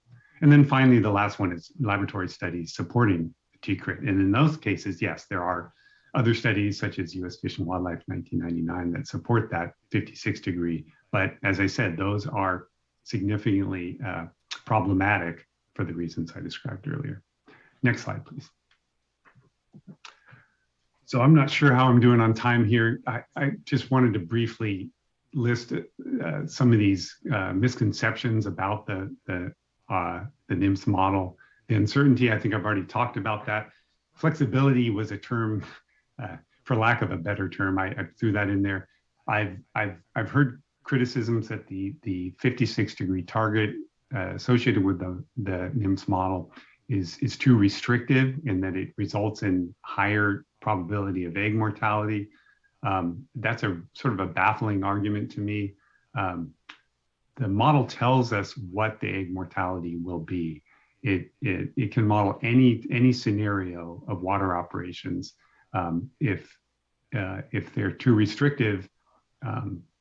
And then finally, the last one is laboratory studies supporting T-crit. And in those cases, yes, there are other studies such as US Fish and Wildlife 1999 that support that 56 degree. But as I said, those are significantly problematic for the reasons I described earlier. Next slide, please. So I'm not sure how I'm doing on time here. I just wanted to briefly list some of these misconceptions about the NIMS model. The uncertainty, I think I've already talked about that. Flexibility was a term, for lack of a better term, I threw that in there. I've heard criticisms that the 56 degree target associated with the NIMS model is too restrictive and that it results in higher probability of egg mortality. That's a sort of a baffling argument to me. The model tells us what the egg mortality will be. It can model any scenario of water operations. If they're too restrictive,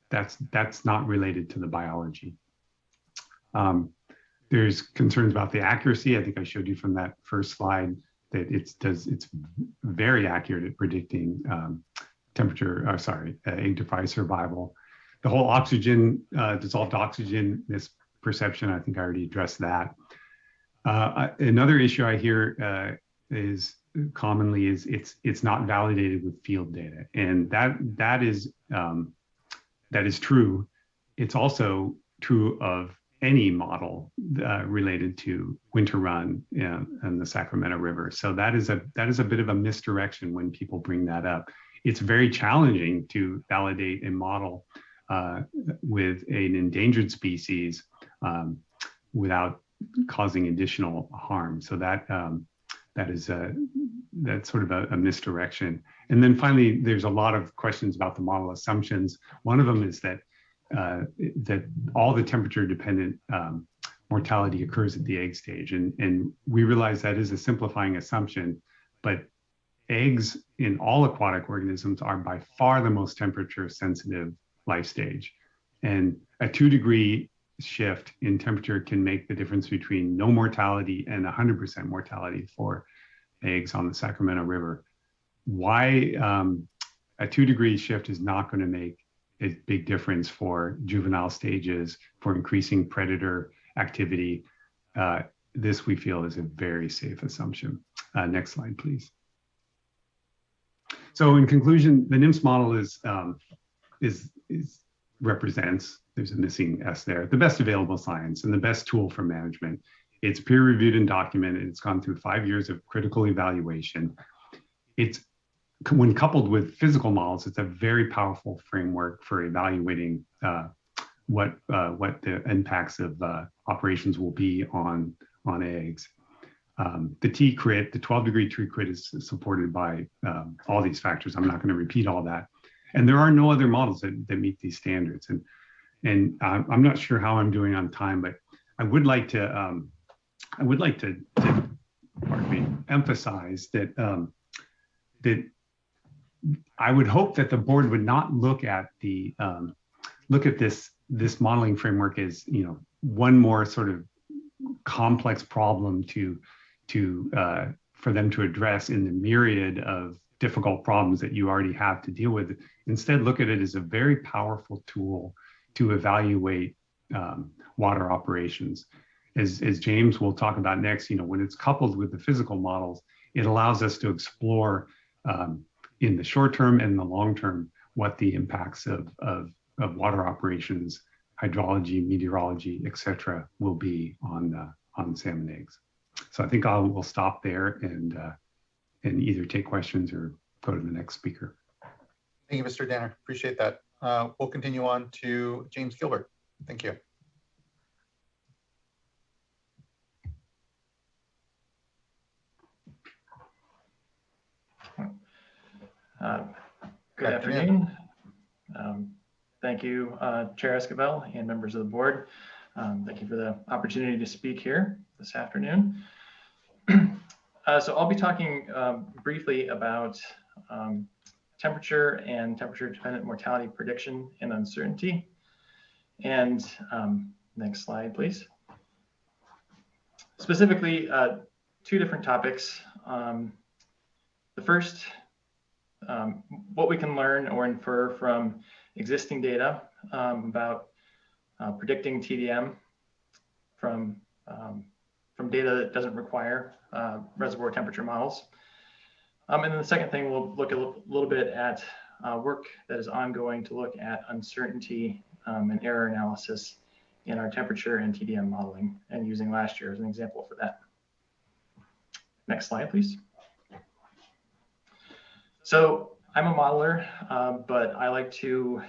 that's not related to the biology. There's concerns about the accuracy. I think I showed you from that first slide that it's very accurate at predicting egg to fry survival. The whole oxygen, dissolved oxygen misperception, I think I already addressed that. Another issue I hear is commonly it's not validated with field data, and that is true. It's also true of any model related to winter run and the Sacramento River. So that is a bit of a misdirection when people bring that up. It's very challenging to validate a model with an endangered species without causing additional harm. So that's sort of a misdirection. And then finally, there's a lot of questions about the model assumptions. One of them is that all the temperature dependent mortality occurs at the egg stage. And we realize that is a simplifying assumption, but eggs in all aquatic organisms are by far the most temperature sensitive life stage. And a 2 degree shift in temperature can make the difference between no mortality and 100% mortality for eggs on the Sacramento River. Why a 2 degree shift is not going to make a big difference for juvenile stages, for increasing predator activity. This we feel is a very safe assumption. Next slide, please. So in conclusion, the NIMS model represents, there's a missing S there, the best available science and the best tool for management. It's peer reviewed and documented. It's gone through 5 years of critical evaluation. When coupled with physical models, it's a very powerful framework for evaluating what the impacts of operations will be on eggs. The T-crit, the 12 degree T-crit is supported by all these factors. I'm not going to repeat all that. And there are no other models that meet these standards. And I'm not sure how I'm doing on time, but I would like to emphasize that that I would hope that the board would not look at this modeling framework as, you know, one more sort of complex problem for them to address in the myriad of difficult problems that you already have to deal with. Instead, look at it as a very powerful tool to evaluate water operations. As James will talk about next, you know, when it's coupled with the physical models, it allows us to explore in the short term and the long term what the impacts of water operations, hydrology, meteorology, et cetera, will be on salmon eggs. So I think we'll stop there and either take questions or go to the next speaker. Thank you, Mr. Danner. Appreciate that. We'll continue on to James Gilbert. Thank you. Good afternoon. Thank you, Chair Esquivel and members of the board. Thank you for the opportunity to speak here this afternoon. So I'll be talking briefly about temperature and temperature-dependent mortality prediction and uncertainty. And next slide, please. Specifically, two different topics. The first, what we can learn or infer from existing data about predicting TDM from data that doesn't require reservoir temperature models. And then the second thing, we'll look a little bit at work that is ongoing to look at uncertainty and error analysis in our temperature and TDM modeling, and using last year as an example for that. Next slide, please. So I'm a modeler, but I like to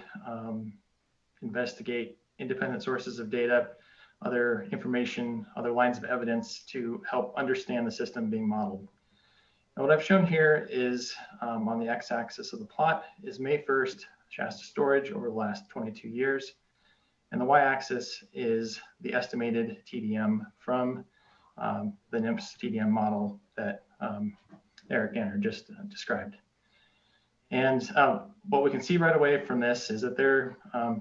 investigate independent sources of data, other information, other lines of evidence to help understand the system being modeled. And what I've shown here is on the x-axis of the plot is May 1st Shasta storage over the last 22 years. And the y-axis is the estimated TDM from the NIMS TDM model that Eric Ganner just described. And what we can see right away from this is that there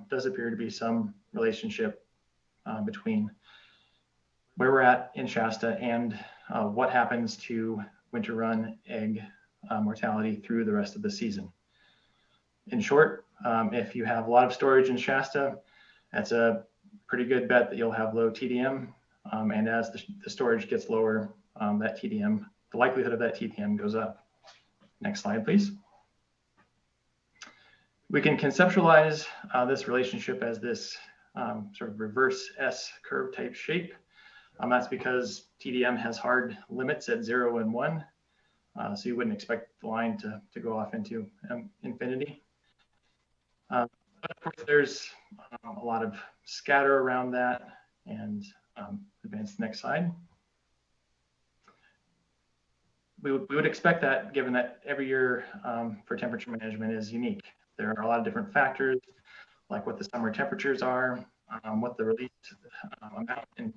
does appear to be some relationship between where we're at in Shasta and what happens to winter run egg mortality through the rest of the season. In short, if you have a lot of storage in Shasta, that's a pretty good bet that you'll have low TDM. And as the storage gets lower, that TDM, the likelihood of that TDM goes up. Next slide, please. We can conceptualize this relationship as this sort of reverse S curve type shape. That's because TDM has hard limits at 0 and 1. So you wouldn't expect the line to go off into infinity. But of course, there's a lot of scatter around that. And advance the next slide. We would expect that, given that every year for temperature management is unique. There are a lot of different factors, like what the summer temperatures are, what the released amount in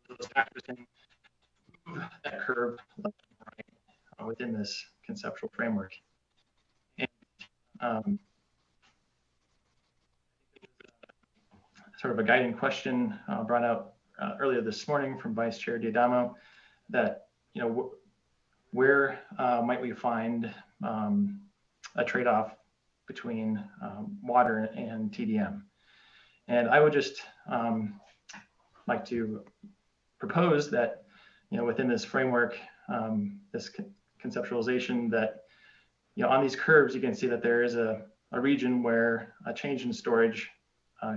those factors can move that curve left and right within this conceptual framework. And sort of a guiding question brought out earlier this morning from Vice Chair D'Adamo, that where might we find a trade-off between water and TDM? And I would just like to propose that within this framework, this conceptualization, that on these curves you can see that there is a region where a change in storage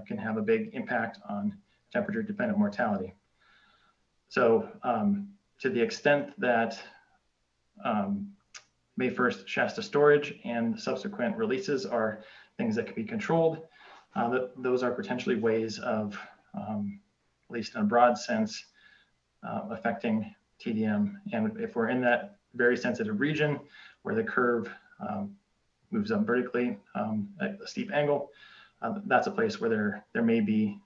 can have a big impact on temperature-dependent mortality. So to the extent that May 1st Shasta storage and subsequent releases are things that can be controlled, those are potentially ways of, at least in a broad sense, affecting TDM. And if we're in that very sensitive region where the curve moves up vertically at a steep angle, that's a place where there may be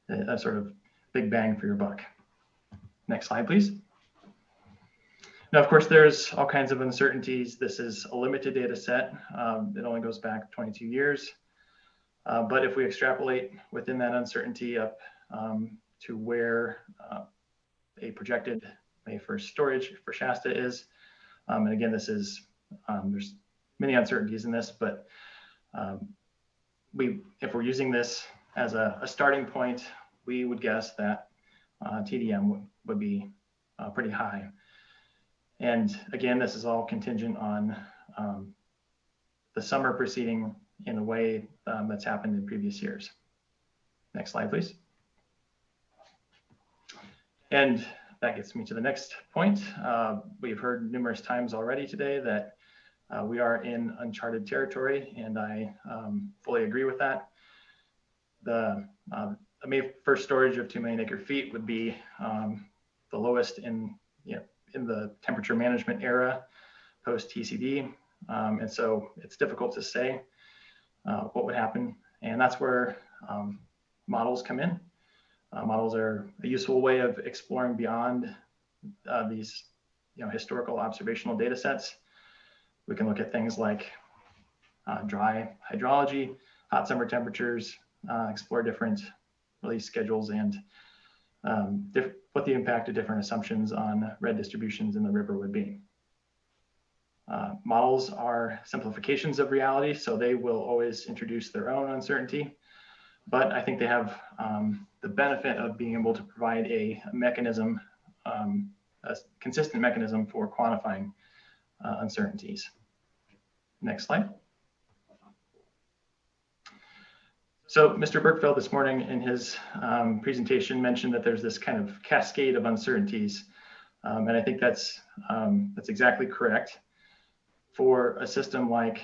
a sort of big bang for your buck. Next slide, please. Now, of course, there's all kinds of uncertainties. This is a limited data set. It only goes back 22 years. But if we extrapolate within that uncertainty up to where a projected May 1st storage for Shasta is, and again, this is, there's many uncertainties in this, but if we're using this as a starting point, we would guess that TDM would be pretty high. And again, this is all contingent on the summer proceeding in a way that's happened in previous years. Next slide, please. And that gets me to the next point. We've heard numerous times already today that we are in uncharted territory, and I fully agree with that. The May 1st storage of 2 million acre feet would be the lowest in the temperature management era post TCD. And so it's difficult to say what would happen. And that's where models come in. Models are a useful way of exploring beyond these historical observational data sets. We can look at things like dry hydrology, hot summer temperatures, explore different release schedules, and what the impact of different assumptions on red distributions in the river would be. Models are simplifications of reality, so they will always introduce their own uncertainty, but I think they have the benefit of being able to provide a mechanism, a consistent mechanism for quantifying uncertainties. Next slide. So Mr. Berkfeld this morning in his presentation mentioned that there's this kind of cascade of uncertainties, and I think that's exactly correct. For a system like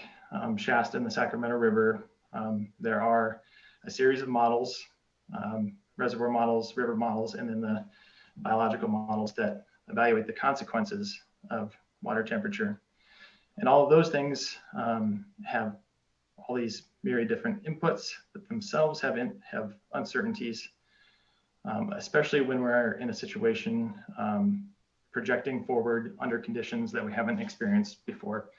Shasta and the Sacramento River, there are a series of models, reservoir models, river models, and then the biological models that evaluate the consequences of water temperature. And all of those things have all these myriad different inputs that themselves have uncertainties, especially when we're in a situation projecting forward under conditions that we haven't experienced before.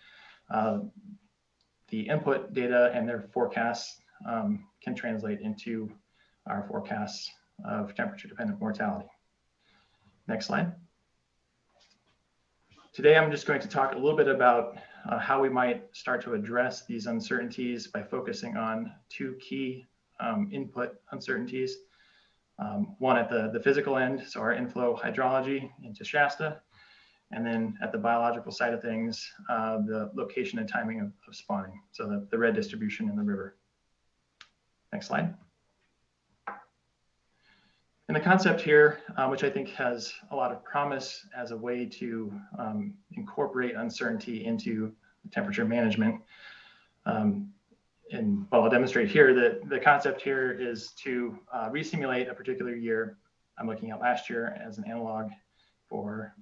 The input data and their forecasts can translate into our forecasts of temperature-dependent mortality. Next slide. Today, I'm just going to talk a little bit about how we might start to address these uncertainties by focusing on two key input uncertainties. One at the physical end, so our inflow hydrology into Shasta, and then at the biological side of things, the location and timing of spawning, so the red distribution in the river. Next slide. And the concept here, which I think has a lot of promise as a way to incorporate uncertainty into temperature management. And I'll demonstrate here that the concept here is to resimulate a particular year. I'm looking at last year as an analog for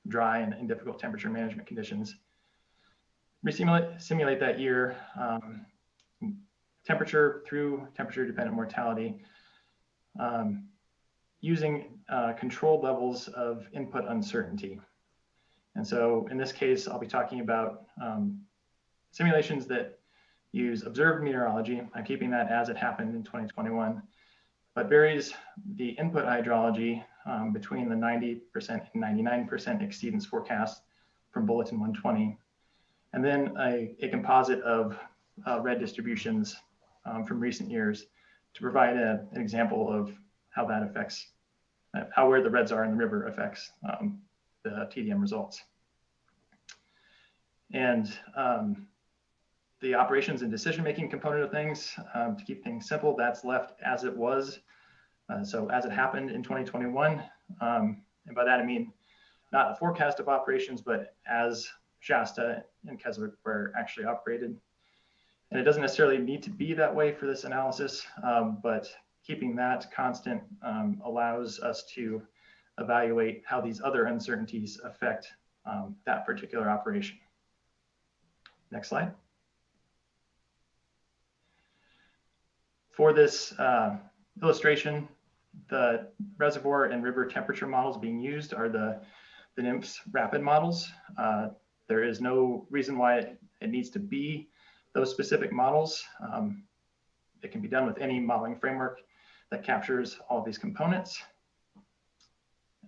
dry and difficult temperature management conditions. Simulate that year, temperature through temperature-dependent mortality, using controlled levels of input uncertainty. And so in this case, I'll be talking about simulations that use observed meteorology. I'm keeping that as it happened in 2021, but varies the input hydrology between the 90% and 99% exceedance forecast from Bulletin 120, and then a composite of red distributions from recent years to provide an example of how that affects, how where the reds are in the river affects the TDM results. And the operations and decision-making component of things, to keep things simple, that's left as it was. So as it happened in 2021, and by that I mean not a forecast of operations, but as Shasta and Keswick were actually operated. And it doesn't necessarily need to be that way for this analysis, but keeping that constant allows us to evaluate how these other uncertainties affect that particular operation. Next slide. For this illustration, the reservoir and river temperature models being used are the NIMPS rapid models. There is no reason why it needs to be those specific models. It can be done with any modeling framework that captures all of these components.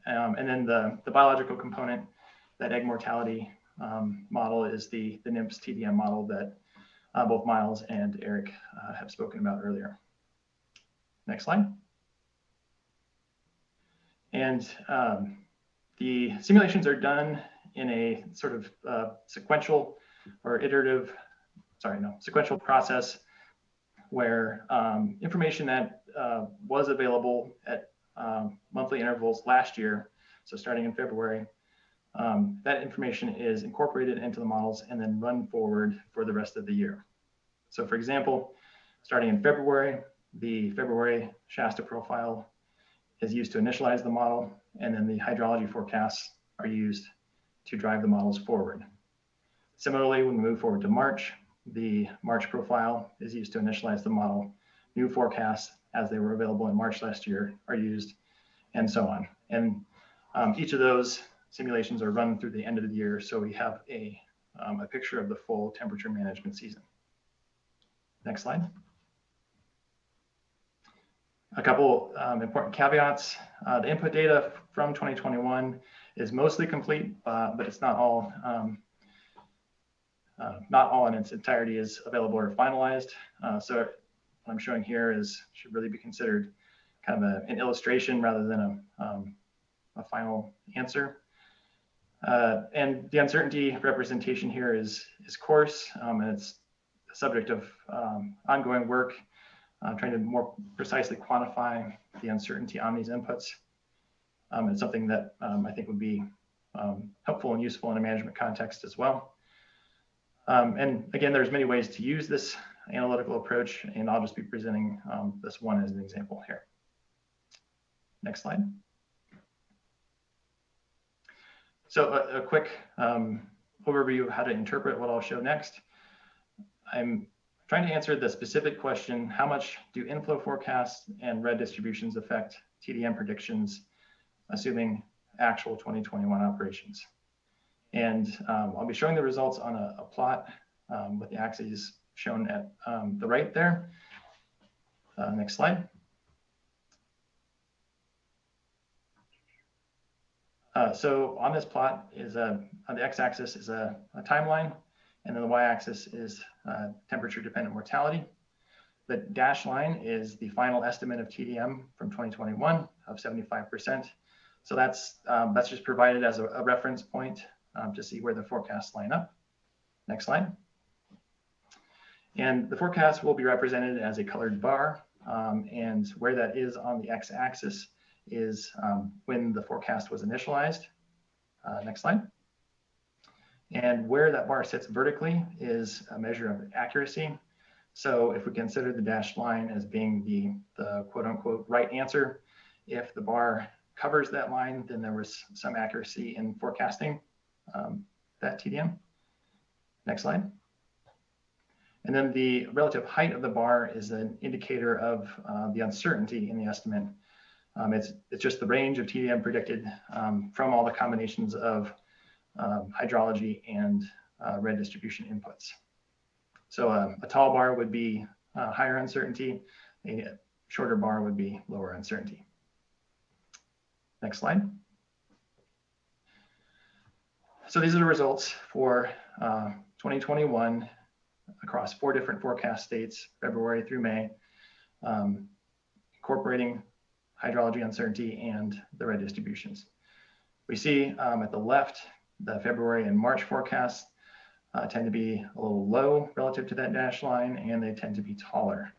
And then the biological component, that egg mortality model, is the NIMPS TDM model that both Miles and Eric have spoken about earlier. Next slide. And the simulations are done in a sort of sequential process where information that was available at monthly intervals last year, so starting in February, that information is incorporated into the models and then run forward for the rest of the year. So for example, starting in February, the February Shasta profile is used to initialize the model, and then the hydrology forecasts are used to drive the models forward. Similarly, when we move forward to March, the March profile is used to initialize the model. New forecasts as they were available in March last year are used, and so on. And each of those simulations are run through the end of the year, so we have a picture of the full temperature management season. Next slide. A couple important caveats. The input data from 2021 is mostly complete, but it's not all in its entirety is available or finalized. So what I'm showing here should really be considered kind of an illustration rather than a final answer. And the uncertainty representation here is coarse, and it's the subject of ongoing work, trying to more precisely quantify the uncertainty on these inputs. It's something that I think would be helpful and useful in a management context as well. And again, there's many ways to use this analytical approach, and I'll just be presenting this one as an example here. Next slide. So a quick overview of how to interpret what I'll show next. I'm trying to answer the specific question, how much do inflow forecasts and red distributions affect TDM predictions, assuming actual 2021 operations? And I'll be showing the results on a plot with the axes shown at the right there. Next slide. So on this plot is on the x-axis is a timeline, and then the y-axis is temperature dependent mortality. The dashed line is the final estimate of TDM from 2021 of 75%. So that's just provided as a reference point to see where the forecasts line up. Next slide. And the forecast will be represented as a colored bar, and where that is on the x-axis is when the forecast was initialized. Next slide. And where that bar sits vertically is a measure of accuracy. So if we consider the dashed line as being the quote unquote right answer, if the bar covers that line, then there was some accuracy in forecasting that TDM. Next slide. And then the relative height of the bar is an indicator of the uncertainty in the estimate. It's just the range of TDM predicted from all the combinations of hydrology and red distribution inputs. So a tall bar would be higher uncertainty, a shorter bar would be lower uncertainty. Next slide. So these are the results for 2021 across 4 different forecast states, February through May, incorporating hydrology uncertainty and the red distributions. We see at the left, the February and March forecasts tend to be a little low relative to that dashed line, and they tend to be taller.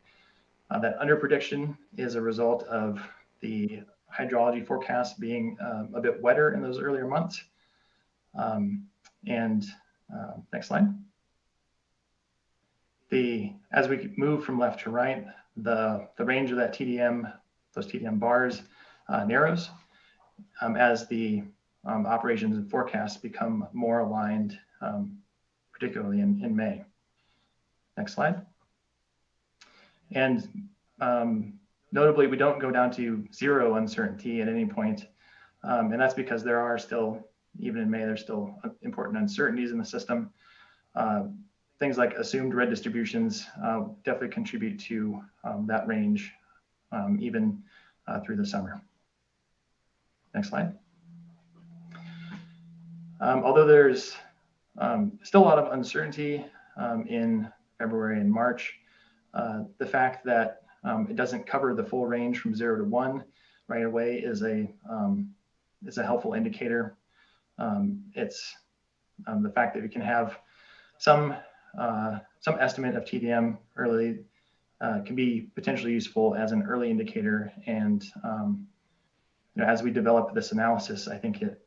That underprediction is a result of the hydrology forecast being a bit wetter in those earlier months. Next slide. As we move from left to right, the range of that TDM, those TDM bars narrows as the operations and forecasts become more aligned, particularly in May. Next slide. And notably, we don't go down to 0 uncertainty at any point. And that's because there are still, even in May, there's still important uncertainties in the system. Things like assumed red distributions definitely contribute to that range, even through the summer. Next slide. Although there's still a lot of uncertainty in February and March, the fact that it doesn't cover the full range from 0 to 1 right away is a helpful indicator. It's the fact that we can have some estimate of TDM early can be potentially useful as an early indicator. And as we develop this analysis, I think it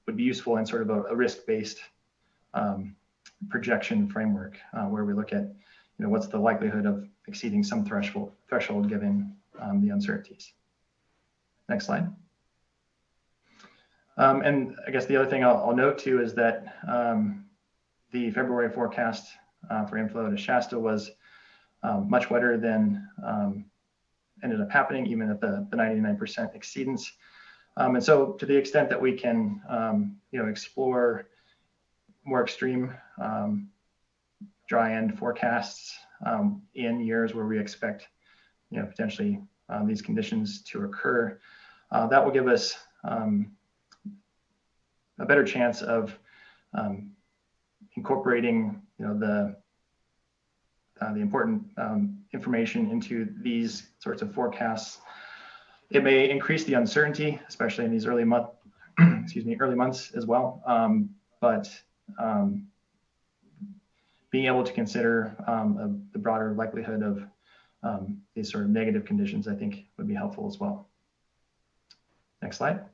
would be useful in sort of a risk-based projection framework where we look at what's the likelihood of exceeding some threshold given the uncertainties. Next slide. And I guess the other thing I'll note too is that the February forecast for inflow to Shasta was much wetter than ended up happening, even at the 99% exceedance. And so to the extent that we can, explore more extreme dry end forecasts in years where we expect, potentially these conditions to occur, that will give us a better chance of incorporating, the important information into these sorts of forecasts. It may increase the uncertainty, especially in these early months as well. But being able to consider the broader likelihood of these sort of negative conditions, I think would be helpful as well. Next slide.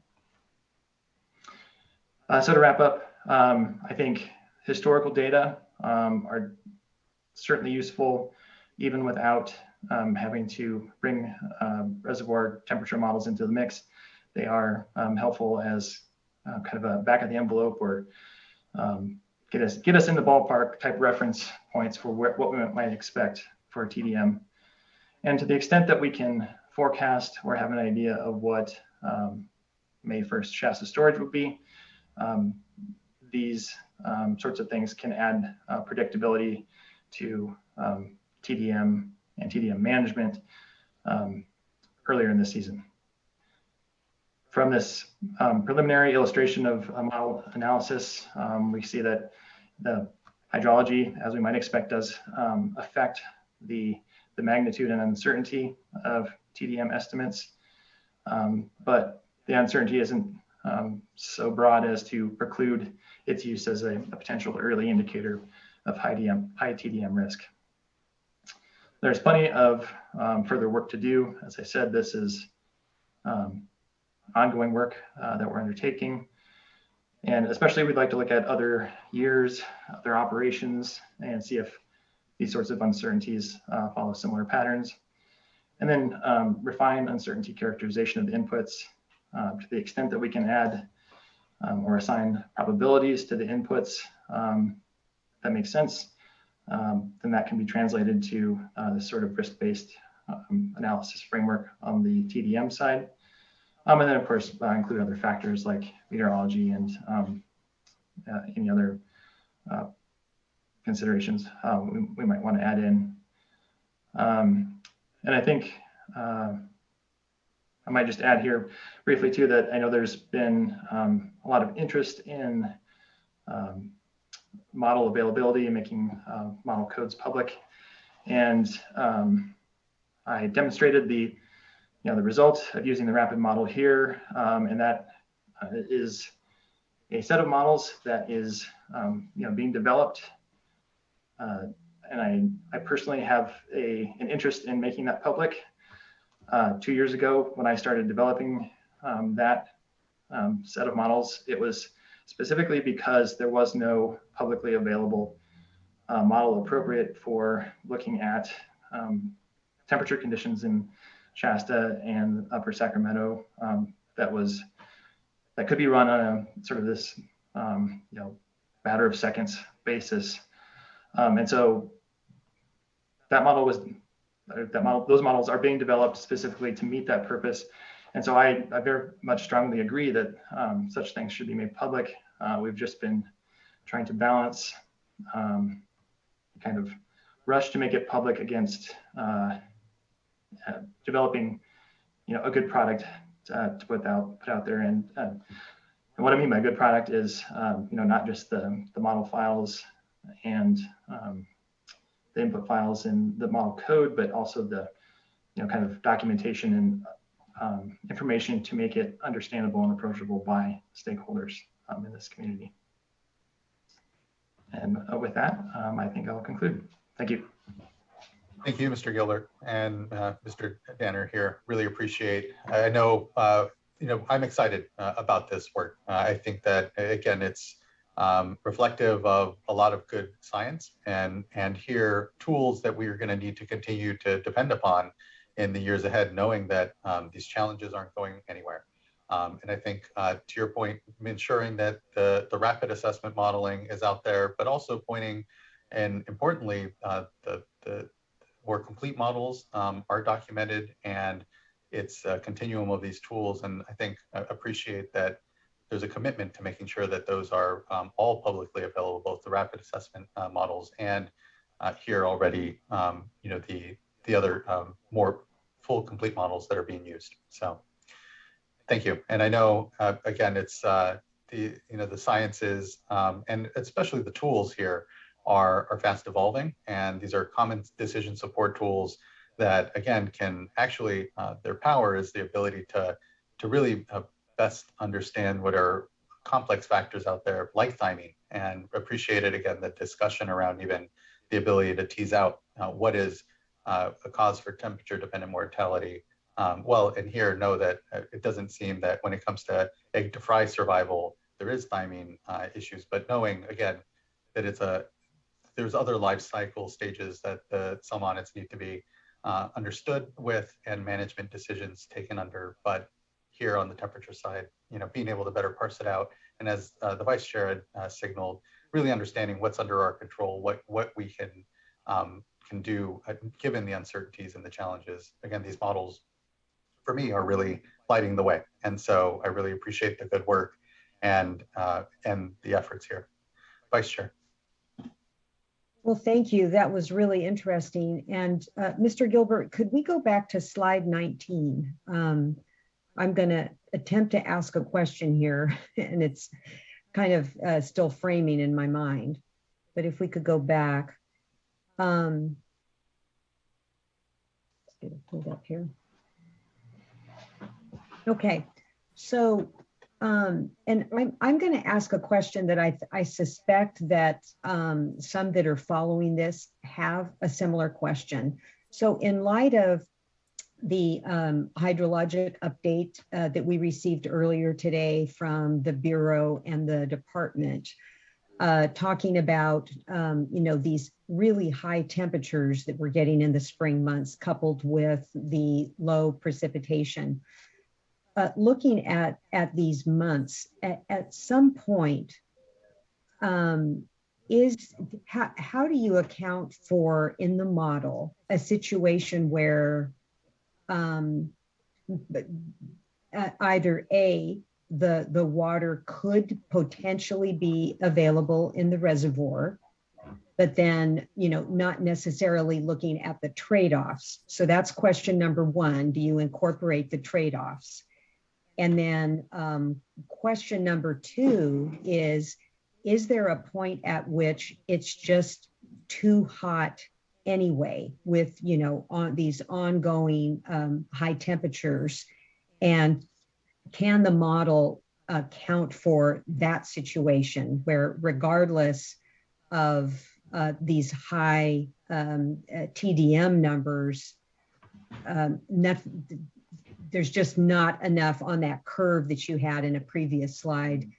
So to wrap up, I think historical data are certainly useful, even without having to bring reservoir temperature models into the mix. They are helpful as kind of a back of the envelope, or get us in the ballpark type reference points for what we might expect for TDM. And to the extent that we can forecast or have an idea of what May 1st Shasta storage would be, these sorts of things can add predictability to TDM and TDM management earlier in the season. From this preliminary illustration of a model analysis, we see that the hydrology, as we might expect, does affect the magnitude and uncertainty of TDM estimates, but the uncertainty isn't so broad as to preclude its use as a potential early indicator of high TDM risk. There's plenty of further work to do. As I said, this is ongoing work that we're undertaking. And especially we'd like to look at other years, other operations, and see if these sorts of uncertainties follow similar patterns. And then refine uncertainty characterization of the inputs to the extent that we can add or assign probabilities to the inputs that makes sense. Then that can be translated to this sort of risk-based analysis framework on the TDM side. And then, of course, include other factors like meteorology and any other considerations we might want to add in. And I think I might just add here briefly too that I know there's been a lot of interest in model availability and making model codes public. And I demonstrated the result of using the rapid model here, and that is a set of models that is being developed. And I personally have an interest in making that public. 2 years ago, when I started developing that set of models, it was specifically because there was no publicly available model appropriate for looking at temperature conditions in Shasta and Upper Sacramento that could be run on a sort of this matter of seconds basis. And so those models are being developed specifically to meet that purpose. And so I very much strongly agree that such things should be made public. We've just been trying to balance kind of rush to make it public against developing a good product to put out there. And what I mean by good product is not just the model files and the input files in the model code, but also the kind of documentation and information to make it understandable and approachable by stakeholders in this community. And with that, I think I'll conclude. Thank you. Thank you, Mr. Gilder and Mr. Danner here. Really appreciate. I know, I'm excited about this work. I think that, again, it's reflective of a lot of good science and here tools that we are going to need to continue to depend upon in the years ahead, knowing that these challenges aren't going anywhere. And I think to your point, ensuring that the rapid assessment modeling is out there, but also pointing, and importantly, the more complete models are documented, and it's a continuum of these tools. And I think I appreciate that there's a commitment to making sure that those are all publicly available, both the rapid assessment models and here already, the other more full complete models that are being used. So thank you. And I know, again, it's the sciences and especially the tools here are fast evolving, and these are common decision support tools that, again, can actually, their power is the ability to really best understand what are complex factors out there like thymine, and appreciate it, again, the discussion around even the ability to tease out what is a cause for temperature dependent mortality. Well, and here know that it doesn't seem that when it comes to egg to fry survival, there is thymine issues, but knowing, again, that there's other life cycle stages that the salmonids need to be understood with and management decisions taken under. But here on the temperature side, being able to better parse it out. And as the vice chair had signaled, really understanding what's under our control, what we can do given the uncertainties and the challenges. Again, these models for me are really lighting the way. And so I really appreciate the good work and the efforts here. Vice Chair. Well, thank you. That was really interesting. And Mr. Gilbert, could we go back to slide 19? I'm going to attempt to ask a question here, and it's kind of still framing in my mind. But if we could go back. Let's get it pulled up here. Okay, so and I'm going to ask a question that I suspect that some that are following this have a similar question. So in light of the hydrologic update that we received earlier today from the Bureau and the department, talking about these really high temperatures that we're getting in the spring months, coupled with the low precipitation. Looking at these months, at some point, how do you account for in the model a situation where either A, the water could potentially be available in the reservoir, but then, not necessarily looking at the trade-offs. So that's question number one. Do you incorporate the trade-offs? And then question number two is there a point at which it's just too hot anyway with, on these ongoing high temperatures? And can the model account for that situation where, regardless of these high TDM numbers, there's just not enough on that curve that you had in a previous slide?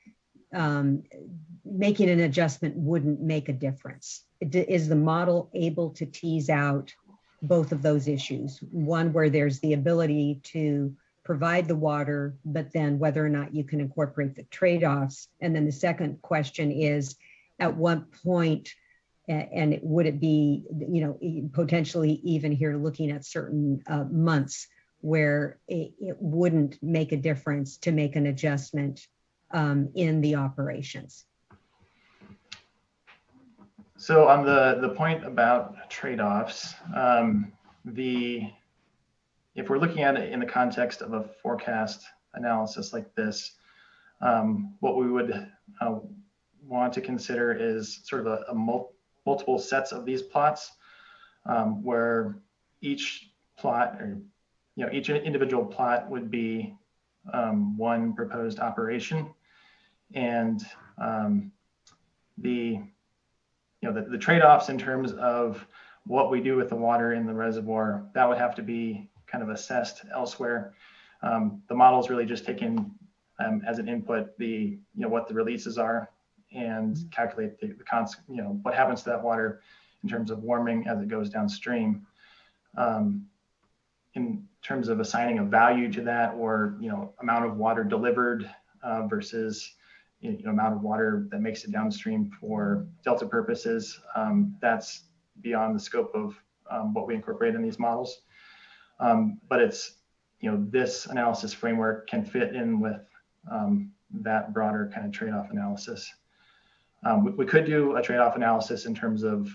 Making an adjustment wouldn't make a difference. Is the model able to tease out both of those issues? One where there's the ability to provide the water, but then whether or not you can incorporate the trade-offs. And then the second question is, at what point, and would it be, potentially even here looking at certain months where it wouldn't make a difference to make an adjustment in the operations? So on the point about trade-offs, if we're looking at it in the context of a forecast analysis like this, what we would want to consider is sort of a multiple sets of these plots, where each plot, or each individual plot would be one proposed operation, and the trade-offs in terms of what we do with the water in the reservoir, that would have to be kind of assessed elsewhere. The model is really just taken as an input what the releases are, and calculate what happens to that water in terms of warming as it goes downstream. in terms of assigning a value to that, or amount of water delivered versus amount of water that makes it downstream for delta purposes, that's beyond the scope of what we incorporate in these models. But it's this analysis framework can fit in with that broader kind of trade-off analysis. We could do a trade-off analysis in terms of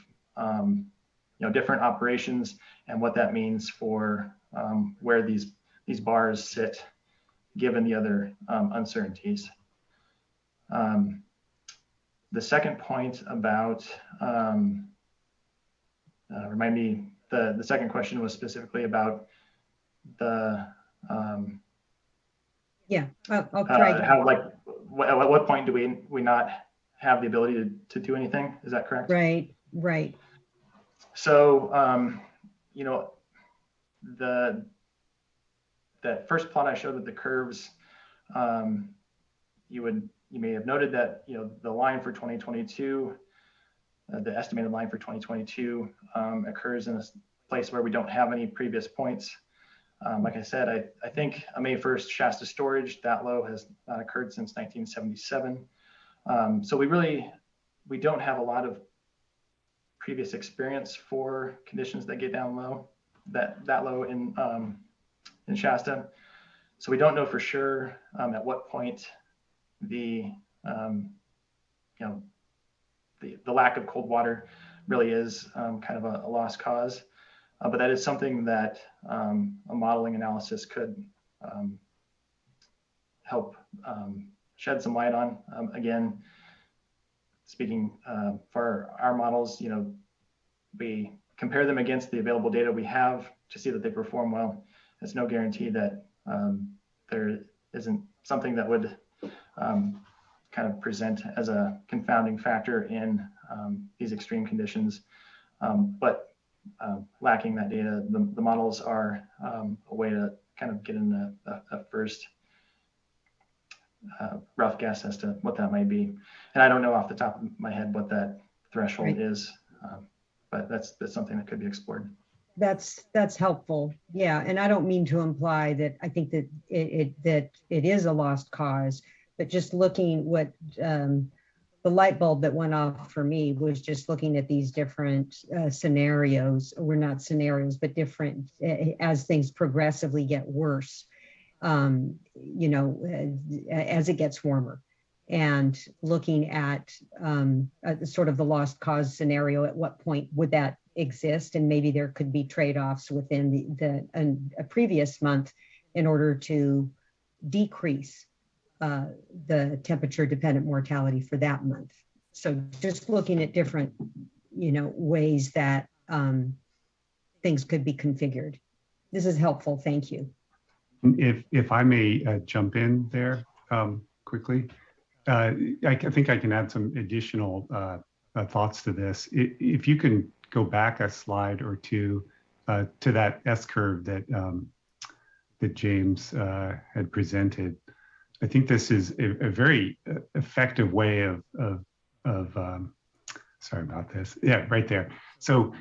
different operations and what that means for where these bars sit, given the other uncertainties. The second point about, remind me, the second question was specifically about the I'll try to. how, like, at what point do we not have the ability to do anything? Is that correct? Right. So, that first plot I showed with the curves, you may have noted that the line for 2022, the estimated line for 2022 occurs in a place where we don't have any previous points. Like I said, I think a May 1st Shasta storage that low has not occurred since 1977. So we don't have a lot of previous experience for conditions that get down low, that low in Shasta. So we don't know for sure at what point the lack of cold water really is kind of a lost cause. But that is something that a modeling analysis could help shed some light on. Again, speaking for our models, we compare them against the available data we have to see that they perform well. It's no guarantee that there isn't something that would kind of present as a confounding factor in these extreme conditions. But lacking that data, the models are a way to kind of get in a first rough guess as to what that might be. And I don't know off the top of my head what that threshold is, but that's something that could be explored. That's helpful. Yeah, and I don't mean to imply that I think that it is a lost cause, but just looking what the light bulb that went off for me was just looking at these different scenarios, or not scenarios, but different as things progressively get worse, as it gets warmer, and looking at sort of the lost cause scenario, at what point would that exist? And maybe there could be trade-offs within a previous month in order to decrease the temperature dependent mortality for that month. So just looking at different, ways that things could be configured. This is helpful. Thank you. If I may jump in there quickly, I think I can add some additional thoughts to this. If you can go back a slide or two to that S-curve that James had presented. I think this is a very effective way of sorry about this. Yeah, right there. So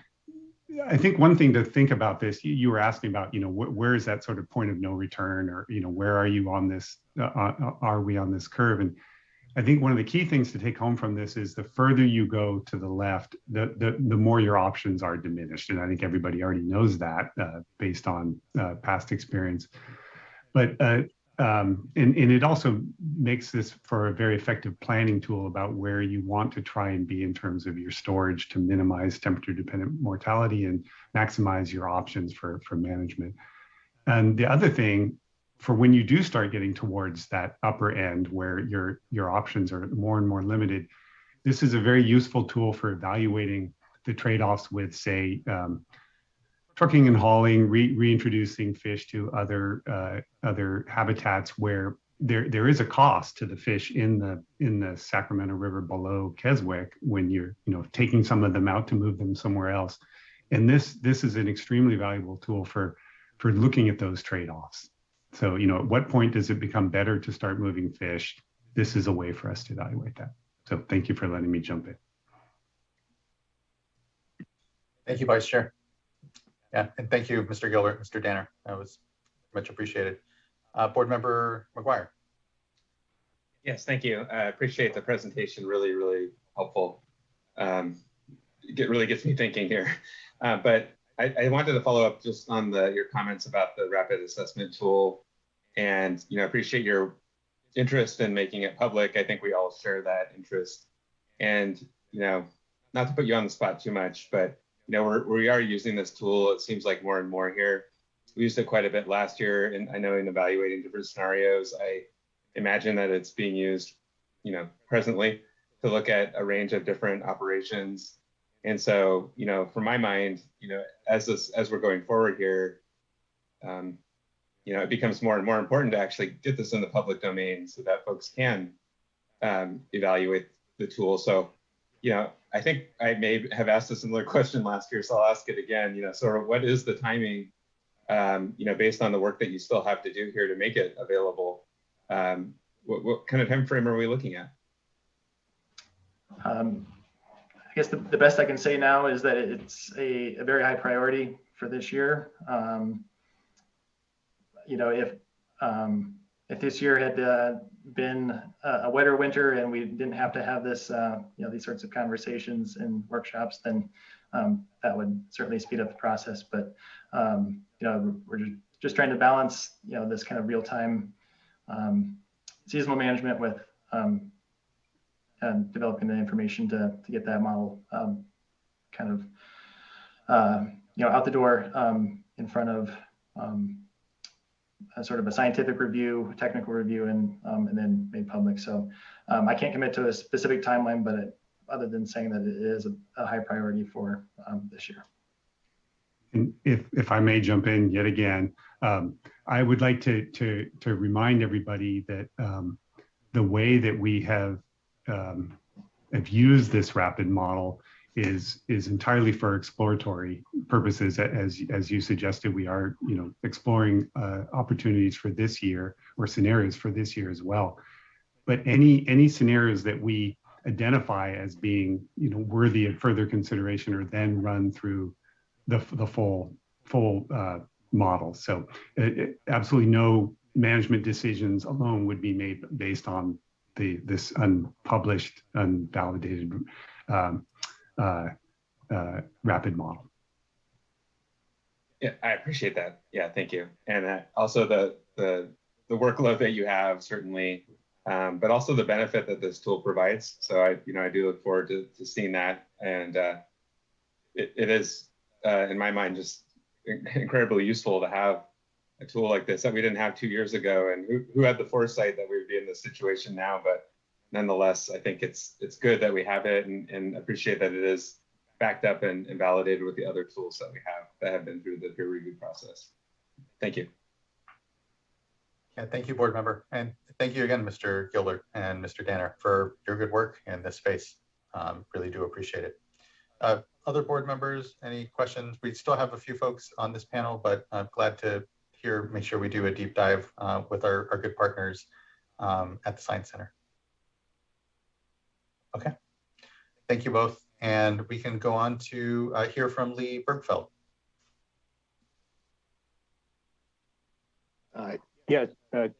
I think one thing to think about this, you were asking about, where is that sort of point of no return, or, where are you on this, are we on this curve? And I think one of the key things to take home from this is the further you go to the left, the more your options are diminished. And I think everybody already knows that based on past experience. But and it also makes this for a very effective planning tool about where you want to try and be in terms of your storage to minimize temperature dependent mortality and maximize your options for management. And the other thing, for when you do start getting towards that upper end where your options are more and more limited, this is a very useful tool for evaluating the trade-offs with, say, trucking and hauling, reintroducing fish to other habitats where there is a cost to the fish in the Sacramento River below Keswick when you're taking some of them out to move them somewhere else. And this is an extremely valuable tool for looking at those trade-offs. So at what point does it become better to start moving fish? This is a way for us to evaluate that. So thank you for letting me jump in. Thank you, Vice Chair. Yeah, and thank you, Mr. Gilbert, Mr. Danner. That was much appreciated. Board Member McGuire. Yes, thank you. I appreciate the presentation. Really, really helpful. It really gets me thinking here. But I wanted to follow up just on your comments about the rapid assessment tool, and appreciate your interest in making it public. I think we all share that interest. And not to put you on the spot too much, but we are using this tool. It seems like more and more here. We used it quite a bit last year, and I know in evaluating different scenarios, I imagine that it's being used, presently to look at a range of different operations. And so, from my mind, as we're going forward here, it becomes more and more important to actually get this in the public domain so that folks can evaluate the tool. So, I think I may have asked a similar question last year, so I'll ask it again. Sort of what is the timing, based on the work that you still have to do here to make it available? What kind of time frame are we looking at? I guess the best I can say now is that it's a very high priority for this year. If this year had been a wetter winter and we didn't have to have this, these sorts of conversations and workshops, then that would certainly speed up the process. But we're just trying to balance, this kind of real-time seasonal management with and developing the information to get that model out the door in front of a sort of a scientific review, technical review, and then made public. So I can't commit to a specific timeline, but other than saying that it is a high priority for this year. And if I may jump in yet again, I would like to remind everybody that the way that we have used this rapid model is entirely for exploratory purposes. As you suggested, we are exploring opportunities for this year or scenarios for this year as well. But any scenarios that we identify as being worthy of further consideration are then run through the full model. So absolutely no management decisions alone would be made based on this unpublished, unvalidated rapid model. Yeah, I appreciate that. Yeah, thank you. And also the workload that you have, certainly, but also the benefit that this tool provides. So I do look forward to seeing that. And it is, in my mind, just incredibly useful to have a tool like this that we didn't have 2 years ago, and who had the foresight that we would be in this situation now. But nonetheless, I think it's good that we have it, and appreciate that it is backed up and validated with the other tools that we have that have been through the peer review process. Thank you. Yeah, thank you, board member. And thank you again, Mr. Gilbert and Mr. Danner, for your good work in this space. Really do appreciate it. Other board members, any questions? We still have a few folks on this panel, but I'm glad to make sure we do a deep dive with our good partners at the Science Center. Okay, thank you both. And we can go on to hear from Lee Bergfeld.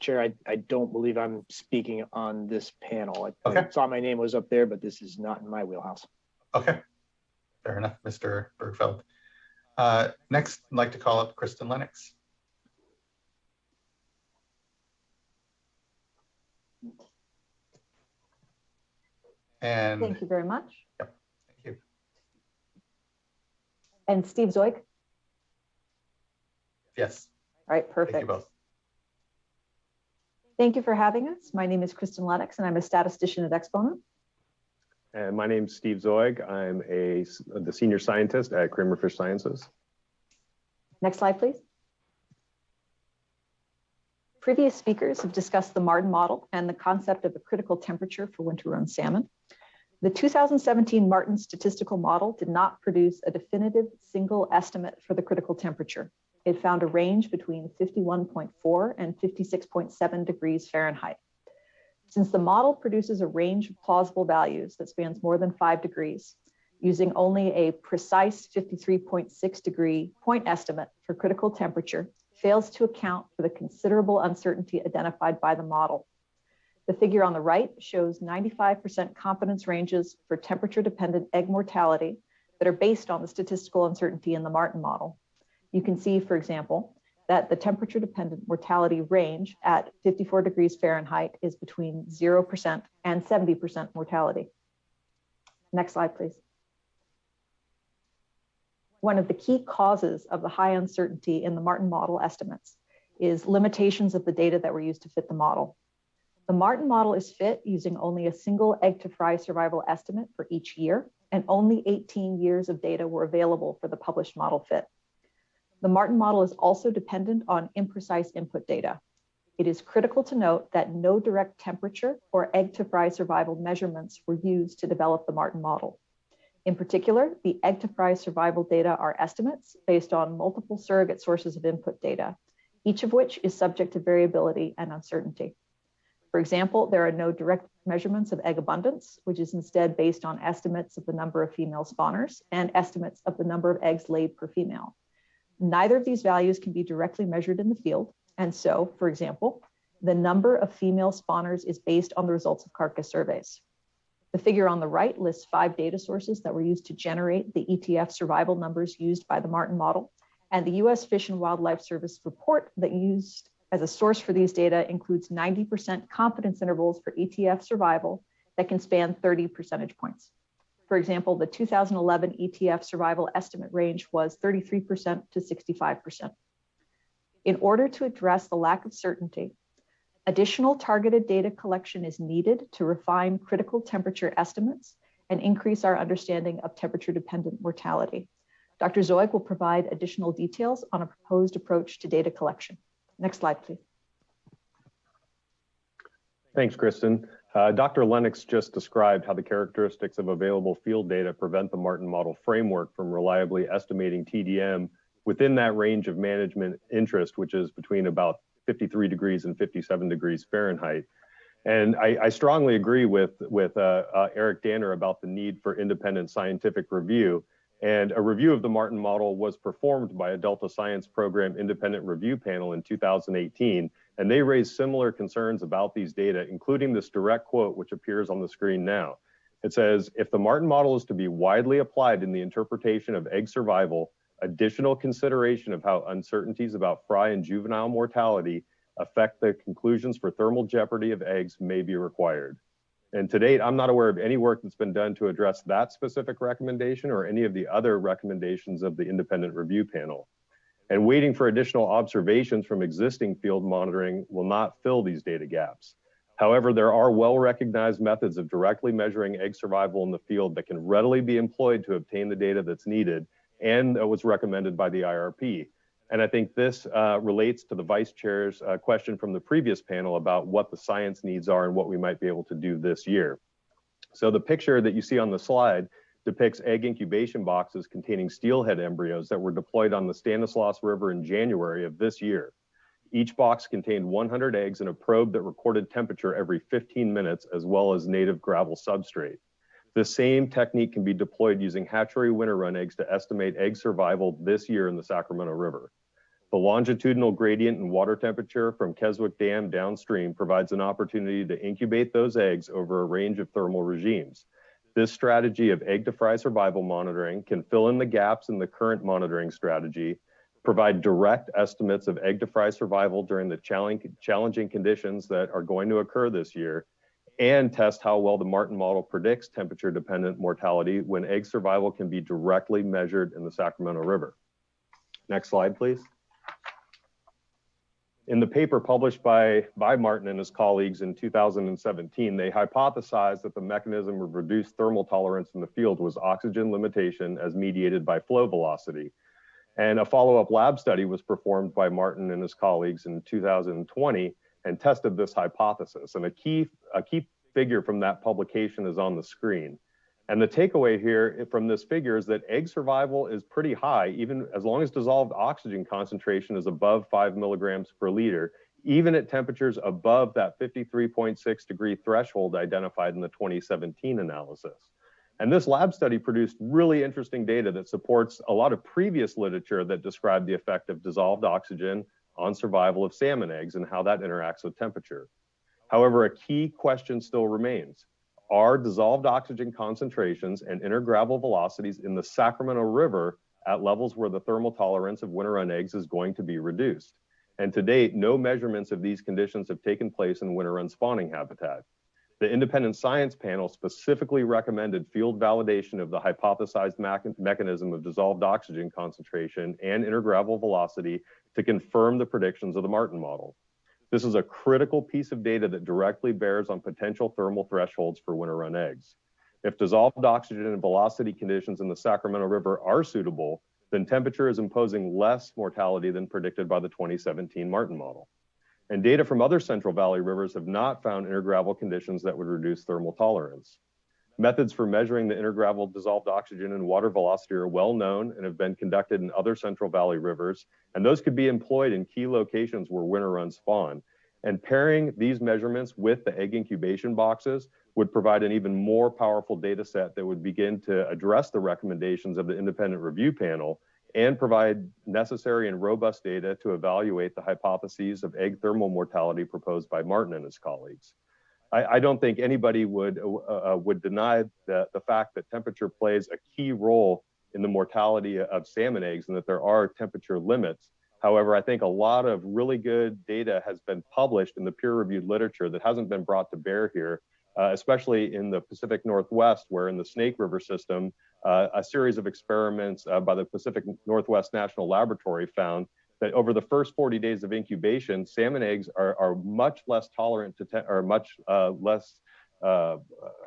Chair, I don't believe I'm speaking on this panel. Okay. I saw my name was up there, but this is not in my wheelhouse. Okay, fair enough, Mr. Bergfeld. Next, I'd like to call up Kristen Lennox. And thank you very much. Yep, thank you. And Steve Zoik? Yes. All right, perfect. Thank you both. Thank you for having us. My name is Kristen Lennox, and I'm a statistician at Exponent. And my name's Steve Zoig. I'm the senior scientist at Kramer Fish Sciences. Next slide, please. Previous speakers have discussed the Martin model and the concept of a critical temperature for winter-run salmon. The 2017 Martin statistical model did not produce a definitive single estimate for the critical temperature. It found a range between 51.4 and 56.7 degrees Fahrenheit. Since the model produces a range of plausible values that spans more than 5 degrees, using only a precise 53.6 degree point estimate for critical temperature fails to account for the considerable uncertainty identified by the model. The figure on the right shows 95% confidence ranges for temperature-dependent egg mortality that are based on the statistical uncertainty in the Martin model. You can see, for example, that the temperature-dependent mortality range at 54 degrees Fahrenheit is between 0% and 70% mortality. Next slide, please. One of the key causes of the high uncertainty in the Martin model estimates is limitations of the data that were used to fit the model. The Martin model is fit using only a single egg to fry survival estimate for each year, and only 18 years of data were available for the published model fit. The Martin model is also dependent on imprecise input data. It is critical to note that no direct temperature or egg to fry survival measurements were used to develop the Martin model. In particular, the egg to fry survival data are estimates based on multiple surrogate sources of input data, each of which is subject to variability and uncertainty. For example, there are no direct measurements of egg abundance, which is instead based on estimates of the number of female spawners and estimates of the number of eggs laid per female. Neither of these values can be directly measured in the field. And so, for example, the number of female spawners is based on the results of carcass surveys. The figure on the right lists 5 data sources that were used to generate the ETF survival numbers used by the Martin model. And the US Fish and Wildlife Service report that used as a source for these data includes 90% confidence intervals for ETF survival that can span 30 percentage points. For example, the 2011 ETF survival estimate range was 33% to 65%. In order to address the lack of certainty, additional targeted data collection is needed to refine critical temperature estimates and increase our understanding of temperature-dependent mortality. Dr. Zoig will provide additional details on a proposed approach to data collection. Next slide, please. Thanks, Kristen. Dr. Lennox just described how the characteristics of available field data prevent the Martin model framework from reliably estimating TDM within that range of management interest, which is between about 53 degrees and 57 degrees Fahrenheit. And I strongly agree with Eric Danner about the need for independent scientific review. And a review of the Martin model was performed by a Delta Science Program independent review panel in 2018. And they raised similar concerns about these data, including this direct quote, which appears on the screen now. It says, if the Martin model is to be widely applied in the interpretation of egg survival, additional consideration of how uncertainties about fry and juvenile mortality affect the conclusions for thermal jeopardy of eggs may be required. And to date, I'm not aware of any work that's been done to address that specific recommendation or any of the other recommendations of the independent review panel. And waiting for additional observations from existing field monitoring will not fill these data gaps. However, there are well-recognized methods of directly measuring egg survival in the field that can readily be employed to obtain the data that's needed and was recommended by the IRP. And I think this relates to the Vice Chair's question from the previous panel about what the science needs are and what we might be able to do this year. So the picture that you see on the slide depicts egg incubation boxes containing steelhead embryos that were deployed on the Stanislaus River in January of this year. Each box contained 100 eggs and a probe that recorded temperature every 15 minutes, as well as native gravel substrate. The same technique can be deployed using hatchery winter run eggs to estimate egg survival this year in the Sacramento River. The longitudinal gradient in water temperature from Keswick Dam downstream provides an opportunity to incubate those eggs over a range of thermal regimes. This strategy of egg to fry survival monitoring can fill in the gaps in the current monitoring strategy, provide direct estimates of egg to fry survival during the challenging conditions that are going to occur this year, and test how well the Martin model predicts temperature-dependent mortality when egg survival can be directly measured in the Sacramento River. Next slide, please. In the paper published by Martin and his colleagues in 2017, they hypothesized that the mechanism of reduced thermal tolerance in the field was oxygen limitation as mediated by flow velocity. And a follow-up lab study was performed by Martin and his colleagues in 2020 and tested this hypothesis. And a key figure from that publication is on the screen. And the takeaway here from this figure is that egg survival is pretty high, even as long as dissolved oxygen concentration is above 5 milligrams per liter, even at temperatures above that 53.6 degree threshold identified in the 2017 analysis. And this lab study produced really interesting data that supports a lot of previous literature that described the effect of dissolved oxygen on survival of salmon eggs and how that interacts with temperature. However, a key question still remains. Are dissolved oxygen concentrations and intergravel velocities in the Sacramento River at levels where the thermal tolerance of winter run eggs is going to be reduced? And to date, no measurements of these conditions have taken place in winter run spawning habitat. The independent science panel specifically recommended field validation of the hypothesized mechanism of dissolved oxygen concentration and intergravel velocity to confirm the predictions of the Martin model. This is a critical piece of data that directly bears on potential thermal thresholds for winter run eggs. If dissolved oxygen and velocity conditions in the Sacramento River are suitable, then temperature is imposing less mortality than predicted by the 2017 Martin model. And data from other Central Valley rivers have not found intergravel conditions that would reduce thermal tolerance. Methods for measuring the intergravel dissolved oxygen and water velocity are well known and have been conducted in other Central Valley rivers, and those could be employed in key locations where winter runs spawn. And pairing these measurements with the egg incubation boxes would provide an even more powerful data set that would begin to address the recommendations of the independent review panel and provide necessary and robust data to evaluate the hypotheses of egg thermal mortality proposed by Martin and his colleagues. I don't think anybody would deny the fact that temperature plays a key role in the mortality of salmon eggs and that there are temperature limits. However, I think a lot of really good data has been published in the peer-reviewed literature that hasn't been brought to bear here, especially in the Pacific Northwest, where in the Snake River system, a series of experiments by the Pacific Northwest National Laboratory found that over the first 40 days of incubation, salmon eggs are much less tolerant to, or much less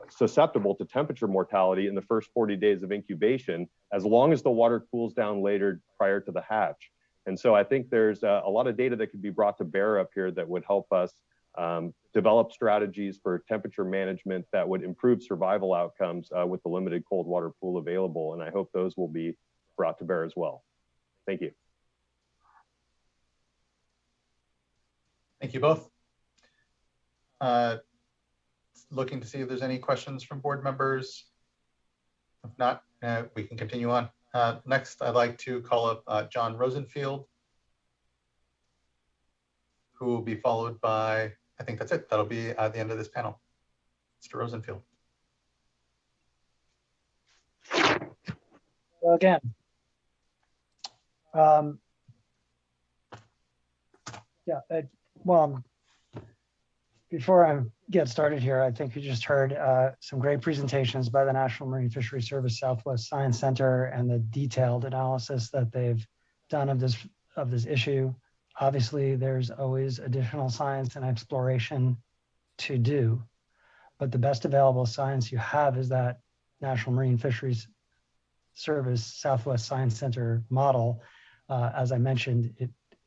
susceptible to temperature mortality in the first 40 days of incubation, as long as the water cools down later prior to the hatch. And so I think there's a lot of data that could be brought to bear up here that would help us develop strategies for temperature management that would improve survival outcomes with the limited cold water pool available. And I hope those will be brought to bear as well. Thank you. Thank you both. Looking to see if there's any questions from board members. If not, we can continue on. Next, I'd like to call up John Rosenfield, who will be followed by, I think that's it. That'll be at the end of this panel. Mr. Rosenfield. Well, again, well, before I get started here, I think you just heard some great presentations by the National Marine Fisheries Service Southwest Science Center and the detailed analysis that they've done of this issue. Obviously, there's always additional science and exploration to do, but the best available science you have is that National Marine Fisheries Service Southwest Science Center model. As I mentioned,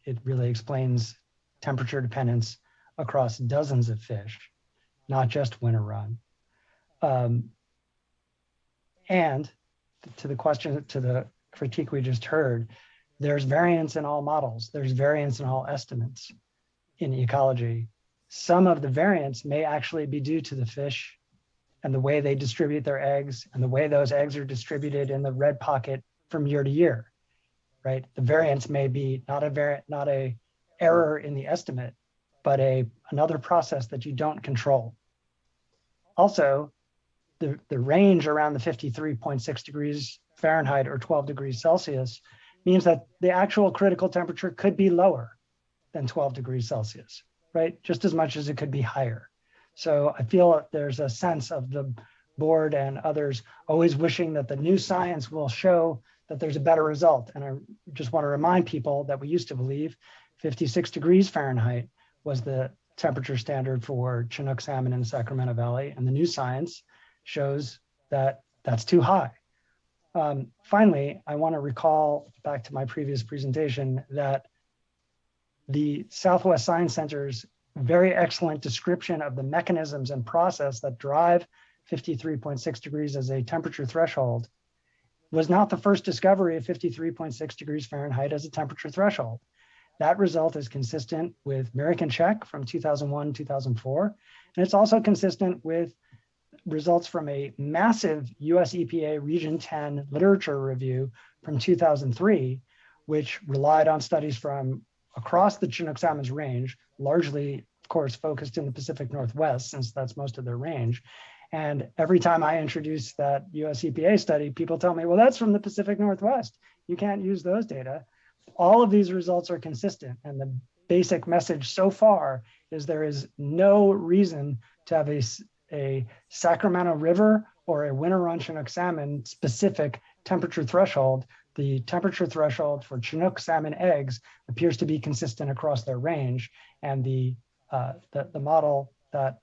it really explains temperature dependence across dozens of fish, not just winter run. And to the question, to the critique we just heard, there's variance in all models. There's variance in all estimates in ecology. Some of the variance may actually be due to the fish and the way they distribute their eggs and the way those eggs are distributed in the red pocket from year to year, right? The variance may be not a error in the estimate, but another process that you don't control. Also, the range around the 53.6 degrees Fahrenheit or 12 degrees Celsius means that the actual critical temperature could be lower than 12 degrees Celsius, right? Just as much as it could be higher. So I feel there's a sense of the board and others always wishing that the new science will show that there's a better result. And I just want to remind people that we used to believe 56 degrees Fahrenheit was the temperature standard for Chinook salmon in the Sacramento Valley. And the new science shows that that's too high. Finally, I want to recall back to my previous presentation that the Southwest Science Center's very excellent description of the mechanisms and process that drive 53.6 degrees as a temperature threshold was not the first discovery of 53.6 degrees Fahrenheit as a temperature threshold. That result is consistent with Merrick and Czech from 2001, 2004. And it's also consistent with results from a massive US EPA Region 10 literature review from 2003, which relied on studies from across the Chinook salmon's range, largely, of course, focused in the Pacific Northwest, since that's most of their range. And every time I introduce that US EPA study, people tell me, well, that's from the Pacific Northwest. You can't use those data. All of these results are consistent. And the basic message so far is there is no reason to have a Sacramento River or a winter run Chinook salmon specific temperature threshold. The temperature threshold for Chinook salmon eggs appears to be consistent across their range. And the model that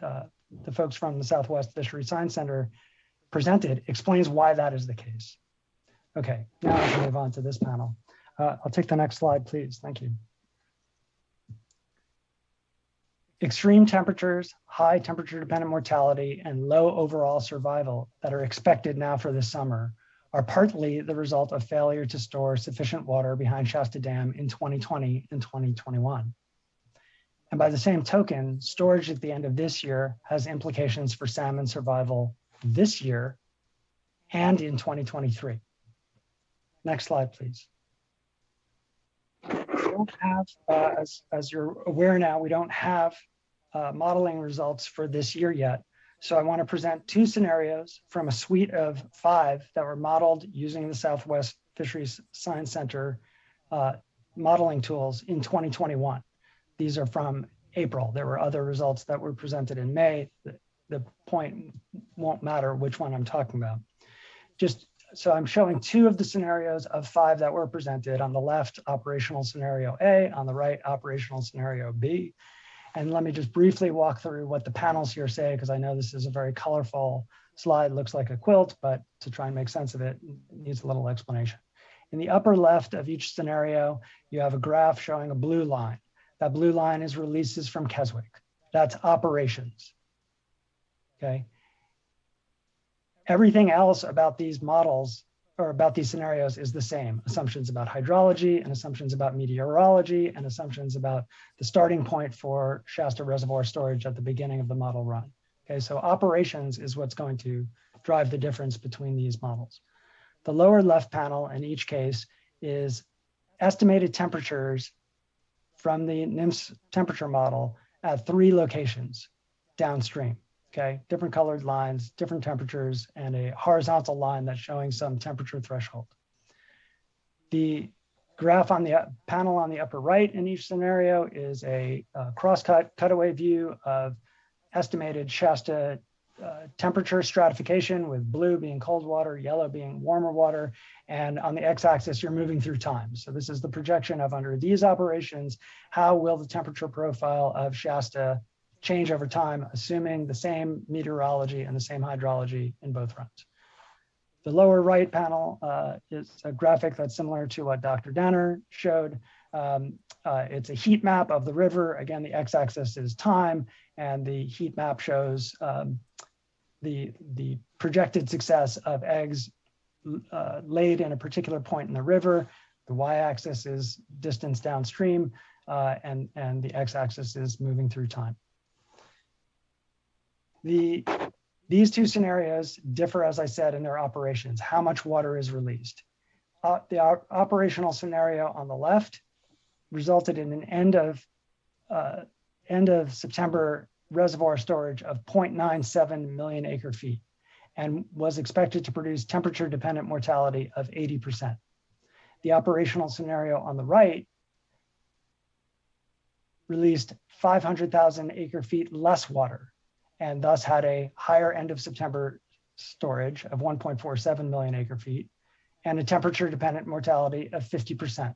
the folks from the Southwest Fisheries Science Center presented explains why that is the case. Okay, now I can move on to this panel. I'll take the next slide, please. Thank you. Extreme temperatures, high temperature dependent mortality, and low overall survival that are expected now for this summer are partly the result of failure to store sufficient water behind Shasta Dam in 2020 and 2021. And by the same token, storage at the end of this year has implications for salmon survival this year and in 2023. Next slide, please. We don't have, as you're aware now, we don't have modeling results for this year yet. So I want to present two scenarios from a suite of 5 that were modeled using the Southwest Fisheries Science Center modeling tools in 2021. These are from April. There were other results that were presented in May. The point won't matter which one I'm talking about. So I'm showing 2 of the scenarios of 5 that were presented. On the left, operational scenario A, on the right, operational scenario B. And let me just briefly walk through what the panels here say, because I know this is a very colorful slide, looks like a quilt, but to try and make sense of it, it needs a little explanation. In the upper left of each scenario, you have a graph showing a blue line. That blue line is releases from Keswick. That's operations, okay? Everything else about these models or about these scenarios is the same. Assumptions about hydrology and assumptions about meteorology and assumptions about the starting point for Shasta Reservoir storage at the beginning of the model run. Okay, so operations is what's going to drive the difference between these models. The lower left panel in each case is estimated temperatures from the NIMS temperature model at 3 locations downstream. Okay, different colored lines, different temperatures, and a horizontal line that's showing some temperature threshold. The graph on the panel on the upper right in each scenario is a cutaway view of estimated Shasta temperature stratification, with blue being cold water, yellow being warmer water, and on the x-axis, you're moving through time. So this is the projection of under these operations, how will the temperature profile of Shasta change over time, assuming the same meteorology and the same hydrology in both runs. The lower right panel is a graphic that's similar to what Dr. Danner showed. It's a heat map of the river. Again, the x-axis is time, and the heat map shows the projected success of eggs laid in a particular point in the river. The y-axis is distance downstream, and the x-axis is moving through time. These 2 scenarios differ, as I said, in their operations, how much water is released. The operational scenario on the left resulted in an end of September reservoir storage of 0.97 million acre feet and was expected to produce temperature dependent mortality of 80%. The operational scenario on the right released 500,000 acre feet less water, and thus had a higher end of September storage of 1.47 million acre feet and a temperature dependent mortality of 50%.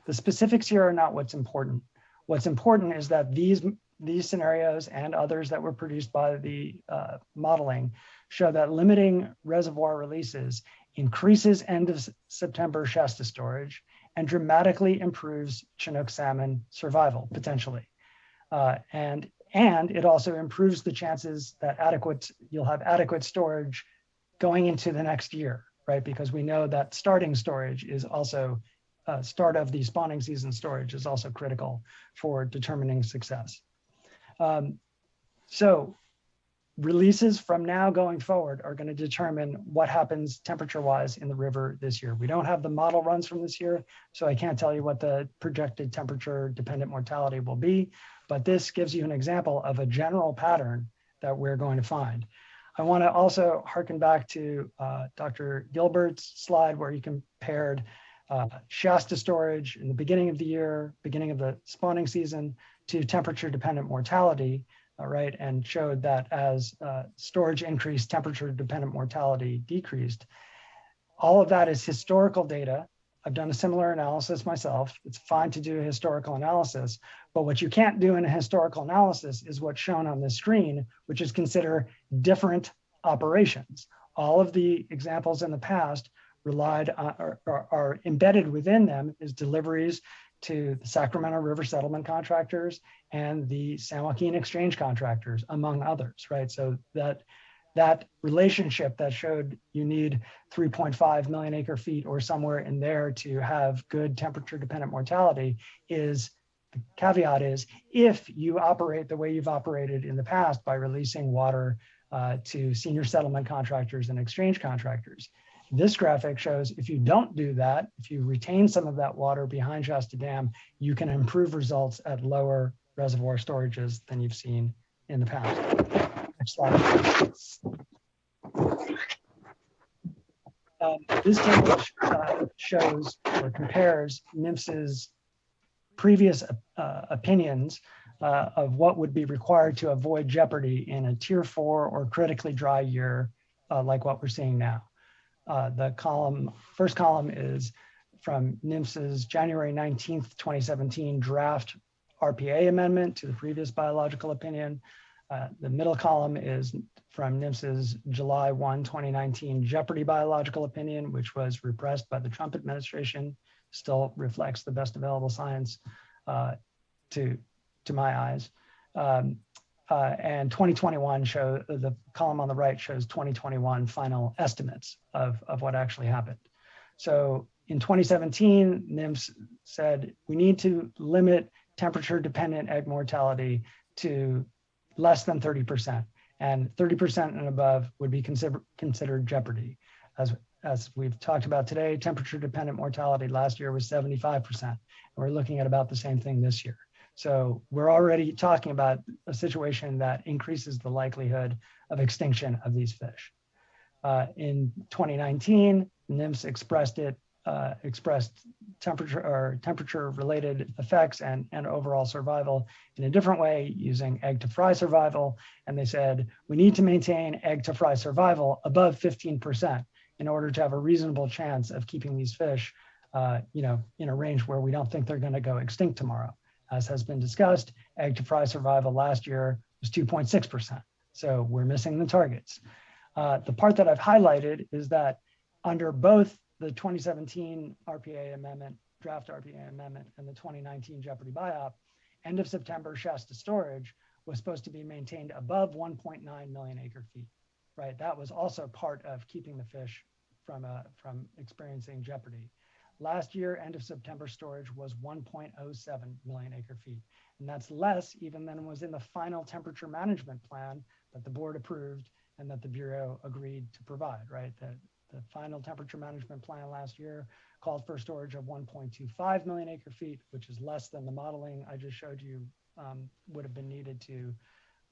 The specifics here are not what's important. What's important is that these scenarios and others that were produced by the modeling show that limiting reservoir releases increases end of September Shasta storage and dramatically improves Chinook salmon survival potentially. And it also improves the chances that you'll have adequate storage going into the next year, right? Because we know that starting storage is also, start of the spawning season storage is also critical for determining success. So releases from now going forward are going to determine what happens temperature-wise in the river this year. We don't have the model runs from this year, so I can't tell you what the projected temperature-dependent mortality will be, but this gives you an example of a general pattern that we're going to find. I want to also harken back to Dr. Gilbert's slide where he compared Shasta storage in the beginning of the year, beginning of the spawning season, to temperature-dependent mortality, right, and showed that as storage increased, temperature-dependent mortality decreased. All of that is historical data. I've done a similar analysis myself. It's fine to do a historical analysis, but what you can't do in a historical analysis is what's shown on this screen, which is consider different operations. All of the examples in the past relied on, are embedded within them is deliveries to the Sacramento River settlement contractors and the San Joaquin exchange contractors, among others, right? So that relationship that showed you need 3.5 million acre feet or somewhere in there to have good temperature dependent mortality is, the caveat is, if you operate the way you've operated in the past by releasing water to senior settlement contractors and exchange contractors. This graphic shows if you don't do that, if you retain some of that water behind Shasta Dam, you can improve results at lower reservoir storages than you've seen in the past. Next slide. This table shows or compares NMFS's previous opinions of what would be required to avoid jeopardy in a tier 4 or critically dry year like what we're seeing now. The first column is from NMFS's January 19th, 2017 draft RPA amendment to the previous biological opinion. The middle column is from NMFS's July 1, 2019 Jeopardy biological opinion, which was repressed by the Trump administration, still reflects the best available science to my eyes. And 2021 show the column on the right shows 2021 final estimates of what actually happened. So in 2017, NMFS said we need to limit temperature dependent egg mortality to less than 30%, and 30% and above would be considered jeopardy. As we've talked about today, temperature dependent mortality last year was 75%, and we're looking at about the same thing this year. So we're already talking about a situation that increases the likelihood of extinction of these fish. In 2019, NMFS expressed temperature-related effects and overall survival in a different way using egg-to-fry survival. And they said, we need to maintain egg-to-fry survival above 15% in order to have a reasonable chance of keeping these fish in a range where we don't think they're going to go extinct tomorrow. As has been discussed, egg-to-fry survival last year was 2.6%. So we're missing the targets. The part that I've highlighted is that under both the 2017 RPA amendment, draft RPA amendment, and the 2019 Jeopardy BIOP, end of September Shasta storage was supposed to be maintained above 1.9 million acre feet, right? That was also part of keeping the fish from experiencing jeopardy. Last year, end of September storage was 1.07 million acre feet. And that's less even than was in the final temperature management plan that the board approved and that the Bureau agreed to provide, right? The final temperature management plan last year called for storage of 1.25 million acre feet, which is less than the modeling I just showed you would have been needed to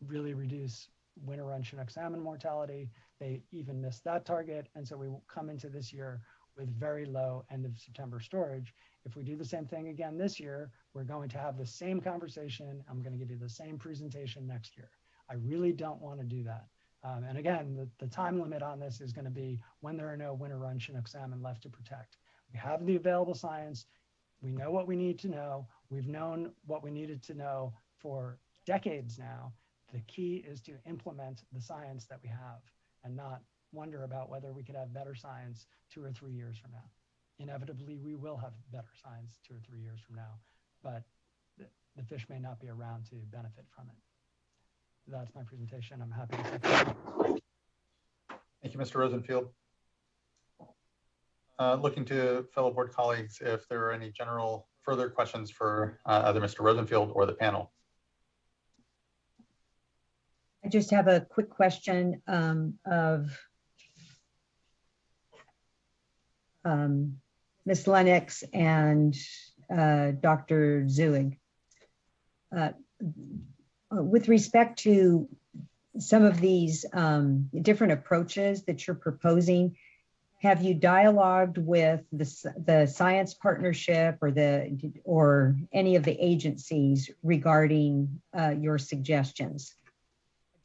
really reduce winter run Chinook salmon mortality. They even missed that target. And so we will come into this year with very low end of September storage. If we do the same thing again this year, we're going to have the same conversation. I'm going to give you the same presentation next year. I really don't want to do that. And again, the time limit on this is going to be when there are no winter run Chinook salmon left to protect. We have the available science. We know what we need to know. We've known what we needed to know for decades now. The key is to implement the science that we have and not wonder about whether we could have better science 2 or 3 years from now. Inevitably, we will have better science 2 or 3 years from now, but the fish may not be around to benefit from it. That's my presentation. I'm happy to take questions. Thank you, Mr. Rosenfield. Looking to fellow board colleagues if there are any general further questions for either Mr. Rosenfield or the panel. I just have a quick question of Ms. Lennox and Dr. Zuig. With respect to some of these different approaches that you're proposing, have you dialogued with the science partnership or any of the agencies regarding your suggestions?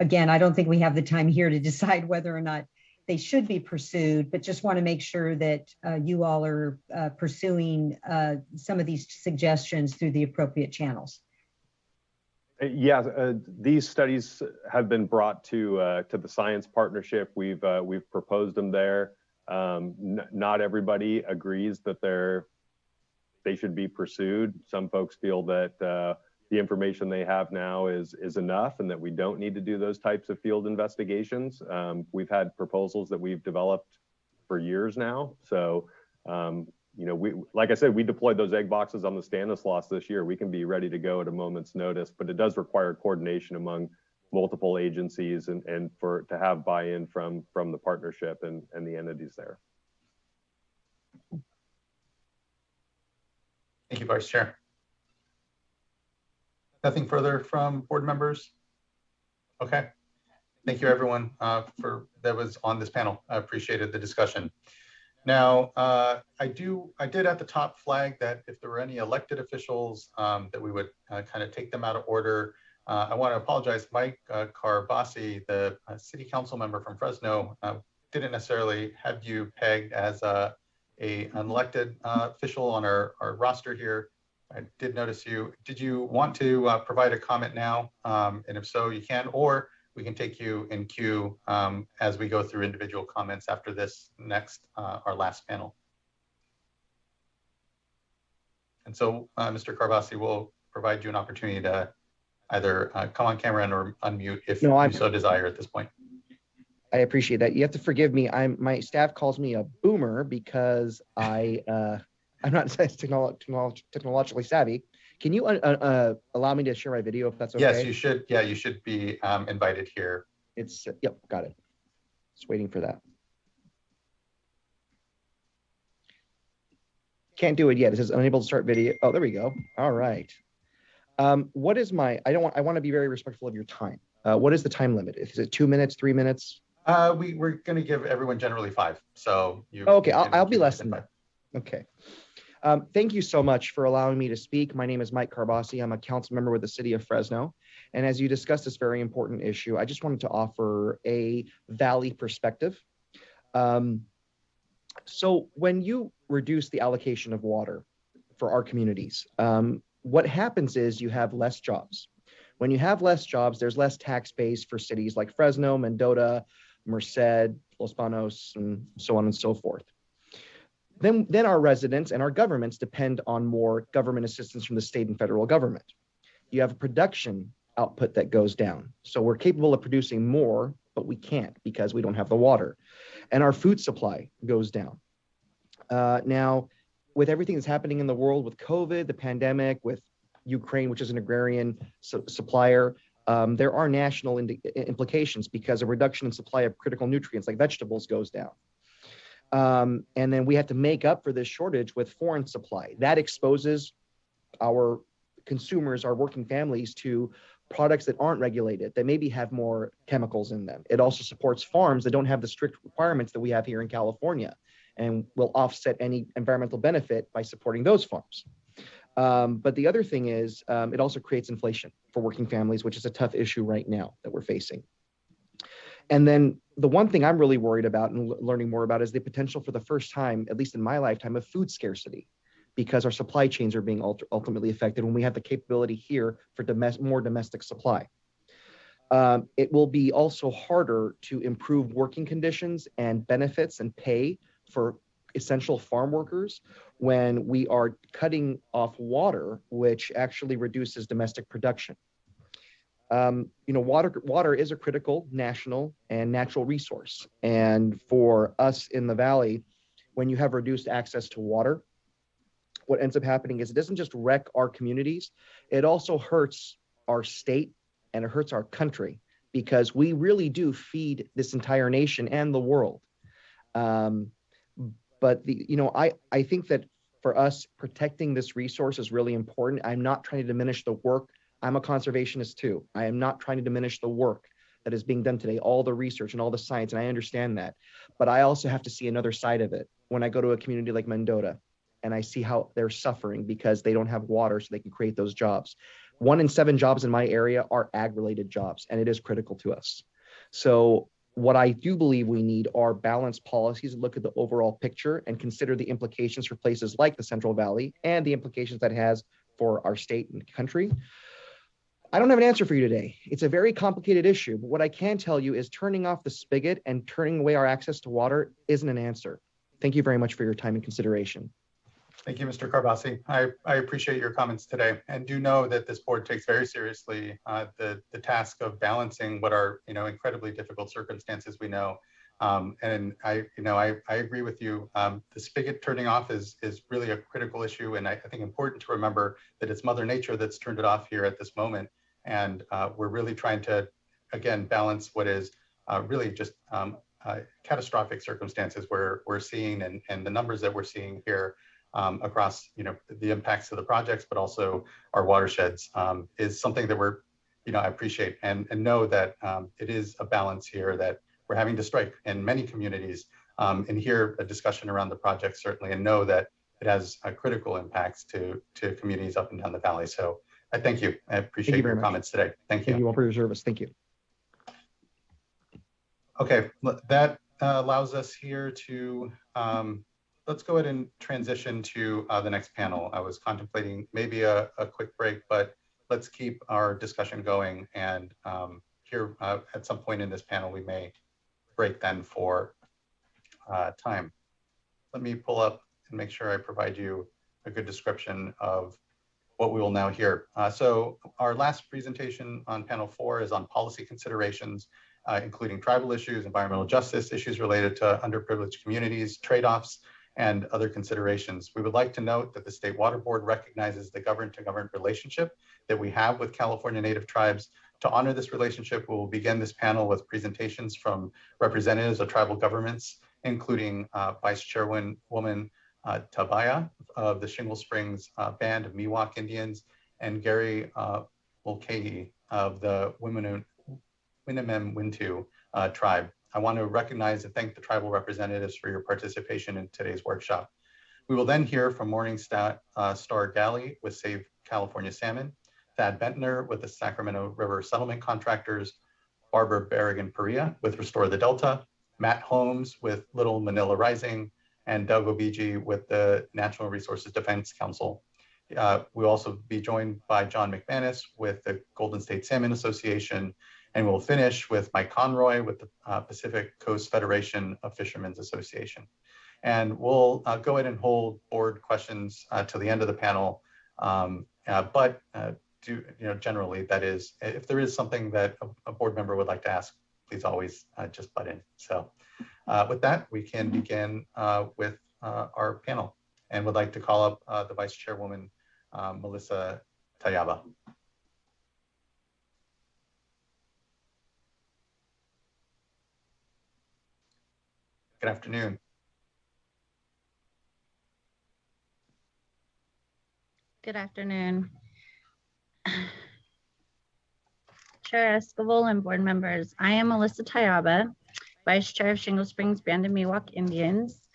Again, I don't think we have the time here to decide whether or not they should be pursued, but just want to make sure that you all are pursuing some of these suggestions through the appropriate channels. Yeah, these studies have been brought to the science partnership. We've proposed them there. Not everybody agrees that they should be pursued. Some folks feel that the information they have now is enough and that we don't need to do those types of field investigations. We've had proposals that we've developed for years now. So, you know, like I said, we deployed those egg boxes on the Stanislaus this year. We can be ready to go at a moment's notice, but it does require coordination among multiple agencies and to have buy-in from the partnership and the entities there. Thank you, Vice Chair. Nothing further from board members? Okay. Thank you, everyone, that was on this panel. I appreciated the discussion. Now, I did at the top flag that if there were any elected officials that we would kind of take them out of order. I want to apologize. Mike Carbasi, the city council member from Fresno, didn't necessarily have you pegged as an elected official on our roster here. I did notice you. Did you want to provide a comment now? And if so, you can, or we can take you in queue as we go through individual comments after this next, our last panel. And so, Mr. Carbasi will provide you an opportunity to either come on camera and or unmute if you so desire at this point. I appreciate that. You have to forgive me. My staff calls me a boomer because I'm not technologically savvy. Can you allow me to share my video if that's okay? Yes, you should. Yeah, you should be invited here. It's yep, got it. Just waiting for that. Can't do it yet. It says unable to start video. Oh, there we go. All right. What is my? I want to be very respectful of your time. What is the time limit? Is it 2 minutes, 3 minutes? We're going to give everyone generally 5. So you. Okay, I'll be less than that. Okay. Thank you so much for allowing me to speak. My name is Mike Carbasi. I'm a council member with the city of Fresno. And as you discussed this very important issue, I just wanted to offer a Valley perspective. So when you reduce the allocation of water for our communities, what happens is you have less jobs. When you have less jobs, there's less tax base for cities like Fresno, Mendota, Merced, Los Banos, and so on and so forth. Then our residents and our governments depend on more government assistance from the state and federal government. You have a production output that goes down. So we're capable of producing more, but we can't because we don't have the water. And our food supply goes down. Now, with everything that's happening in the world with COVID, the pandemic, with Ukraine, which is an agrarian supplier, there are national implications because a reduction in supply of critical nutrients like vegetables goes down. And then we have to make up for this shortage with foreign supply. That exposes our consumers, our working families, to products that aren't regulated, that maybe have more chemicals in them. It also supports farms that don't have the strict requirements that we have here in California, and will offset any environmental benefit by supporting those farms. But the other thing is, it also creates inflation for working families, which is a tough issue right now that we're facing. And then the one thing I'm really worried about and learning more about is the potential for the first time, at least in my lifetime, of food scarcity, because our supply chains are being ultimately affected when we have the capability here for more domestic supply. It will be also harder to improve working conditions and benefits and pay for essential farm workers when we are cutting off water, which actually reduces domestic production. Water is a critical national and natural resource. And for us in the Valley, when you have reduced access to water, what ends up happening is it doesn't just wreck our communities, it also hurts our state and it hurts our country because we really do feed this entire nation and the world. But I think that for us, protecting this resource is really important. I'm not trying to diminish the work. I'm a conservationist too. I am not trying to diminish the work that is being done today, all the research and all the science, and I understand that. But I also have to see another side of it. When I go to a community like Mendota and I see how they're suffering because they don't have water so they can create those jobs. 1 in 7 jobs in my area are ag-related jobs, and it is critical to us. So what I do believe we need are balanced policies that look at the overall picture and consider the implications for places like the Central Valley and the implications that has for our state and country. I don't have an answer for you today. It's a very complicated issue, but what I can tell you is turning off the spigot and turning away our access to water isn't an answer. Thank you very much for your time and consideration. Thank you, Mr. Carbasi. I appreciate your comments today, and do know that this board takes very seriously the task of balancing what are incredibly difficult circumstances we know. And I agree with you. The spigot turning off is really a critical issue, and I think important to remember that it's Mother Nature that's turned it off here at this moment. And we're really trying to, again, balance what is really just catastrophic circumstances we're seeing, and the numbers that we're seeing here across the impacts of the projects, but also our watersheds is something that we're I appreciate and know that it is a balance here that we're having to strike in many communities, and hear a discussion around the project certainly, and know that it has critical impacts to communities up and down the valley. So I thank you. I appreciate your comments today. Thank you. Thank you all for your service. Thank you. Okay, that allows us here to let's go ahead and transition to the next panel. I was contemplating maybe a quick break, but let's keep our discussion going. And here at some point in this panel, we may break then for time. Let me pull up and make sure I provide you a good description of what we will now hear. So our last presentation on panel 4 is on policy considerations, including tribal issues, environmental justice issues related to underprivileged communities, trade-offs, and other considerations. We would like to note that the State Water Board recognizes the government-to-government relationship that we have with California Native tribes. To honor this relationship, we will begin this panel with presentations from representatives of tribal governments, including Vice Chairwoman Tabaya of the Shingle Springs Band of Miwok Indians, and Gary Mulcahy of the Winnemem Wintu tribe. I want to recognize and thank the tribal representatives for your participation in today's workshop. We will then hear from Morningstar Galley with Save California Salmon, Thad Bentner with the Sacramento River Settlement Contractors, Barbara Berrigan-Perea with Restore the Delta, Matt Holmes with Little Manila Rising, and Doug Obiji with the Natural Resources Defense Council. We'll also be joined by John McManus with the Golden State Salmon Association, and we'll finish with Mike Conroy with the Pacific Coast Federation of Fishermen's Association. And we'll go ahead and hold board questions to the end of the panel. But generally, that is, if there is something that a board member would like to ask, please always just butt in. So with that, we can begin with our panel, and would like to call up the Vice Chairwoman, Melissa Tayaba. Good afternoon. Good afternoon. Chair Esquivel and board members, I am Melissa Tayaba, Vice Chair of Shingle Springs Band of Miwok Indians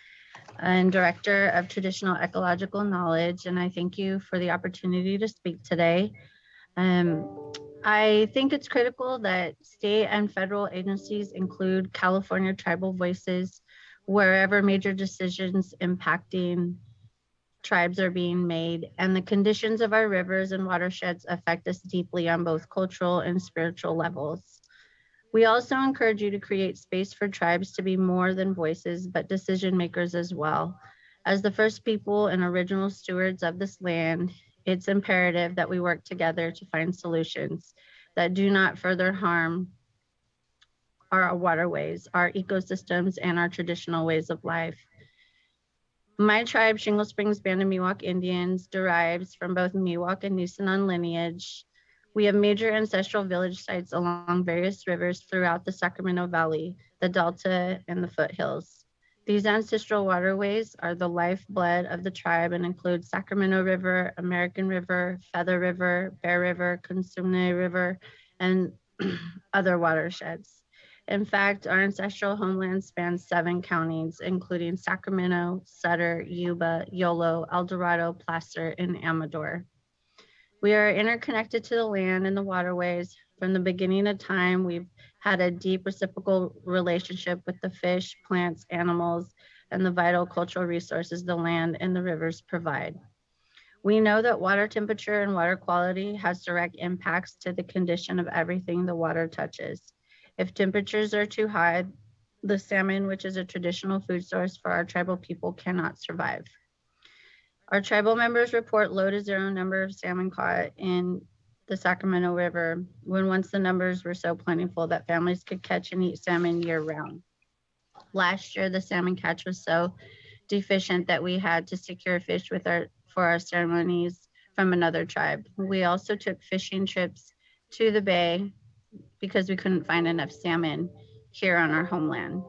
and Director of Traditional Ecological Knowledge, and I thank you for the opportunity to speak today. I think it's critical that state and federal agencies include California tribal voices wherever major decisions impacting tribes are being made, and the conditions of our rivers and watersheds affect us deeply on both cultural and spiritual levels. We also encourage you to create space for tribes to be more than voices, but decision makers as well. As the first people and original stewards of this land, it's imperative that we work together to find solutions that do not further harm our waterways, our ecosystems, and our traditional ways of life. My tribe, Shingle Springs Band of Miwok Indians, derives from both Miwok and Nisenan lineage. We have major ancestral village sites along various rivers throughout the Sacramento Valley, the Delta, and the foothills. These ancestral waterways are the lifeblood of the tribe and include Sacramento River, American River, Feather River, Bear River, Consumne River, and other watersheds. In fact, our ancestral homeland spans 7 counties, including Sacramento, Sutter, Yuba, Yolo, El Dorado, Placer, and Amador. We are interconnected to the land and the waterways. From the beginning of time, we've had a deep reciprocal relationship with the fish, plants, animals, and the vital cultural resources the land and the rivers provide. We know that water temperature and water quality has direct impacts to the condition of everything the water touches. If temperatures are too high, the salmon, which is a traditional food source for our tribal people, cannot survive. Our tribal members report low to zero number of salmon caught in the Sacramento River, when once the numbers were so plentiful that families could catch and eat salmon year round. Last year, the salmon catch was so deficient that we had to secure fish for our ceremonies from another tribe. We also took fishing trips to the bay because we couldn't find enough salmon here on our homeland.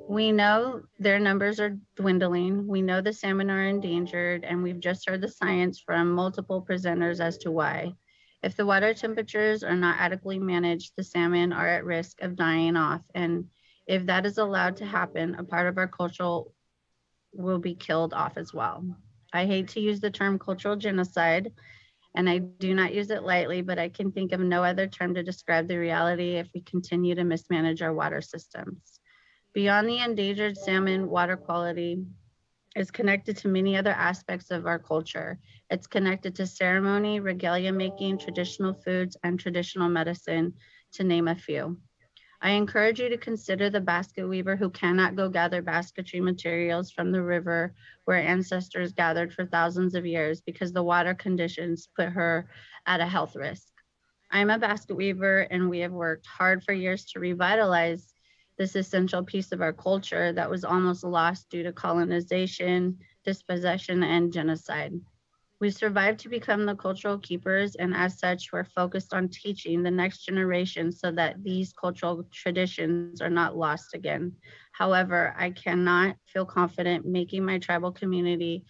We know their numbers are dwindling. We know the salmon are endangered, and we've just heard the science from multiple presenters as to why. If the water temperatures are not adequately managed, the salmon are at risk of dying off. And if that is allowed to happen, a part of our culture will be killed off as well. I hate to use the term cultural genocide, and I do not use it lightly, but I can think of no other term to describe the reality if we continue to mismanage our water systems. Beyond the endangered salmon, water quality is connected to many other aspects of our culture. It's connected to ceremony, regalia making, traditional foods, and traditional medicine, to name a few. I encourage you to consider the basket weaver who cannot go gather basketry materials from the river where ancestors gathered for thousands of years because the water conditions put her at a health risk. I'm a basket weaver, and we have worked hard for years to revitalize this essential piece of our culture that was almost lost due to colonization, dispossession, and genocide. We survived to become the cultural keepers, and as such, we're focused on teaching the next generation so that these cultural traditions are not lost again. However, I cannot feel confident taking my tribal community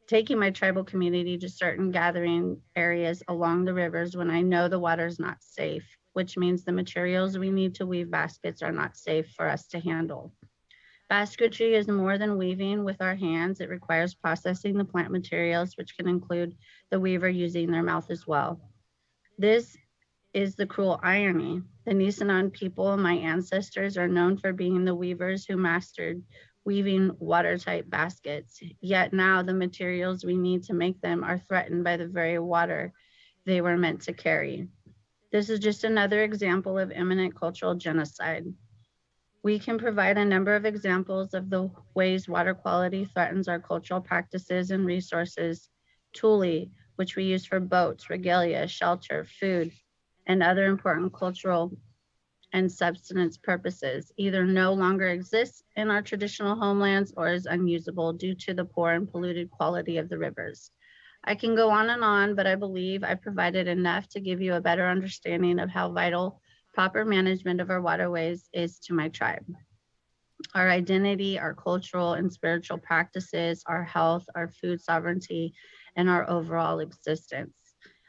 to certain gathering areas along the rivers when I know the water is not safe, which means the materials we need to weave baskets are not safe for us to handle. Basketry is more than weaving with our hands. It requires processing the plant materials, which can include the weaver using their mouth as well. This is the cruel irony. The Nisenan people, my ancestors, are known for being the weavers who mastered weaving watertight baskets. Yet now the materials we need to make them are threatened by the very water they were meant to carry. This is just another example of imminent cultural genocide. We can provide a number of examples of the ways water quality threatens our cultural practices and resources. Tule, which we use for boats, regalia, shelter, food, and other important cultural and subsistence purposes, either no longer exists in our traditional homelands or is unusable due to the poor and polluted quality of the rivers. I can go on, but I believe I provided enough to give you a better understanding of how vital proper management of our waterways is to my tribe. Our identity, our cultural and spiritual practices, our health, our food sovereignty, and our overall existence.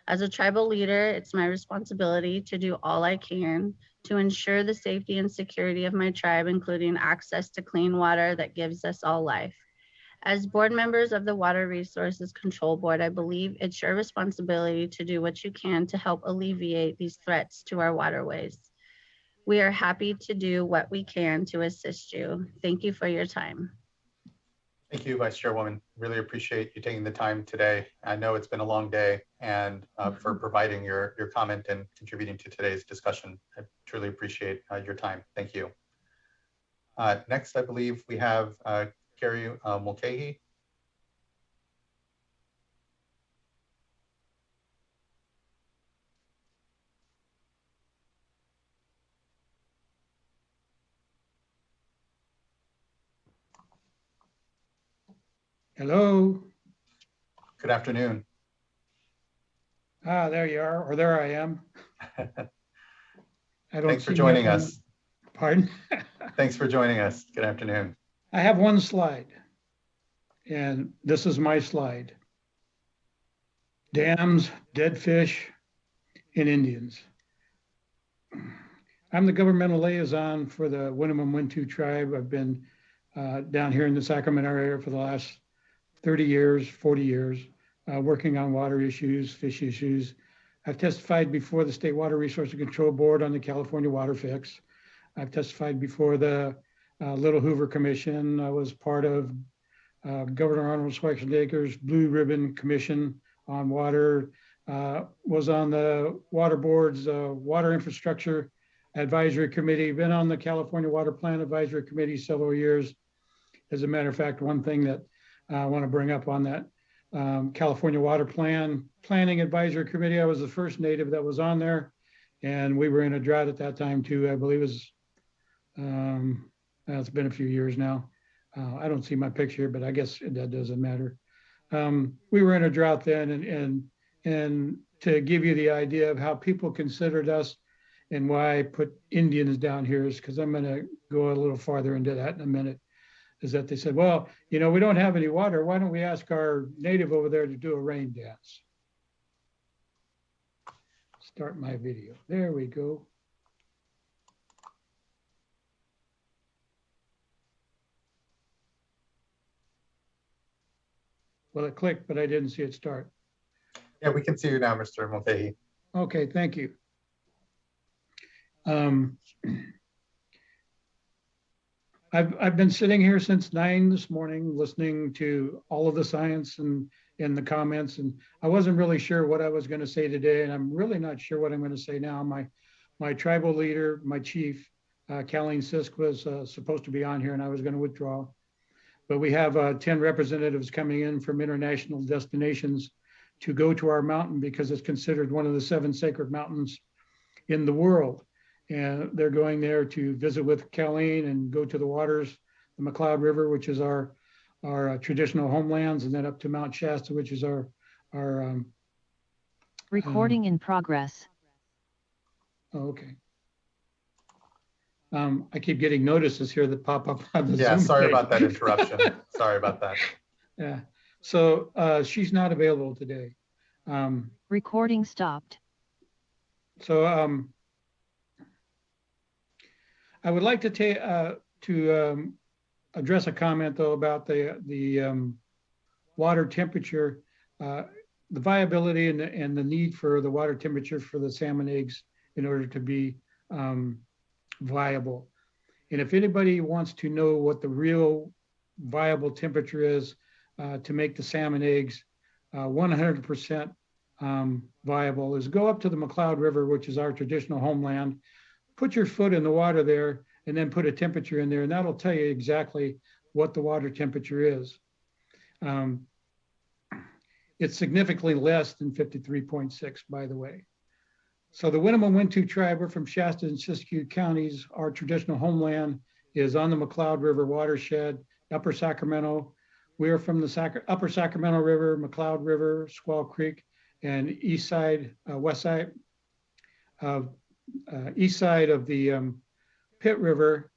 As a tribal leader, it's my responsibility to do all I can to ensure the safety and security of my tribe, including access to clean water that gives us all life. As board members of the Water Resources Control Board, I believe it's your responsibility to do what you can to help alleviate these threats to our waterways. We are happy to do what we can to assist you. Thank you for your time. Thank you, Vice Chairwoman. Really appreciate you taking the time today. I know it's been a long day, and for providing your comment and contributing to today's discussion. I truly appreciate your time. Thank you. Next, I believe we have Carrie Mulcahy. Hello. Good afternoon. Ah, there you are, or there I am. I don't Thanks for see joining nothing. us. Pardon? Thanks for joining us. Good afternoon. I have one slide, and this is my slide. Dams, dead fish, and Indians. I'm the governmental liaison for the Winnemem-Wintu tribe. I've been down here in the Sacramento area for the last 30 years, 40 years, working on water issues, fish issues. I've testified before the State Water Resources Control Board on the California Water Fix. I've testified before the Little Hoover Commission. I was part of Governor Arnold Schwarzenegger's Blue Ribbon Commission on water, was on the Water Board's Water Infrastructure Advisory Committee, been on the California Water Plan Advisory Committee several years. As a matter of fact, one thing that I want to bring up on that California Water Planning Advisory Committee, I was the first native that was on there, and we were in a drought at that time too. I believe it was, it's been a few years now. I don't see my picture, but I guess that doesn't matter. We were in a drought then, and to give you the idea of how people considered us and why I put Indians down here is because I'm going to go a little farther into that in a minute, is that they said, well, you know, we don't have any water. Why don't we ask our native over there to do a rain dance? Start my video. There we go. Well, it clicked, but I didn't see it start. Yeah, we can see you now, Mr. Mulcahy. Okay, thank you. I've been sitting here since 9 this morning, listening to all of the science and the comments, and I wasn't really sure what I was going to say today, and I'm really not sure what I'm going to say now. My tribal leader, my chief, Colleen Sisk, was supposed to be on here, and I was going to withdraw. But we have 10 representatives coming in from international destinations to go to our mountain because it's considered one of the 7 sacred mountains in the world. And they're going there to visit with Colleen and go to the waters, the McCloud River, which is our traditional homelands, and then up to Mount Shasta, which is our recording in progress. Oh, okay. I keep getting notices here that pop up on the Yeah, Zoom sorry page. about that interruption. Sorry about that. Yeah, so she's not available today. Recording stopped. So I would like to address a comment though about the water temperature, the viability and the need for the water temperature for the salmon eggs in order to be viable. And if anybody wants to know what the real viable temperature is to make the salmon eggs 100% viable, is go up to the McCloud River, which is our traditional homeland, put your foot in the water there, and then put a temperature in there, and that'll tell you exactly what the water temperature is. It's significantly less than 53.6, by the way. So the Winnemem-Wintu tribe, we're from Shasta and Siskiyou counties. Our traditional homeland is on the McCloud River watershed, Upper Sacramento. We are from the Upper Sacramento River, McCloud River, Squaw Creek, and east side of the Pitt River.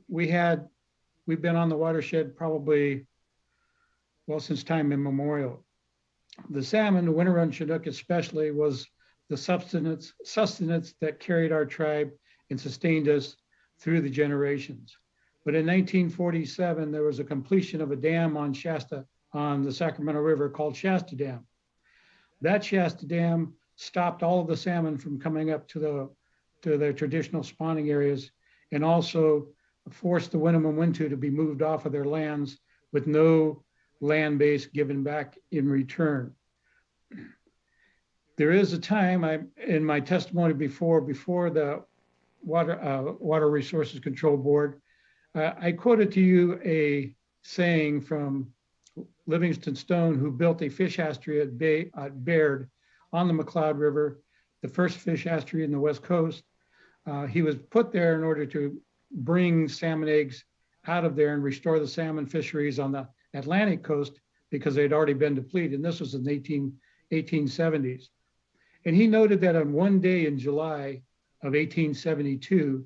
We've been on the watershed probably, well, since time immemorial. The salmon, the winter run Chinook especially, was the sustenance that carried our tribe and sustained us through the generations. But in 1947, there was a completion of a dam on Shasta, on the Sacramento River, called Shasta Dam. That Shasta Dam stopped all of the salmon from coming up to their traditional spawning areas, and also forced the Winnemem-Wintu to be moved off of their lands with no land base given back in return. There is a time, in my testimony before the Water Resources Control Board, I quoted to you a saying from Livingston Stone, who built a fish hatchery at Baird on the McCloud River, the first fish hatchery in the West Coast. He was put there in order to bring salmon eggs out of there and restore the salmon fisheries on the Atlantic coast because they'd already been depleted. And this was in the 1870s. And he noted that on one day in July of 1872,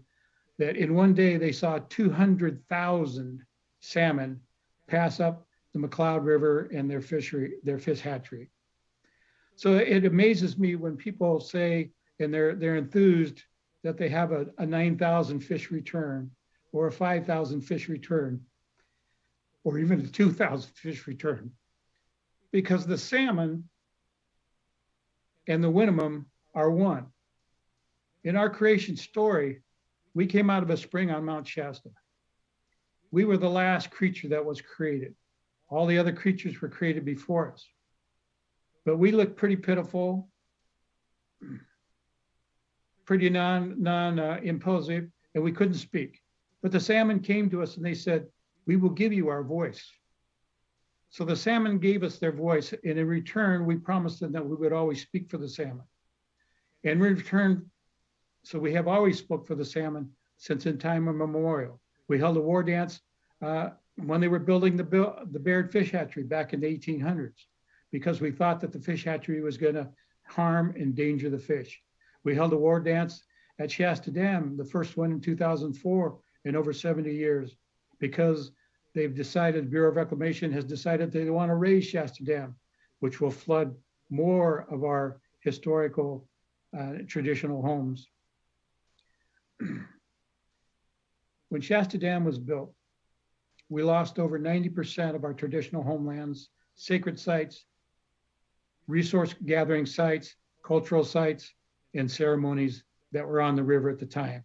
that in one day they saw 200,000 salmon pass up the McLeod River and their fish hatchery. So it amazes me when people say, and they're enthused that they have a 9,000 fish return or a 5,000 fish return, or even a 2,000 fish return, because the salmon and the Winnemem are one. In our creation story, we came out of a spring on Mount Shasta. We were the last creature that was created. All the other creatures were created before us. But we looked pretty pitiful, pretty non-imposive, and we couldn't speak. But the salmon came to us and they said, "We will give you our voice." So the salmon gave us their voice, and in return, we promised them that we would always speak for the salmon. And in return, so we have always spoke for the salmon since in time immemorial. We held a war dance when they were building the Baird Fish Hatchery back in the 1800s, because we thought that the fish hatchery was going to harm and endanger the fish. We held a war dance at Shasta Dam, the first one in 2004 in over 70 years, because they've decided, Bureau of Reclamation has decided they want to raise Shasta Dam, which will flood more of our historical traditional homes. When Shasta Dam was built, we lost over 90% of our traditional homelands, sacred sites, resource gathering sites, cultural sites, and ceremonies that were on the river at the time.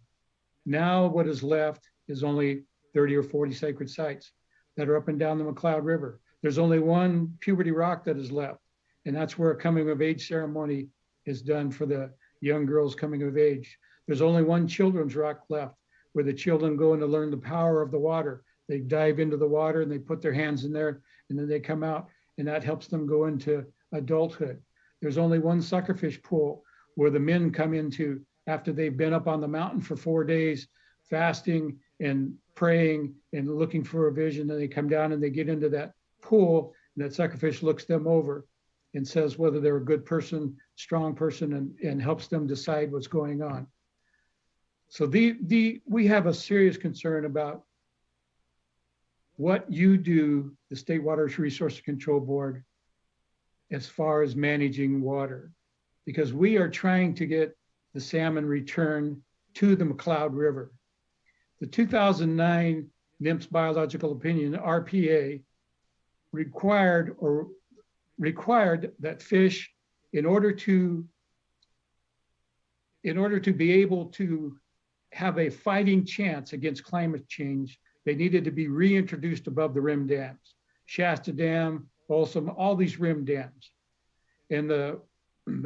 Now what is left is only 30 or 40 sacred sites that are up and down the McLeod River. There's only one puberty rock that is left, and that's where a coming of age ceremony is done for the young girls coming of age. There's only one children's rock left where the children go in to learn the power of the water. They dive into the water and they put their hands in there, and then they come out, and that helps them go into adulthood. There's only one suckerfish pool where the men come into after they've been up on the mountain for 4 days, fasting and praying and looking for a vision. And they come down and they get into that pool, and that suckerfish looks them over and says whether they're a good person, strong person, and helps them decide what's going on. So we have a serious concern about what you do, the State Water Resources Control Board, as far as managing water, because we are trying to get the salmon returned to the McLeod River. The 2009 NIMS Biological Opinion, RPA, required that fish, in order to be able to have a fighting chance against climate change, they needed to be reintroduced above the rim dams. Shasta Dam, Folsom, all these rim dams. And the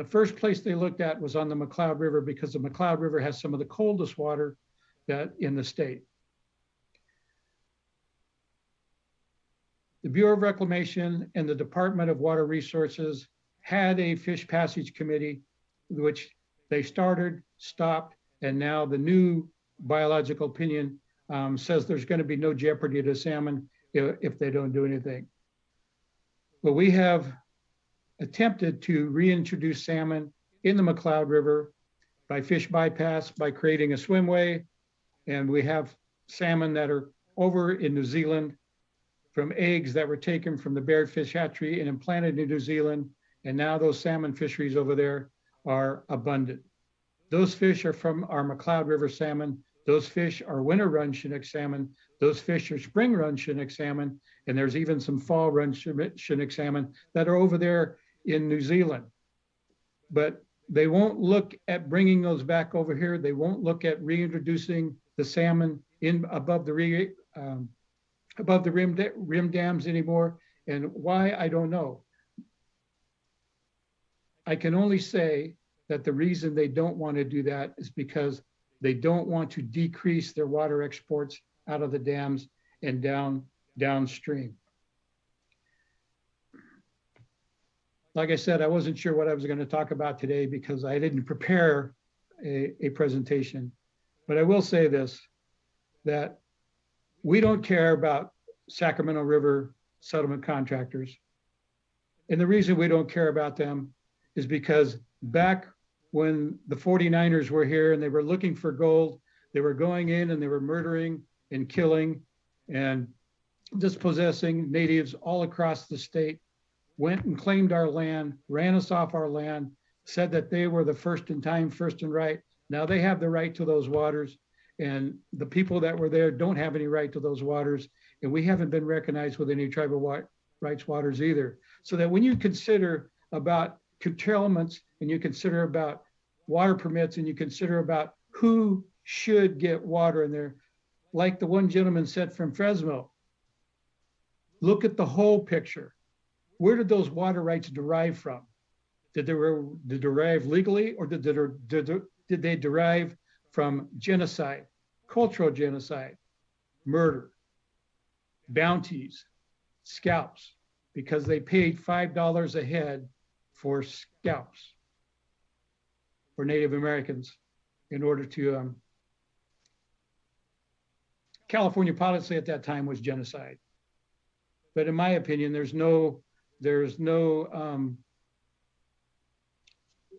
first place they looked at was on the McLeod River, because the McLeod River has some of the coldest water in the state. The Bureau of Reclamation and the Department of Water Resources had a fish passage committee, which they started, stopped, and now the new biological opinion says there's going to be no jeopardy to salmon if they don't do anything. But we have attempted to reintroduce salmon in the McLeod River by fish bypass, by creating a swimway. And we have salmon that are over in New Zealand from eggs that were taken from the Baird Fish Hatchery and implanted in New Zealand. And now those salmon fisheries over there are abundant. Those fish are from our McLeod River salmon. Those fish are winter run Chinook salmon. Those fish are spring run Chinook salmon. And there's even some fall run Chinook salmon that are over there in New Zealand. But they won't look at bringing those back over here. They won't look at reintroducing the salmon in above the rim dams anymore. And why, I don't know. I can only say that the reason they don't want to do that is because they don't want to decrease their water exports out of the dams and downstream. Like I said, I wasn't sure what I was going to talk about today because I didn't prepare a presentation. But I will say this, that we don't care about Sacramento River settlement contractors. And the reason we don't care about them is because back when the 49ers were here and they were looking for gold. They were going in and they were murdering and killing and dispossessing natives all across the state, went and claimed our land, ran us off our land, said that they were the first in time, first in right. Now they have the right to those waters, and the people that were there don't have any right to those waters, and we haven't been recognized with any tribal rights waters either. So that when you consider about curtailments and you consider about water permits and you consider about who should get water in there, like the one gentleman said from Fresno, look at the whole picture. Where did those water rights derive from? Did they derive legally, or did they derive from genocide, cultural genocide, murder, bounties, scalps, because they paid $5 a head for scalps for Native Americans in order to, California policy at that time was genocide. But in my opinion, there's no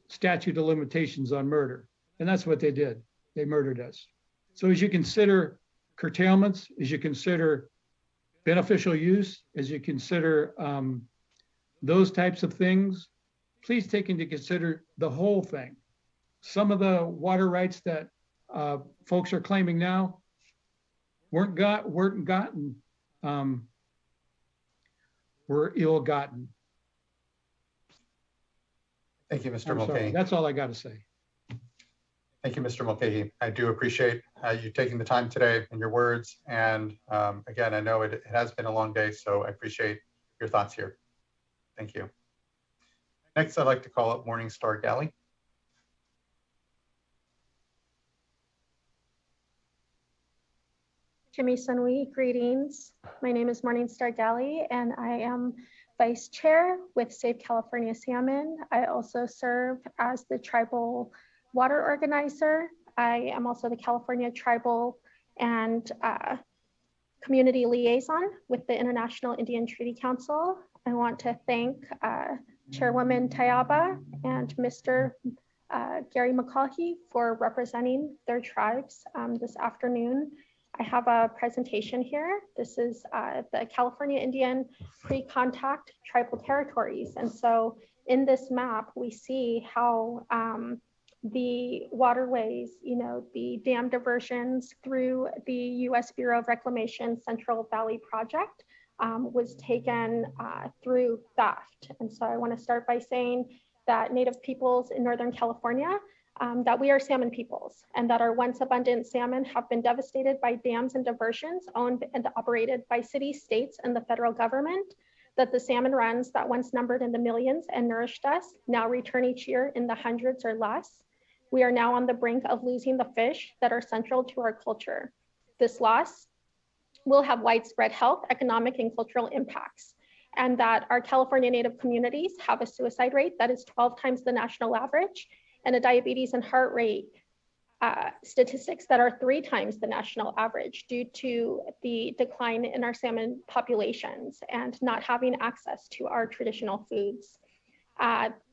statute of limitations on murder. And that's what they did. They murdered us. So as you consider curtailments, as you consider beneficial use, as you consider those types of things, please take into consider the whole thing. Some of the water rights that folks are claiming now weren't gotten, were ill-gotten. Thank you, Mr. I'm sorry. Mulcahy. That's all I got to say. Thank you, Mr. Mulcahy. I do appreciate you taking the time today and your words. And again, I know it has been a long day, so I appreciate your thoughts here. Thank you. Next, I'd like to call up Morningstar Galley. Jimmy Sunwee, greetings. My name is Morningstar Galley, and I am Vice Chair with Save California Salmon. I also serve as the Tribal Water Organizer. I am also the California Tribal and Community Liaison with the International Indian Treaty Council. I want to thank Chairwoman Tayaba and Mr. Gary McCaughey for representing their tribes this afternoon. I have a presentation here. This is the California Indian pre-contact tribal territories. And so in this map, we see how the waterways, the dam diversions through the U.S. Bureau of Reclamation Central Valley Project was taken through theft. And so I want to start by saying that Native peoples in Northern California, that we are salmon peoples, and that our once abundant salmon have been devastated by dams and diversions owned and operated by cities, states, and the federal government, that the salmon runs that once numbered in the millions and nourished us now return each year in the hundreds or less. We are now on the brink of losing the fish that are central to our culture. This loss will have widespread health, economic, and cultural impacts, and that our California Native communities have a suicide rate that is 12 times the national average, and a diabetes and heart rate statistics that are 3 times the national average due to the decline in our salmon populations and not having access to our traditional foods.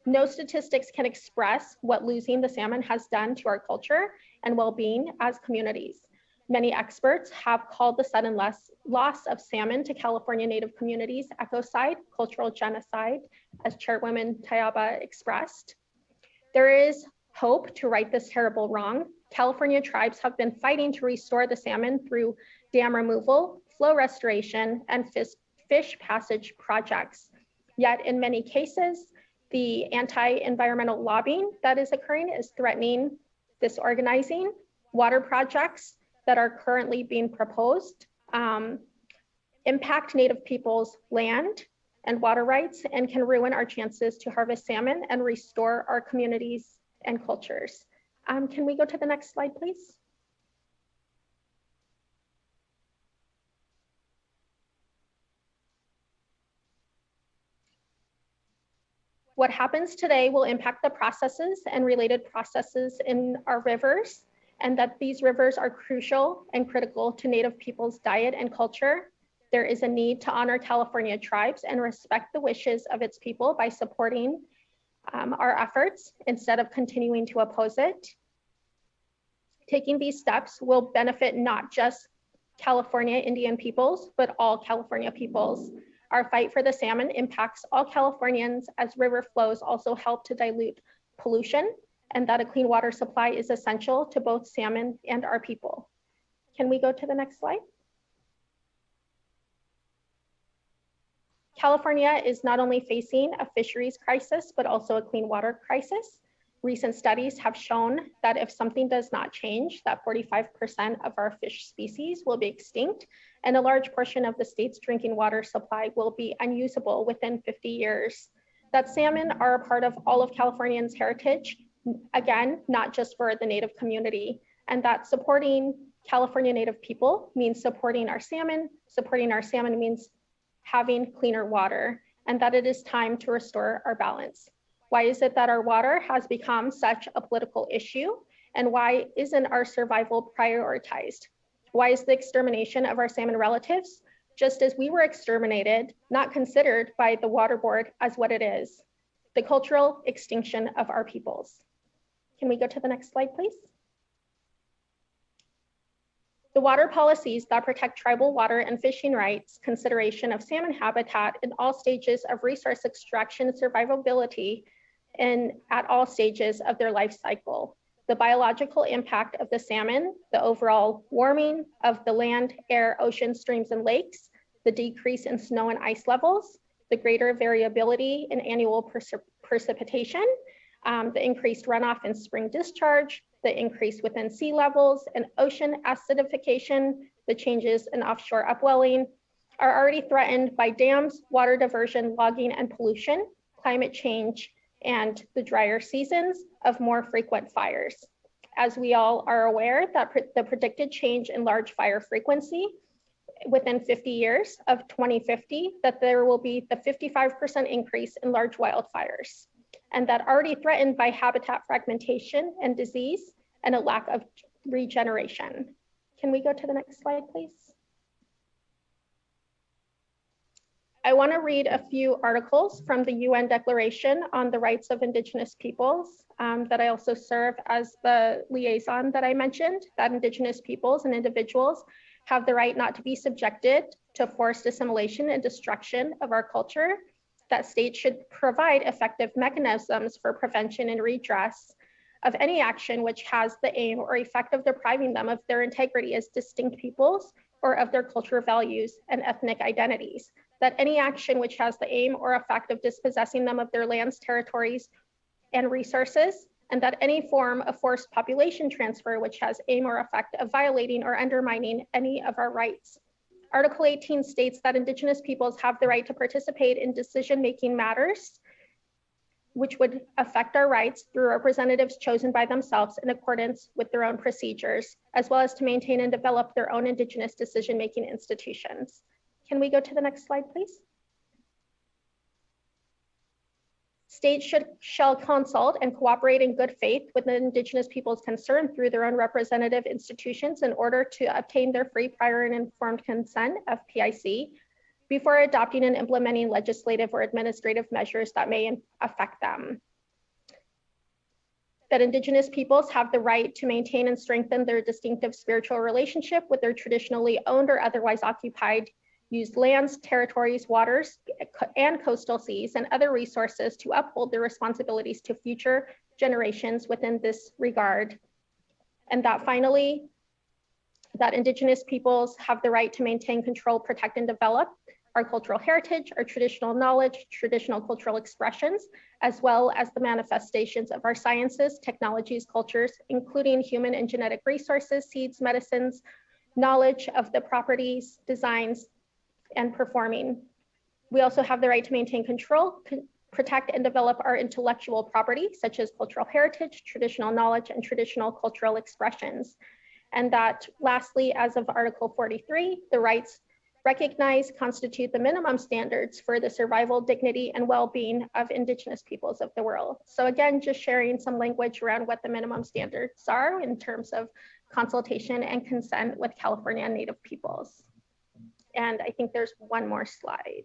No statistics can express what losing the salmon has done to our culture and well-being as communities. Many experts have called the sudden loss of salmon to California Native communities ecocide, cultural genocide, as Chairwoman Tayaba expressed. There is hope to right this terrible wrong. California tribes have been fighting to restore the salmon through dam removal, flow restoration, and fish passage projects. Yet in many cases, the anti-environmental lobbying that is occurring is threatening this organizing. Water projects that are currently being proposed impact Native people's land and water rights and can ruin our chances to harvest salmon and restore our communities and cultures. Can we go to the next slide, please? What happens today will impact the processes and related processes in our rivers, and that these rivers are crucial and critical to Native people's diet and culture. There is a need to honor California tribes and respect the wishes of its people by supporting our efforts instead of continuing to oppose it. Taking these steps will benefit not just California Indian peoples, but all California peoples. Our fight for the salmon impacts all Californians as river flows also help to dilute pollution, and that a clean water supply is essential to both salmon and our people. Can we go to the next slide? California is not only facing a fisheries crisis, but also a clean water crisis. Recent studies have shown that if something does not change, that 45% of our fish species will be extinct, and a large portion of the state's drinking water supply will be unusable within 50 years. That salmon are a part of all of Californians' heritage, again, not just for the Native community, and that supporting California Native people means supporting our salmon. Supporting our salmon means having cleaner water, and that it is time to restore our balance. Why is it that our water has become such a political issue? And why isn't our survival prioritized? Why is the extermination of our salmon relatives, just as we were exterminated, not considered by the Water Board as what it is? The cultural extinction of our peoples. Can we go to the next slide, please? The water policies that protect tribal water and fishing rights, consideration of salmon habitat in all stages of resource extraction and survivability, and at all stages of their life cycle. The biological impact of the salmon, the overall warming of the land, air, ocean, streams, and lakes, the decrease in snow and ice levels, the greater variability in annual precipitation, the increased runoff and spring discharge, the increase within sea levels and ocean acidification, the changes in offshore upwelling are already threatened by dams, water diversion, logging, and pollution, climate change, and the drier seasons of more frequent fires. As we all are aware, that the predicted change in large fire frequency within 50 years of 2050, that there will be the 55% increase in large wildfires, and that already threatened by habitat fragmentation and disease and a lack of regeneration. Can we go to the next slide, please? I want to read a few articles from the UN Declaration on the Rights of Indigenous Peoples that I also serve as the liaison that I mentioned, that Indigenous peoples and individuals have the right not to be subjected to forced assimilation and destruction of our culture, that states should provide effective mechanisms for prevention and redress of any action which has the aim or effect of depriving them of their integrity as distinct peoples or of their cultural values and ethnic identities, that any action which has the aim or effect of dispossessing them of their lands, territories, and resources, and that any form of forced population transfer which has aim or effect of violating or undermining any of our rights. Article 18 states that Indigenous peoples have the right to participate in decision-making matters which would affect our rights through representatives chosen by themselves in accordance with their own procedures, as well as to maintain and develop their own Indigenous decision-making institutions. Can we go to the next slide, please? States shall consult and cooperate in good faith with the Indigenous peoples concerned through their own representative institutions in order to obtain their free, prior, and informed consent, FPIC, before adopting and implementing legislative or administrative measures that may affect them. That Indigenous peoples have the right to maintain and strengthen their distinctive spiritual relationship with their traditionally owned or otherwise occupied used lands, territories, waters, and coastal seas and other resources to uphold their responsibilities to future generations within this regard. And that finally, that Indigenous peoples have the right to maintain, control, protect, and develop our cultural heritage, our traditional knowledge, traditional cultural expressions, as well as the manifestations of our sciences, technologies, cultures, including human and genetic resources, seeds, medicines, knowledge of the properties, designs, and performing. We also have the right to maintain, control, protect, and develop our intellectual property, such as cultural heritage, traditional knowledge, and traditional cultural expressions. And that lastly, as of Article 43, the rights recognized constitute the minimum standards for the survival, dignity, and well-being of Indigenous peoples of the world. So again, just sharing some language around what the minimum standards are in terms of consultation and consent with California Native peoples. And I think there's one more slide.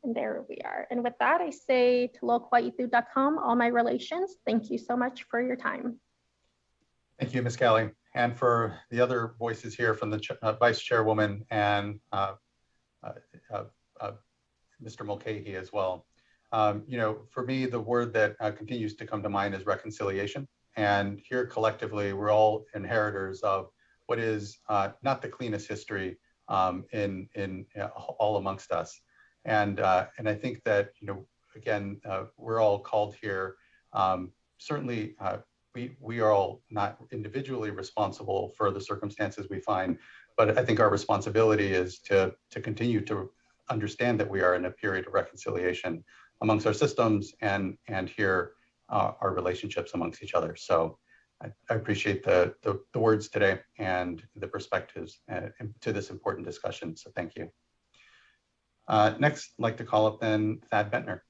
And there we are. And with that, I say to lokwaitu.com, all my relations, thank you so much for your time. Thank you, Ms. Kelly. And for the other voices here from the Vice Chairwoman and Mr. Mulcahy as well. You know, for me, the word that continues to come to mind is reconciliation. And here collectively, we're all inheritors of what is not the cleanest history in all amongst us. And I think that, you know, again, we're all called here. Certainly, we are all not individually responsible for the circumstances we find, but I think our responsibility is to continue to understand that we are in a period of reconciliation amongst our systems and here our relationships amongst each other. So I appreciate the words today and the perspectives to this important discussion. So thank you. Next, I'd like to call up then Thad Bentner.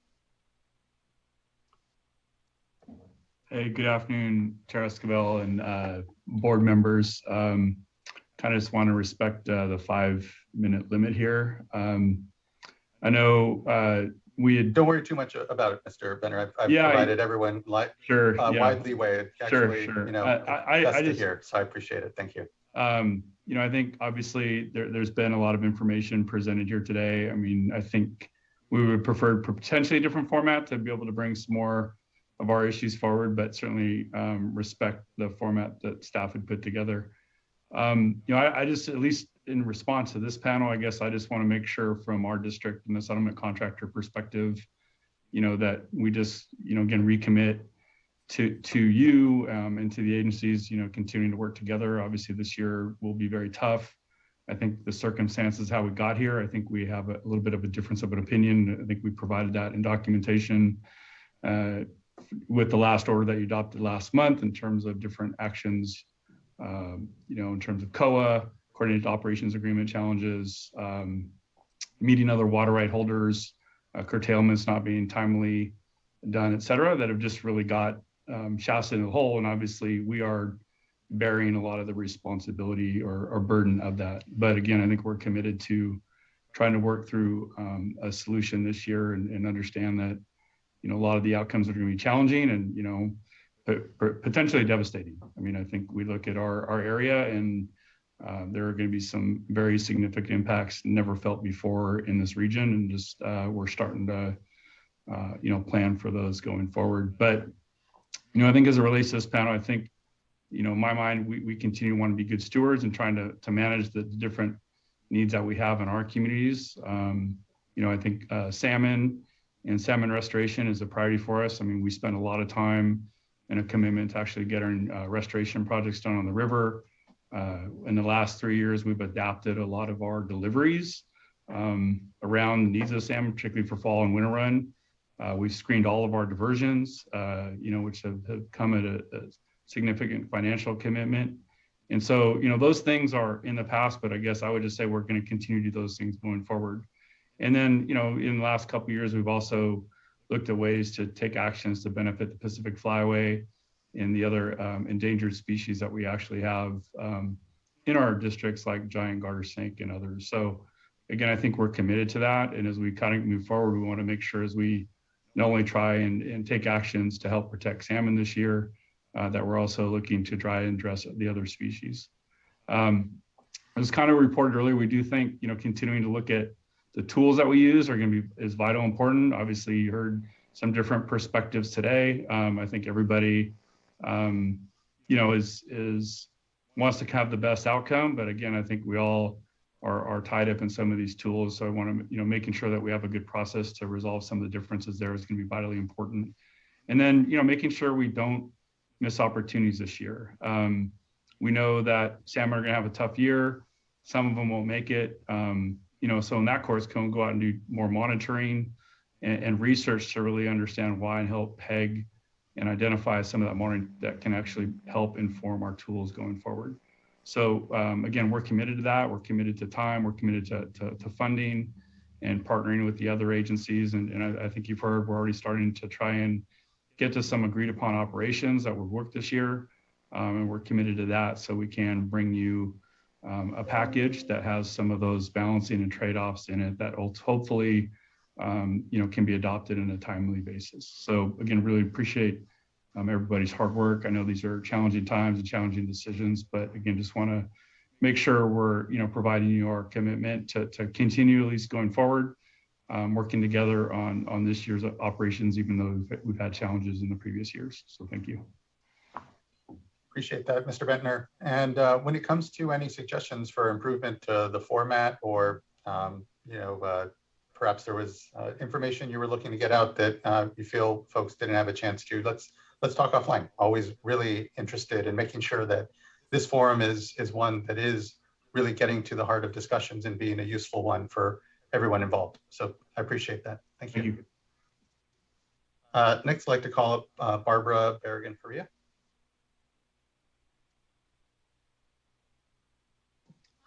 Hey, good afternoon, Chair Escobar and board members. Kind of just want to respect the 5-minute limit here. I know we had... Don't worry too much about it, Mr. Bentner. I've provided everyone wide leeway. Actually, you know, best to hear. So I appreciate it. Thank you. You know, I think obviously there's been a lot of information presented here today. I mean, I think we would prefer potentially a different format to be able to bring some more of our issues forward, but certainly respect the format that staff had put together. You know, I just, at least in response to this panel, I guess I just want to make sure from our district and the settlement contractor perspective, you know, that we just, you know, again, recommit to you and to the agencies, you know, continuing to work together. Obviously this year will be very tough. I think the circumstances, how we got here, I think we have a little bit of a difference of an opinion. I think we provided that in documentation with the last order that you adopted last month in terms of different actions, you know, in terms of COA, coordinated operations agreement challenges, meeting other water right holders, curtailments not being timely done, et cetera, that have just really got Shasta in the hole. And obviously we are bearing a lot of the responsibility or burden of that. But again, I think we're committed to trying to work through a solution this year and understand that, you know, a lot of the outcomes are going to be challenging and, you know, potentially devastating. I mean, I think we look at our area and there are going to be some very significant impacts never felt before in this region, and just we're starting to, you know, plan for those going forward. But, you know, I think as it relates to this panel, I think, you know, in my mind, we continue to want to be good stewards and trying to manage the different needs that we have in our communities. You know, I think salmon and salmon restoration is a priority for us. I mean, we spend a lot of time and a commitment to actually getting restoration projects done on the river. In the last 3 years, we've adapted a lot of our deliveries around needs of salmon, particularly for fall and winter run. We've screened all of our diversions, you know, which have come at a significant financial commitment. And so, you know, those things are in the past, but I guess I would just say we're going to continue to do those things going forward. And then, you know, in the last couple of years, we've also looked at ways to take actions to benefit the Pacific flyway and the other endangered species that we actually have in our districts, like giant garter snake and others. So again, I think we're committed to that. And as we kind of move forward, we want to make sure as we not only try and take actions to help protect salmon this year, that we're also looking to try and address the other species. As kind of reported earlier, we do think, you know, continuing to look at the tools that we use are going to be is vital important. Obviously, you heard some different perspectives today. I think everybody, you know, wants to have the best outcome. But again, I think we all are tied up in some of these tools. So I want to, you know, making sure that we have a good process to resolve some of the differences there is going to be vitally important. And then, you know, making sure we don't miss opportunities this year. We know that salmon are going to have a tough year. Some of them won't make it. You know, so in that course, can we go out and do more monitoring and research to really understand why and help peg and identify some of that monitoring that can actually help inform our tools going forward. So again, we're committed to that. We're committed to time. We're committed to funding and partnering with the other agencies. And I think you've heard we're already starting to try and get to some agreed upon operations that will work this year. And we're committed to that so we can bring you a package that has some of those balancing and trade-offs in it that will hopefully can be adopted in a timely basis. So again, really appreciate everybody's hard work. I know these are challenging times and challenging decisions, but again, just want to make sure we're providing you our commitment to continue at least going forward, working together on this year's operations, even though we've had challenges in the previous years. So thank you. Appreciate that, Mr. Bentner. And when it comes to any suggestions for improvement to the format, or perhaps there was information you were looking to get out that you feel folks didn't have a chance to, let's talk offline. Always really interested in making sure that this forum is one that is really getting to the heart of discussions and being a useful one for everyone involved. So I appreciate that. Thank you. Next, I'd like to call up Barbara Berrigan-Faria.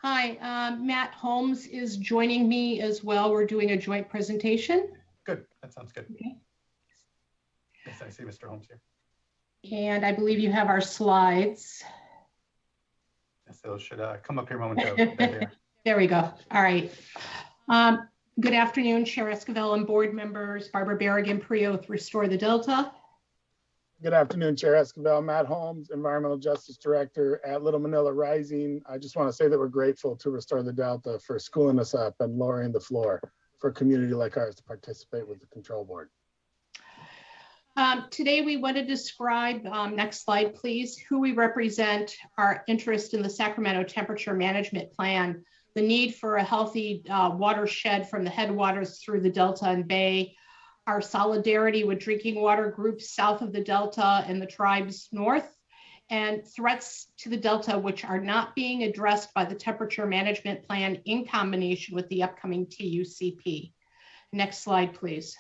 Hi, Matt Holmes is joining me as well. We're doing a joint presentation. Good, that sounds good. Okay. Yes, I see Mr. Holmes here. And I believe you have our slides. Yes, those should come up here momentarily. There we go. All right. Good afternoon, Chair Esquivel and board members. Barbara Berrigan-Faria with Restore the Delta. Good afternoon, Chair Esquivel. Matt Holmes, Environmental Justice Director at Little Manila Rising. I just want to say that we're grateful to Restore the Delta for schooling us up and lowering the floor for a community like ours to participate with the control board. Today we want to describe, next slide please, who we represent, our interest in the Sacramento Temperature Management Plan, the need for a healthy watershed from the headwaters through the Delta and Bay, our solidarity with drinking water groups south of the Delta and the tribes north, and threats to the Delta which are not being addressed by the Temperature Management Plan in combination with the upcoming TUCP. Next slide, please.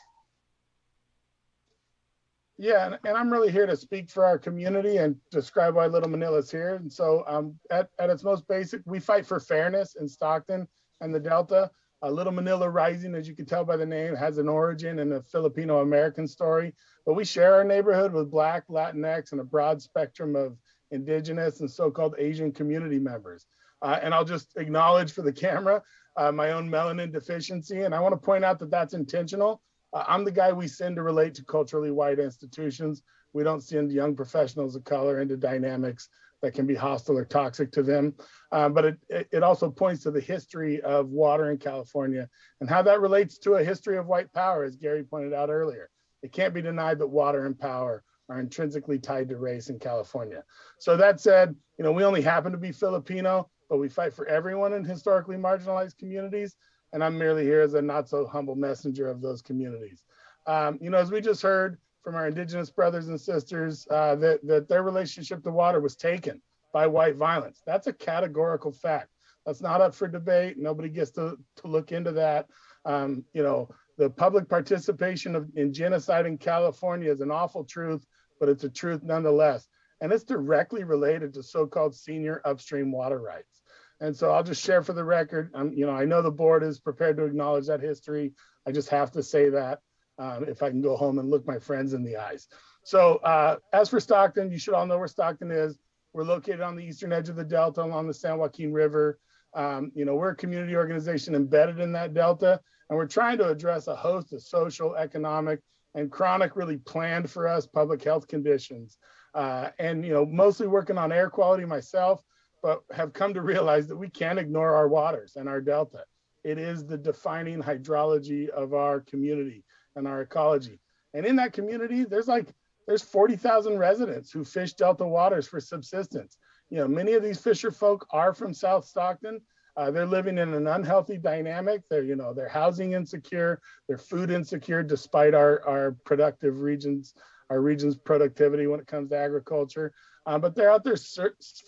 Yeah, and I'm really here to speak for our community and describe why Little Manila is here. And so at its most basic, we fight for fairness in Stockton and the Delta. Little Manila Rising, as you can tell by the name, has an origin in a Filipino-American story, but we share our neighborhood with Black, Latinx, and a broad spectrum of Indigenous and so-called Asian community members. And I'll just acknowledge for the camera my own melanin deficiency, and I want to point out that that's intentional. I'm the guy we send to relate to culturally white institutions. We don't send young professionals of color into dynamics that can be hostile or toxic to them. But it also points to the history of water in California and how that relates to a history of white power, as Gary pointed out earlier. It can't be denied that water and power are intrinsically tied to race in California. So that said, we only happen to be Filipino, but we fight for everyone in historically marginalized communities. And I'm merely here as a not so humble messenger of those communities. As we just heard from our Indigenous brothers and sisters, that their relationship to water was taken by white violence. That's a categorical fact. That's not up for debate. Nobody gets to look into that. The public participation in genocide in California is an awful truth, but it's a truth nonetheless. And it's directly related to so-called senior upstream water rights. And so I'll just share for the record, I know the board is prepared to acknowledge that history. I just have to say that if I can go home and look my friends in the eyes. So as for Stockton, you should all know where Stockton is. We're located on the eastern edge of the Delta along the San Joaquin River. We're a community organization embedded in that Delta, and we're trying to address a host of social, economic, and chronic, really planned for us public health conditions. Mostly working on air quality myself, but have come to realize that we can't ignore our waters and our Delta. It is the defining hydrology of our community and our ecology. And in that community, there's 40,000 residents who fish Delta waters for subsistence. Many of these fisher folk are from South Stockton. They're living in an unhealthy dynamic. They're housing insecure, they're food insecure, despite our productive regions, our region's productivity when it comes to agriculture. But they're out there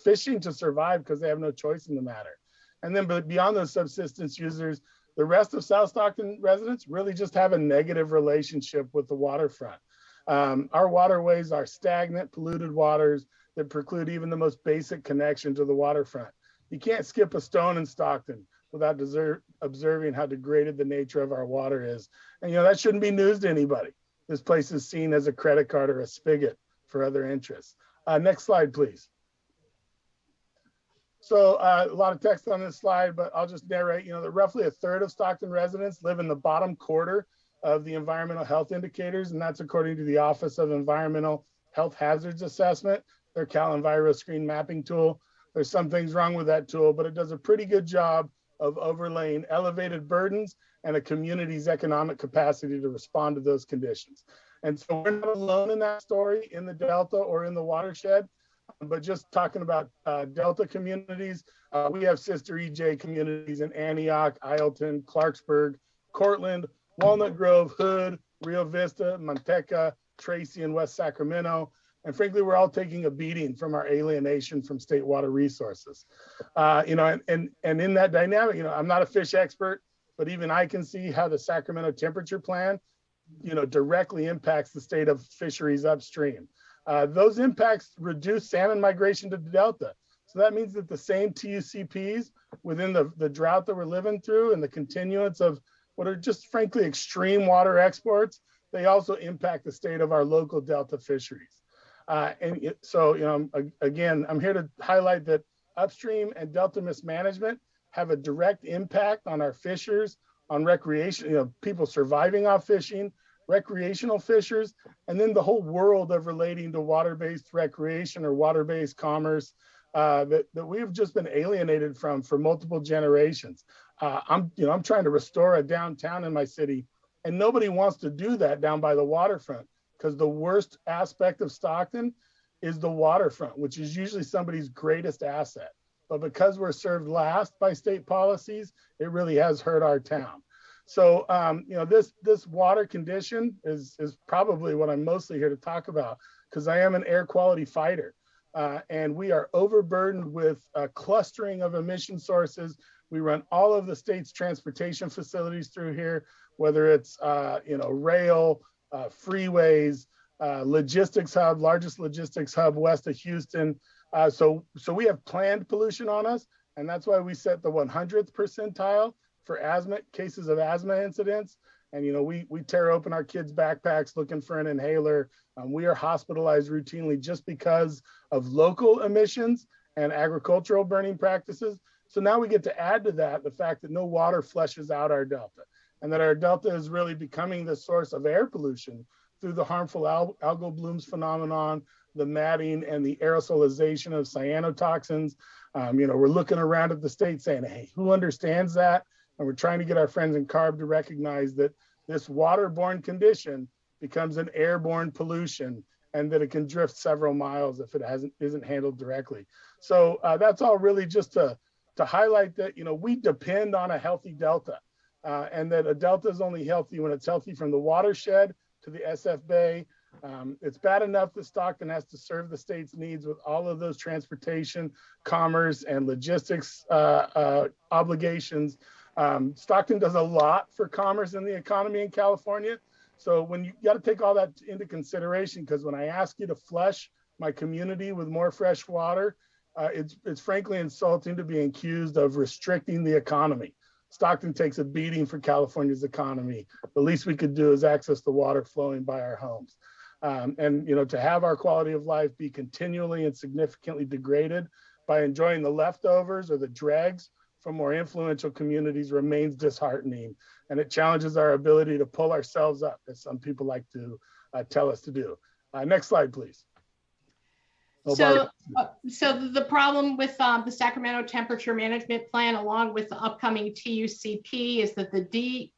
fishing to survive because they have no choice in the matter. And then but beyond those subsistence users, the rest of South Stockton residents really just have a negative relationship with the waterfront. Our waterways are stagnant, polluted waters that preclude even the most basic connection to the waterfront. You can't skip a stone in Stockton without observing how degraded the nature of our water is. And that shouldn't be news to anybody. This place is seen as a credit card or a spigot for other interests. Next slide, please. So a lot of text on this slide, but I'll just narrate, that roughly a third of Stockton residents live in the bottom quarter of the environmental health indicators, and that's according to the Office of Environmental Health Hazards Assessment, their CalEnviroscreen mapping tool. There's some things wrong with that tool, but it does a pretty good job of overlaying elevated burdens and a community's economic capacity to respond to those conditions. And so we're not alone in that story in the Delta or in the watershed, but just talking about Delta communities, we have sister EJ communities in Antioch, Ileton, Clarksburg, Cortland, Walnut Grove, Hood, Rio Vista, Manteca, Tracy, and West Sacramento. And frankly, we're all taking a beating from our alienation from state water resources. You know, and in that dynamic, you know, I'm not a fish expert, but even I can see how the Sacramento temperature plan, you know, directly impacts the state of fisheries upstream. Those impacts reduce salmon migration to the Delta. So that means that the same TUCPs within the drought that we're living through and the continuance of what are just frankly extreme water exports, they also impact the state of our local Delta fisheries. So, you know, again, I'm here to highlight that upstream and Delta mismanagement have a direct impact on our fishers, on recreation, you know, people surviving off fishing, recreational fishers, and then the whole world of relating to water-based recreation or water-based commerce that we've just been alienated from for multiple generations. I'm trying to restore a downtown in my city, and nobody wants to do that down by the waterfront because the worst aspect of Stockton is the waterfront, which is usually somebody's greatest asset. But because we're served last by state policies, it really has hurt our town. So, you know, this water condition is probably what I'm mostly here to talk about because I am an air quality fighter. And we are overburdened with clustering of emission sources. We run all of the state's transportation facilities through here, whether it's, you know, rail, freeways, logistics hub, largest logistics hub west of Houston. So we have planned pollution on us. And that's why we set the 100th percentile for asthma cases of asthma incidents. And, you know, we tear open our kids' backpacks looking for an inhaler. We are hospitalized routinely just because of local emissions and agricultural burning practices. So now we get to add to that the fact that no water flushes out our Delta and that our Delta is really becoming the source of air pollution through the harmful algal blooms phenomenon, the matting and the aerosolization of cyanotoxins. You know, we're looking around at the state saying, hey, who understands that? And we're trying to get our friends in CARB to recognize that this waterborne condition becomes an airborne pollution and that it can drift several miles if it isn't handled directly. So that's all really just to highlight that, you know, we depend on a healthy Delta and that a Delta is only healthy when it's healthy from the watershed to the SF Bay. It's bad enough that Stockton has to serve the state's needs with all of those transportation, commerce, and logistics obligations. Stockton does a lot for commerce and the economy in California. So when you got to take all that into consideration, because when I ask you to flush my community with more fresh water, it's frankly insulting to be accused of restricting the economy. Stockton takes a beating for California's economy. The least we could do is access the water flowing by our homes. And, you know, to have our quality of life be continually and significantly degraded by enjoying the leftovers or the dregs from more influential communities remains disheartening. And it challenges our ability to pull ourselves up, as some people like to tell us to do. Next slide, please. So the problem with the Sacramento Temperature Management Plan, along with the upcoming TUCP, is that the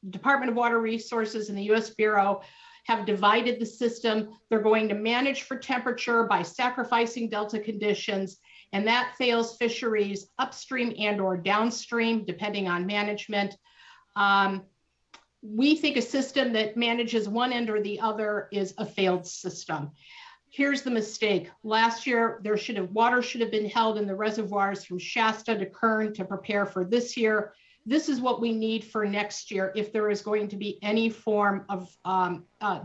Department of Water Resources and the U.S. Bureau have divided the system. They're going to manage for temperature by sacrificing Delta conditions, and that fails fisheries upstream and or downstream, depending on management. We think a system that manages one end or the other is a failed system. Here's the mistake. Last year, water should have been held in the reservoirs from Shasta to Kern to prepare for this year. This is what we need for next year if there is going to be any form of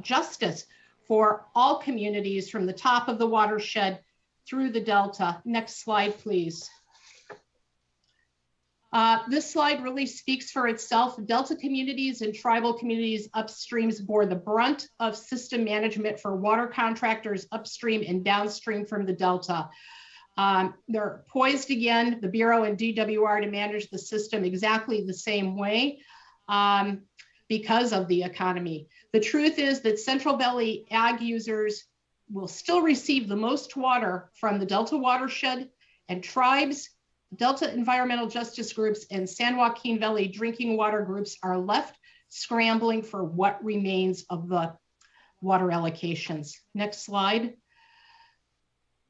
justice for all communities from the top of the watershed through the Delta. Next slide, please. This slide really speaks for itself. Delta communities and tribal communities upstreams bore the brunt of system management for water contractors upstream and downstream from the Delta. They're poised again, the Bureau and DWR, to manage the system exactly the same way. because of the economy. The truth is that Central Valley ag users will still receive the most water from the Delta watershed, and tribes, Delta environmental justice groups, and San Joaquin Valley drinking water groups are left scrambling for what remains of the water allocations. Next slide.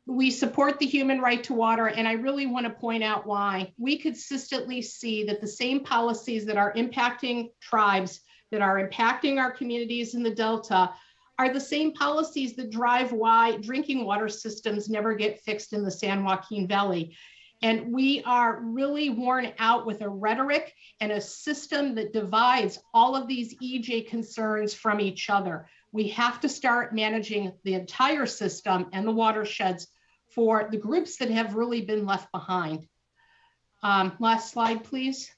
We support the human right to water, and I really want to point out why. We consistently see that the same policies that are impacting tribes, that are impacting our communities in the Delta, are the same policies that drive why drinking water systems never get fixed in the San Joaquin Valley. And we are really worn out with a rhetoric and a system that divides all of these EJ concerns from each other. We have to start managing the entire system and the watersheds for the groups that have really been left behind. Last slide, please.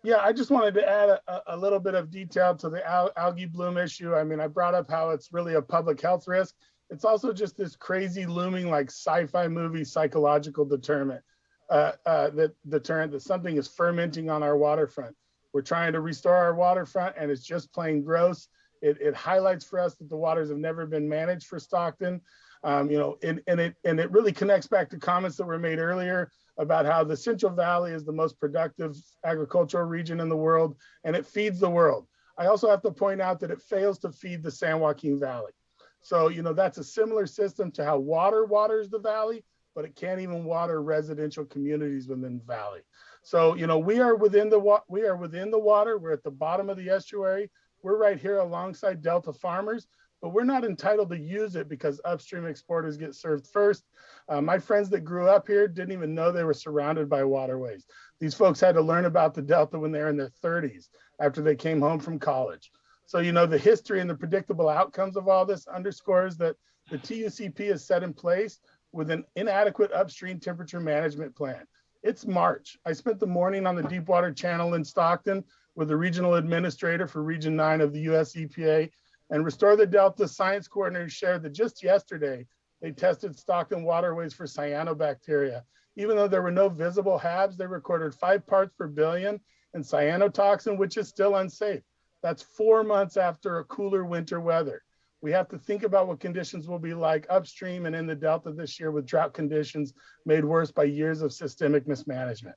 Yeah, I just wanted to add a little bit of detail to the algae bloom issue. I mean, I brought up how it's really a public health risk. It's also just this crazy looming like sci-fi movie psychological deterrent that something is fermenting on our waterfront. We're trying to restore our waterfront and it's just plain gross. It highlights for us that the waters have never been managed for Stockton. And it really connects back to comments that were made earlier about how the Central Valley is the most productive agricultural region in the world, and it feeds the world. I also have to point out that it fails to feed the San Joaquin Valley. So, that's a similar system to how water waters the valley, but it can't even water residential communities within the valley. So, we are within the water. We're at the bottom of the estuary. We're right here alongside Delta farmers, but we're not entitled to use it because upstream exporters get served first. My friends that grew up here didn't even know they were surrounded by waterways. These folks had to learn about the Delta when they were in their 30s after they came home from college. So, the history and the predictable outcomes of all this underscores that the TUCP is set in place with an inadequate upstream temperature management plan. It's March. I spent the morning on the Deepwater Channel in Stockton with the regional administrator for Region 9 of the US EPA, and Restore the Delta science coordinator shared that just yesterday, they tested Stockton waterways for cyanobacteria. Even though there were no visible HABs, they recorded 5 parts per billion in cyanotoxin, which is still unsafe. That's 4 months after a cooler winter weather. We have to think about what conditions will be like upstream and in the Delta this year with drought conditions made worse by years of systemic mismanagement.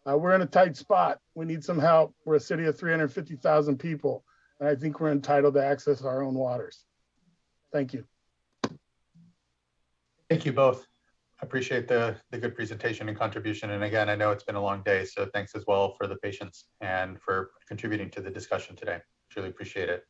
We're in a tight spot. We need some help. We're a city of 350,000 people, and I think we're entitled to access our own waters. Thank you. Thank you both. I appreciate the good presentation and contribution. And again, I know it's been a long day, so thanks as well for the patience and for contributing to the discussion today. Truly appreciate it.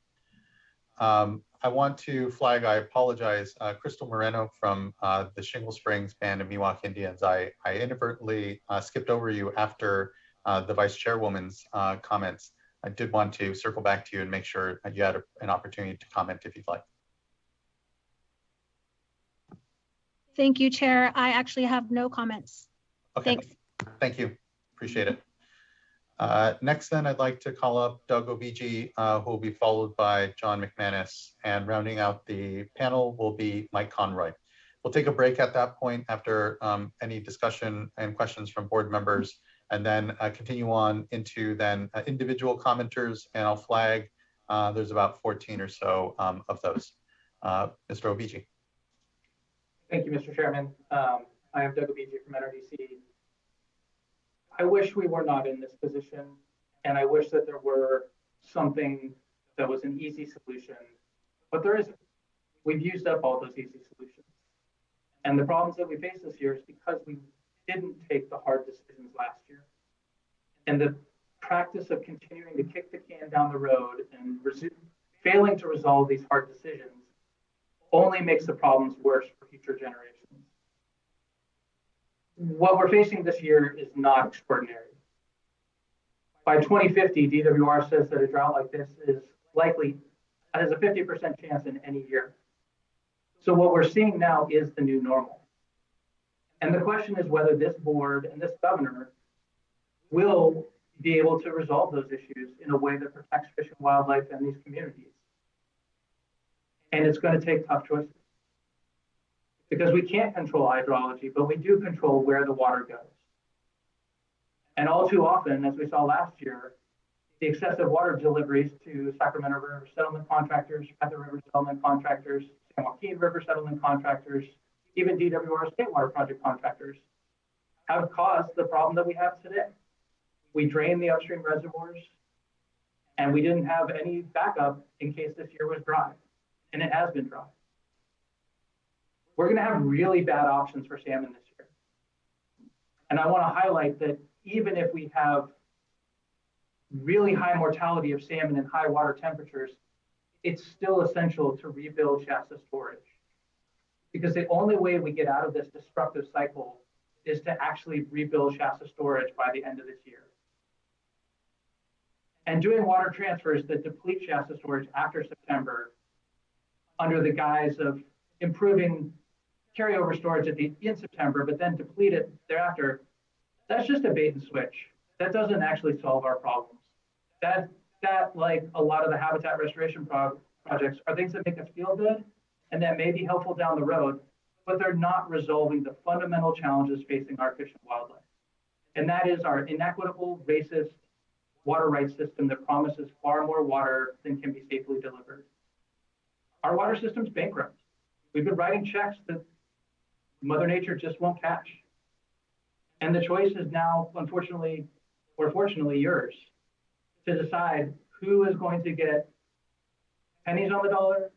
I want to flag, I apologize, Crystal Moreno from the Shingle Springs Band of Miwok Indians. I inadvertently skipped over you after the Vice Chairwoman's comments. I did want to circle back to you and make sure you had an opportunity to comment if you'd like. Thank you, Chair. I actually have no comments. Okay. Thanks. Thank you. Appreciate it. Next, then, I'd like to call up Doug Obiji, who will be followed by John McManus, and rounding out the panel will be Mike Conroy. We'll take a break at that point after any discussion and questions from board members, and then continue on into then individual commenters, and I'll flag there's about 14 or so of those. Mr. Obiji. Thank you, Mr. Chairman. I am Doug Obiji from NRDC. I wish we were not in this position, and I wish that there were something that was an easy solution, but there isn't. We've used up all those easy solutions. And the problems that we face this year is because we didn't take the hard decisions last year. And the practice of continuing to kick the can down the road and failing to resolve these hard decisions only makes the problems worse for future generations. What we're facing this year is not extraordinary. By 2050, DWR says that a drought like this is likely, has a 50% chance in any year. So what we're seeing now is the new normal. And the question is whether this board and this governor will be able to resolve those issues in a way that protects fish and wildlife and these communities. And it's going to take tough choices. Because we can't control hydrology, but we do control where the water goes. And all too often, as we saw last year, the excessive water deliveries to Sacramento River settlement contractors, Feather River settlement contractors, San Joaquin River settlement contractors, even DWR State Water Project contractors have caused the problem that we have today. We drained the upstream reservoirs and we didn't have any backup in case this year was dry, and it has been dry. We're gonna have really bad options for salmon this year. And I wanna highlight that even if we have really high mortality of salmon and high water temperatures, it's still essential to rebuild Shasta storage. Because the only way we get out of this destructive cycle is to actually rebuild Shasta storage by the end of this year. And doing water transfers that deplete Shasta storage after September under the guise of improving carryover storage in September, but then deplete it thereafter, that's just a bait and switch. That doesn't actually solve our problems. That like a lot of the habitat restoration projects are things that make us feel good and that may be helpful down the road, but they're not resolving the fundamental challenges facing our fish and wildlife. And that is our inequitable, racist water rights system that promises far more water than can be safely delivered. Our water system's bankrupt. We've been writing checks that Mother Nature just won't cash. And the choice is now, unfortunately, or fortunately, yours to decide who is going to get pennies on the dollar,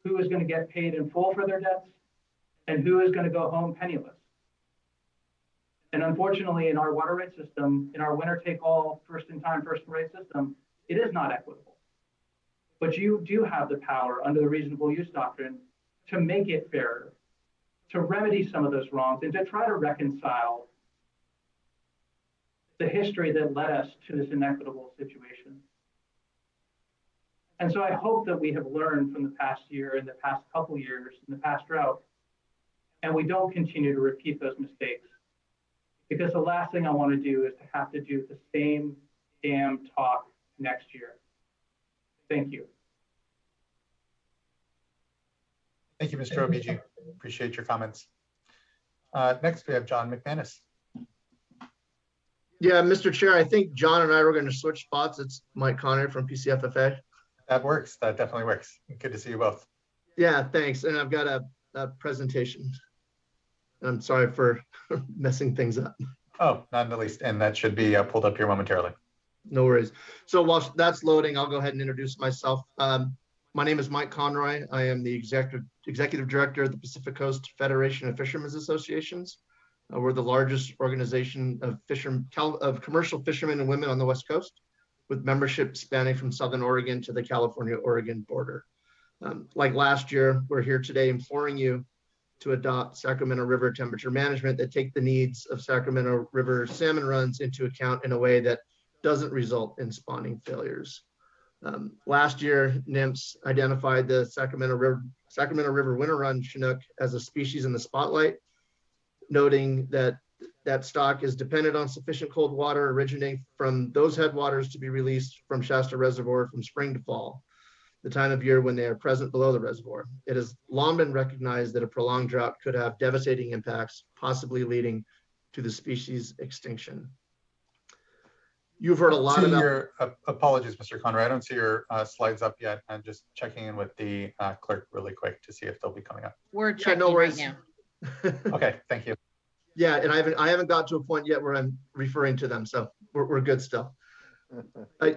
who is going to get paid in full for their debts, and who is going to go home penniless. And unfortunately, in our water rights system, in our winner-take-all, first-in-time, first-in-rate system, it is not equitable. But you do have the power under the reasonable use doctrine to make it fairer, to remedy some of those wrongs, and to try to reconcile the history that led us to this inequitable situation. And so I hope that we have learned from the past year and the past couple years and the past drought, and we don't continue to repeat those mistakes. Because the last thing I want to do is to have to do the same damn talk next year. Thank you. Thank you, Mr. OBG. Appreciate your comments. Next, we have John McManus. Yeah, Mr. Chair, I think John and I were going to switch spots. It's Mike Connery from PCFFA. That works. That definitely works. Good to see you both. Yeah, thanks. And I've got a presentation. I'm sorry for messing things up. Oh, not in the least. And that should be pulled up here momentarily. No worries. So while that's loading, I'll go ahead and introduce myself. My name is Mike Conroy. I am the executive director of the Pacific Coast Federation of Fishermen's Associations. We're the largest organization of commercial fishermen and women on the West Coast, with membership spanning from Southern Oregon to the California-Oregon border. Like last year, we're here today imploring you to adopt Sacramento River temperature management that take the needs of Sacramento River salmon runs into account in a way that doesn't result in spawning failures. Last year, NIMS identified the Sacramento River winter run Chinook as a species in the spotlight, noting that that stock is dependent on sufficient cold water originating from those headwaters to be released from Shasta Reservoir from spring to fall, the time of year when they are present below the reservoir. It has long been recognized that a prolonged drought could have devastating impacts, possibly leading to the species extinction. You've heard a lot about your apologies, Mr. Conrad. I don't see your slides up yet. I'm just checking in with the clerk really quick to see if they'll be coming up. We're checking right now. Okay, thank you. Yeah, and I haven't got to a point yet where I'm referring to them, so we're good still.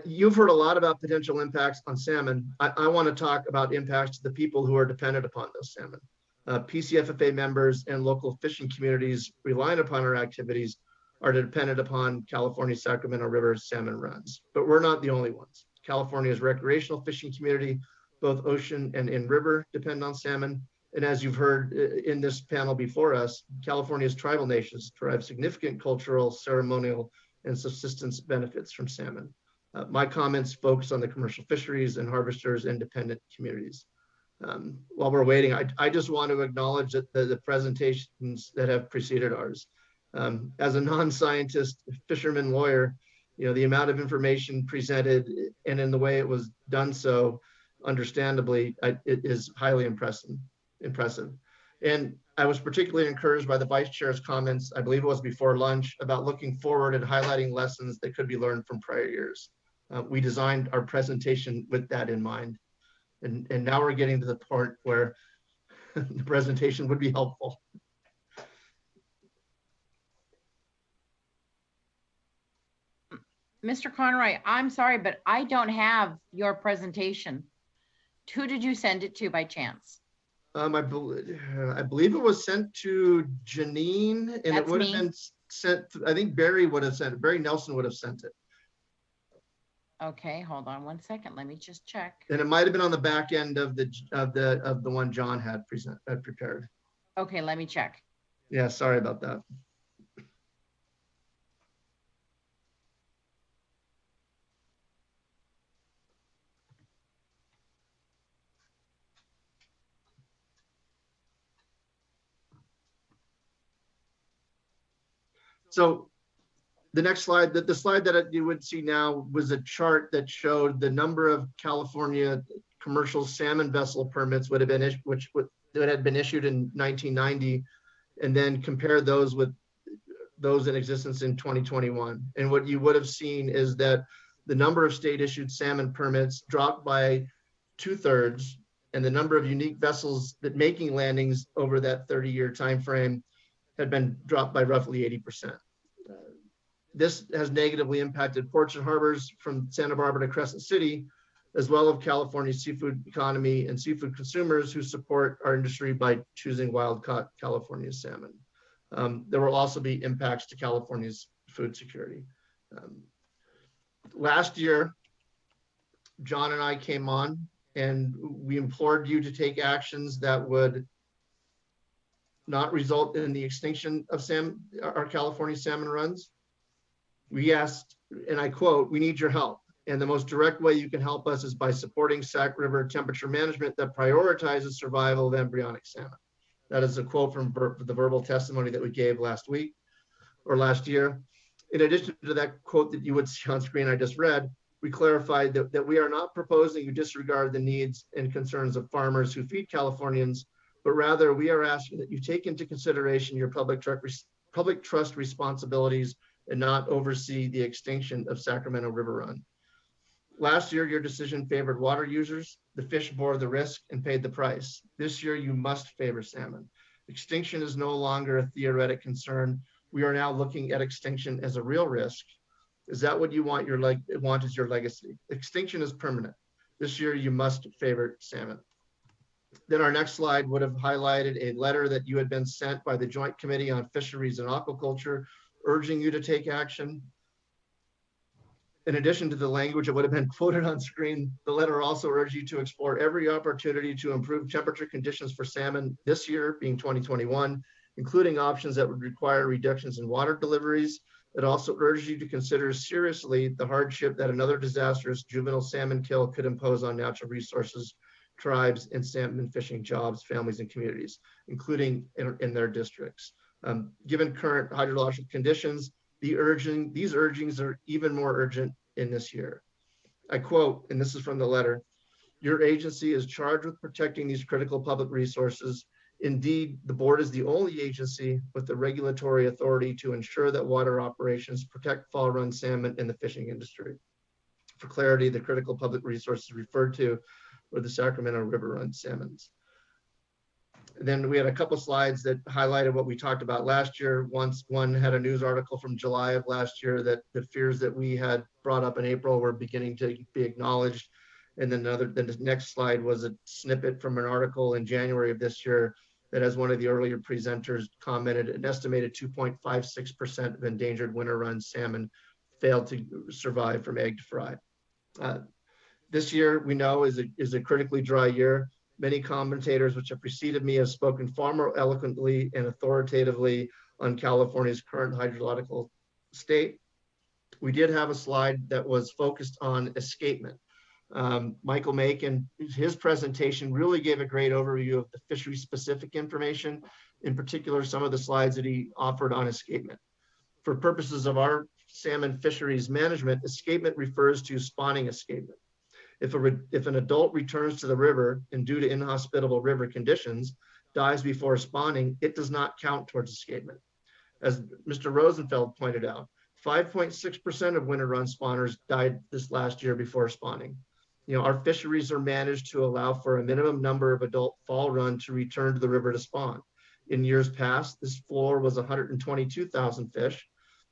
You've heard a lot about potential impacts on salmon. I want to talk about impacts to the people who are dependent upon those salmon. PCFFA members and local fishing communities relying upon our activities are dependent upon California's Sacramento River salmon runs, but we're not the only ones. California's recreational fishing community, both ocean and in river, depend on salmon. And as you've heard in this panel before us, California's tribal nations derive significant cultural, ceremonial, and subsistence benefits from salmon. My comments focus on the commercial fisheries and harvesters and dependent communities. While we're waiting, I just want to acknowledge that the presentations that have preceded ours. As a non-scientist, fisherman, lawyer, the amount of information presented and in the way it was done so, understandably, it is highly impressive. And I was particularly encouraged by the Vice Chair's comments, I believe it was before lunch, about looking forward and highlighting lessons that could be learned from prior years. We designed our presentation with that in mind. And now we're getting to the part where the presentation would be helpful. Mr. Conroy, I'm sorry, but I don't have your presentation. Who did you send it to by chance? I believe it was sent to Janine, and it would have been sent. I think Barry would have sent it. Barry Nelson would have sent it. Okay, hold on one second. Let me just check. And it might have been on the back end of the one John had prepared. Okay, let me check. Yeah, sorry about that. So the next slide, the slide that you would see now was a chart that showed the number of California commercial salmon vessel permits that had been issued in 1990, and then compare those with those in existence in 2021. And what you would have seen is that the number of state issued salmon permits dropped by 2/3, and the number of unique vessels that making landings over that 30-year time frame had been dropped by roughly 80%. This has negatively impacted ports and harbors from Santa Barbara to Crescent City, as well as California's seafood economy and seafood consumers who support our industry by choosing wild-caught California salmon. There will also be impacts to California's food security. Last year, John and I came on and we implored you to take actions that would not result in the extinction of our California salmon runs. We asked, and I quote, "We need your help. And the most direct way you can help us is by supporting Sac River temperature management that prioritizes survival of embryonic salmon." That is a quote from the verbal testimony that we gave last year. In addition to that quote that you would see on screen I just read, we clarified that we are not proposing you disregard the needs and concerns of farmers who feed Californians, but rather we are asking that you take into consideration your public trust responsibilities and not oversee the extinction of Sacramento River Run. Last year, your decision favored water users. The fish bore the risk and paid the price. This year, you must favor salmon. Extinction is no longer a theoretic concern. We are now looking at extinction as a real risk. Is that what you want as your legacy? Extinction is permanent. This year, you must favor salmon. Then our next slide would have highlighted a letter that you had been sent by the Joint Committee on Fisheries and Aquaculture, urging you to take action. In addition to the language that would have been quoted on screen, the letter also urged you to explore every opportunity to improve temperature conditions for salmon this year, being 2021, including options that would require reductions in water deliveries. It also urged you to consider seriously the hardship that another disastrous juvenile salmon kill could impose on natural resources, tribes, and salmon fishing jobs, families, and communities, including in their districts. Given current hydrological conditions, these urgings are even more urgent in this year. I quote, and this is from the letter, "Your agency is charged with protecting these critical public resources. Indeed, the board is the only agency with the regulatory authority to ensure that water operations protect fall run salmon in the fishing industry." For clarity, the critical public resources referred to were the Sacramento River Run salmons. Then we had a couple slides that highlighted what we talked about last year. One had a news article from July of last year that the fears that we had brought up in April were beginning to be acknowledged. And then the next slide was a snippet from an article in January of this year that, as one of the earlier presenters commented, an estimated 2.56% of endangered winter run salmon failed to survive from egg to fry. This year, we know, is a critically dry year. Many commentators which have preceded me have spoken far more eloquently and authoritatively on California's current hydrological state. We did have a slide that was focused on escapement. Michael Macon, his presentation really gave a great overview of the fishery-specific information, in particular, some of the slides that he offered on escapement. For purposes of our salmon fisheries management, escapement refers to spawning escapement. If an adult returns to the river and due to inhospitable river conditions dies before spawning, it does not count towards escapement. As Mr. Rosenfeld pointed out, 5.6% of winter run spawners died this last year before spawning. You know, our fisheries are managed to allow for a minimum number of adult fall run to return to the river to spawn. In years past, this floor was 122,000 fish.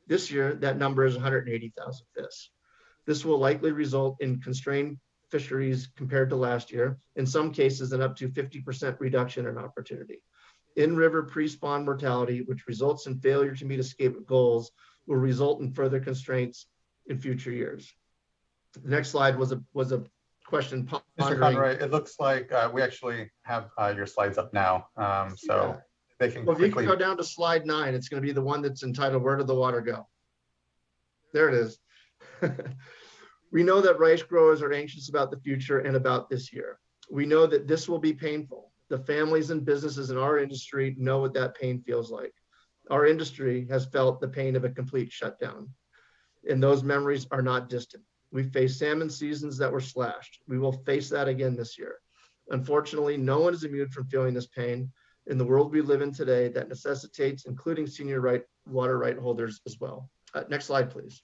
This year, that number is 180,000 fish. This will likely result in constrained fisheries compared to last year, in some cases an up to 50% reduction in opportunity. In-river pre-spawn mortality, which results in failure to meet escape goals, will result in further constraints in future years. The next slide was a question Mr. Conroy, it looks like we actually have your slides up now. So they can well, if you quickly can go down to slide 9, it's going to be the one that's entitled, Where Did the Water Go? There it is. We know that rice growers are anxious about the future and about this year. We know that this will be painful. The families and businesses in our industry know what that pain feels like. Our industry has felt the pain of a complete shutdown, and those memories are not distant. We faced salmon seasons that were slashed. We will face that again this year. Unfortunately, no one is immune from feeling this pain in the world we live in today that necessitates including senior water right holders as well. Next slide, please.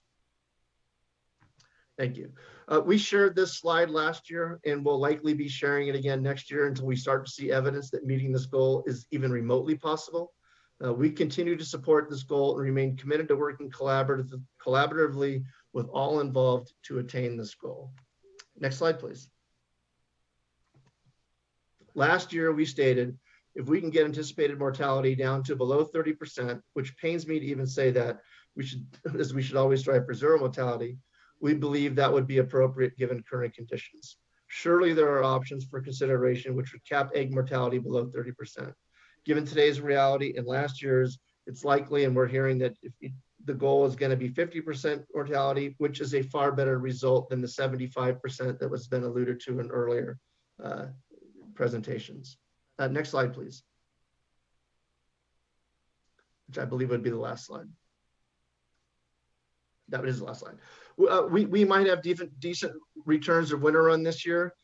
Thank you. We shared this slide last year and will likely be sharing it again next year until we start to see evidence that meeting this goal is even remotely possible. We continue to support this goal and remain committed to working collaboratively with all involved to attain this goal. Next slide, please. Last year, we stated, if we can get anticipated mortality down to below 30%, which pains me to even say that, we should always strive for zero mortality, we believe that would be appropriate given current conditions. Surely there are options for consideration which would cap egg mortality below 30%. Given today's reality and last year's, it's likely, and we're hearing that the goal is going to be 50% mortality, which is a far better result than the 75% that was been alluded to in earlier presentations. Next slide, please. Which I believe would be the last slide. That is the last slide. We might have decent returns of winter run this year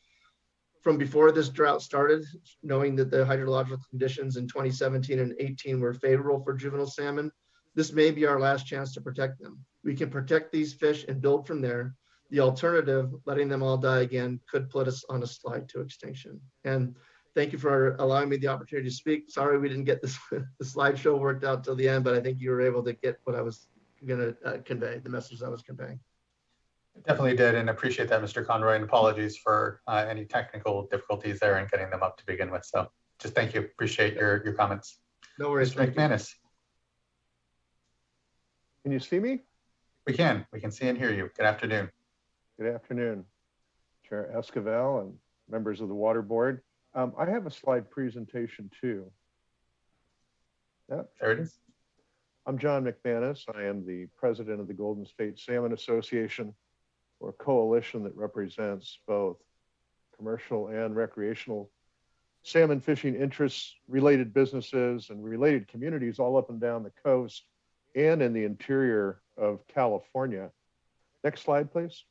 from before this drought started, knowing that the hydrological conditions in 2017 and 18 were favorable for juvenile salmon. This may be our last chance to protect them. We can protect these fish and build from there. The alternative, letting them all die again, could put us on a slide to extinction. And thank you for allowing me the opportunity to speak. Sorry we didn't get this the slideshow worked out till the end, but I think you were able to get what I was going to convey, the message I was conveying. Definitely did, and appreciate that, Mr. Conroy, and apologies for any technical difficulties there in getting them up to begin with. So just thank you, appreciate your comments. No worries. Mr. McManus. Can you see me? We can see and hear you. Good afternoon. Good afternoon, Chair Esquivel and members of the Water Board. I have a slide presentation too. Yep. There it is. I'm John McManus. I am the president of the Golden State Salmon Association, or a coalition that represents both commercial and recreational salmon fishing interests, related businesses, and related communities all up and down the coast and in the interior of California. Next slide, please.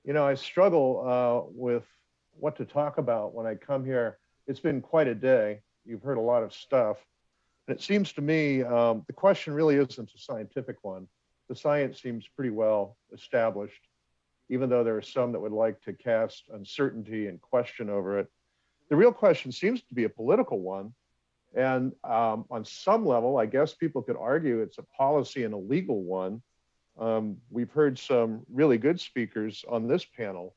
You know, I struggle with what to talk about when I come here. It's been quite a day. You've heard a lot of stuff. And it seems to me the question really isn't a scientific one. The science seems pretty well established, even though there are some that would like to cast uncertainty and question over it. The real question seems to be a political one. And on some level, I guess people could argue it's a policy and a legal one. We've heard some really good speakers on this panel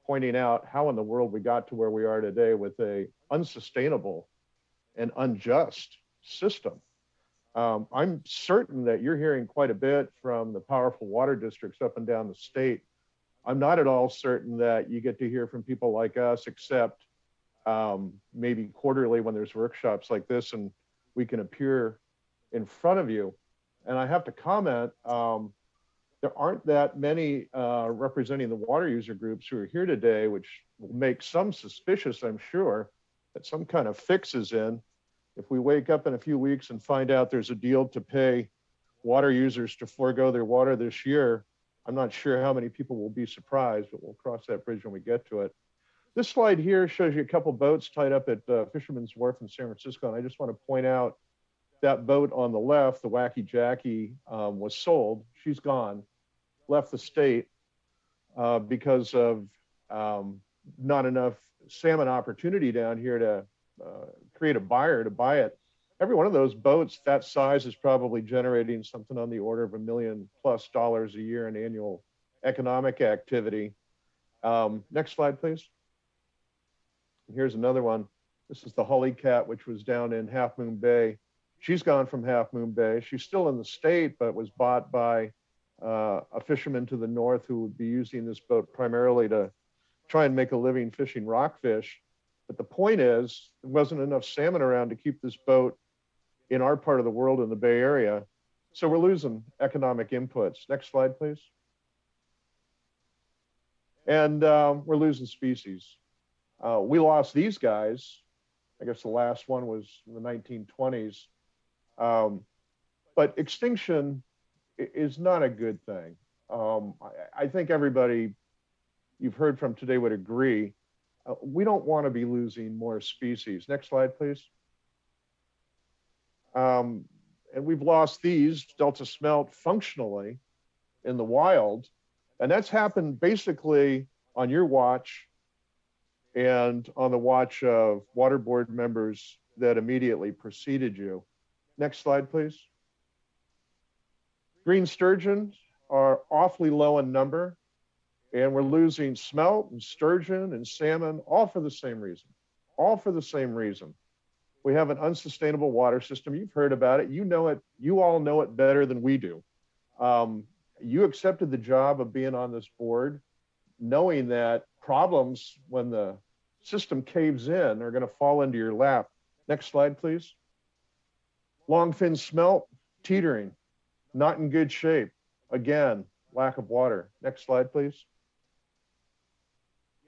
pointing out how in the world we got to where we are today with a unsustainable and unjust system. I'm certain that you're hearing quite a bit from the powerful water districts up and down the state. I'm not at all certain that you get to hear from people like us, except maybe quarterly when there's workshops like this and we can appear in front of you. And I have to comment, there aren't that many representing the water user groups who are here today, which will make some suspicious, I'm sure, that some kind of fix is in. If we wake up in a few weeks and find out there's a deal to pay water users to forego their water this year, I'm not sure how many people will be surprised, but we'll cross that bridge when we get to it. This slide here shows you a couple boats tied up at Fisherman's Wharf in San Francisco. And I just want to point out that boat on the left, the Wacky Jackie, was sold. She's gone, left the state because of not enough salmon opportunity down here to create a buyer to buy it. Every one of those boats that size is probably generating something on the order of $1 million+ a year in annual economic activity. Next slide, please. Here's another one. This is the Holly Cat, which was down in Half Moon Bay. She's gone from Half Moon Bay. She's still in the state, but was bought by a fisherman to the north who would be using this boat primarily to try and make a living fishing rockfish. But the point is, there wasn't enough salmon around to keep this boat in our part of the world in the Bay Area. So we're losing economic inputs. Next slide, please. And we're losing species. We lost these guys. I guess the last one was in the 1920s. But extinction is not a good thing. I think everybody you've heard from today would agree. We don't want to be losing more species. Next slide, please. And we've lost these Delta smelt functionally in the wild. And that's happened basically on your watch and on the watch of water board members that immediately preceded you. Next slide, please. Green sturgeon are awfully low in number, and we're losing smelt and sturgeon and salmon, all for the same reason. All for the same reason. We have an unsustainable water system. You've heard about it. You know it. You all know it better than we do. You accepted the job of being on this board, knowing that problems when the system caves in are going to fall into your lap. Next slide, please. Longfin smelt, teetering, not in good shape. Again, lack of water. Next slide, please.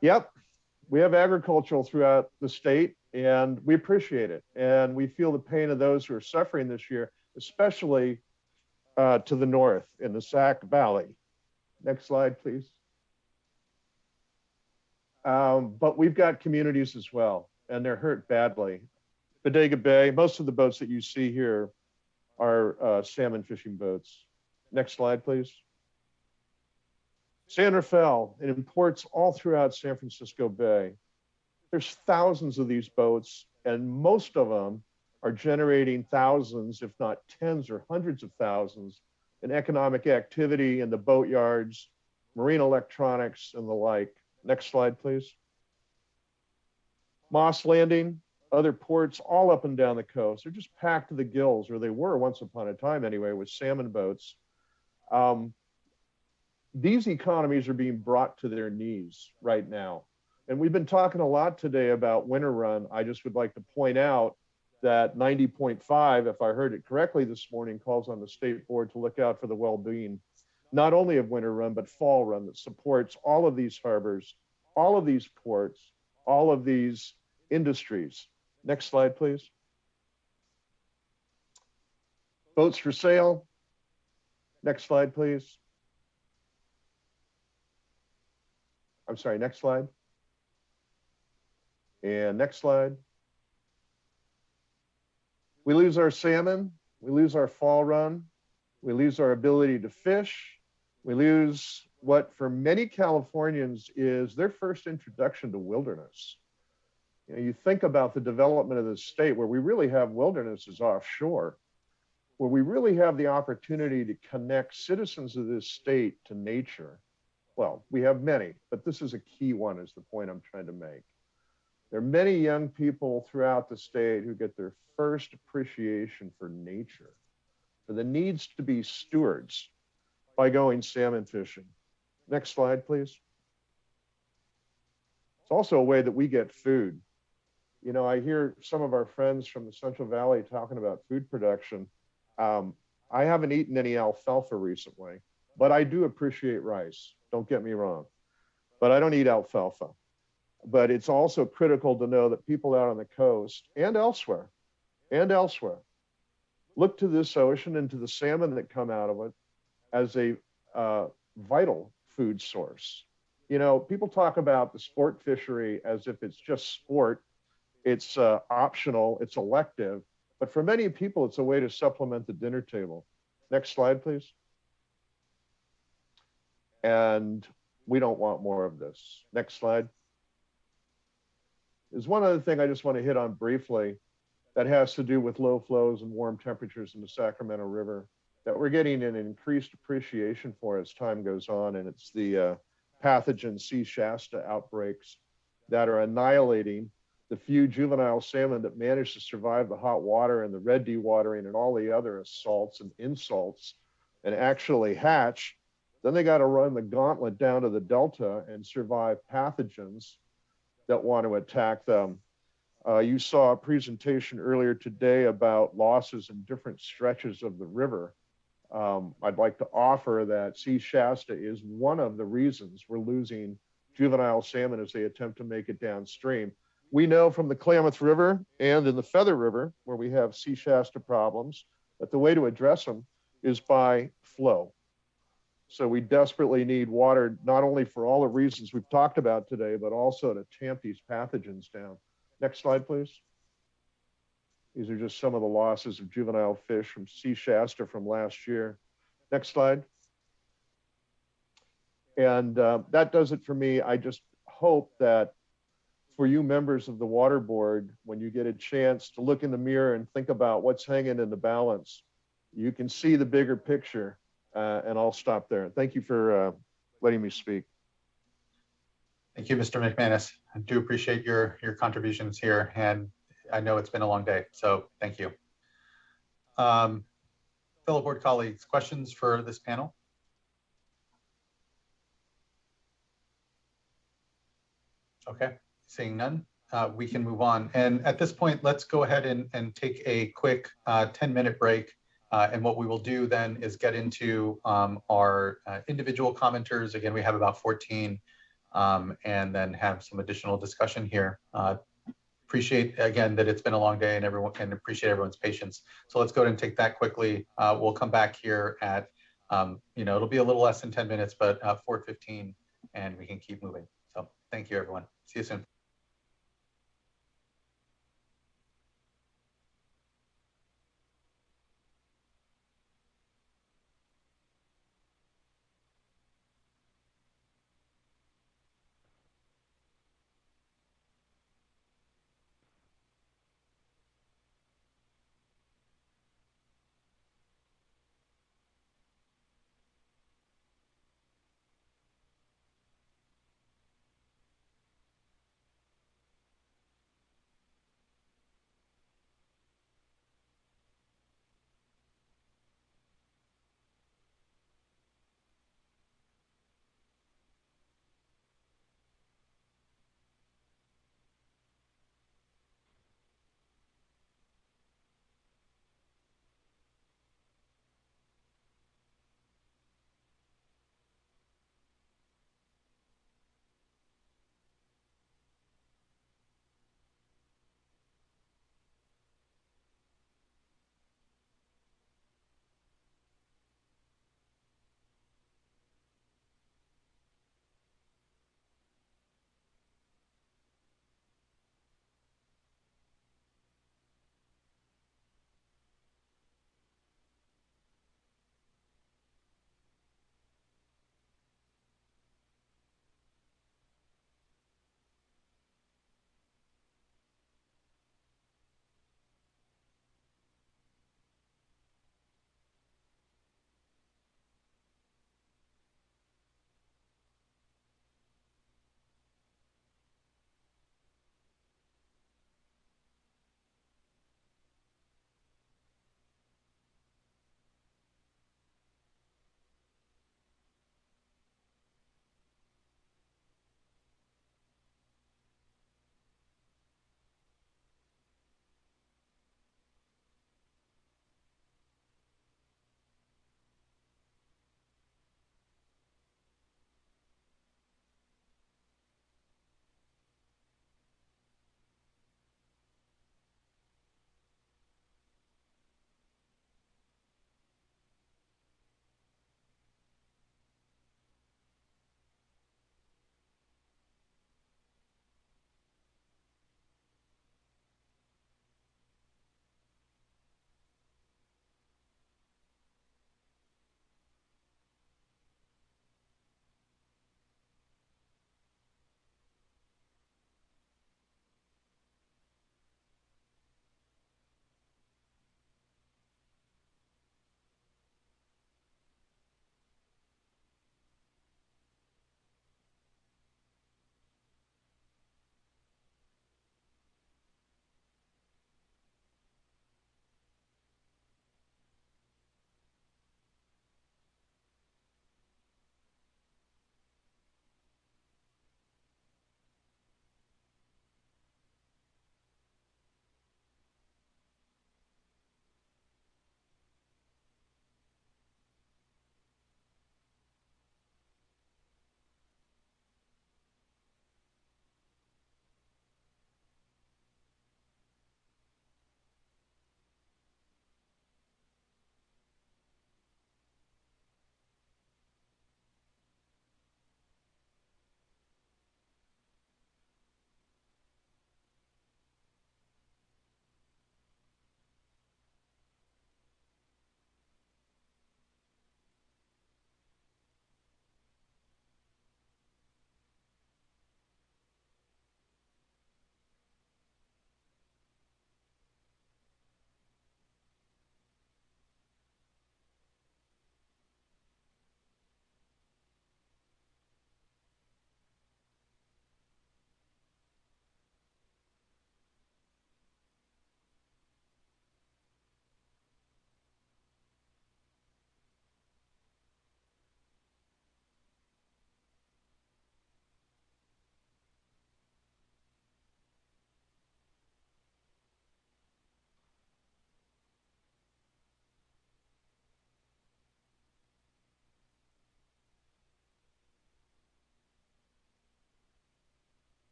Yep, we have agricultural throughout the state, and we appreciate it. And we feel the pain of those who are suffering this year, especially to the north in the Sac Valley. Next slide, please. But we've got communities as well, and they're hurt badly. Bodega Bay, most of the boats that you see here are salmon fishing boats. Next slide, please. San Rafael, it imports all throughout San Francisco Bay. There's thousands of these boats, and most of them are generating thousands, if not tens or hundreds of thousands in economic activity in the boatyards, marine electronics, and the like. Next slide, please. Moss Landing, other ports all up and down the coast. They're just packed to the gills, or they were once upon a time anyway, with salmon boats. These economies are being brought to their knees right now. And we've been talking a lot today about winter run. I just would like to point out that 90.5, if I heard it correctly this morning, calls on the state board to look out for the well-being, not only of winter run, but fall run that supports all of these harbors, all of these ports, all of these industries. Next slide, please. Boats for sale. Next slide, please. I'm sorry, next slide. And next slide. We lose our salmon, we lose our fall run, we lose our ability to fish, we lose what for many Californians is their first introduction to wilderness. You know, you think about the development of this state where we really have wildernesses offshore, where we really have the opportunity to connect citizens of this state to nature. Well, we have many, but this is a key one, is the point I'm trying to make. There are many young people throughout the state who get their first appreciation for nature, for the needs to be stewards by going salmon fishing. Next slide, please. It's also a way that we get food. You know, I hear some of our friends from the Central Valley talking about food production. I haven't eaten any alfalfa recently, but I do appreciate rice. Don't get me wrong, but I don't eat alfalfa. But it's also critical to know that people out on the coast and elsewhere, look to this ocean and to the salmon that come out of it as a vital food source. You know, people talk about the sport fishery as if it's just sport. It's optional, it's elective, But for many people, it's a way to supplement the dinner table. Next slide, please. And we don't want more of this. Next slide. There's one other thing I just want to hit on briefly that has to do with low flows and warm temperatures in the Sacramento River that we're getting an increased appreciation for as time goes on, and it's the pathogen C. Shasta outbreaks that are annihilating the few juvenile salmon that manage to survive the hot water and the red dewatering and all the other assaults and insults and actually hatch. Then they got to run the gauntlet down to the Delta and survive pathogens that want to attack them. You saw a presentation earlier today about losses in different stretches of the river. I'd like to offer that C. Shasta is one of the reasons we're losing juvenile salmon as they attempt to make it downstream. We know from the Klamath River and in the Feather River, where we have C. Shasta problems, that the way to address them is by flow. So we desperately need water, not only for all the reasons we've talked about today, but also to tamp these pathogens down. Next slide, please. These are just some of the losses of juvenile fish from C. Shasta from last year. Next slide. And that does it for me. I just hope that for you members of the Water Board, when you get a chance to look in the mirror and think about what's hanging in the balance, you can see the bigger picture. And I'll stop there. Thank you for letting me speak. Thank you, Mr. McManus. I do appreciate your contributions here, and I know it's been a long day, so thank you. Fellow board colleagues, questions for this panel? Okay, seeing none, we can move on. And at this point, let's go ahead and take a quick 10-minute break. And what we will do then is get into our individual commenters. Again, we have about 14, and then have some additional discussion here. Appreciate, again, that it's been a long day and everyone can appreciate everyone's patience. So let's go ahead and take that quickly. We'll come back here at, it'll be a little less than 10 minutes, but 4:15, and we can keep moving. So thank you, everyone. See you soon.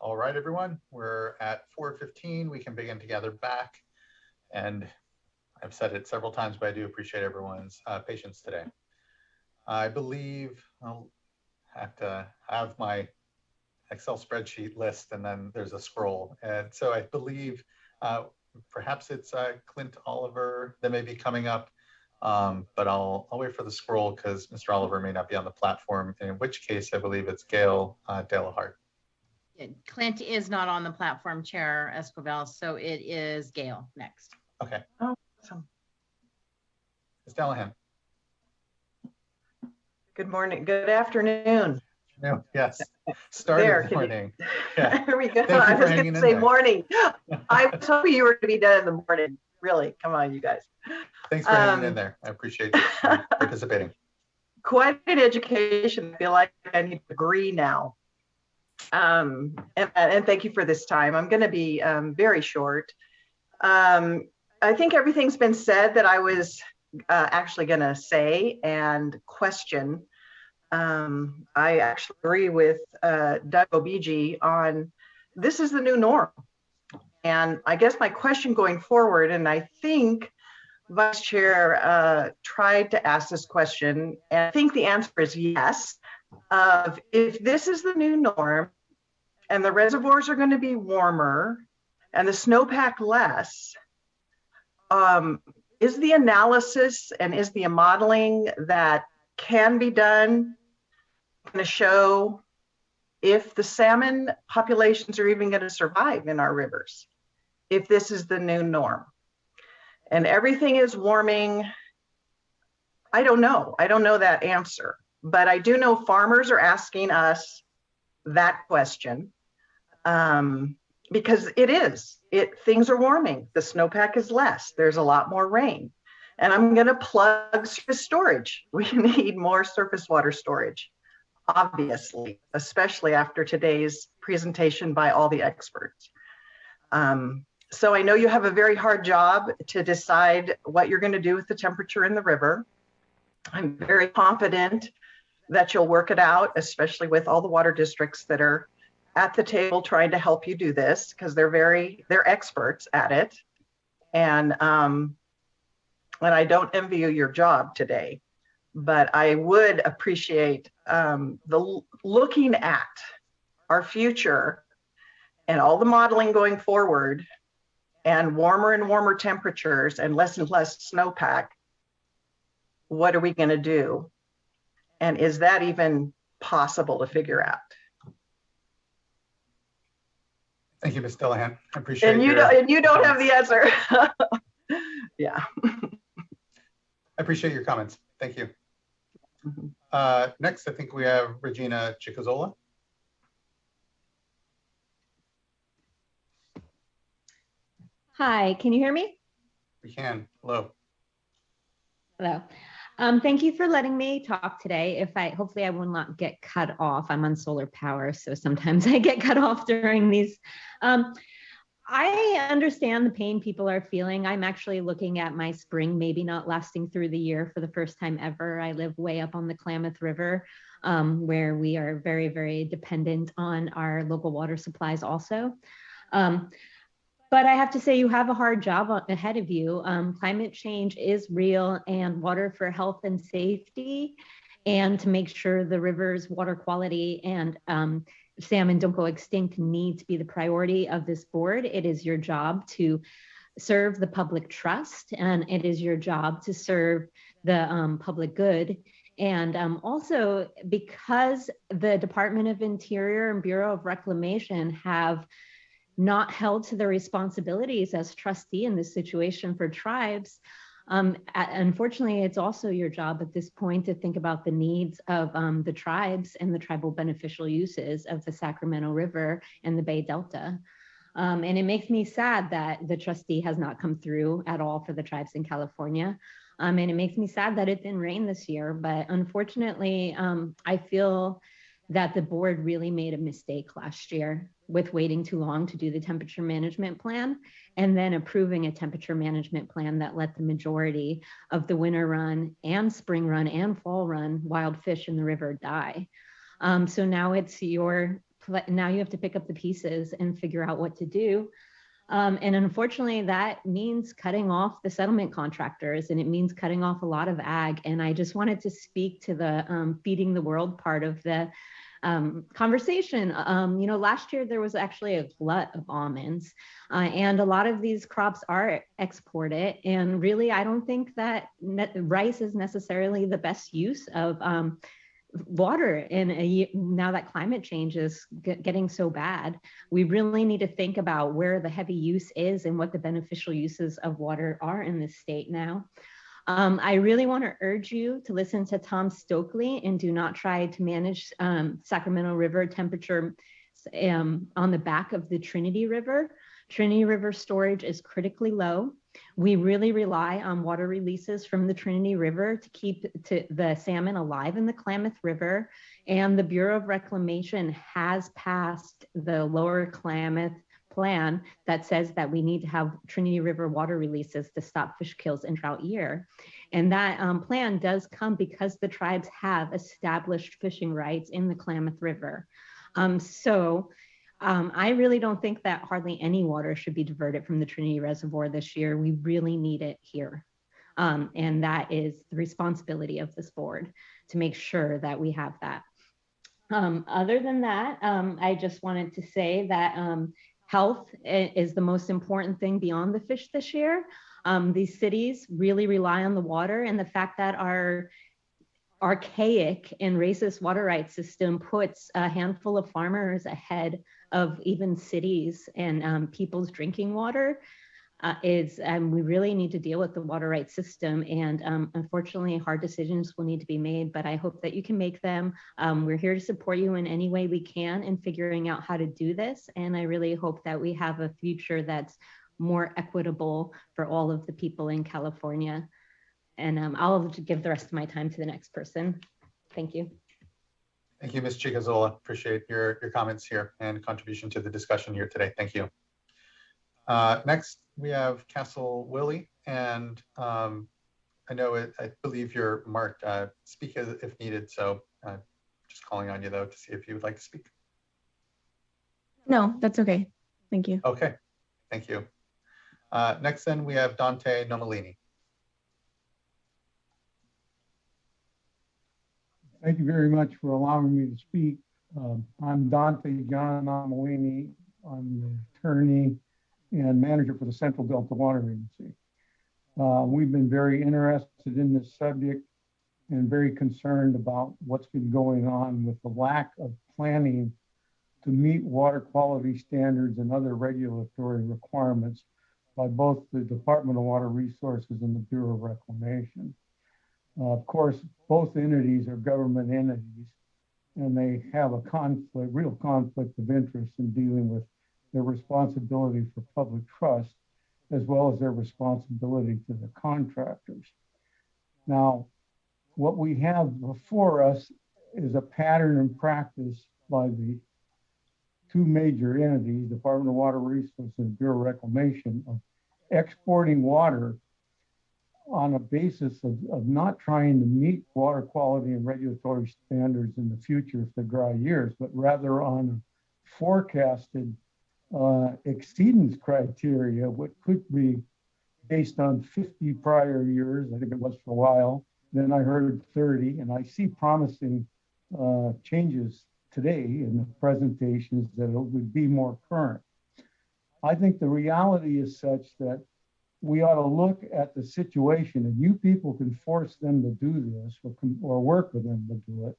All right, everyone, we're at 4:15. We can begin to gather back. And I've said it several times, but I do appreciate everyone's patience today. I believe I'll have to have my Excel spreadsheet list, and then there's a scroll. And so I believe perhaps it's Clint Oliver that may be coming up, but I'll wait for the scroll because Mr. Oliver may not be on the platform, in which case I believe it's Gail Delahart. Clint is not on the platform, Chair Esquivel, so it is Gail next. Okay. Oh, awesome. Ms. Delahan. Good morning. Good afternoon. No, yes. Start of the morning. Yeah. There we go. Thank you I for was hanging going to in say there. morning. I was hoping you were going to be done in the morning. Really, come on, you guys. Thanks for hanging in there. I appreciate you participating. Quite an education. I feel like I need a degree now. And thank you for this time. I'm going to be very short. I think everything's been said that I was actually going to say and question. I actually agree with Doug Obigi on this is the new norm. And I guess my question going forward, and I think Vice Chair tried to ask this question, and I think the answer is yes. If this is the new norm and the reservoirs are going to be warmer and the snowpack less, is the analysis and is the modeling that can be done going to show if the salmon populations are even going to survive in our rivers, if this is the new norm? And everything is warming. I don't know. I don't know that answer, but I do know farmers are asking us that question because things are warming. The snowpack is less. There's a lot more rain. And I'm going to plug surface storage. We need more surface water storage, obviously, especially after today's presentation by all the experts. So I know you have a very hard job to decide what you're going to do with the temperature in the river. I'm very confident that you'll work it out, especially with all the water districts that are at the table trying to help you do this, because they're experts at it. And I don't envy you your job today, but I would appreciate looking at our future and all the modeling going forward, and warmer temperatures and less snowpack. What are we going to do? And is that even possible to figure out? Thank you, Ms. Delahan. I appreciate it. And you don't have the answer. Yeah. I appreciate your comments. Thank you. Next, I think we have Regina Chicozola. Hi, can you hear me? We can. Hello. Hello. Thank you for letting me talk today. Hopefully I will not get cut off. I'm on solar power, so sometimes I get cut off during these. I understand the pain people are feeling. I'm actually looking at my spring maybe not lasting through the year for the first time ever. I live way up on the Klamath River, where we are very, very dependent on our local water supplies also. But I have to say you have a hard job ahead of you. Climate change is real, and water for health and safety, and to make sure the river's water quality and salmon don't go extinct need to be the priority of this board. It is your job to serve the public trust, and it is your job to serve the public good. And also, because the Department of Interior and Bureau of Reclamation have not held to their responsibilities as trustee in this situation for tribes, unfortunately, it's also your job at this point to think about the needs of the tribes and the tribal beneficial uses of the Sacramento River and the Bay Delta. And it makes me sad that the trustee has not come through at all for the tribes in California. And it makes me sad that it didn't rain this year. But unfortunately, I feel that the board really made a mistake last year with waiting too long to do the temperature management plan and then approving a temperature management plan that let the majority of the winter run and spring run and fall run wild fish in the river die. So now it's your now you have to pick up the pieces and figure out what to do. And unfortunately, that means cutting off the settlement contractors, and it means cutting off a lot of ag. And I just wanted to speak to the feeding the world part of the conversation. Last year there was actually a glut of almonds, and a lot of these crops are exported. And really, I don't think that rice is necessarily the best use of water in a year, now that climate change is getting so bad. We really need to think about where the heavy use is and what the beneficial uses of water are in this state now. I really want to urge you to listen to Tom Stokely and do not try to manage Sacramento River temperature on the back of the Trinity River. Trinity River storage is critically low. We really rely on water releases from the Trinity River to keep the salmon alive in the Klamath River. And the Bureau of Reclamation has passed the Lower Klamath plan that says that we need to have Trinity River water releases to stop fish kills in drought year. And that plan does come because the tribes have established fishing rights in the Klamath River. I really don't think that hardly any water should be diverted from the Trinity Reservoir this year. We really need it here. And that is the responsibility of this board to make sure that we have that. Other than that, I just wanted to say that health is the most important thing beyond the fish this year. These cities really rely on the water, and the fact that our archaic and racist water rights system puts a handful of farmers ahead of even cities and people's drinking water we really need to deal with the water rights system. And unfortunately, hard decisions will need to be made, but I hope that you can make them. We're here to support you in any way we can in figuring out how to do this. And I really hope that we have a future that's more equitable for all of the people in California. And I'll give the rest of my time to the next person. Thank you. Thank you, Ms. Chigazola. Appreciate your comments here and contribution to the discussion here today. Thank you. Next, we have Castle Willie, and I believe you're marked speak if needed, so just calling on you though to see if you would like to speak. No, that's okay. Thank you. Okay, thank you. Next then we have Dante Nomalini. Thank you very much for allowing me to speak. I'm Dante John Nomalini. I'm the attorney and manager for the Central Delta Water Agency. We've been very interested in this subject and very concerned about what's been going on with the lack of planning to meet water quality standards and other regulatory requirements by both the Department of Water Resources and the Bureau of Reclamation. Of course, both entities are government entities, and they have a real conflict of interest in dealing with their responsibility for public trust, as well as their responsibility to the contractors. Now, what we have before us is a pattern and practice by the two major entities, Department of Water Resources and Bureau of Reclamation, of exporting water on a basis of not trying to meet water quality and regulatory standards in the future for dry years, but rather on forecasted exceedance criteria, what could be based on 50 prior years, I think it was for a while, then I heard 30, and I see promising changes today in the presentations that it would be more current. I think the reality is such that we ought to look at the situation, and you people can force them to do this or work with them to do it,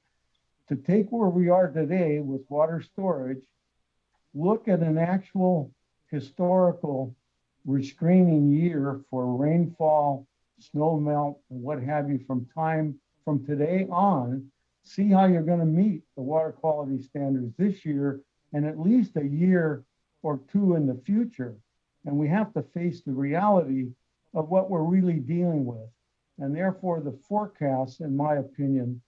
to take where we are today with water storage, look at an actual historical restraining year for rainfall, snow melt, and what have you from today on, see how you're going to meet the water quality standards this year and at least a year or two in the future. And we have to face the reality of what we're really dealing with. And therefore, the forecasts, in my opinion,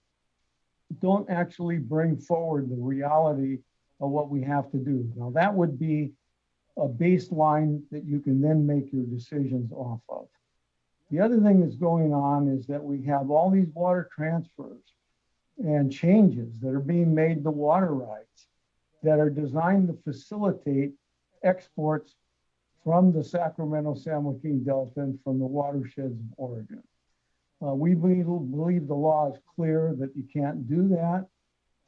don't actually bring forward the reality of what we have to do. Now, that would be a baseline that you can then make your decisions off of. The other thing that's going on is that we have all these water transfers and changes that are being made to water rights that are designed to facilitate exports from the Sacramento-San Joaquin Delta and from the watersheds of Oregon. We believe the law is clear that you can't do that.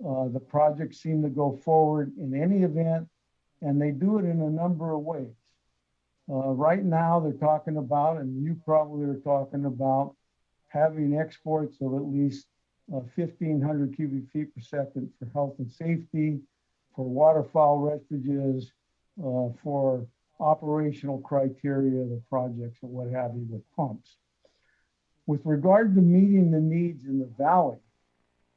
The projects seem to go forward in any event, and they do it in a number of ways. Right now, they're talking about, and you probably are talking about, having exports of at least 1,500 cubic feet per second for health and safety, for waterfowl refuges, for operational criteria of the projects and what have you with pumps. With regard to meeting the needs in the valley,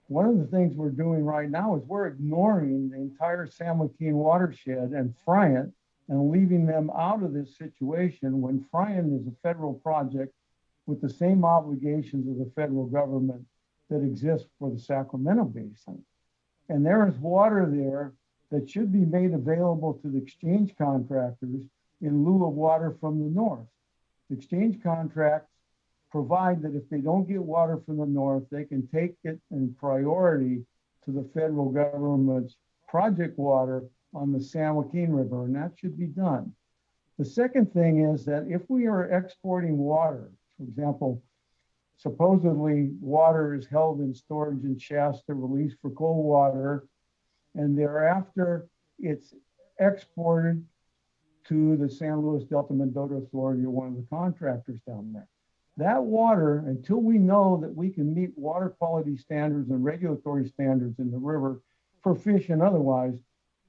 one of the things we're doing right now is we're ignoring the entire San Joaquin watershed and Friant and leaving them out of this situation when Friant is a federal project with the same obligations of the federal government that exists for the Sacramento Basin. And there is water there that should be made available to the exchange contractors in lieu of water from the north. The exchange contracts provide that if they don't get water from the north, they can take it in priority to the federal government's project water on the San Joaquin River, and that should be done. The second thing is that if we are exporting water, for example, supposedly water is held in storage in Shasta, released for cold water, and thereafter it's exported to the San Luis Delta Mendota Authority or one of the contractors down there. That water, until we know that we can meet water quality standards and regulatory standards in the river for fish and otherwise,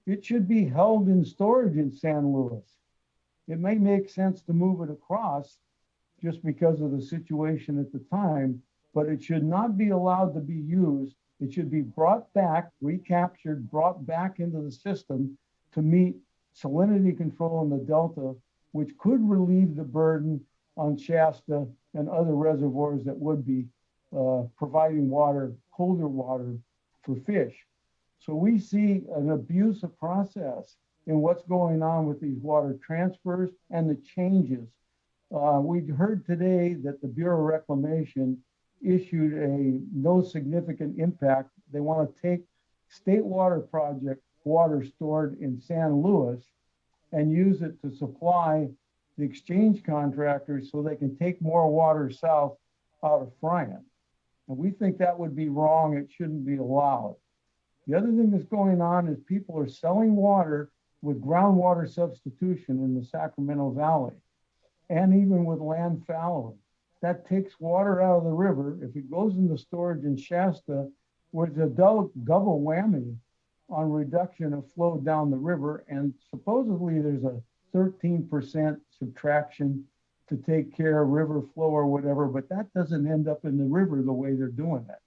it should be held in storage in San Luis. It may make sense to move it across just because of the situation at the time, but it should not be allowed to be used. It should be brought back, recaptured, brought back into the system to meet salinity control in the Delta, which could relieve the burden on Shasta and other reservoirs that would be providing water, colder water for fish. So we see an abusive process in what's going on with these water transfers and the changes. We heard today that the Bureau of Reclamation issued a no significant impact. They want to take state water project water stored in San Luis and use it to supply the exchange contractors so they can take more water south out of Friant. And we think that would be wrong. It shouldn't be allowed. The other thing that's going on is people are selling water with groundwater substitution in the Sacramento Valley and even with land fallowing. That takes water out of the river. If it goes into storage in Shasta, where it's a double whammy on reduction of flow down the river, and supposedly there's a 13% subtraction to take care of river flow or whatever, but that doesn't end up in the river the way they're doing it.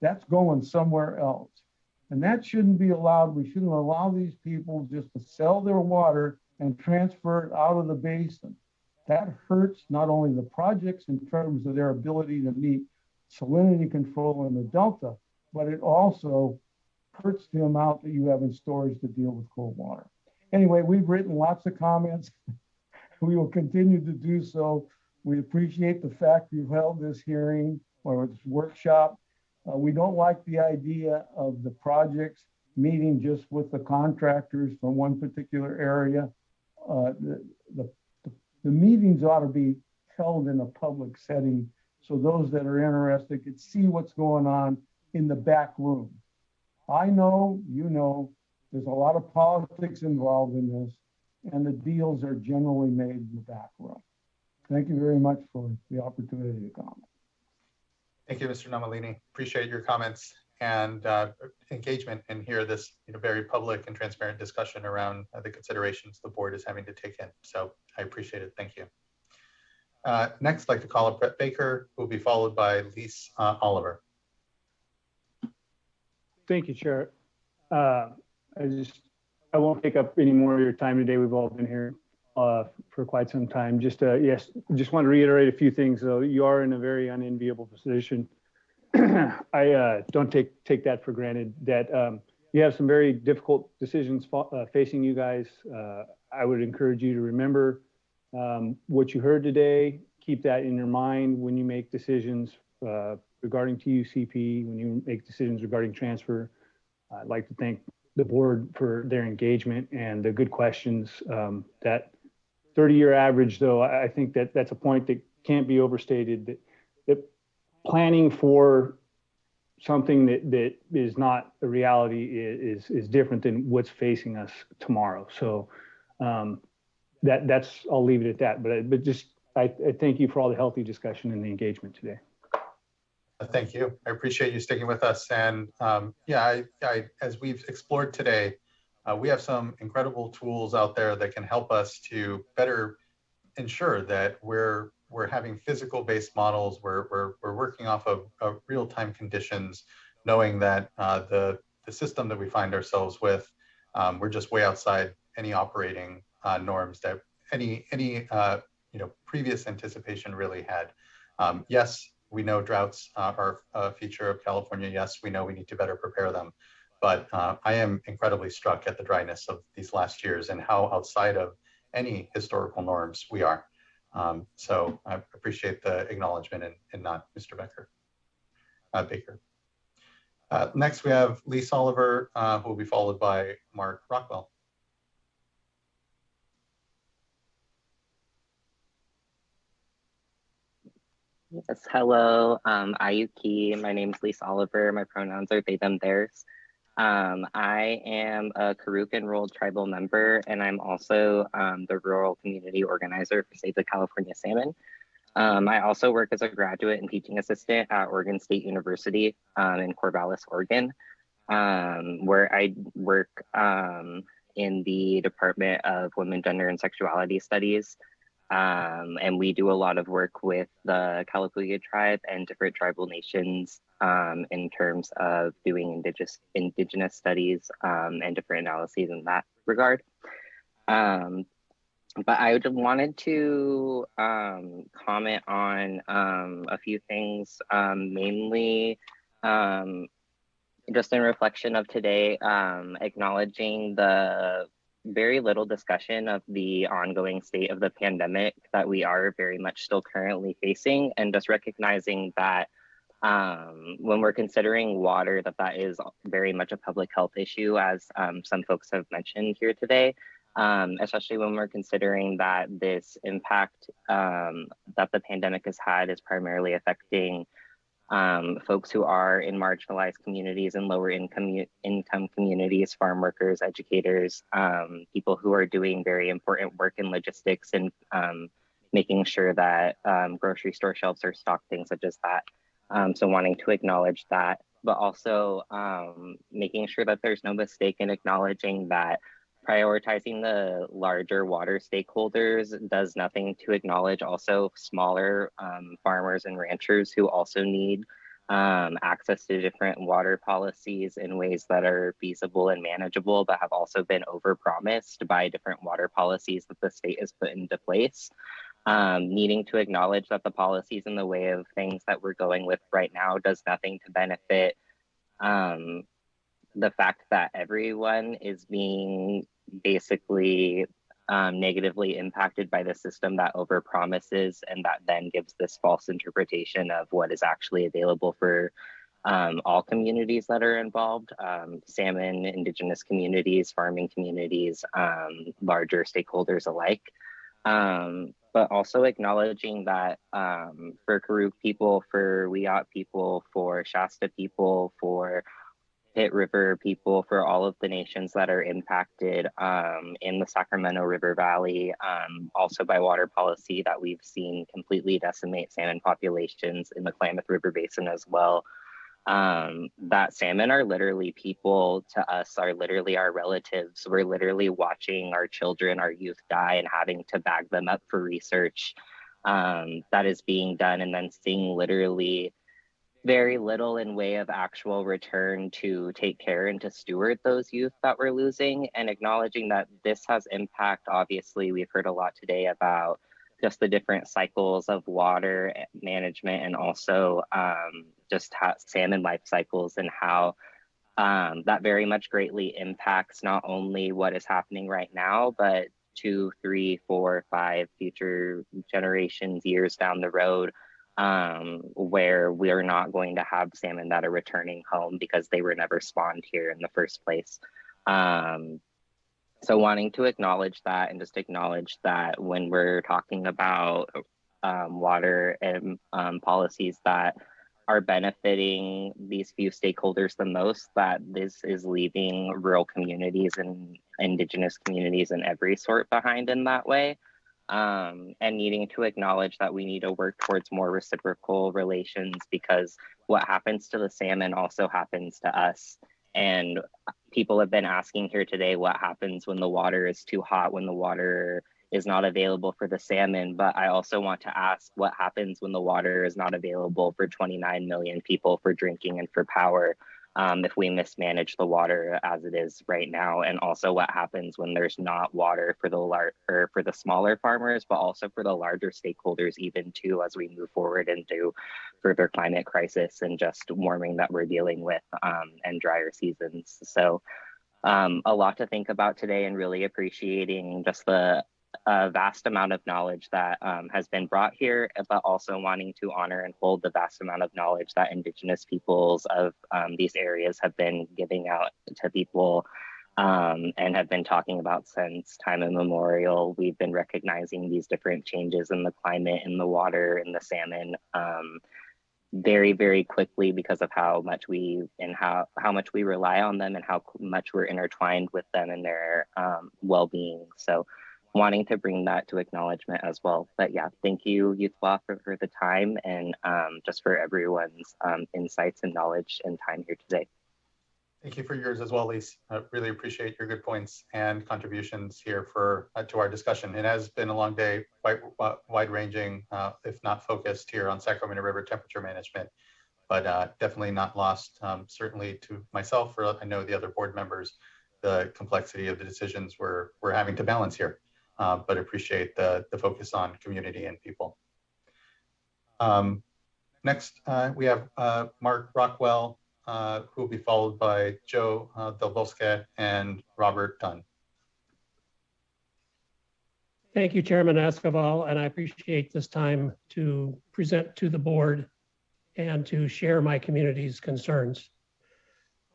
That's going somewhere else. And that shouldn't be allowed. We shouldn't allow these people just to sell their water and transfer it out of the basin. That hurts not only the projects in terms of their ability to meet salinity control in the Delta, but it also hurts the amount that you have in storage to deal with cold water. Anyway, we've written lots of comments. We will continue to do so. We appreciate the fact you've held this hearing or this workshop. We don't like the idea of the projects meeting just with the contractors from one particular area. The meetings ought to be held in a public setting so those that are interested could see what's going on in the back room. I know, you know, there's a lot of politics involved in this, and the deals are generally made in the back room. Thank you very much for the opportunity to comment. Thank you, Mr. Namalini. Appreciate your comments and engagement and hear this very public and transparent discussion around the considerations the board is having to take in. So I appreciate it. Thank you. Next, I'd like to call up Brett Baker, who will be followed by Lise Oliver. Thank you, Chair. I won't take up any more of your time today. We've all been here for quite some time. Just want to reiterate a few things. Though you are in a very unenviable position. I don't take that for granted. That you have some very difficult decisions facing you guys. I would encourage you to remember what you heard today. Keep that in your mind when you make decisions regarding TUCP, when you make decisions regarding transfer. I'd like to thank the board for their engagement and the good questions. That 30-year average, though, I think that that's a point that can't be overstated. That planning for something that is not a reality is different than what's facing us tomorrow. So that's I'll leave it at that. But just I thank you for all the healthy discussion and the engagement today. Thank you. I appreciate you sticking with us. And yeah, as we've explored today, we have some incredible tools out there that can help us to better ensure that we're having physical-based models. We're working off of real-time conditions, knowing that the system that we find ourselves with, we're just way outside any operating norms that any previous anticipation really had. Yes, we know droughts are a feature of California. Yes, we know we need to better prepare them. But I am incredibly struck at the dryness of these last years and how outside of any historical norms we are. So I appreciate the acknowledgement and not Mr. Baker. Next, we have Lise Oliver, who will be followed by Mark Rockwell. Yes, hello, Ayuki. My name is Lisa Oliver. My pronouns are they, them, theirs. I am a Karuk enrolled tribal member, and I'm also the rural community organizer for Save the California Salmon. I also work as a graduate and teaching assistant at Oregon State University in Corvallis, Oregon, where I work in the Department of Women, Gender, and Sexuality Studies. And we do a lot of work with the Kalapuya tribe and different tribal nations in terms of doing indigenous studies and different analyses in that regard. But I wanted to comment on a few things, mainly just in reflection of today, acknowledging the very little discussion of the ongoing state of the pandemic that we are very much still currently facing, and just recognizing that when we're considering water, that is very much a public health issue, as some folks have mentioned here today, especially when we're considering that this impact that the pandemic has had is primarily affecting folks who are in marginalized communities and lower income communities, farm workers, educators, people who are doing very important work in logistics and making sure that grocery store shelves are stocked, things such as that. So wanting to acknowledge that, but also making sure that there's no mistake in acknowledging that prioritizing the larger water stakeholders does nothing to acknowledge also smaller farmers and ranchers who also need access to different water policies in ways that are feasible and manageable, but have also been overpromised by different water policies that the state has put into place. Needing to acknowledge that the policies in the way of things that we're going with right now does nothing to benefit the fact that everyone is being basically negatively impacted by the system that overpromises and that then gives this false interpretation of what is actually available for all communities that are involved, salmon, indigenous communities, farming communities, larger stakeholders alike. But also acknowledging that for Karuk people, for Wiyot people, for Shasta people, for Pitt River people, for all of the nations that are impacted in the Sacramento River Valley, also by water policy that we've seen completely decimate salmon populations in the Klamath River Basin as well. That salmon are literally people to us, are literally our relatives. We're literally watching our children, our youth die and having to bag them up for research that is being done, and then seeing literally very little in way of actual return to take care and to steward those youth that we're losing, and acknowledging that this has impact. Obviously, we've heard a lot today about just the different cycles of water management and also just salmon life cycles, and how that very much greatly impacts not only what is happening right now, but 2, 3, 4, 5 future generations, years down the road, where we're not going to have salmon that are returning home because they were never spawned here in the first place. So wanting to acknowledge that and just acknowledge that when we're talking about water and policies that are benefiting these few stakeholders the most, that this is leaving rural communities and indigenous communities and every sort behind in that way. And needing to acknowledge that we need to work towards more reciprocal relations, because what happens to the salmon also happens to us. And people have been asking here today, what happens when the water is too hot, when the water is not available for the salmon? But I also want to ask, what happens when the water is not available for 29 million people for drinking and for power, if we mismanage the water as it is right now? And also what happens when there's not water for the smaller farmers, but also for the larger stakeholders even too, as we move forward into further climate crisis and just warming that we're dealing with, and drier seasons. So a lot to think about today, and really appreciating just the vast amount of knowledge that has been brought here, but also wanting to honor and hold the vast amount of knowledge that Indigenous peoples of these areas have been giving out to people, and have been talking about since time immemorial. We've been recognizing these different changes in the climate, in the water, in the salmon, very, very quickly, because of how much we rely on them and how much we're intertwined with them and their well-being. So wanting to bring that to acknowledgement as well. But yeah, thank you, Youth Law, for the time, and just for everyone's insights and knowledge and time here today. Thank you for yours as well, Lise. I really appreciate your good points and contributions here to our discussion. It has been a long day, quite wide-ranging, if not focused here on Sacramento River temperature management, but definitely not lost, certainly to myself, or I know the other board members, the complexity of the decisions we're having to balance here, but appreciate the focus on community and people. Next, we have Mark Rockwell, who will be followed by Joe Del Bosque and Robert Dunn. Thank you, Chairman Escobar, and I appreciate this time to present to the board and to share my community's concerns.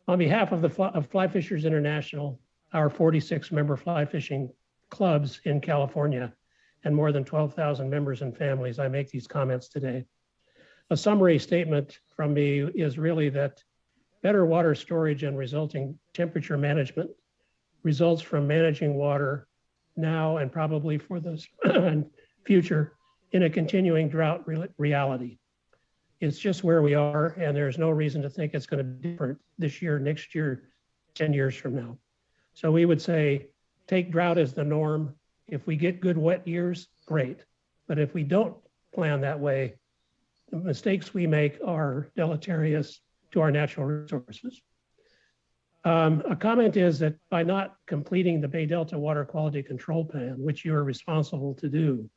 On behalf of Fly Fishers International, our 46 member fly fishing clubs in California, and more than 12,000 members and families, I make these comments today. A summary statement from me is really that better water storage and resulting temperature management results from managing water now and probably for the future in a continuing drought reality. It's just where we are, and there's no reason to think it's going to be different this year, next year, 10 years from now. So we would say, take drought as the norm. If we get good wet years, great. But if we don't plan that way, the mistakes we make are deleterious to our natural resources. A comment is that by not completing the Bay Delta Water Quality Control Plan, which you are responsible to do,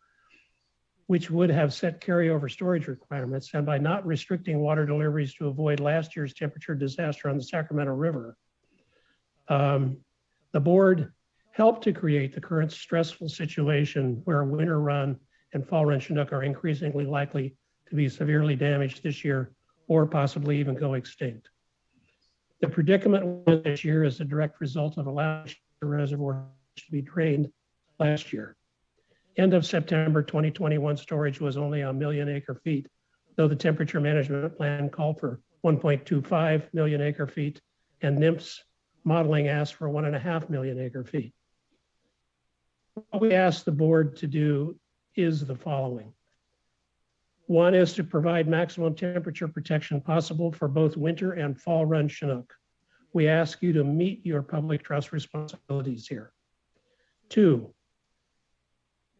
which would have set carryover storage requirements, and by not restricting water deliveries to avoid last year's temperature disaster on the Sacramento River, the board helped to create the current stressful situation where winter run and fall run Chinook are increasingly likely to be severely damaged this year, or possibly even go extinct. The predicament this year is a direct result of allowing the reservoir to be drained last year. End of September 2021 storage was only 1 million acre feet, though the temperature management plan called for 1.25 million acre feet, and NIMS modeling asked for 1.5 million acre feet. What we asked the board to do is the following. One is to provide maximum temperature protection possible for both winter and fall run Chinook. We ask you to meet your public trust responsibilities here. Two,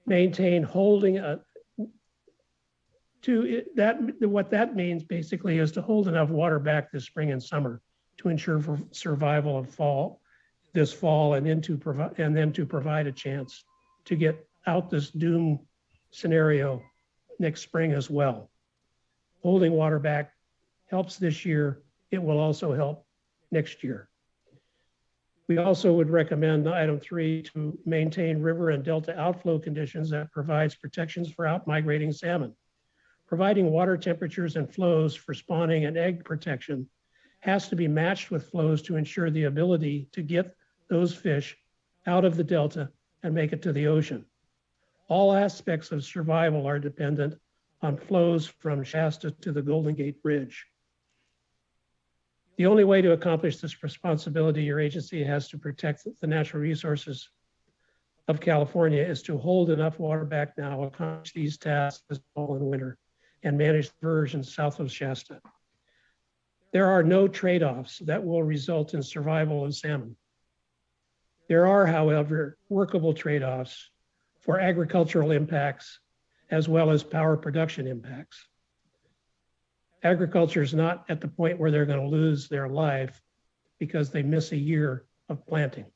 maintain holding what that means basically is to hold enough water back this spring and summer to ensure for survival of this fall, and then to provide a chance to get out this doom scenario next spring as well. Holding water back helps this year. It will also help next year. We also would recommend item 3 to maintain river and delta outflow conditions that provides protections for out-migrating salmon. Providing water temperatures and flows for spawning and egg protection has to be matched with flows to ensure the ability to get those fish out of the delta and make it to the ocean. All aspects of survival are dependent on flows from Shasta to the Golden Gate Bridge. The only way to accomplish this responsibility your agency has to protect the natural resources of California is to hold enough water back now, accomplish these tasks this fall and winter, and manage diversion south of Shasta. There are no trade-offs that will result in survival of salmon. There are, however, workable trade-offs for agricultural impacts as well as power production impacts. Agriculture is not at the point where they're going to lose their life because they miss a year of planting.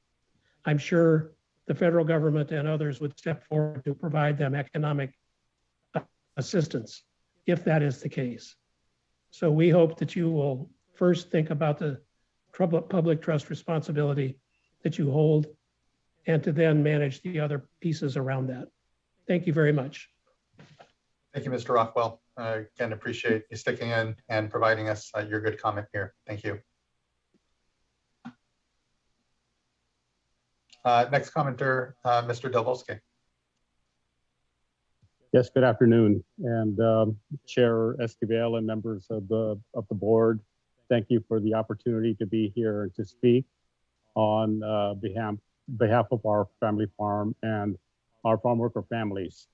I'm sure the federal government and others would step forward to provide them economic assistance if that is the case. So we hope that you will first think about the public trust responsibility that you hold and to then manage the other pieces around that. Thank you very much. Thank you, Mr. Rockwell. Again, appreciate you sticking in and providing us your good comment here. Thank you. Next commenter, Mr. Del Bosque. Yes, good afternoon, and Chair Esquivel and members of the board. Thank you for the opportunity to be here to speak on behalf of our family farm and our farm worker families.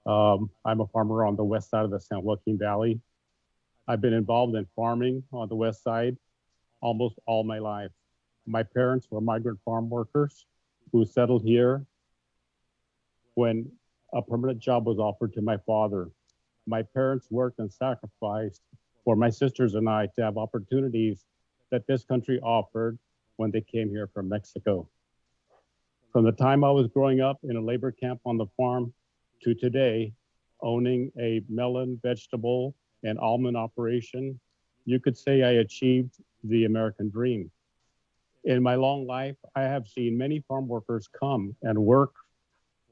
I'm a farmer on the west side of the San Joaquin Valley. I've been involved in farming on the west side almost all my life. My parents were migrant farm workers who settled here when a permanent job was offered to my father. My parents worked and sacrificed for my sisters and I to have opportunities that this country offered when they came here from Mexico. From the time I was growing up in a labor camp on the farm to today, owning a melon, vegetable, and almond operation, you could say I achieved the American dream. In my long life, I have seen many farm workers come and work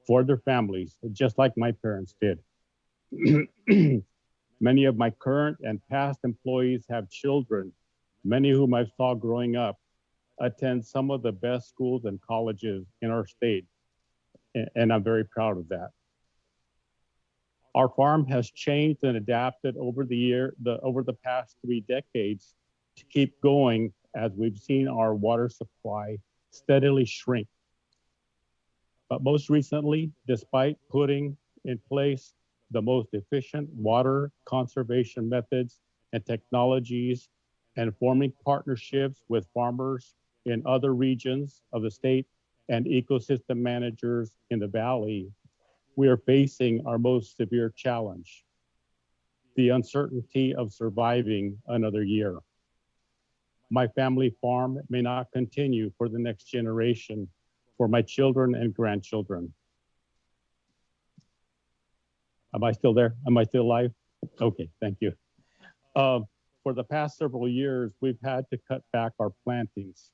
for their families, just like my parents did. Many of my current and past employees have children, many whom I saw growing up attend some of the best schools and colleges in our state, and I'm very proud of that. Our farm has changed and adapted over the past 3 decades to keep going as we've seen our water supply steadily shrink. But most recently, despite putting in place the most efficient water conservation methods and technologies and forming partnerships with farmers in other regions of the state and ecosystem managers in the valley, we are facing our most severe challenge, the uncertainty of surviving another year. My family farm may not continue for the next generation, for my children and grandchildren. Am I still there? Am I still alive? Okay, thank you. For the past several years, we've had to cut back our plantings.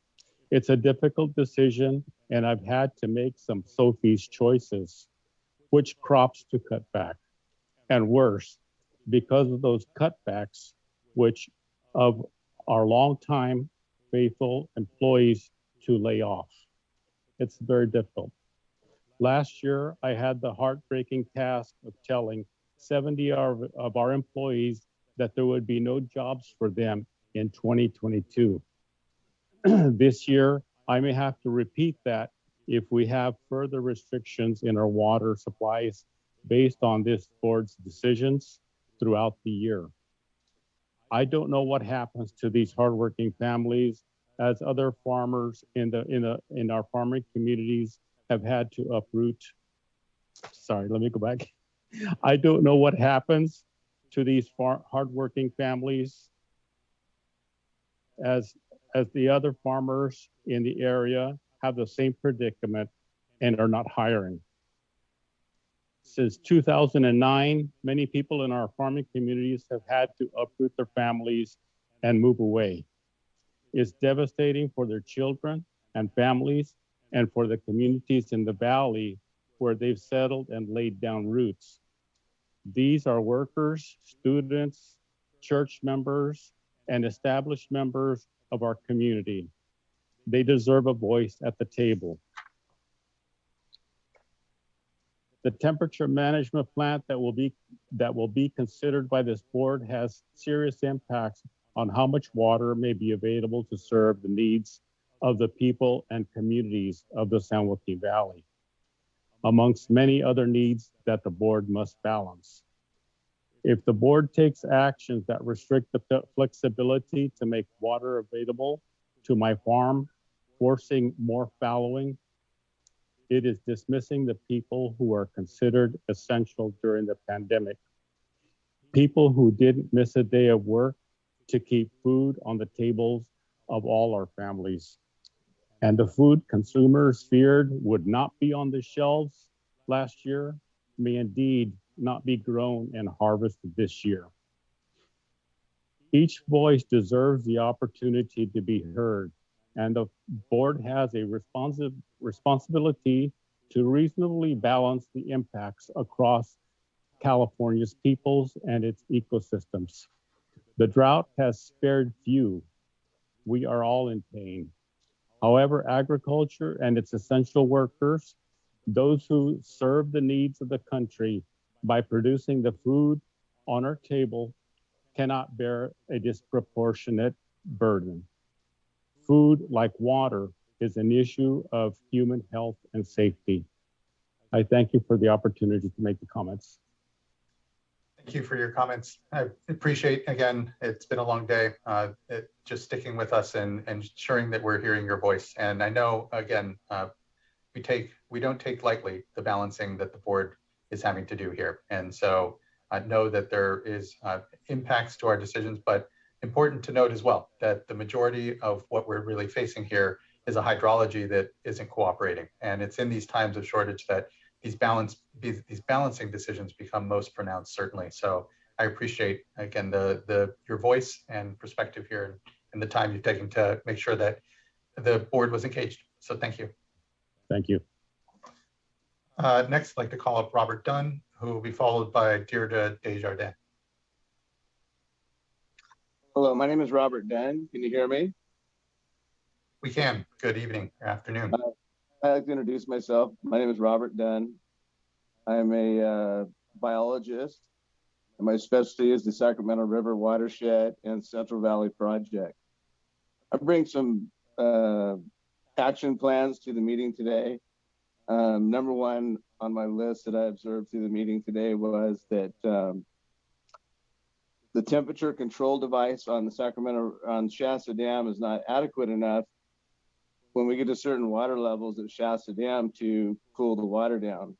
It's a difficult decision, and I've had to make some Sophie's choices, which crops to cut back. And worse, because of those cutbacks, which of our longtime faithful employees to lay off. It's very difficult. Last year, I had the heartbreaking task of telling 70 of our employees that there would be no jobs for them in 2022. This year, I may have to repeat that if we have further restrictions in our water supplies based on this board's decisions throughout the year. I don't know what happens to these hardworking families as other farmers in our farming communities have had to uproot. Sorry, let me go back. I don't know what happens to these hardworking families as the other farmers in the area have the same predicament and are not hiring. Since 2009, many people in our farming communities have had to uproot their families and move away. It's devastating for their children and families and for the communities in the valley where they've settled and laid down roots. These are workers, students, church members, and established members of our community. They deserve a voice at the table. The temperature management plant that will be considered by this board has serious impacts on how much water may be available to serve the needs of the people and communities of the San Joaquin Valley, amongst many other needs that the board must balance. If the board takes actions that restrict the flexibility to make water available to my farm, forcing more fallowing, it is dismissing the people who are considered essential during the pandemic. People who didn't miss a day of work to keep food on the tables of all our families. And the food consumers feared would not be on the shelves last year may indeed not be grown and harvested this year. Each voice deserves the opportunity to be heard, and the board has a responsibility to reasonably balance the impacts across California's peoples and its ecosystems. The drought has spared few. We are all in pain. However, agriculture and its essential workers, those who serve the needs of the country by producing the food on our table, cannot bear a disproportionate burden. Food, like water, is an issue of human health and safety. I thank you for the opportunity to make the comments. Thank you for your comments. I appreciate, again, it's been a long day, just sticking with us and ensuring that we're hearing your voice. And I know, again, we don't take lightly the balancing that the board is having to do here. And so I know that there is impacts to our decisions, but important to note as well that the majority of what we're really facing here is a hydrology that isn't cooperating. And it's in these times of shortage that these balancing decisions become most pronounced, certainly. So I appreciate, again, your voice and perspective here and the time you've taken to make sure that the board was engaged. So thank you. Thank you. Next, I'd like to call up Robert Dunn, who will be followed by Deirdre Desjardins. Hello, my name is Robert Dunn. Can you hear me? We can. Good evening or afternoon. I'd like to introduce myself. My name is Robert Dunn. I'm a biologist, and my specialty is the Sacramento River Watershed and Central Valley Project. I bring some action plans to the meeting today. Number one on my list that I observed through the meeting today was that the temperature control device on Shasta Dam is not adequate enough when we get to certain water levels at Shasta Dam to cool the water down.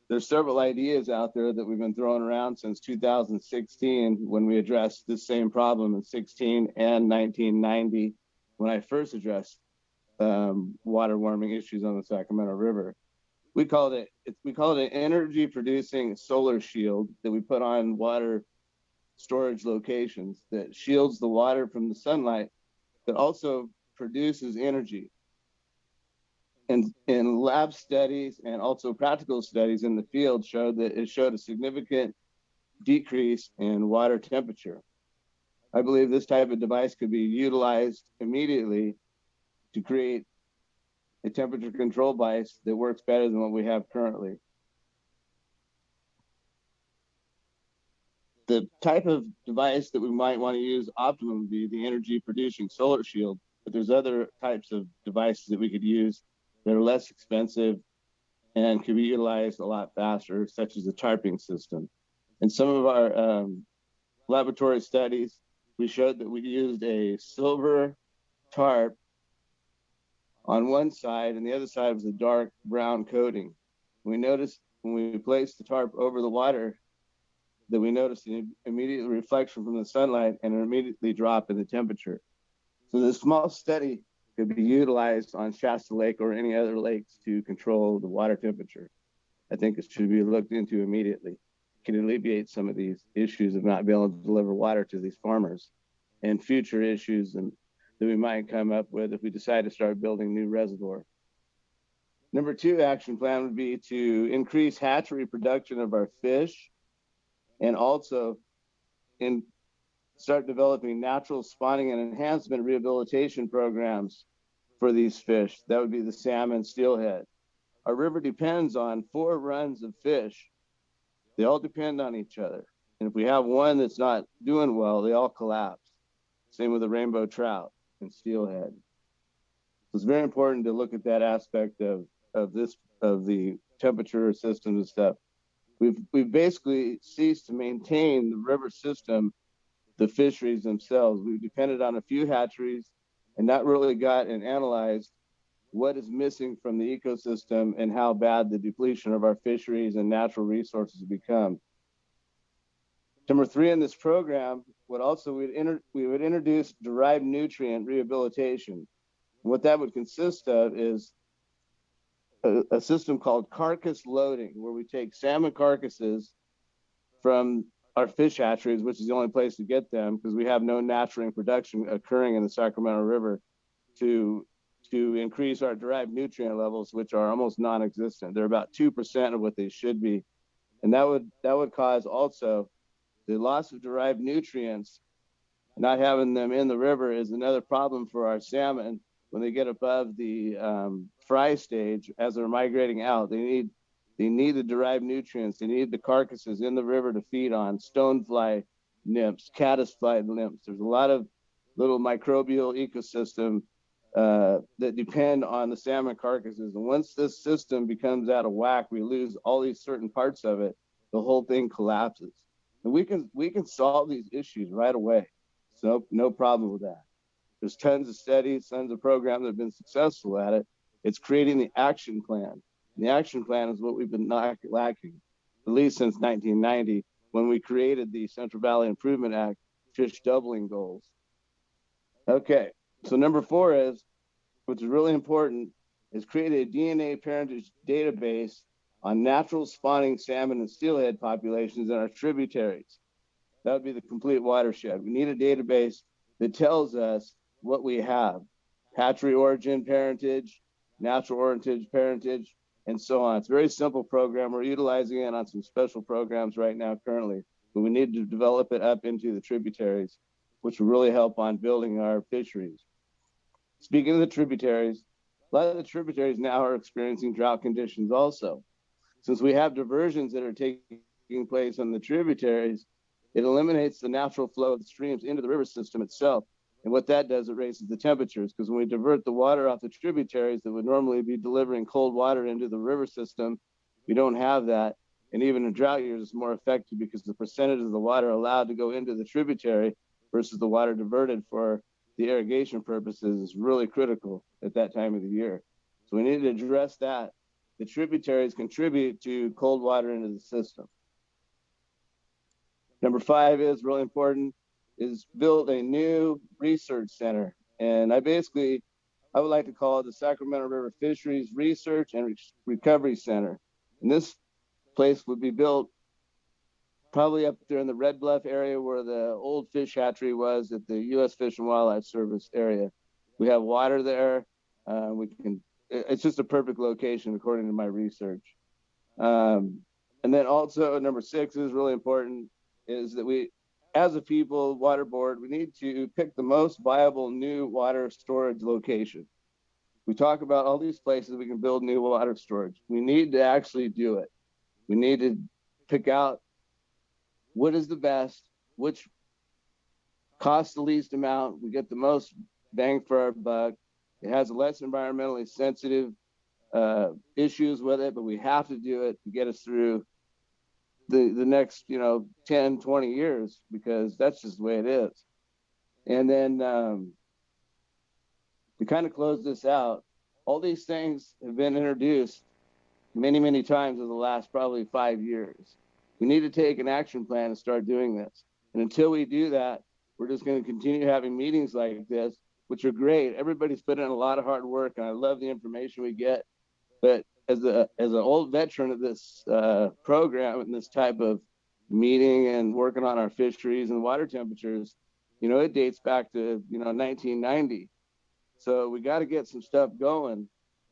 There's several ideas out there that we've been throwing around since 2016 when we addressed this same problem in 16 and 1990 when I first addressed water warming issues on the Sacramento River. We call it an energy producing solar shield that we put on water storage locations that shields the water from the sunlight, but also produces energy. And in lab studies and also practical studies in the field showed that it showed a significant decrease in water temperature. I believe this type of device could be utilized immediately to create a temperature control device that works better than what we have currently. The type of device that we might want to use optimum would be the energy producing solar shield, but there's other types of devices that we could use that are less expensive and could be utilized a lot faster, such as the tarping system. In some of our laboratory studies, we showed that we used a silver tarp on one side and the other side was a dark brown coating. We noticed when we placed the tarp over the water that we noticed an immediate reflection from the sunlight and an immediately drop in the temperature. So this small study could be utilized on Shasta Lake or any other lakes to control the water temperature. I think it should be looked into immediately. It can alleviate some of these issues of not being able to deliver water to these farmers and future issues that we might come up with if we decide to start building new reservoir. Number two action plan would be to increase hatchery production of our fish and also start developing natural spawning and enhancement rehabilitation programs for these fish. That would be the salmon, steelhead. Our river depends on 4 runs of fish. They all depend on each other. And if we have one that's not doing well, they all collapse. Same with the rainbow trout and steelhead. So it's very important to look at that aspect of the temperature systems and stuff. We've basically ceased to maintain the river system, the fisheries themselves. We've depended on a few hatcheries and not really got and analyzed what is missing from the ecosystem and how bad the depletion of our fisheries and natural resources become. Number 3 in this program would also, we would introduce derived nutrient rehabilitation. What that would consist of is a system called carcass loading, where we take salmon carcasses from our fish hatcheries, which is the only place to get them because we have no naturally production occurring in the Sacramento River, to increase our derived nutrient levels, which are almost non-existent. They're about 2% of what they should be. And that would cause also the loss of derived nutrients. Not having them in the river is another problem for our salmon. When they get above the fry stage, as they're migrating out, they need the derived nutrients. They need the carcasses in the river to feed on, stonefly nymphs, caddisfly nymphs. There's a lot of little microbial ecosystem that depend on the salmon carcasses. And once this system becomes out of whack, we lose all these certain parts of it, the whole thing collapses. And we can solve these issues right away. So no problem with that. There's tons of studies, tons of programs that have been successful at it. It's creating the action plan. And the action plan is what we've been lacking, at least since 1990, when we created the Central Valley Improvement Act fish doubling goals. Okay, so number 4 is, which is really important, is create a DNA parentage database on natural spawning salmon and steelhead populations in our tributaries. That would be the complete watershed. We need a database that tells us what we have: hatchery origin parentage, natural origin parentage, and so on. It's a very simple program. We're utilizing it on some special programs right now currently, but we need to develop it up into the tributaries, which will really help on building our fisheries. Speaking of the tributaries, a lot of the tributaries now are experiencing drought conditions also. Since we have diversions that are taking place on the tributaries, it eliminates the natural flow of the streams into the river system itself. And what that does, it raises the temperatures, because when we divert the water off the tributaries that would normally be delivering cold water into the river system, we don't have that. And even in drought years, it's more effective because the percentage of the water allowed to go into the tributary versus the water diverted for the irrigation purposes is really critical at that time of the year. So we need to address that. The tributaries contribute to cold water into the system. Number 5 is really important, is build a new research center. And I would like to call it the Sacramento River Fisheries Research and Recovery Center. And this place would be built probably up there in the Red Bluff area where the old fish hatchery was at the U.S. Fish and Wildlife Service area. We have water there. It's just a perfect location according to my research. And then also number 6 is really important, is that we, as a people, water board, we need to pick the most viable new water storage location. We talk about all these places we can build new water storage. We need to actually do it. We need to pick out what is the best, which costs the least amount, we get the most bang for our buck. It has less environmentally sensitive issues with it, but we have to do it to get us through the next 10, 20 years, because that's just the way it is. And then to kind of close this out, all these things have been introduced many, many times in the last probably 5 years. We need to take an action plan and start doing this. And until we do that, we're just going to continue having meetings like this, which are great. Everybody's put in a lot of hard work, and I love the information we get. But as an old veteran of this program and this type of meeting and working on our fisheries and water temperatures, it dates back to 1990. So we got to get some stuff going.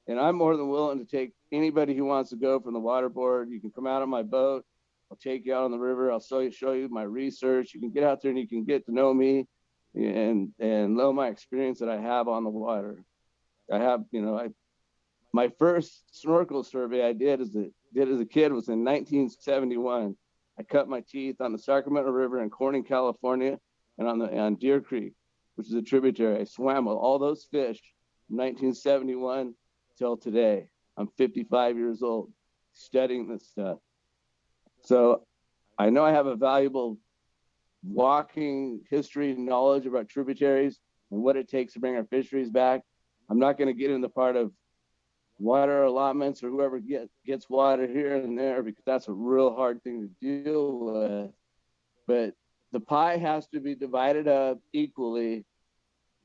And I'm more than willing to take anybody who wants to go from the water board. You can come out on my boat. I'll take you out on the river. I'll show you my research. You can get out there and you can get to know me and know my experience that I have on the water. I have, my first snorkel survey I did as a kid was in 1971. I cut my teeth on the Sacramento River in Corning, California, and on Deer Creek, which is a tributary. I swam with all those fish from 1971 till today. I'm 55 years old, studying this stuff. So I know I have a valuable walking history and knowledge about tributaries and what it takes to bring our fisheries back. I'm not going to get in the part of water allotments or whoever gets water here and there, because that's a real hard thing to deal with. But the pie has to be divided up equally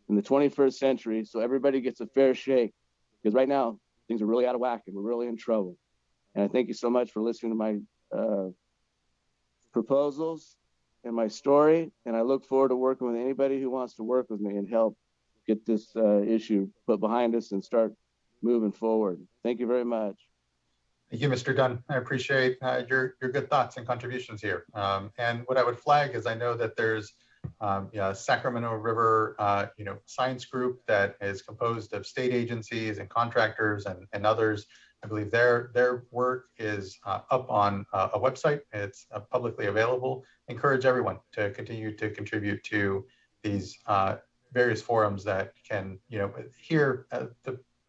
in the 21st century so everybody gets a fair shake, because right now things are really out of whack and we're really in trouble. And I thank you so much for listening to my proposals and my story, and I look forward to working with anybody who wants to work with me and help get this issue put behind us and start moving forward. Thank you very much. Thank you, Mr. Dunn. I appreciate your good thoughts and contributions here. And what I would flag is I know that there's Sacramento River science group that is composed of state agencies and contractors and others. I believe their work is up on a website. It's publicly available. Encourage everyone to continue to contribute to these various forums that can, here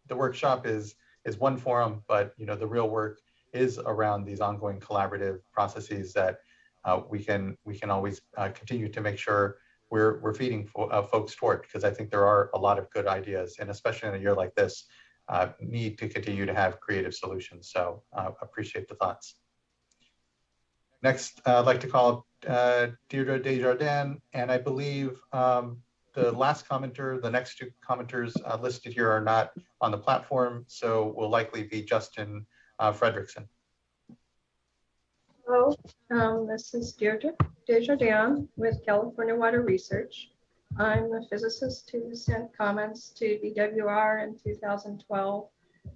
the workshop is one forum, but the real work is around these ongoing collaborative processes that we can always continue to make sure we're feeding folks toward, because I think there are a lot of good ideas, and especially in a year like this, need to continue to have creative solutions. So appreciate the thoughts. Next, I'd like to call Deirdre Desjardins, and I believe the last commenter, the next two commenters listed here are not on the platform, so will likely be Justin Fredrickson. Hello, this is Deirdre Desjardins with California Water Research. I'm a physicist who sent comments to DWR in 2012,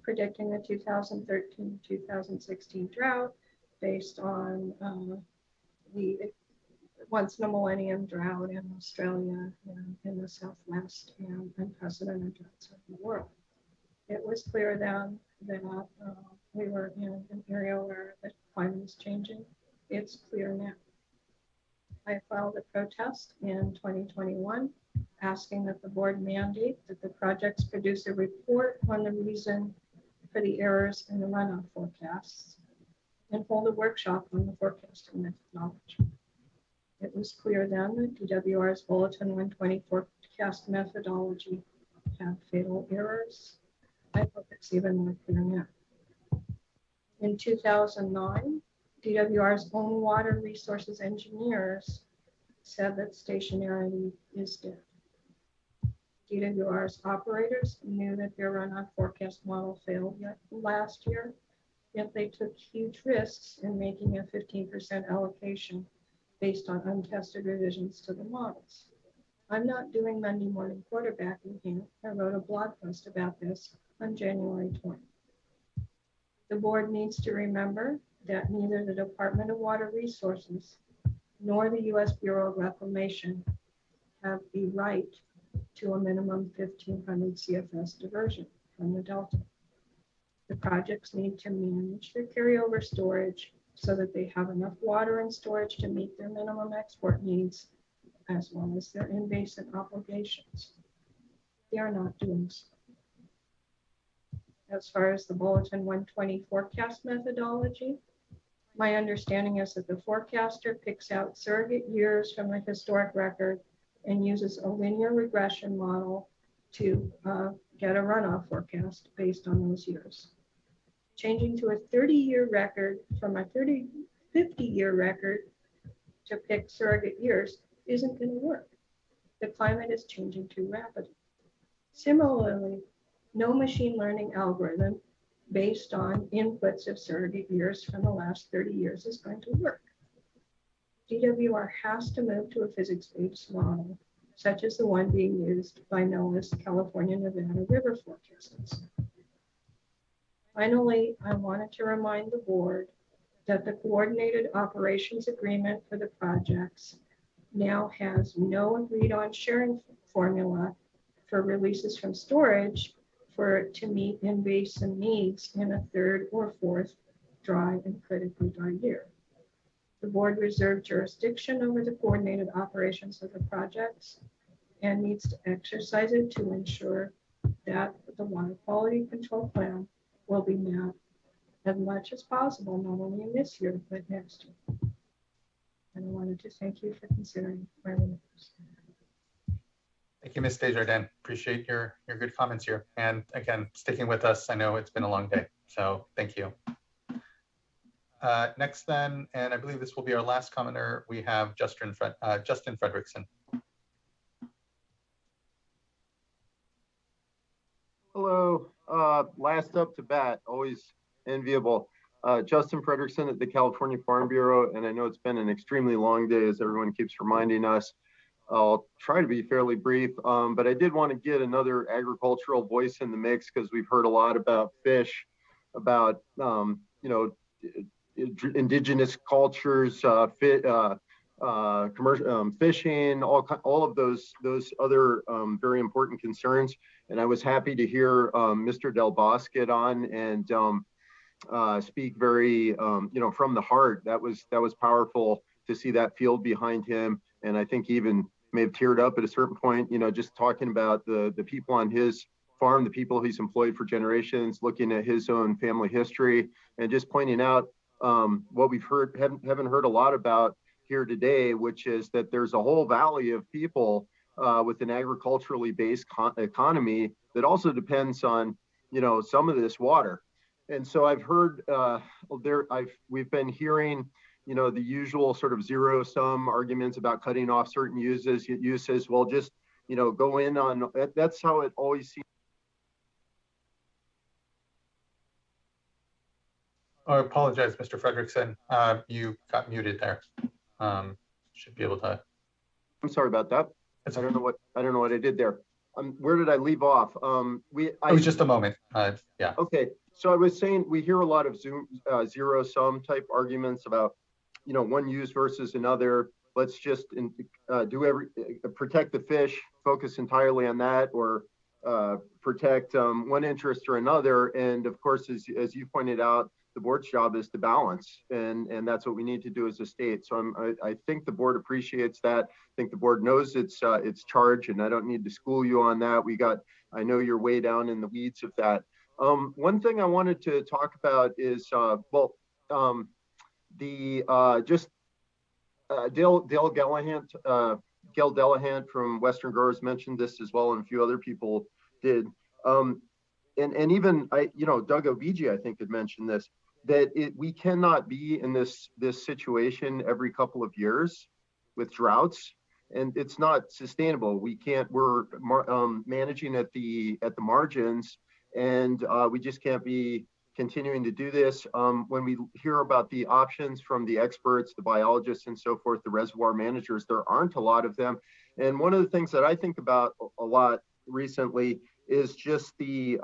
predicting the 2013-2016 drought based on the once in a millennium drought in Australia and in the Southwest and unprecedented droughts in the world. It was clear then that we were in an area where the climate is changing. It's clear now. I filed a protest in 2021 asking that the board mandate that the projects produce a report on the reason for the errors in the runoff forecasts and hold a workshop on the forecasting methodology. It was clear then that DWR's Bulletin 120 forecast methodology had fatal errors. I hope it's even more clear now. In 2009, DWR's own water resources engineers said that stationarity is dead. DWR's operators knew that their runoff forecast model failed last year, yet they took huge risks in making a 15% allocation based on untested revisions to the models. I'm not doing Monday morning quarterbacking here. I wrote a blog post about this on January 20th. The board needs to remember that neither the Department of Water Resources nor the U.S. Bureau of Reclamation have the right to a minimum 1,500 CFS diversion from the Delta. The projects need to manage their carryover storage so that they have enough water and storage to meet their minimum export needs, as well as their in-basin obligations. They are not doing so. As far as the Bulletin 120 forecast methodology, my understanding is that the forecaster picks out surrogate years from the historic record and uses a linear regression model to get a runoff forecast based on those years. Changing to a 30-year record from a 50-year record to pick surrogate years isn't going to work. The climate is changing too rapidly. Similarly, no machine learning algorithm based on inputs of surrogate years from the last 30 years is going to work. DWR has to move to a physics-based model, such as the one being used by NOAA's California Nevada River Forecasting Center. Finally, I wanted to remind the board that the Coordinated Operations Agreement for the projects now has no agreed on sharing formula for releases from storage to meet in-basin needs in a third or fourth dry and critically dry year. The board reserved jurisdiction over the coordinated operations of the projects and needs to exercise it to ensure that the water quality control plan will be met as much as possible, not only in this year, but next year. And I wanted to thank you for considering my remarks. Thank you, Ms. Desjardins. Appreciate your good comments here. And again, sticking with us. I know it's been a long day, so thank you. Next then, and I believe this will be our last commenter, we have Justin Fredrickson. Hello, last up to bat, always enviable. Justin Fredrickson at the California Farm Bureau, and I know it's been an extremely long day as everyone keeps reminding us. I'll try to be fairly brief, but I did want to get another agricultural voice in the mix because we've heard a lot about fish, about indigenous cultures, commercial fishing, all of those other very important concerns. And I was happy to hear Mr. Del Bosque get on and speak very from the heart. That was powerful to see that field behind him, and I think even may have teared up at a certain point, just talking about the people on his farm, the people he's employed for generations, looking at his own family history, and just pointing out what we've haven't heard a lot about here today, which is that there's a whole valley of people with an agriculturally based economy that also depends on some of this water. And so I've heard we've been hearing the usual sort of zero sum arguments about cutting off certain uses. Well, just go in on that's how it always seems. I apologize, Mr. Fredrickson. You got muted there. Should be able to. I'm sorry about that. I don't know what I did there. Where did I leave off? It was just a moment. Yeah. Okay. So I was saying we hear a lot of zero sum type arguments about one use versus another. Let's just protect the fish, focus entirely on that, or protect one interest or another. And of course, as you pointed out, the board's job is to balance, and that's what we need to do as a state. So I think the board appreciates that. I think the board knows its charge, and I don't need to school you on that. I know you're way down in the weeds of that. One thing I wanted to talk about is Gail Delahunt from Western Growers mentioned this as well, and a few other people did. And even Doug Obigi, I think, had mentioned this, that we cannot be in this situation every couple of years with droughts, and it's not sustainable. We're managing at the margins, and we just can't be continuing to do this. When we hear about the options from the experts, the biologists and so forth, the reservoir managers, there aren't a lot of them. And one of the things that I think about a lot recently is just the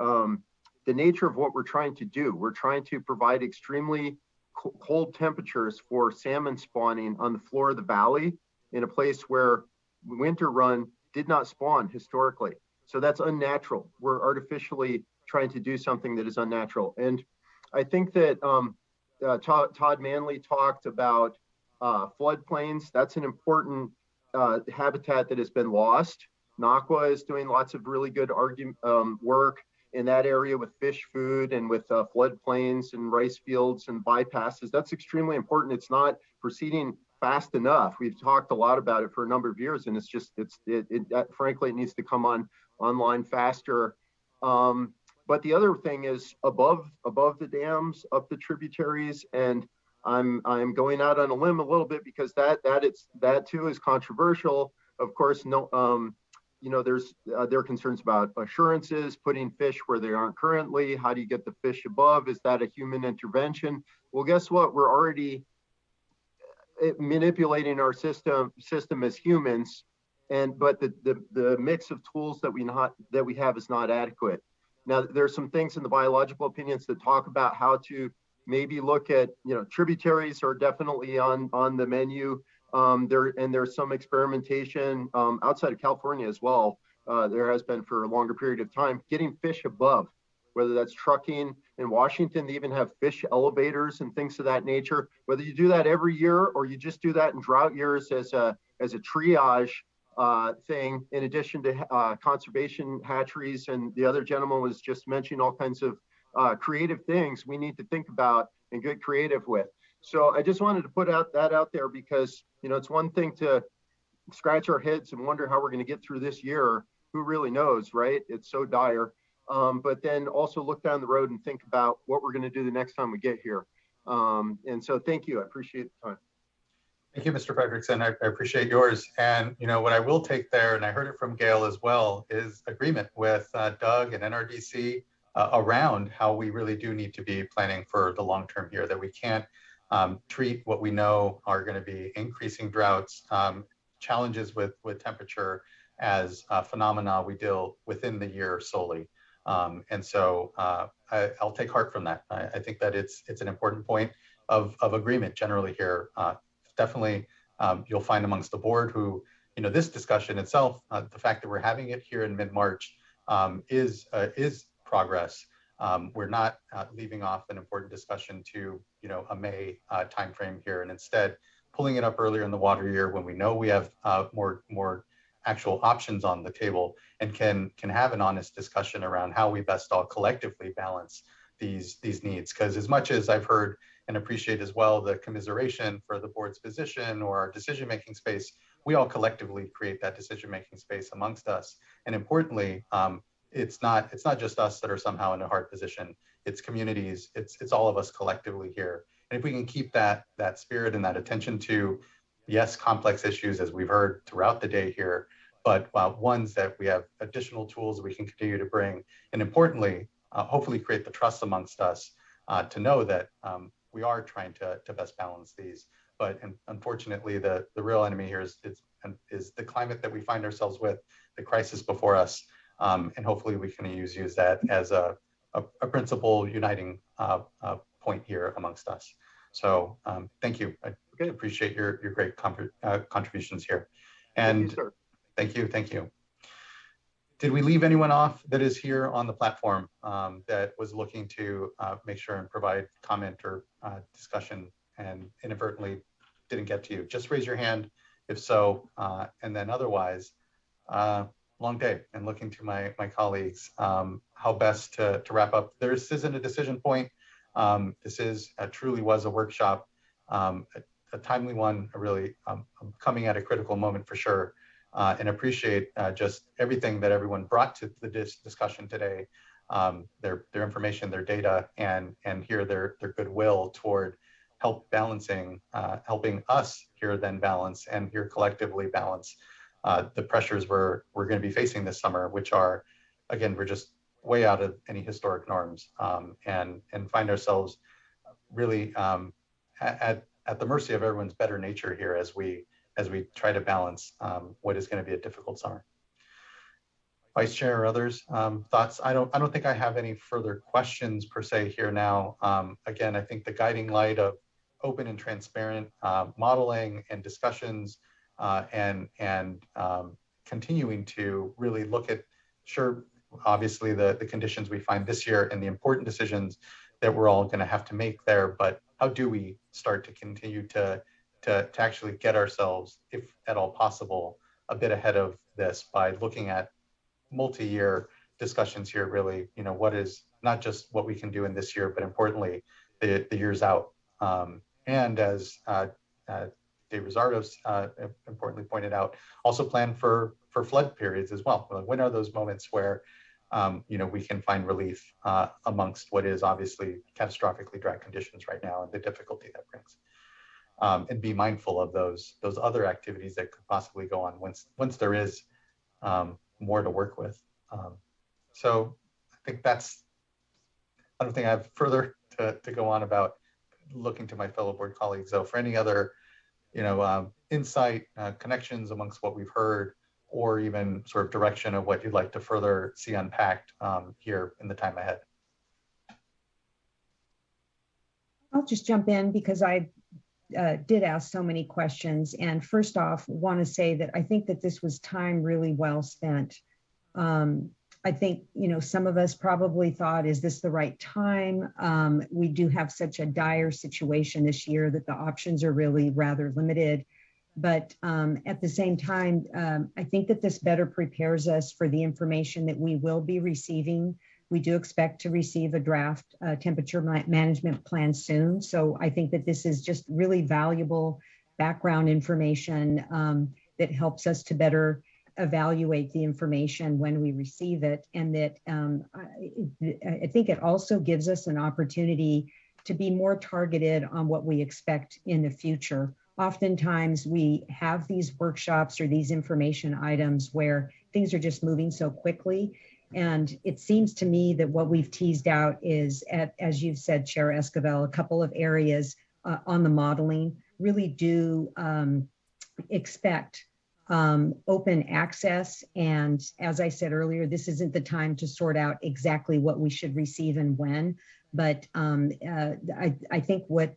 nature of what we're trying to do. We're trying to provide extremely cold temperatures for salmon spawning on the floor of the valley in a place where winter run did not spawn historically. So that's unnatural. We're artificially trying to do something that is unnatural. And I think that Todd Manley talked about floodplains. That's an important habitat that has been lost. NACWA is doing lots of really good work in that area with fish food and with floodplains and rice fields and bypasses. That's extremely important. It's not proceeding fast enough. We've talked a lot about it for a number of years, and frankly, it needs to come online faster. But the other thing is above the dams, up the tributaries, and I'm going out on a limb a little bit because that too is controversial. Of course, there are concerns about assurances, putting fish where they aren't currently. How do you get the fish above? Is that a human intervention? Well, guess what? We're already manipulating our system as humans, but the mix of tools that we have is not adequate. Now, there's some things in the biological opinions that talk about how to maybe look at, tributaries are definitely on the menu. There's some experimentation outside of California as well there has been for a longer period of time, getting fish above, whether that's trucking. In Washington, they even have fish elevators and things of that nature. Whether you do that every year or you just do that in drought years as a triage thing, in addition to conservation hatcheries, and the other gentleman was just mentioning all kinds of creative things we need to think about and get creative with. So I just wanted to put that out there because, you know, it's one thing to scratch our heads and wonder how we're going to get through this year. Who really knows, right? It's so dire. But then also look down the road and think about what we're going to do the next time we get here. And so thank you. I appreciate the time. Thank you, Mr. Frederickson. I appreciate yours. And, you know, what I will take there, and I heard it from Gail as well, is agreement with Doug and NRDC around how we really do need to be planning for the long term here, that we can't treat what we know are going to be increasing droughts, challenges with temperature as phenomena we deal within the year solely. And so I'll take heart from that. I think that it's an important point of agreement generally here. Definitely, you'll find amongst the board who, you know, this discussion itself, the fact that we're having it here in mid-March is progress. We're not leaving off an important discussion to, you know, a May timeframe here, and instead pulling it up earlier in the water year when we know we have more actual options on the table and can have an honest discussion around how we best all collectively balance these needs. Because as much as I've heard and appreciate as well the commiseration for the board's position or our decision-making space, we all collectively create that decision-making space amongst us. And importantly, it's not just us that are somehow in a hard position. It's communities. It's all of us collectively here. And if we can keep that spirit and that attention to, yes, complex issues as we've heard throughout the day here, but ones that we have additional tools we can continue to bring, and importantly, hopefully create the trust amongst us to know that we are trying to best balance these. But unfortunately, the real enemy here is the climate that we find ourselves with, the crisis before us, and hopefully we can use that as a principal uniting point here amongst us. So thank you. I appreciate your great contributions here. And thank you, thank you. Did we leave anyone off that is here on the platform that was looking to make sure and provide comment or discussion and inadvertently didn't get to you? Just raise your hand if so, and then otherwise, long day, and looking to my colleagues, how best to wrap up. This isn't a decision point. This truly was a workshop, a timely one, really coming at a critical moment for sure. And appreciate just everything that everyone brought to the discussion today, their information, their data, and here their goodwill toward helping us here then balance and here collectively balance the pressures we're going to be facing this summer, which are, again, we're just way out of any historic norms, and find ourselves really at the mercy of everyone's better nature here as we try to balance what is going to be a difficult summer. Vice Chair or others, thoughts? I don't think I have any further questions per se here now. Again, I think the guiding light of open and transparent modeling and discussions and continuing to really look at, sure, obviously the conditions we find this year and the important decisions that we're all going to have to make there, but how do we start to continue to actually get ourselves, if at all possible, a bit ahead of this by looking at multi-year discussions here, really, you know, what is not just what we can do in this year, but importantly, the years out. And as Dave Rosardo importantly pointed out, also plan for flood periods as well. When are those moments where you know, we can find relief amongst what is obviously catastrophically dry conditions right now and the difficulty that brings. And be mindful of those other activities that could possibly go on once there is more to work with. So I think I don't think I have further to go on about looking to my fellow board colleagues, though, for any other, you know, insight, connections amongst what we've heard, or even sort of direction of what you'd like to further see unpacked here in the time ahead. I'll just jump in because I did ask so many questions. And first off, want to say that I think that this was time really well spent. I think, some of us probably thought, is this the right time? We do have such a dire situation this year that the options are really rather limited. But at the same time, I think that this better prepares us for the information that we will be receiving. We do expect to receive a draft temperature management plan soon. So I think that this is just really valuable background information that helps us to better evaluate the information when we receive it. And that I think it also gives us an opportunity to be more targeted on what we expect in the future. Oftentimes we have these workshops or these information items where things are just moving so quickly. And it seems to me that what we've teased out is, as you've said, Chair Esquivel, a couple of areas on the modeling really do expect open access. And as I said earlier, this isn't the time to sort out exactly what we should receive and when. But I think what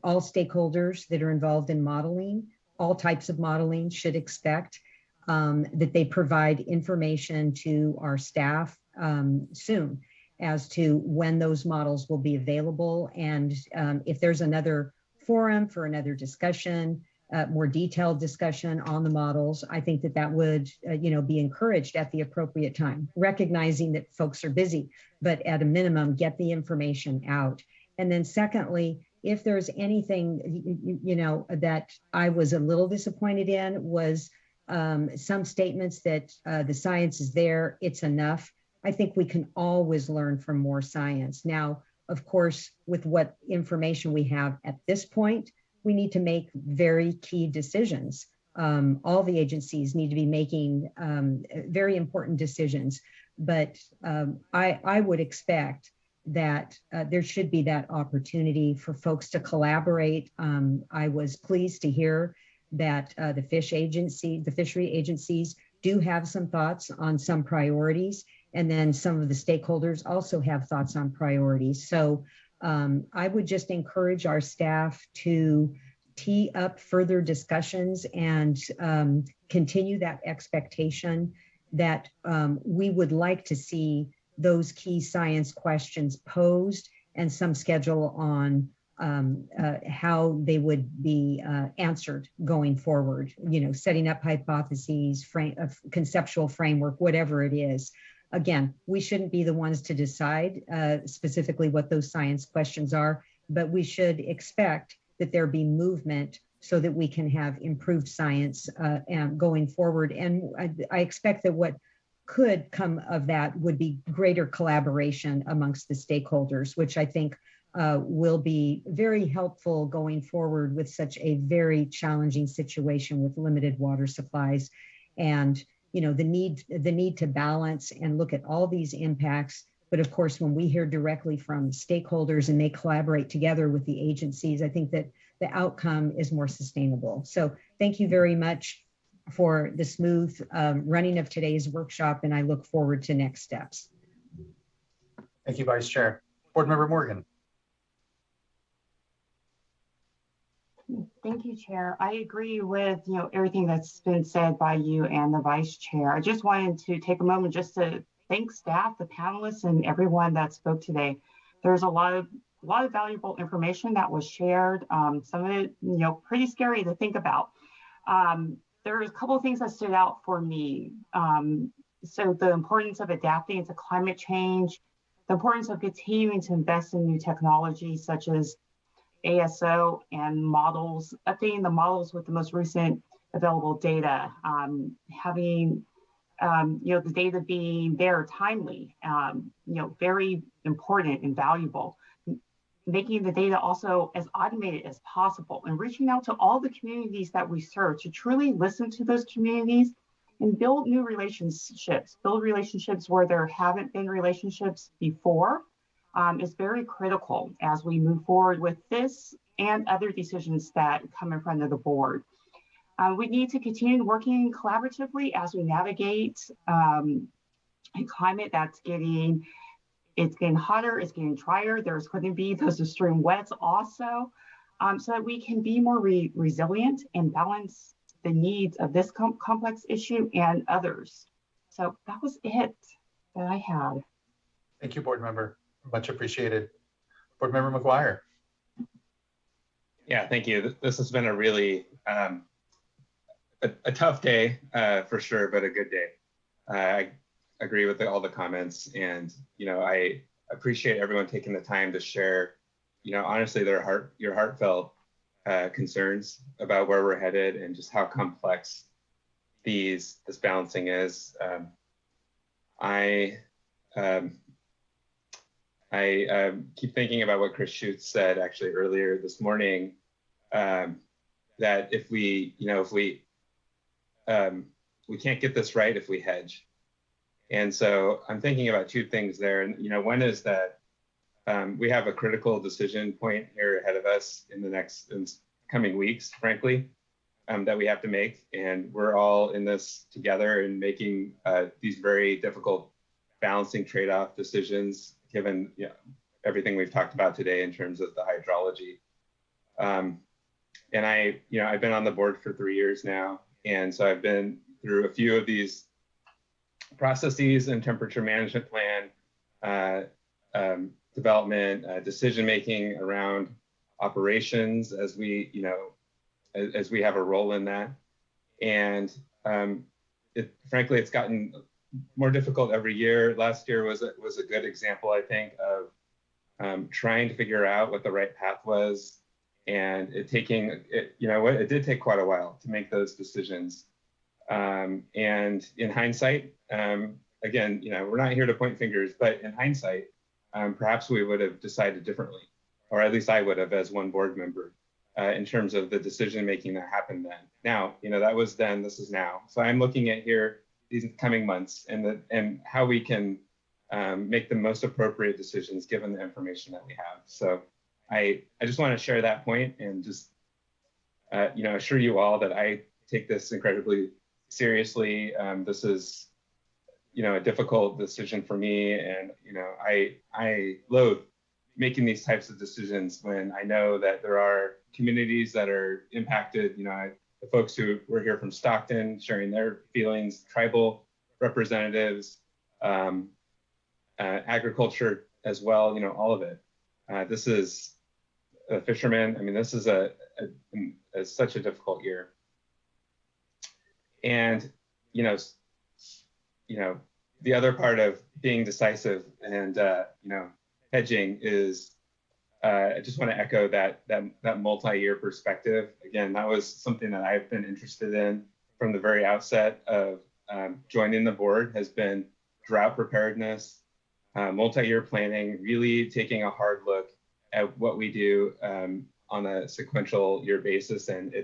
all stakeholders that are involved in modeling, all types of modeling, should expect that they provide information to our staff soon as to when those models will be available. And if there's another forum for another discussion, more detailed discussion on the models, I think that that would be encouraged at the appropriate time, recognizing that folks are busy, but at a minimum, get the information out. And then secondly, if there's anything, that I was a little disappointed in, was some statements that the science is there, it's enough. I think we can always learn from more science. Now, of course, with what information we have at this point, we need to make very key decisions. All the agencies need to be making very important decisions. But I would expect that there should be that opportunity for folks to collaborate. I was pleased to hear that the fishery agencies do have some thoughts on some priorities, and then some of the stakeholders also have thoughts on priorities. So I would just encourage our staff to tee up further discussions and continue that expectation that we would like to see those key science questions posed and some schedule on how they would be answered going forward, setting up hypotheses, conceptual framework, whatever it is. Again, we shouldn't be the ones to decide specifically what those science questions are, but we should expect that there be movement so that we can have improved science going forward. And I expect that what could come of that would be greater collaboration amongst the stakeholders, which I think will be very helpful going forward with such a very challenging situation with limited water supplies. And the need to balance and look at all these impacts. But of course, when we hear directly from stakeholders and they collaborate together with the agencies, I think that the outcome is more sustainable. So thank you very much for the smooth running of today's workshop, and I look forward to next steps. Thank you, Vice Chair. Board Member Morgan. Thank you, Chair. I agree with everything that's been said by you and the Vice Chair. I just wanted to take a moment just to thank staff, the panelists, and everyone that spoke today. There's a lot of valuable information that was shared. Some of it, pretty scary to think about. There's a couple of things that stood out for me. So the importance of adapting to climate change, the importance of continuing to invest in new technologies such as ASO and models, updating the models with the most recent available data, having the data being there timely, very important and valuable, making the data also as automated as possible, and reaching out to all the communities that we serve to truly listen to those communities and build new relationships, where there haven't been relationships before. Is very critical as we move forward with this and other decisions that come in front of the board. We need to continue working collaboratively as we navigate a climate that's getting hotter, it's getting drier. There's going to be those extreme wets also, so that we can be more resilient and balance the needs of this complex issue and others. So that was it that I had. Thank you, board member. Much appreciated. Board member McGuire. Yeah, thank you. This has been a really a tough day for sure, but a good day. I agree with all the comments, and I appreciate everyone taking the time to share, honestly, your heartfelt concerns about where we're headed and just how complex this balancing is. I keep thinking about what Chris Schutz said actually earlier this morning, that if we can't get this right if we hedge. And so I'm thinking about two things there. And one is that we have a critical decision point here ahead of us in the coming weeks, frankly, that we have to make. And we're all in this together and making these very difficult balancing trade-off decisions, given everything we've talked about today in terms of the hydrology. And I've been on the board for 3 years now. And so I've been through a few of these processes and temperature management plan development, decision-making around operations as we have a role in that. And frankly, it's gotten more difficult every year. Last year was a good example, I think, of trying to figure out what the right path was, and it did take quite a while to make those decisions. And in hindsight, again, we're not here to point fingers, but in hindsight, perhaps we would have decided differently, or at least I would have as one board member, in terms of the decision making that happened then. Now, that was then, this is now. So I'm looking at here these coming months and how we can make the most appropriate decisions given the information that we have. So I just want to share that point and just assure you all that I take this incredibly seriously. This is a difficult decision for me, and I loathe making these types of decisions when I know that there are communities that are impacted. The folks who were here from Stockton sharing their feelings, tribal representatives, agriculture as well, all of it. This is a fisherman. I mean, this is such a difficult year. And, the other part of being decisive and, hedging is, I just want to echo that multi-year perspective. Again, that was something that I've been interested in from the very outset of joining the board, has been drought preparedness, multi-year planning, really taking a hard look at what we do on a sequential year basis. And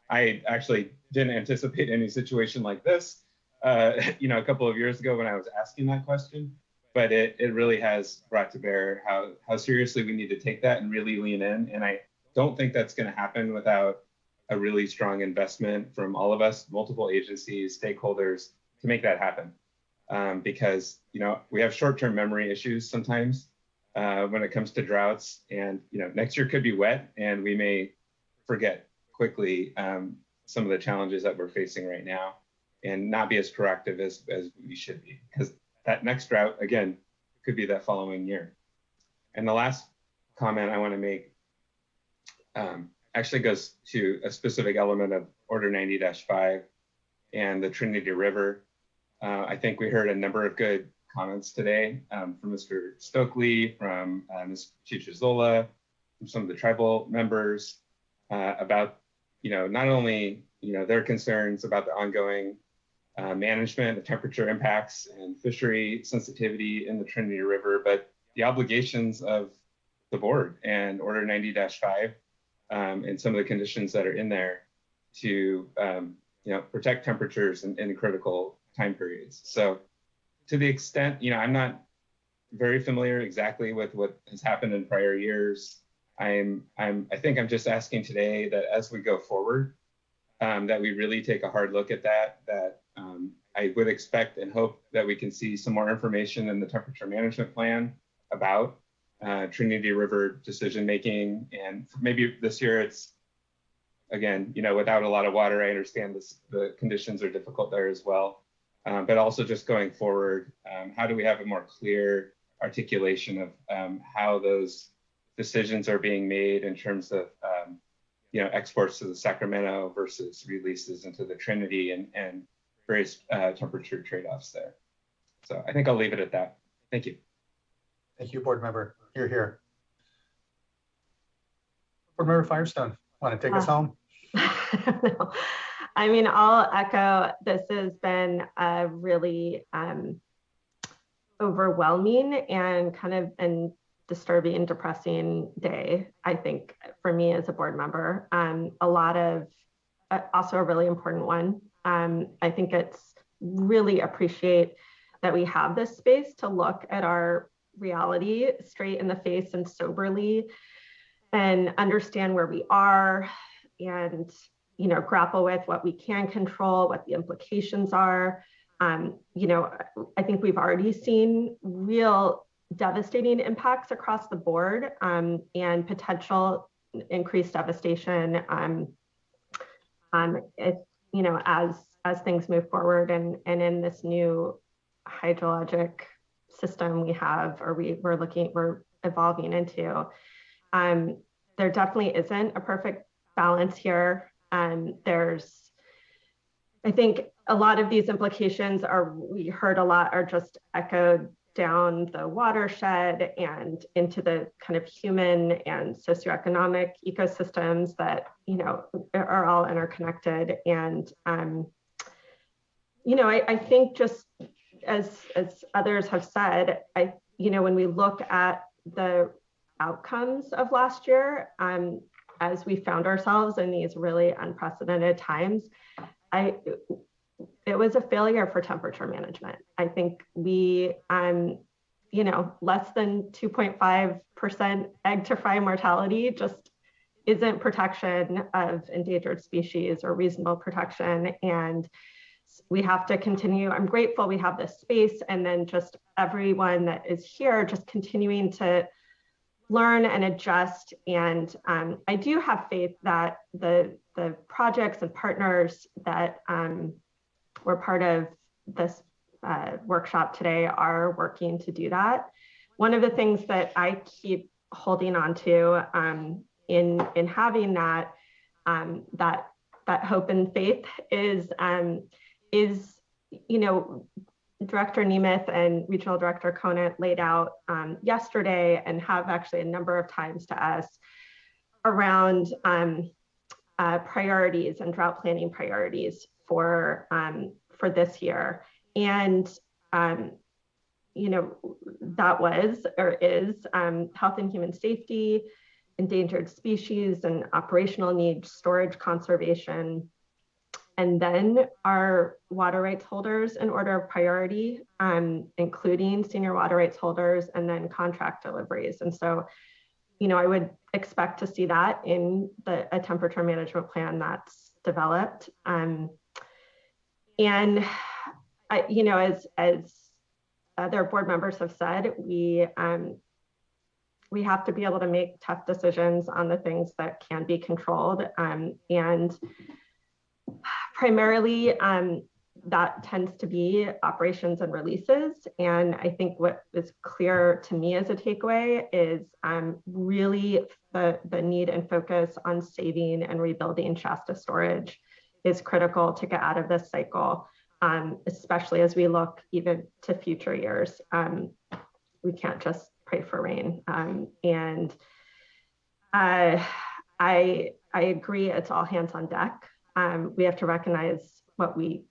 I actually didn't anticipate any situation like this, a couple of years ago when I was asking that question, but it really has brought to bear how seriously we need to take that and really lean in. And I don't think that's going to happen without a really strong investment from all of us, multiple agencies, stakeholders, to make that happen. Because, we have short-term memory issues sometimes when it comes to droughts, and, next year could be wet and we may forget quickly some of the challenges that we're facing right now and not be as proactive as we should be, because that next drought, again, could be that following year. And the last comment I want to make actually goes to a specific element of Order 90-5 and the Trinity River. I think we heard a number of good comments today from Mr. Stokely, from Ms. Chichizola, from some of the tribal members about, not only, their concerns about the ongoing management of temperature impacts and fishery sensitivity in the Trinity River, but the obligations of the board and Order 90-5 and some of the conditions that are in there to protect temperatures in critical time periods. So to the extent, I'm not very familiar exactly with what has happened in prior years. I think I'm just asking today that as we go forward, that we really take a hard look at that I would expect and hope that we can see some more information in the temperature management plan about Trinity River decision-making. And maybe this year it's, again, without a lot of water, I understand the conditions are difficult there as well. but also just going forward, how do we have a more clear articulation of how those decisions are being made in terms of exports to the Sacramento versus releases into the Trinity and various temperature trade-offs there. So I think I'll leave it at that. Thank you. Thank you, board member. Here. Board member Firestone, want to take us home? No. I mean, I'll echo, this has been a really overwhelming and disturbing and depressing day, I think, for me as a board member. A lot of, also a really important one. I think it's really appreciate that we have this space to look at our reality straight in the face and soberly and understand where we are and grapple with what we can control, what the implications are. I think we've already seen real devastating impacts across the board and potential increased devastation as things move forward and in this new hydrologic system we have, or we're evolving into. There definitely isn't a perfect balance here. I think a lot of these implications we heard a lot are just echoed down the watershed and into the kind of human and socioeconomic ecosystems that, are all interconnected. And, I think just as others have said, when we look at the outcomes of last year, as we found ourselves in these really unprecedented times, it was a failure for temperature management. I think we, less than 2.5% egg to fry mortality just isn't protection of endangered species or reasonable protection. And we have to continue. I'm grateful we have this space, and then just everyone that is here just continuing to learn and adjust. And I do have faith that the projects and partners that were part of this workshop today are working to do that. One of the things that I keep holding on to in having that hope and faith is Director Nemeth and Regional Director Conant laid out yesterday, and have actually a number of times to us, around priorities and drought planning priorities for this year. And that was or is health and human safety, endangered species and operational needs, storage, conservation, and then our water rights holders in order of priority, including senior water rights holders, and then contract deliveries. And so, I would expect to see that in a temperature management plan that's developed. And as other board members have said, we have to be able to make tough decisions on the things that can be controlled. And primarily, that tends to be operations and releases. And I think what is clear to me as a takeaway is really the need and focus on saving and rebuilding Shasta storage is critical to get out of this cycle, especially as we look even to future years. We can't just pray for rain. And I agree, it's all hands on deck. We have to recognize what we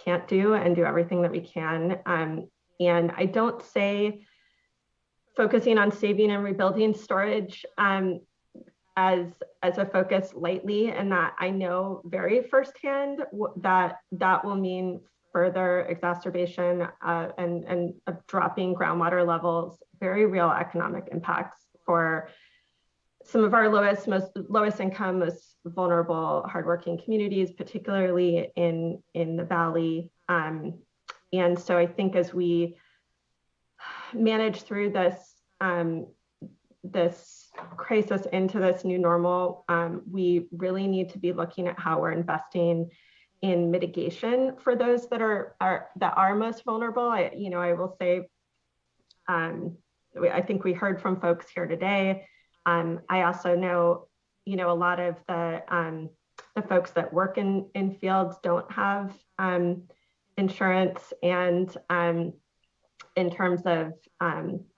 can't do and do everything that we can. And I don't say focusing on saving and rebuilding storage as a focus lightly, and that I know very firsthand that will mean further exacerbation and dropping groundwater levels, very real economic impacts for some of our lowest income, most vulnerable, hardworking communities, particularly in the Valley. And so I think as we manage through this crisis into this new normal, we really need to be looking at how we're investing in mitigation for those that are most vulnerable. I will say, I think we heard from folks here today. I also know, a lot of the folks that work in fields don't have insurance, and in terms of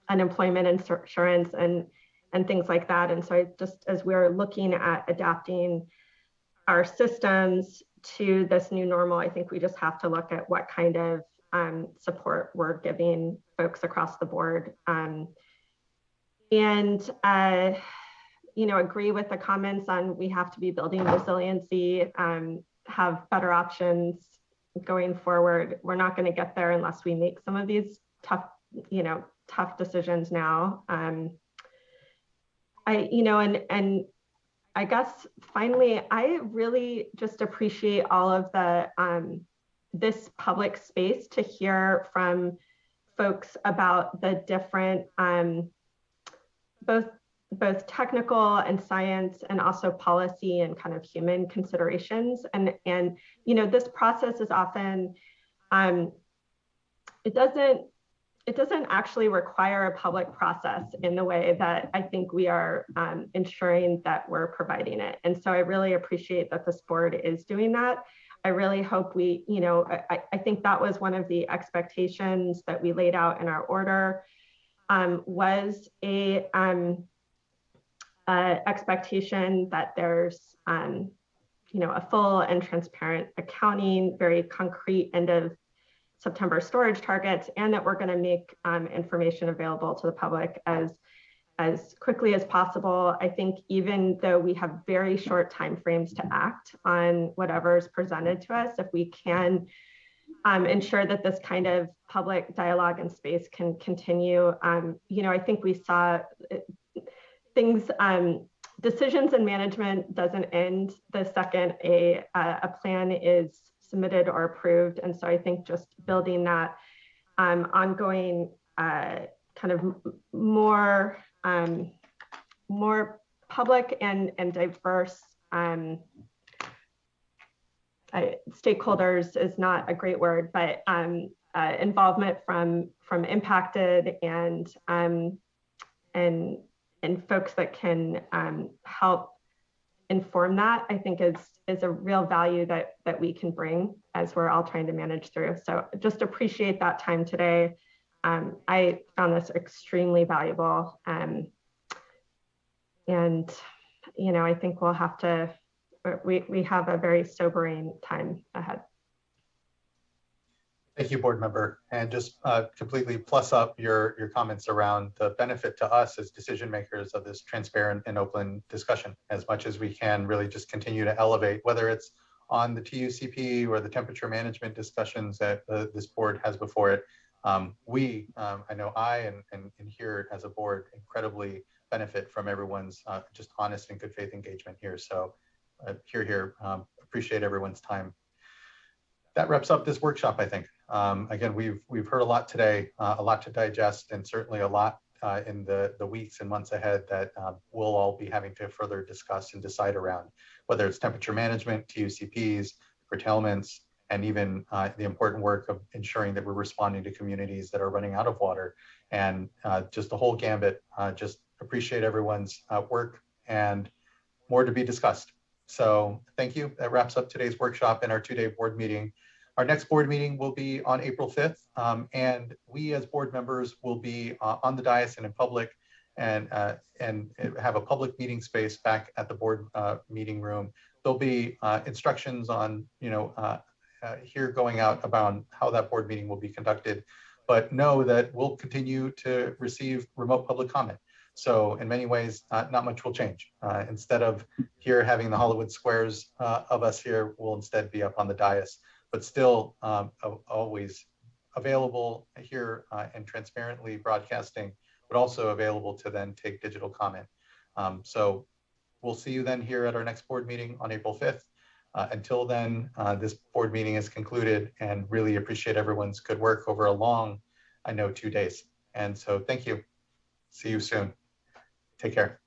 unemployment insurance and things like that. And so as we're looking at adapting our systems to this new normal, I think we just have to look at what kind of support we're giving folks across the board. Agree with the comments on we have to be building resiliency, have better options going forward. We're not going to get there unless we make some of these tough decisions now. I guess finally, I really just appreciate all of the this public space to hear from folks about the different both technical and science and also policy and kind of human considerations. And this process is often it doesn't actually require a public process in the way that I think we are ensuring that we're providing it. And so I really appreciate that this board is doing that. I really hope we, I think that was one of the expectations that we laid out in our order, was a expectation that there's, a full and transparent accounting, very concrete end of September storage targets, and that we're going to make information available to the public as quickly as possible. I think even though we have very short timeframes to act on whatever is presented to us, if we can ensure that this kind of public dialogue and space can continue, I think we saw things, decisions and management doesn't end the second a plan is submitted or approved. And so I think just building that ongoing kind of more public and diverse stakeholders is not a great word, but involvement from impacted and folks that can help inform that, I think is a real value that we can bring as we're all trying to manage through. So just appreciate that time today. I found this extremely valuable. I think we'll have to, we have a very sobering time ahead. Thank you, board member. And just completely plus up your comments around the benefit to us as decision makers of this transparent and open discussion, as much as we can really just continue to elevate, whether it's on the TUCP or the temperature management discussions that this board has before it. I know I and here as a board incredibly benefit from everyone's just honest and good faith engagement here. So appreciate everyone's time. That wraps up this workshop, I think. Again, we've heard a lot today, a lot to digest, and certainly a lot in the weeks and months ahead that we'll all be having to further discuss and decide around, whether it's temperature management, TUCPs, curtailments, and even the important work of ensuring that we're responding to communities that are running out of water, and just the whole gambit. Just appreciate everyone's work, and more to be discussed. So thank you. That wraps up today's workshop and our two-day board meeting. Our next board meeting will be on April 5th, and we as board members will be on the dais and in public, and have a public meeting space back at the board meeting room. There'll be instructions on, here going out about how that board meeting will be conducted, but know that we'll continue to receive remote public comment. So in many ways, not much will change. Instead of here having the Hollywood squares of us here, we'll instead be up on the dais, but still always available here and transparently broadcasting, but also available to then take digital comment. So we'll see you then here at our next board meeting on April 5th. Until then, this board meeting is concluded, and really appreciate everyone's good work over a long, 2 days. And so thank you. See you soon. Take care.